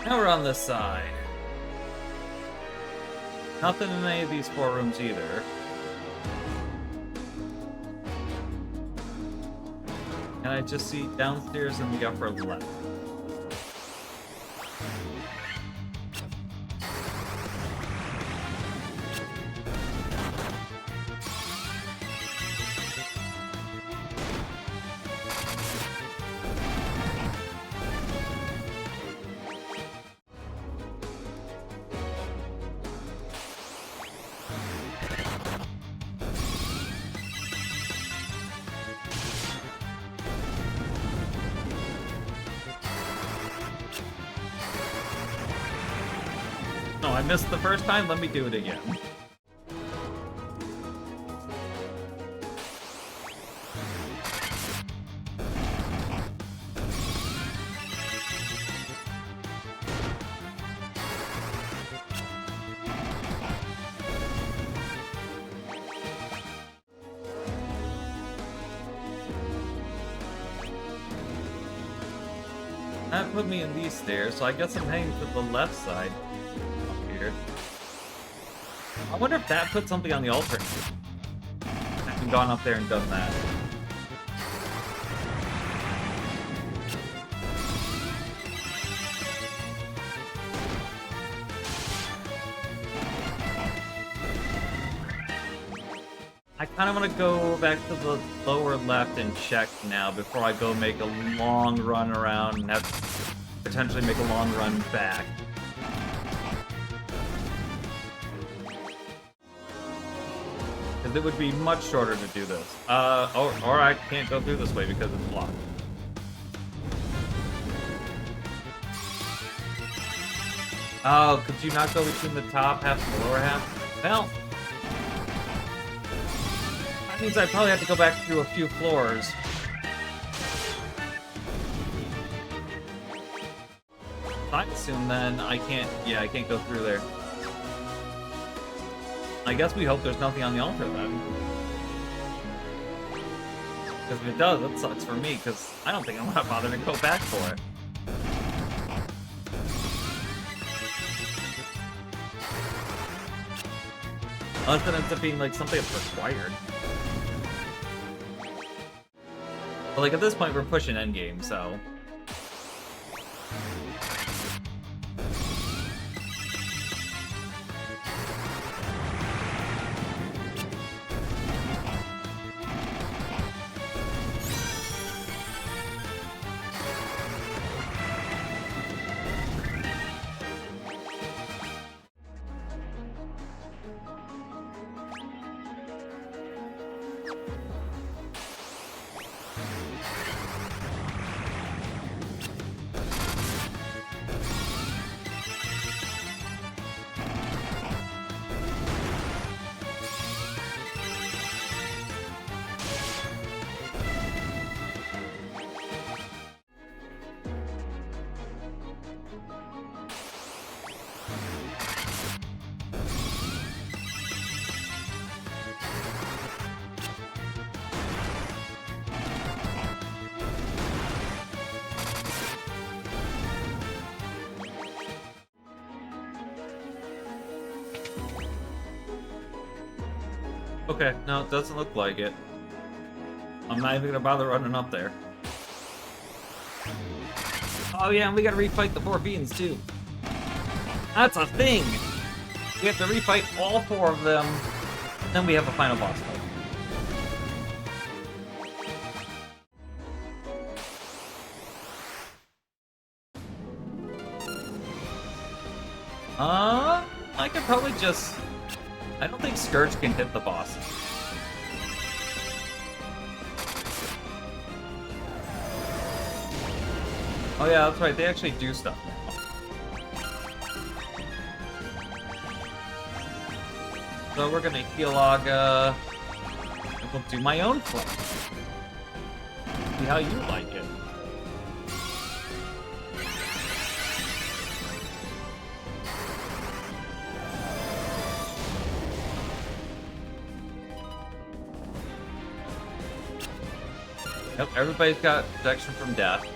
Now we're on this side. Nothing in any of these four rooms either. And I just see downstairs in the upper left. I missed the first time, let me do it again. That put me in these stairs, so I guess I'm heading to the left side up here. I wonder if that put something on the altar. I haven't gone up there and done that. I kind of want to go back to the lower left and check now before I go make a long run around and have to potentially make a long run back. Because it would be much shorter to do this. Or I can't go through this way because it's blocked. Oh, could you not go between the top half and the lower half? Well, that means I probably have to go back through a few floors. I assume then I can't, yeah, I can't go through there. I guess we hope there's nothing on the altar then. Because if it does, that sucks for me, because I don't think I'm gonna bother to go back for it. Unless it ends up being like something that's required. But like at this point, we're pushing endgame, so. Okay, no, it doesn't look like it. I'm not even gonna bother running up there. Oh yeah, and we gotta refight the 4 fiends too. That's a thing! We have to refight all 4 of them, then we have a final boss fight. I could probably just... I don't think Scourge can hit the boss. Oh yeah, that's right, they actually do stuff now. So we're gonna heal Aga, and we'll do my own flame. See how you like it. Yep, everybody's got protection from death.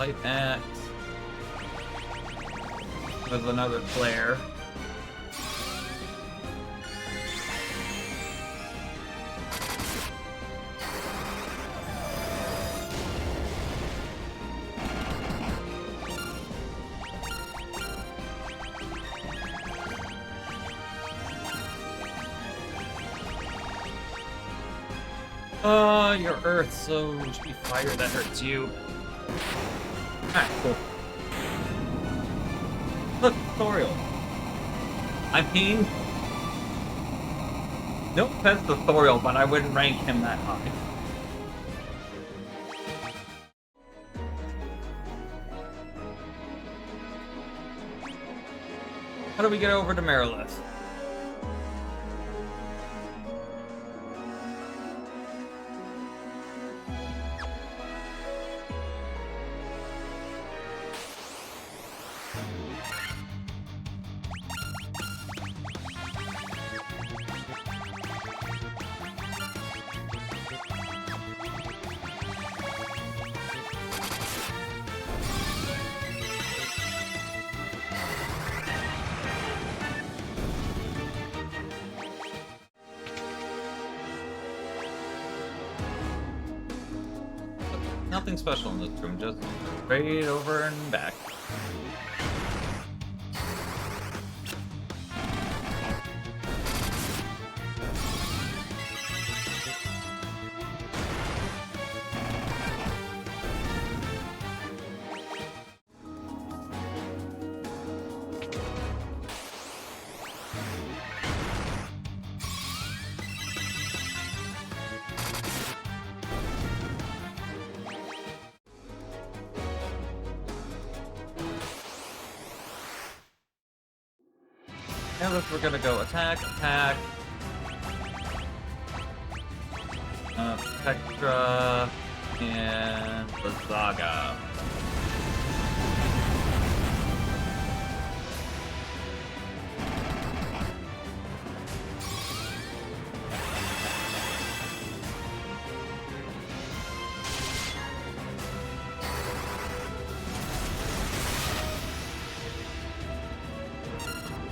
Light axe. With another flare. Your earth, so it should be fire that hurts you. Alright, cool. Look, tutorial. I mean... No offense to Thoriel, but I wouldn't rank him that high. How do we get over to Marilith? Nothing special in this room, just straight over and back. And we're gonna go attack, Spectra, and Lazaga.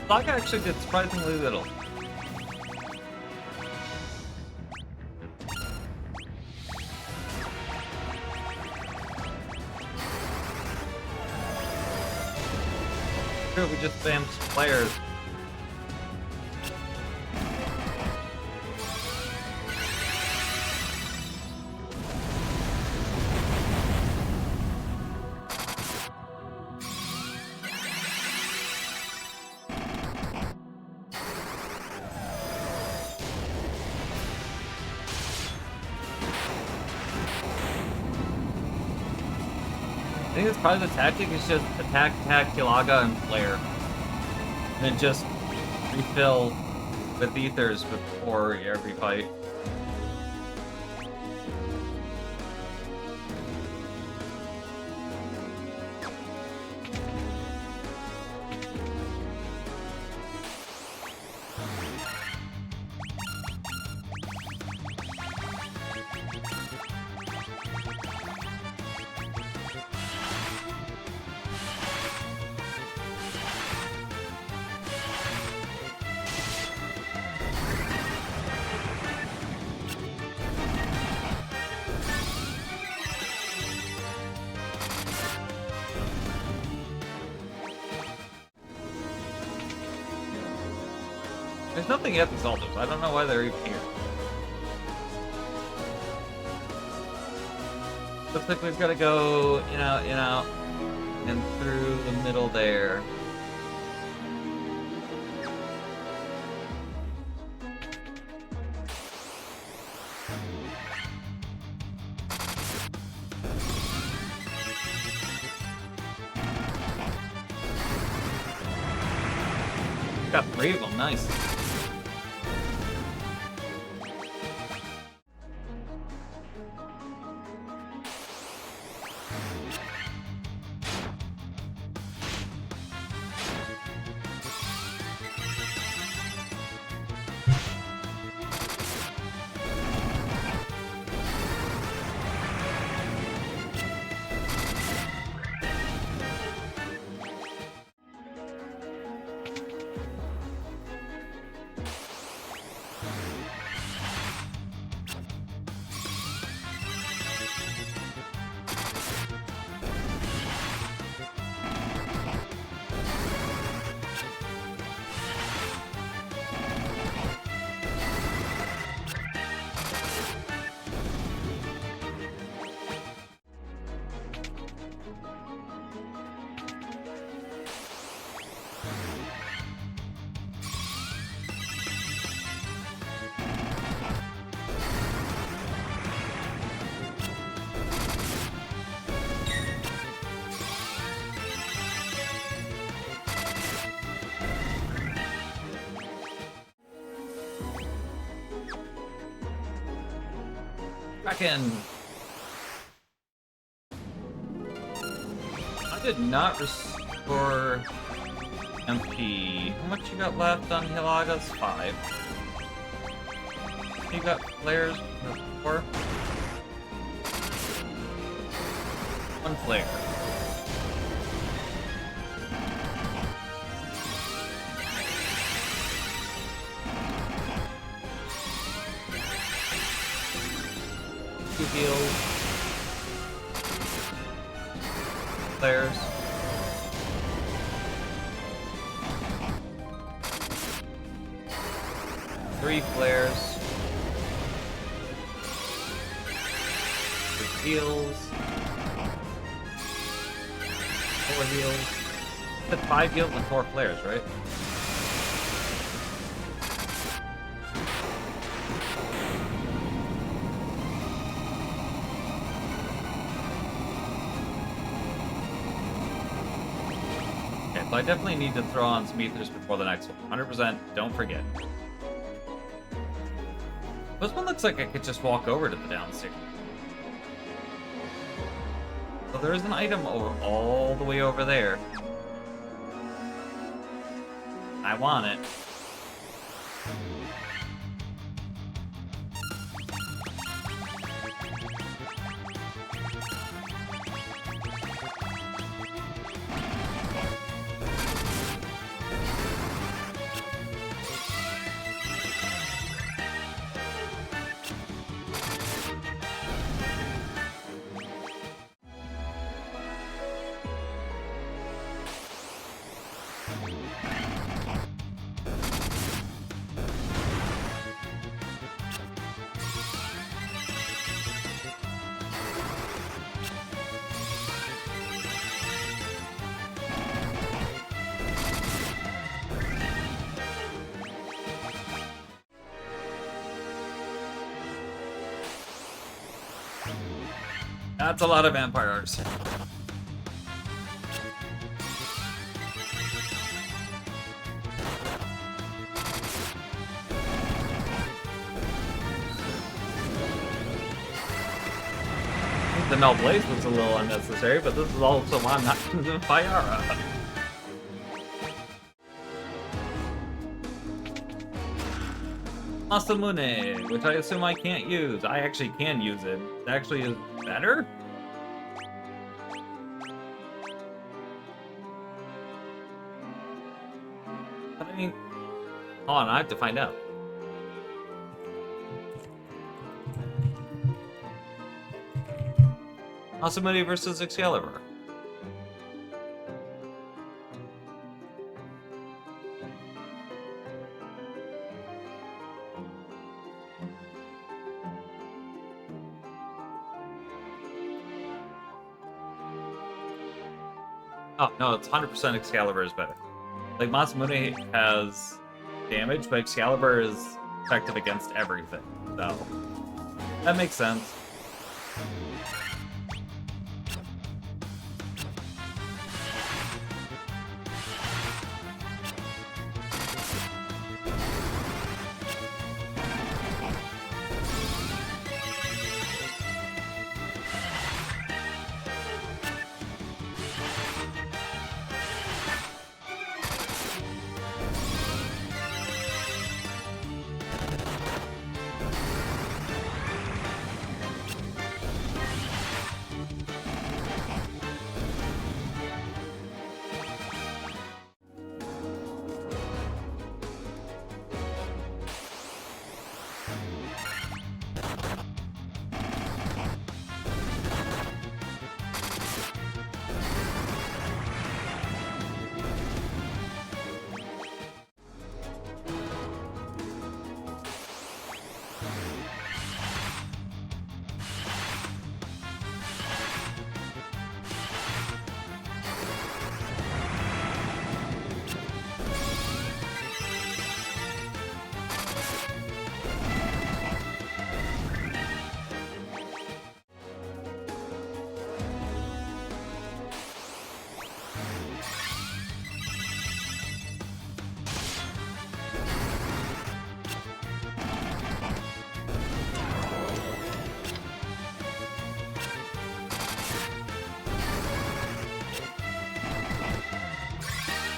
Saga actually did surprisingly little. Sure, we just spammed players. I think it's probably the tactic is just attack, Kilaga, and flare. And then just refill with ethers before every fight. There's nothing at these altars. I don't know why they're even here. Looks like we've got to go in, out, and through the middle there. Got 3 of them, nice. Kraken! I did not restore MP. How much you got left on Hilaga's? 5. You got flares? 4? 1 flare. Heals. Flares. Three flares. 6 heals. 4 heals. That's 5 heals and 4 flares, right? So I definitely need to throw on some ethers before the next one. 100%, don't forget. This one looks like I could just walk over to the downstairs. So there is an item all the way over there. I want it. That's a lot of vampires. The Null Blaze was a little unnecessary, but this is also why I'm not using Fyara. Masamune, which I assume I can't use. I actually can use it. It actually is better? But I mean, hold on, I have to find out. Masamune versus Excalibur. Oh, no, it's 100% Excalibur is better. Like, Masamune has damage, but Excalibur is effective against everything. So, that makes sense.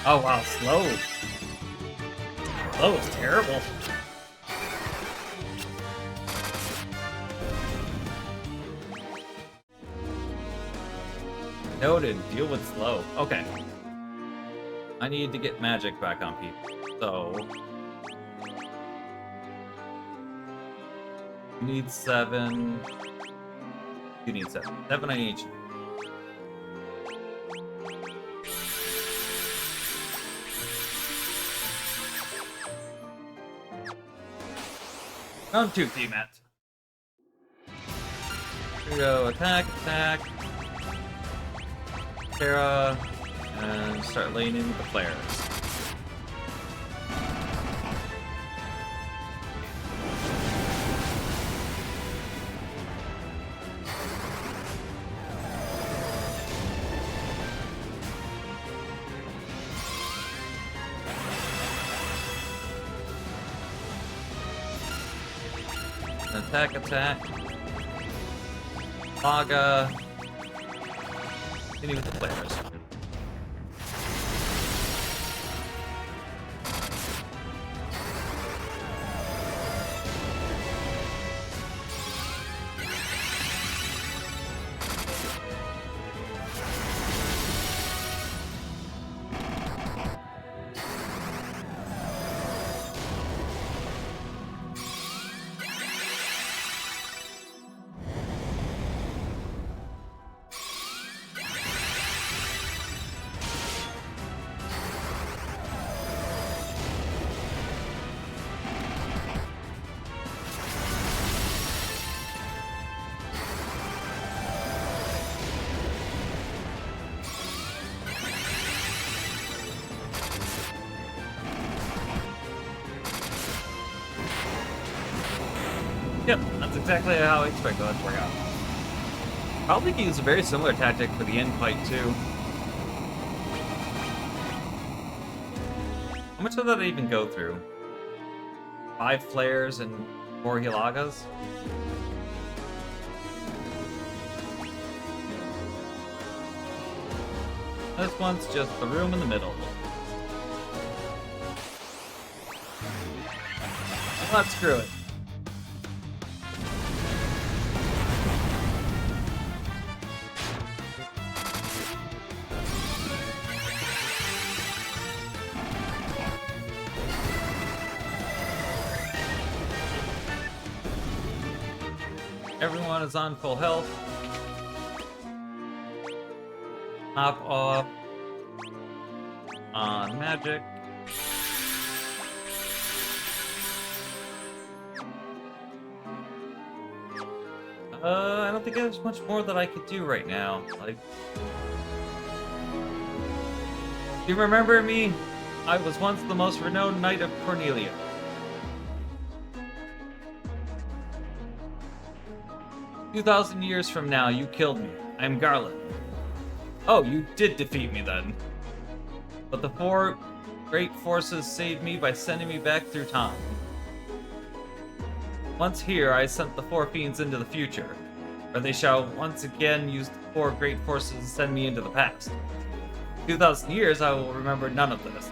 Oh wow, slow. Slow is terrible. Noted. Deal with slow. Okay. I need to get magic back on people. So you need 7. You need 7. 7 I need you. Round 2, P-Mat. Here we go. Attack, attack. Terra. And start laying in with the flares. Attack, attack. Saga. Continue with the flares. Yep, that's exactly how I expected that to work out. Probably could use a very similar tactic for the end fight, too. How much did that even go through? 5 flares and 4 Hilagas? This one's just the room in the middle. Let's screw it. Everyone is on full health. Hop off on magic. I don't think there's much more that I could do right now. Like, do you remember me? I was once the most renowned knight of Cornelia. 2,000 years from now, you killed me. I am Garland. Oh, you did defeat me then. But the 4 great forces saved me by sending me back through time. Once here, I sent the 4 fiends into the future, where they shall once again use the 4 great forces to send me into the past. 2,000 years, I will remember none of this.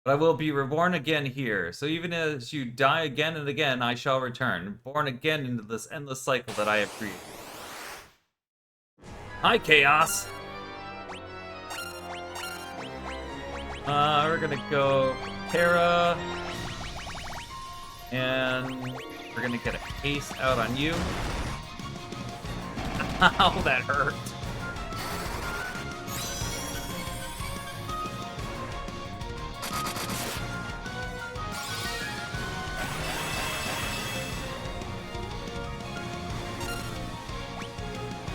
But I will be reborn again here, so even as you die again and again, I shall return, born again into this endless cycle that I have created. Hi, Chaos! We're gonna go Terra, and we're gonna get a case out on you. Ow, that hurt.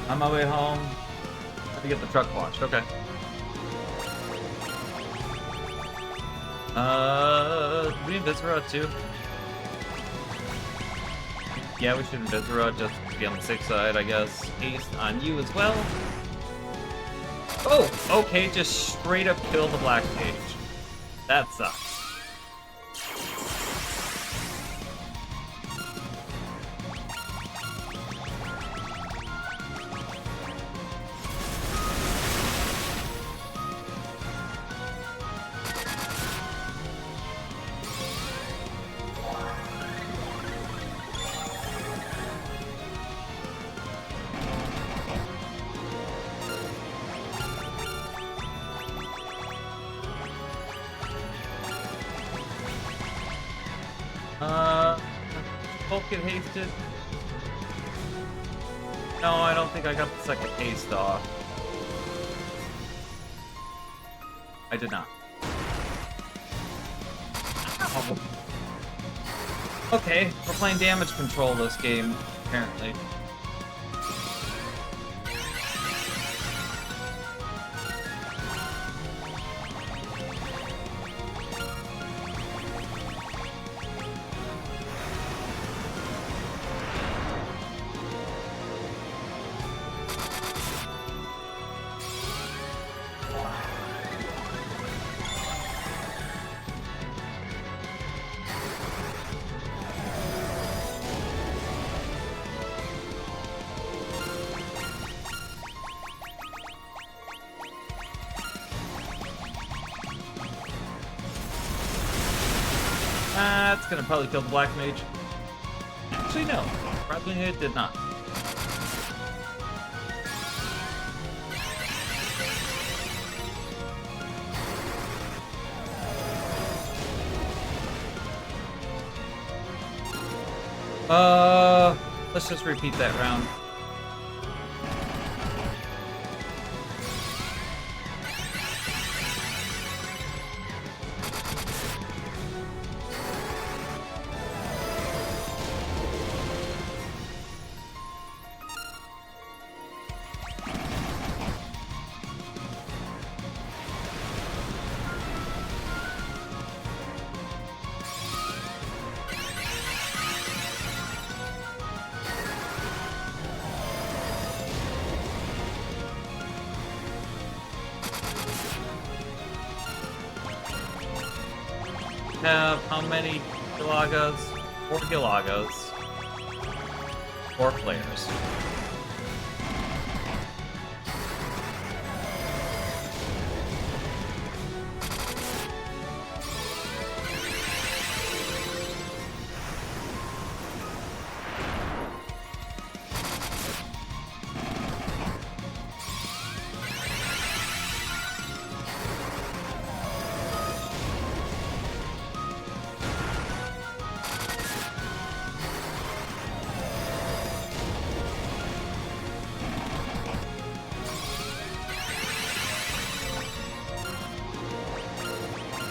On my way home, I have to get the truck washed. Okay. We need Viscera too. Yeah, we should Viscera just to be on the safe side, I guess. Haste on you as well. Oh, okay, just straight up kill the Black Mage. That sucks. both get hasted? No, I don't think I got the second haste off. I did not. Ow. Okay, we're playing damage control this game, apparently. That's gonna probably kill the Black Mage. Actually, no. Probably it did not. Let's just repeat that round. Have how many Gilagas? 4 Gilagas. 4 players.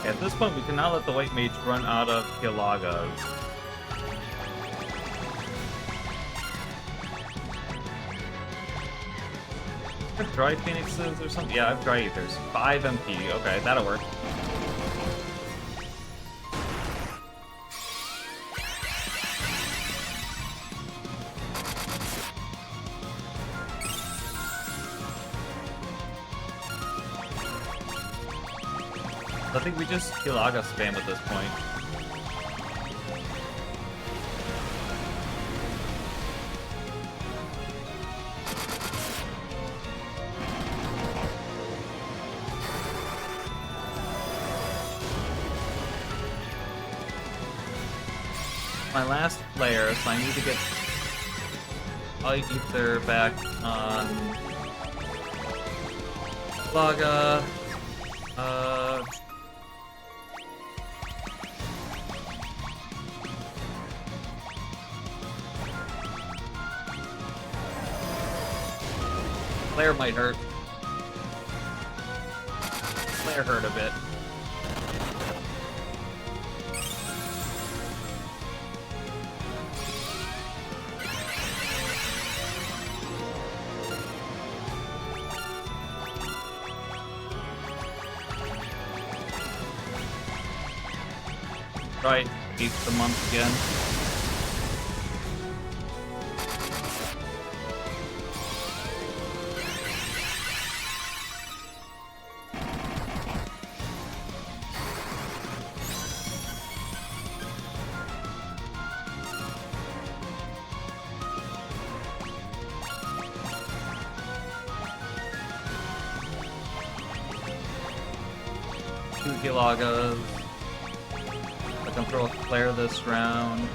At this point, we cannot let the White Mage run out of Gilagas. I have Dry Phoenixes or something? Yeah, I have Dry Ethers. 5 MP. Okay, that'll work. I think we just Gilaga spam at this point. My last player, so I need to get Light Ether back on Gilaga. Flare might hurt. Flare hurt a bit. Right, 8th of the month again. Two Gilagas. I can throw a flare this round.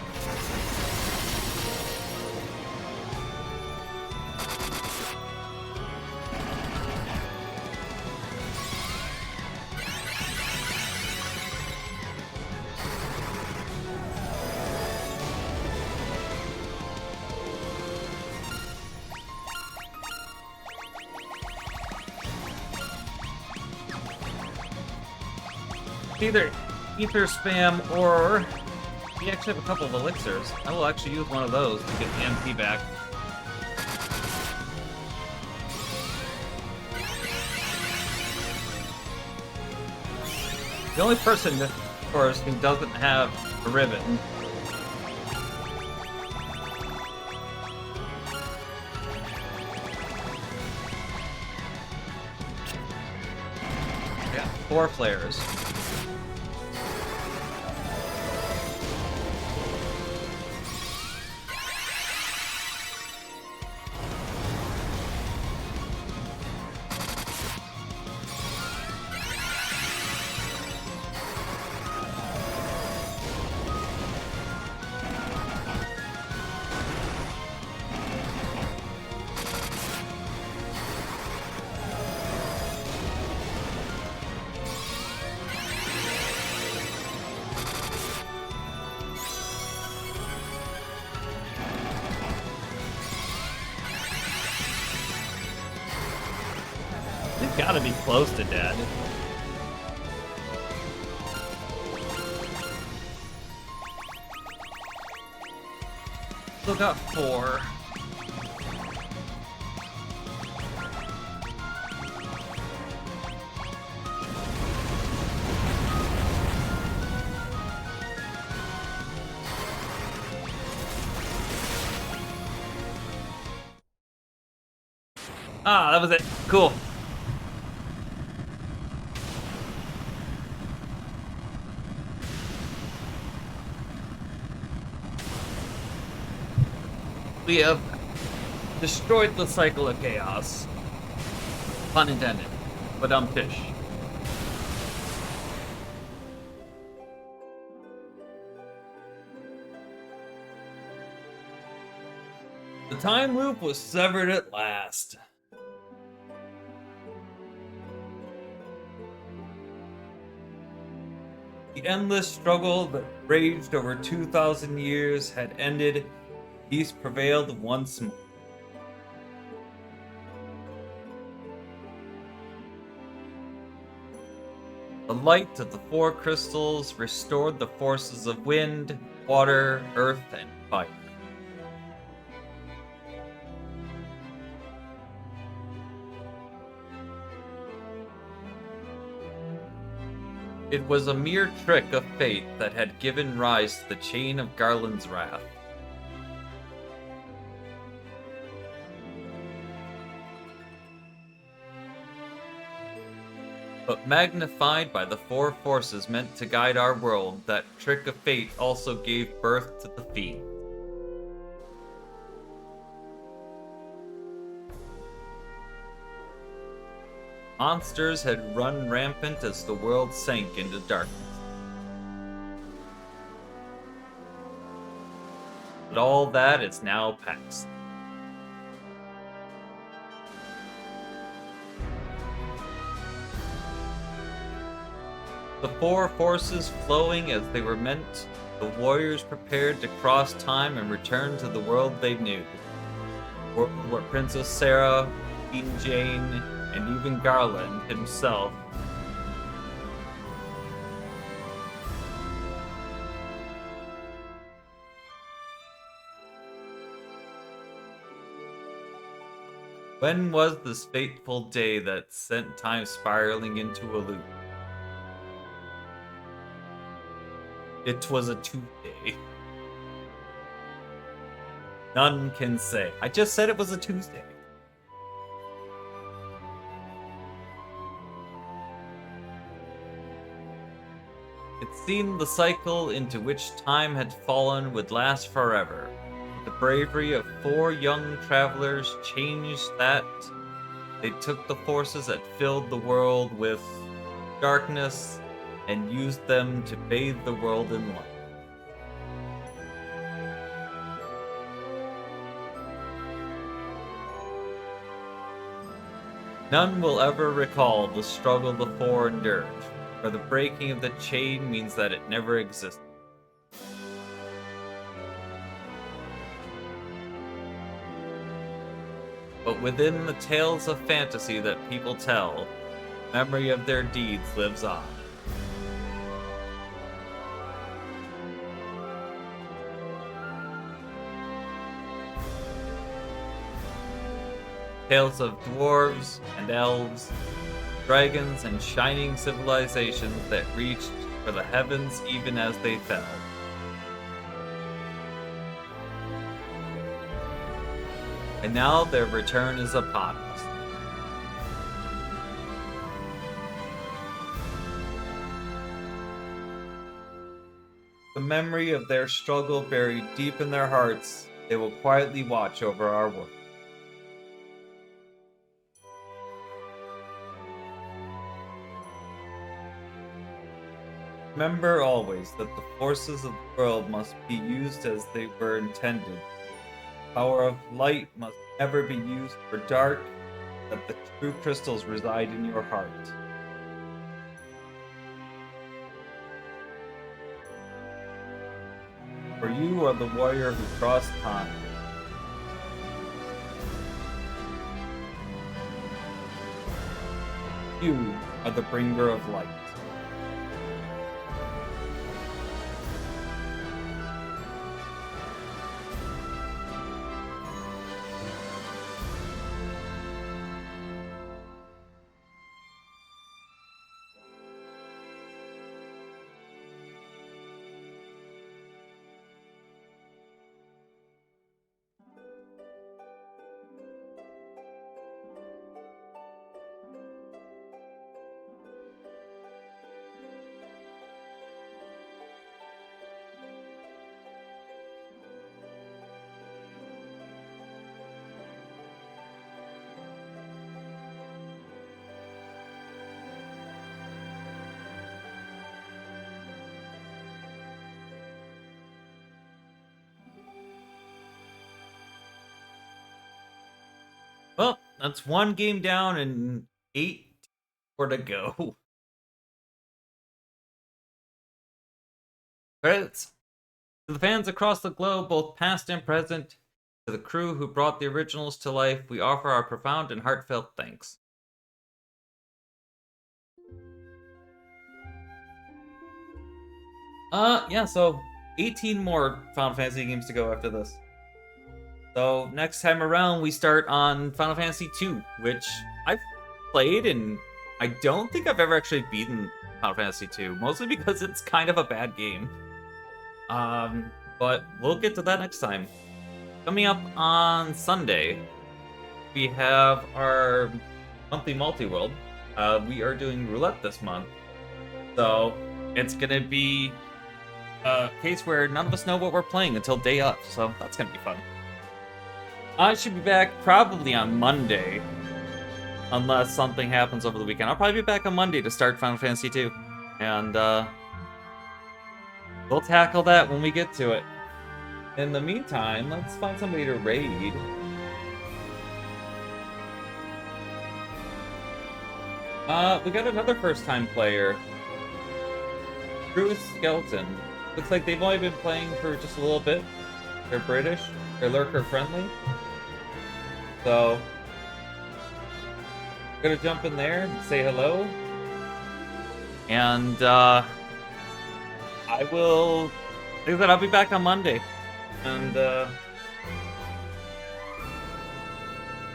either ether spam or we actually have a couple of elixirs. I will actually use one of those to get the MP back. The only person, of course, who doesn't have a ribbon yeah, 4 flares. They've got to be close to dead. Still got 4. Ah, that was it. Cool. We have destroyed the cycle of chaos. Pun intended. But fish. The time loop was severed at last. The endless struggle that raged over 2,000 years had ended. Peace prevailed once more. The light of the 4 crystals restored the forces of wind, water, earth, and fire. It was a mere trick of fate that had given rise to the chain of Garland's wrath. But magnified by the 4 forces meant to guide our world, that trick of fate also gave birth to the Fiend. Monsters had run rampant as the world sank into darkness. But all that is now past. The 4 forces flowing as they were meant, the warriors prepared to cross time and return to the world they knew. Where Princess Sarah, Queen Jane, and even Garland himself when was this fateful day that sent time spiraling into a loop? It was a Tuesday. None can say. I just said it was a Tuesday. It seemed the cycle into which time had fallen would last forever. The bravery of 4 young travelers changed that. They took the forces that filled the world with darkness and used them to bathe the world in light. None will ever recall the struggle the 4 endured, for the breaking of the chain means that it never existed. But within the tales of fantasy that people tell, memory of their deeds lives on. Tales of dwarves and elves, dragons and shining civilizations that reached for the heavens even as they fell. And now their return is upon us. The memory of their struggle buried deep in their hearts, they will quietly watch over our world. Remember always that the forces of the world must be used as they were intended. The power of light must never be used for dark, that the true crystals reside in your heart. For you are the warrior who crossed time. You are the bringer of light. Well, that's one game down and 8 more to go. Credits to the fans across the globe, both past and present, to the crew who brought the originals to life, we offer our profound and heartfelt thanks. Yeah, so 18 more Final Fantasy games to go after this. So next time around, we start on Final Fantasy II, which I've played, and I don't think I've ever actually beaten Final Fantasy II, mostly because it's kind of a bad game. But we'll get to that next time. Coming up on Sunday, we have our monthly multi-world. We are doing roulette this month, so it's gonna be a case where none of us know what we're playing until day of, so that's gonna be fun. I should be back probably on Monday, unless something happens over the weekend. I'll probably be back on Monday to start Final Fantasy II, and we'll tackle that when we get to it. In the meantime, let's find somebody to raid. We got another first-time player, Bruce Skeleton. Looks like they've only been playing for just a little bit. They're British. They're lurker-friendly. So, I'm gonna jump in there and say hello. And, I will... Like I said, I'll be back on Monday. And,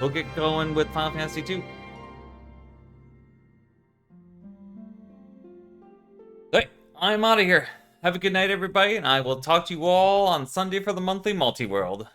we'll get going with Final Fantasy II. Alright, I'm out of here. Have a good night, everybody, and I will talk to you all on Sunday for the monthly multi-world.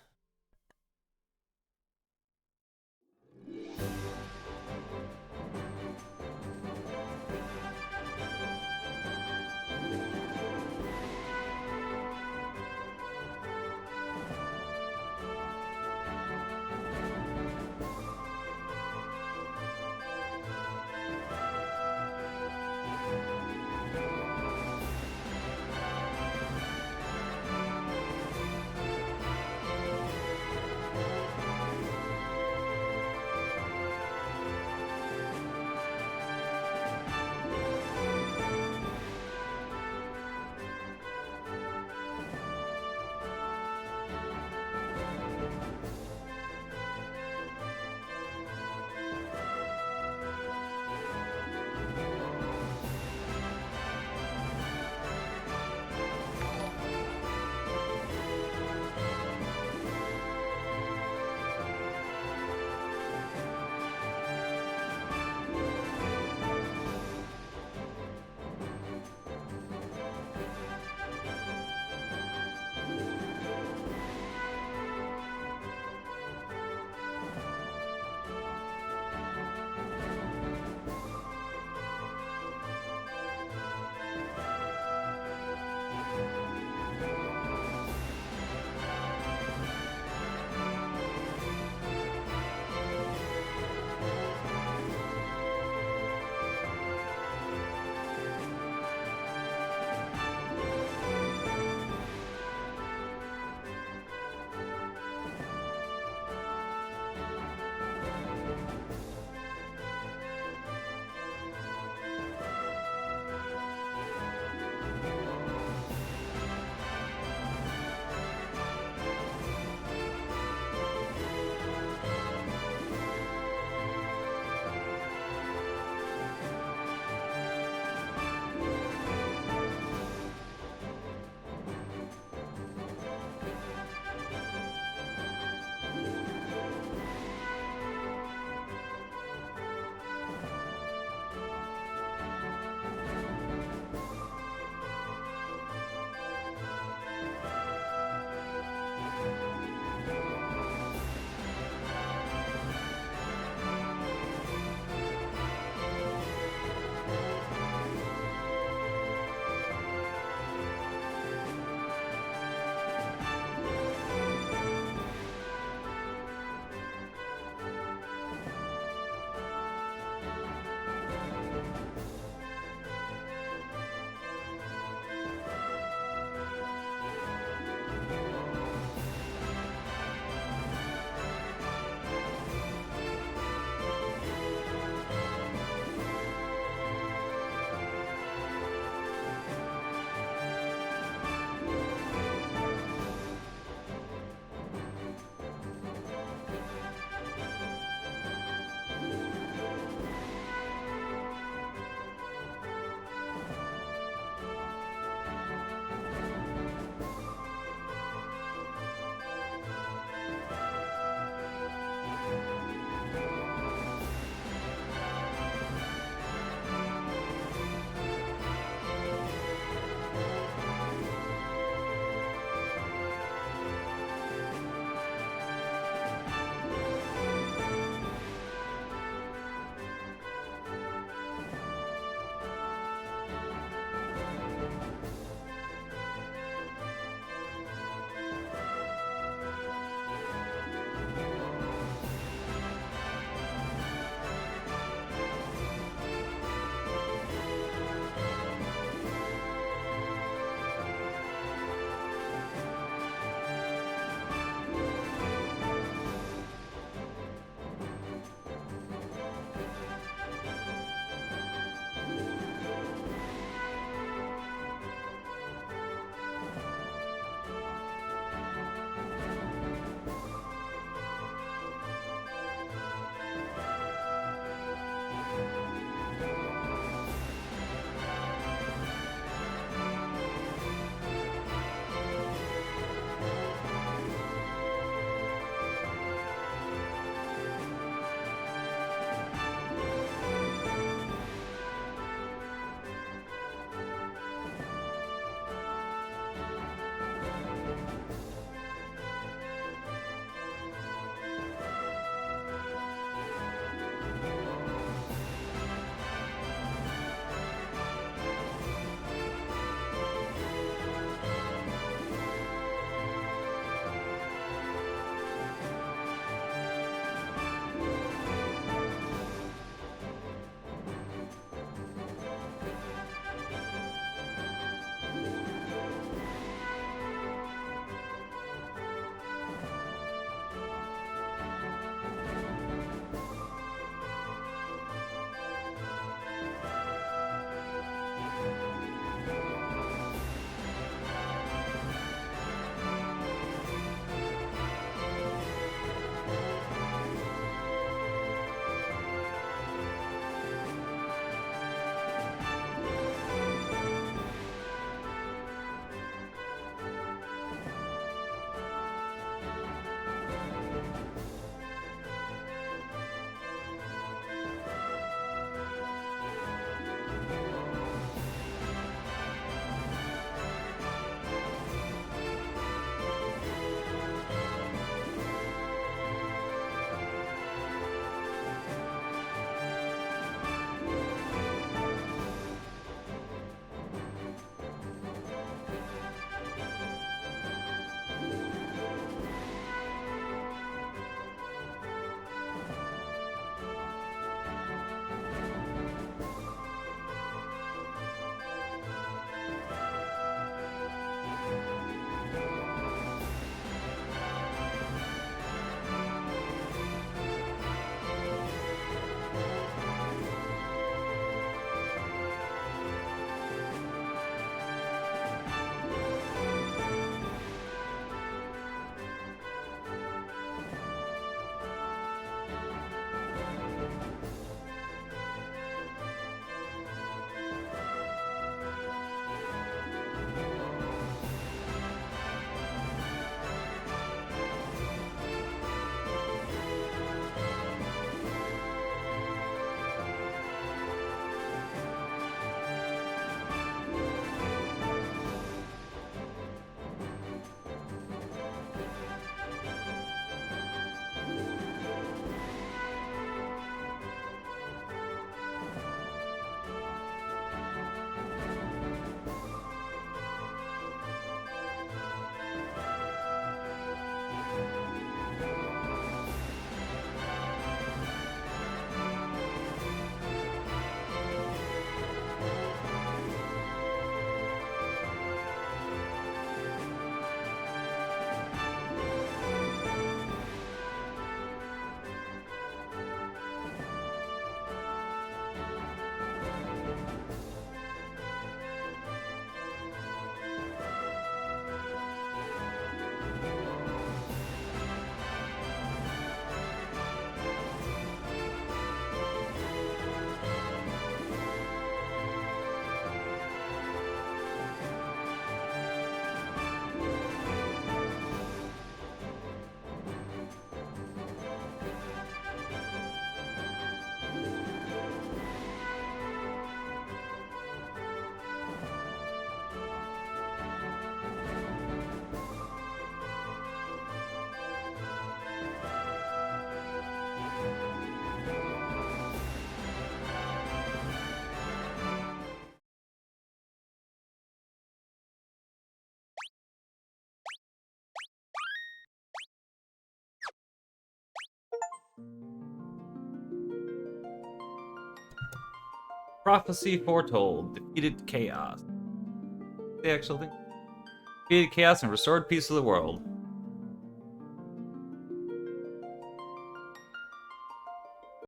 Prophecy foretold. Defeated chaos. The actual thing. Defeated chaos and restored peace of the world.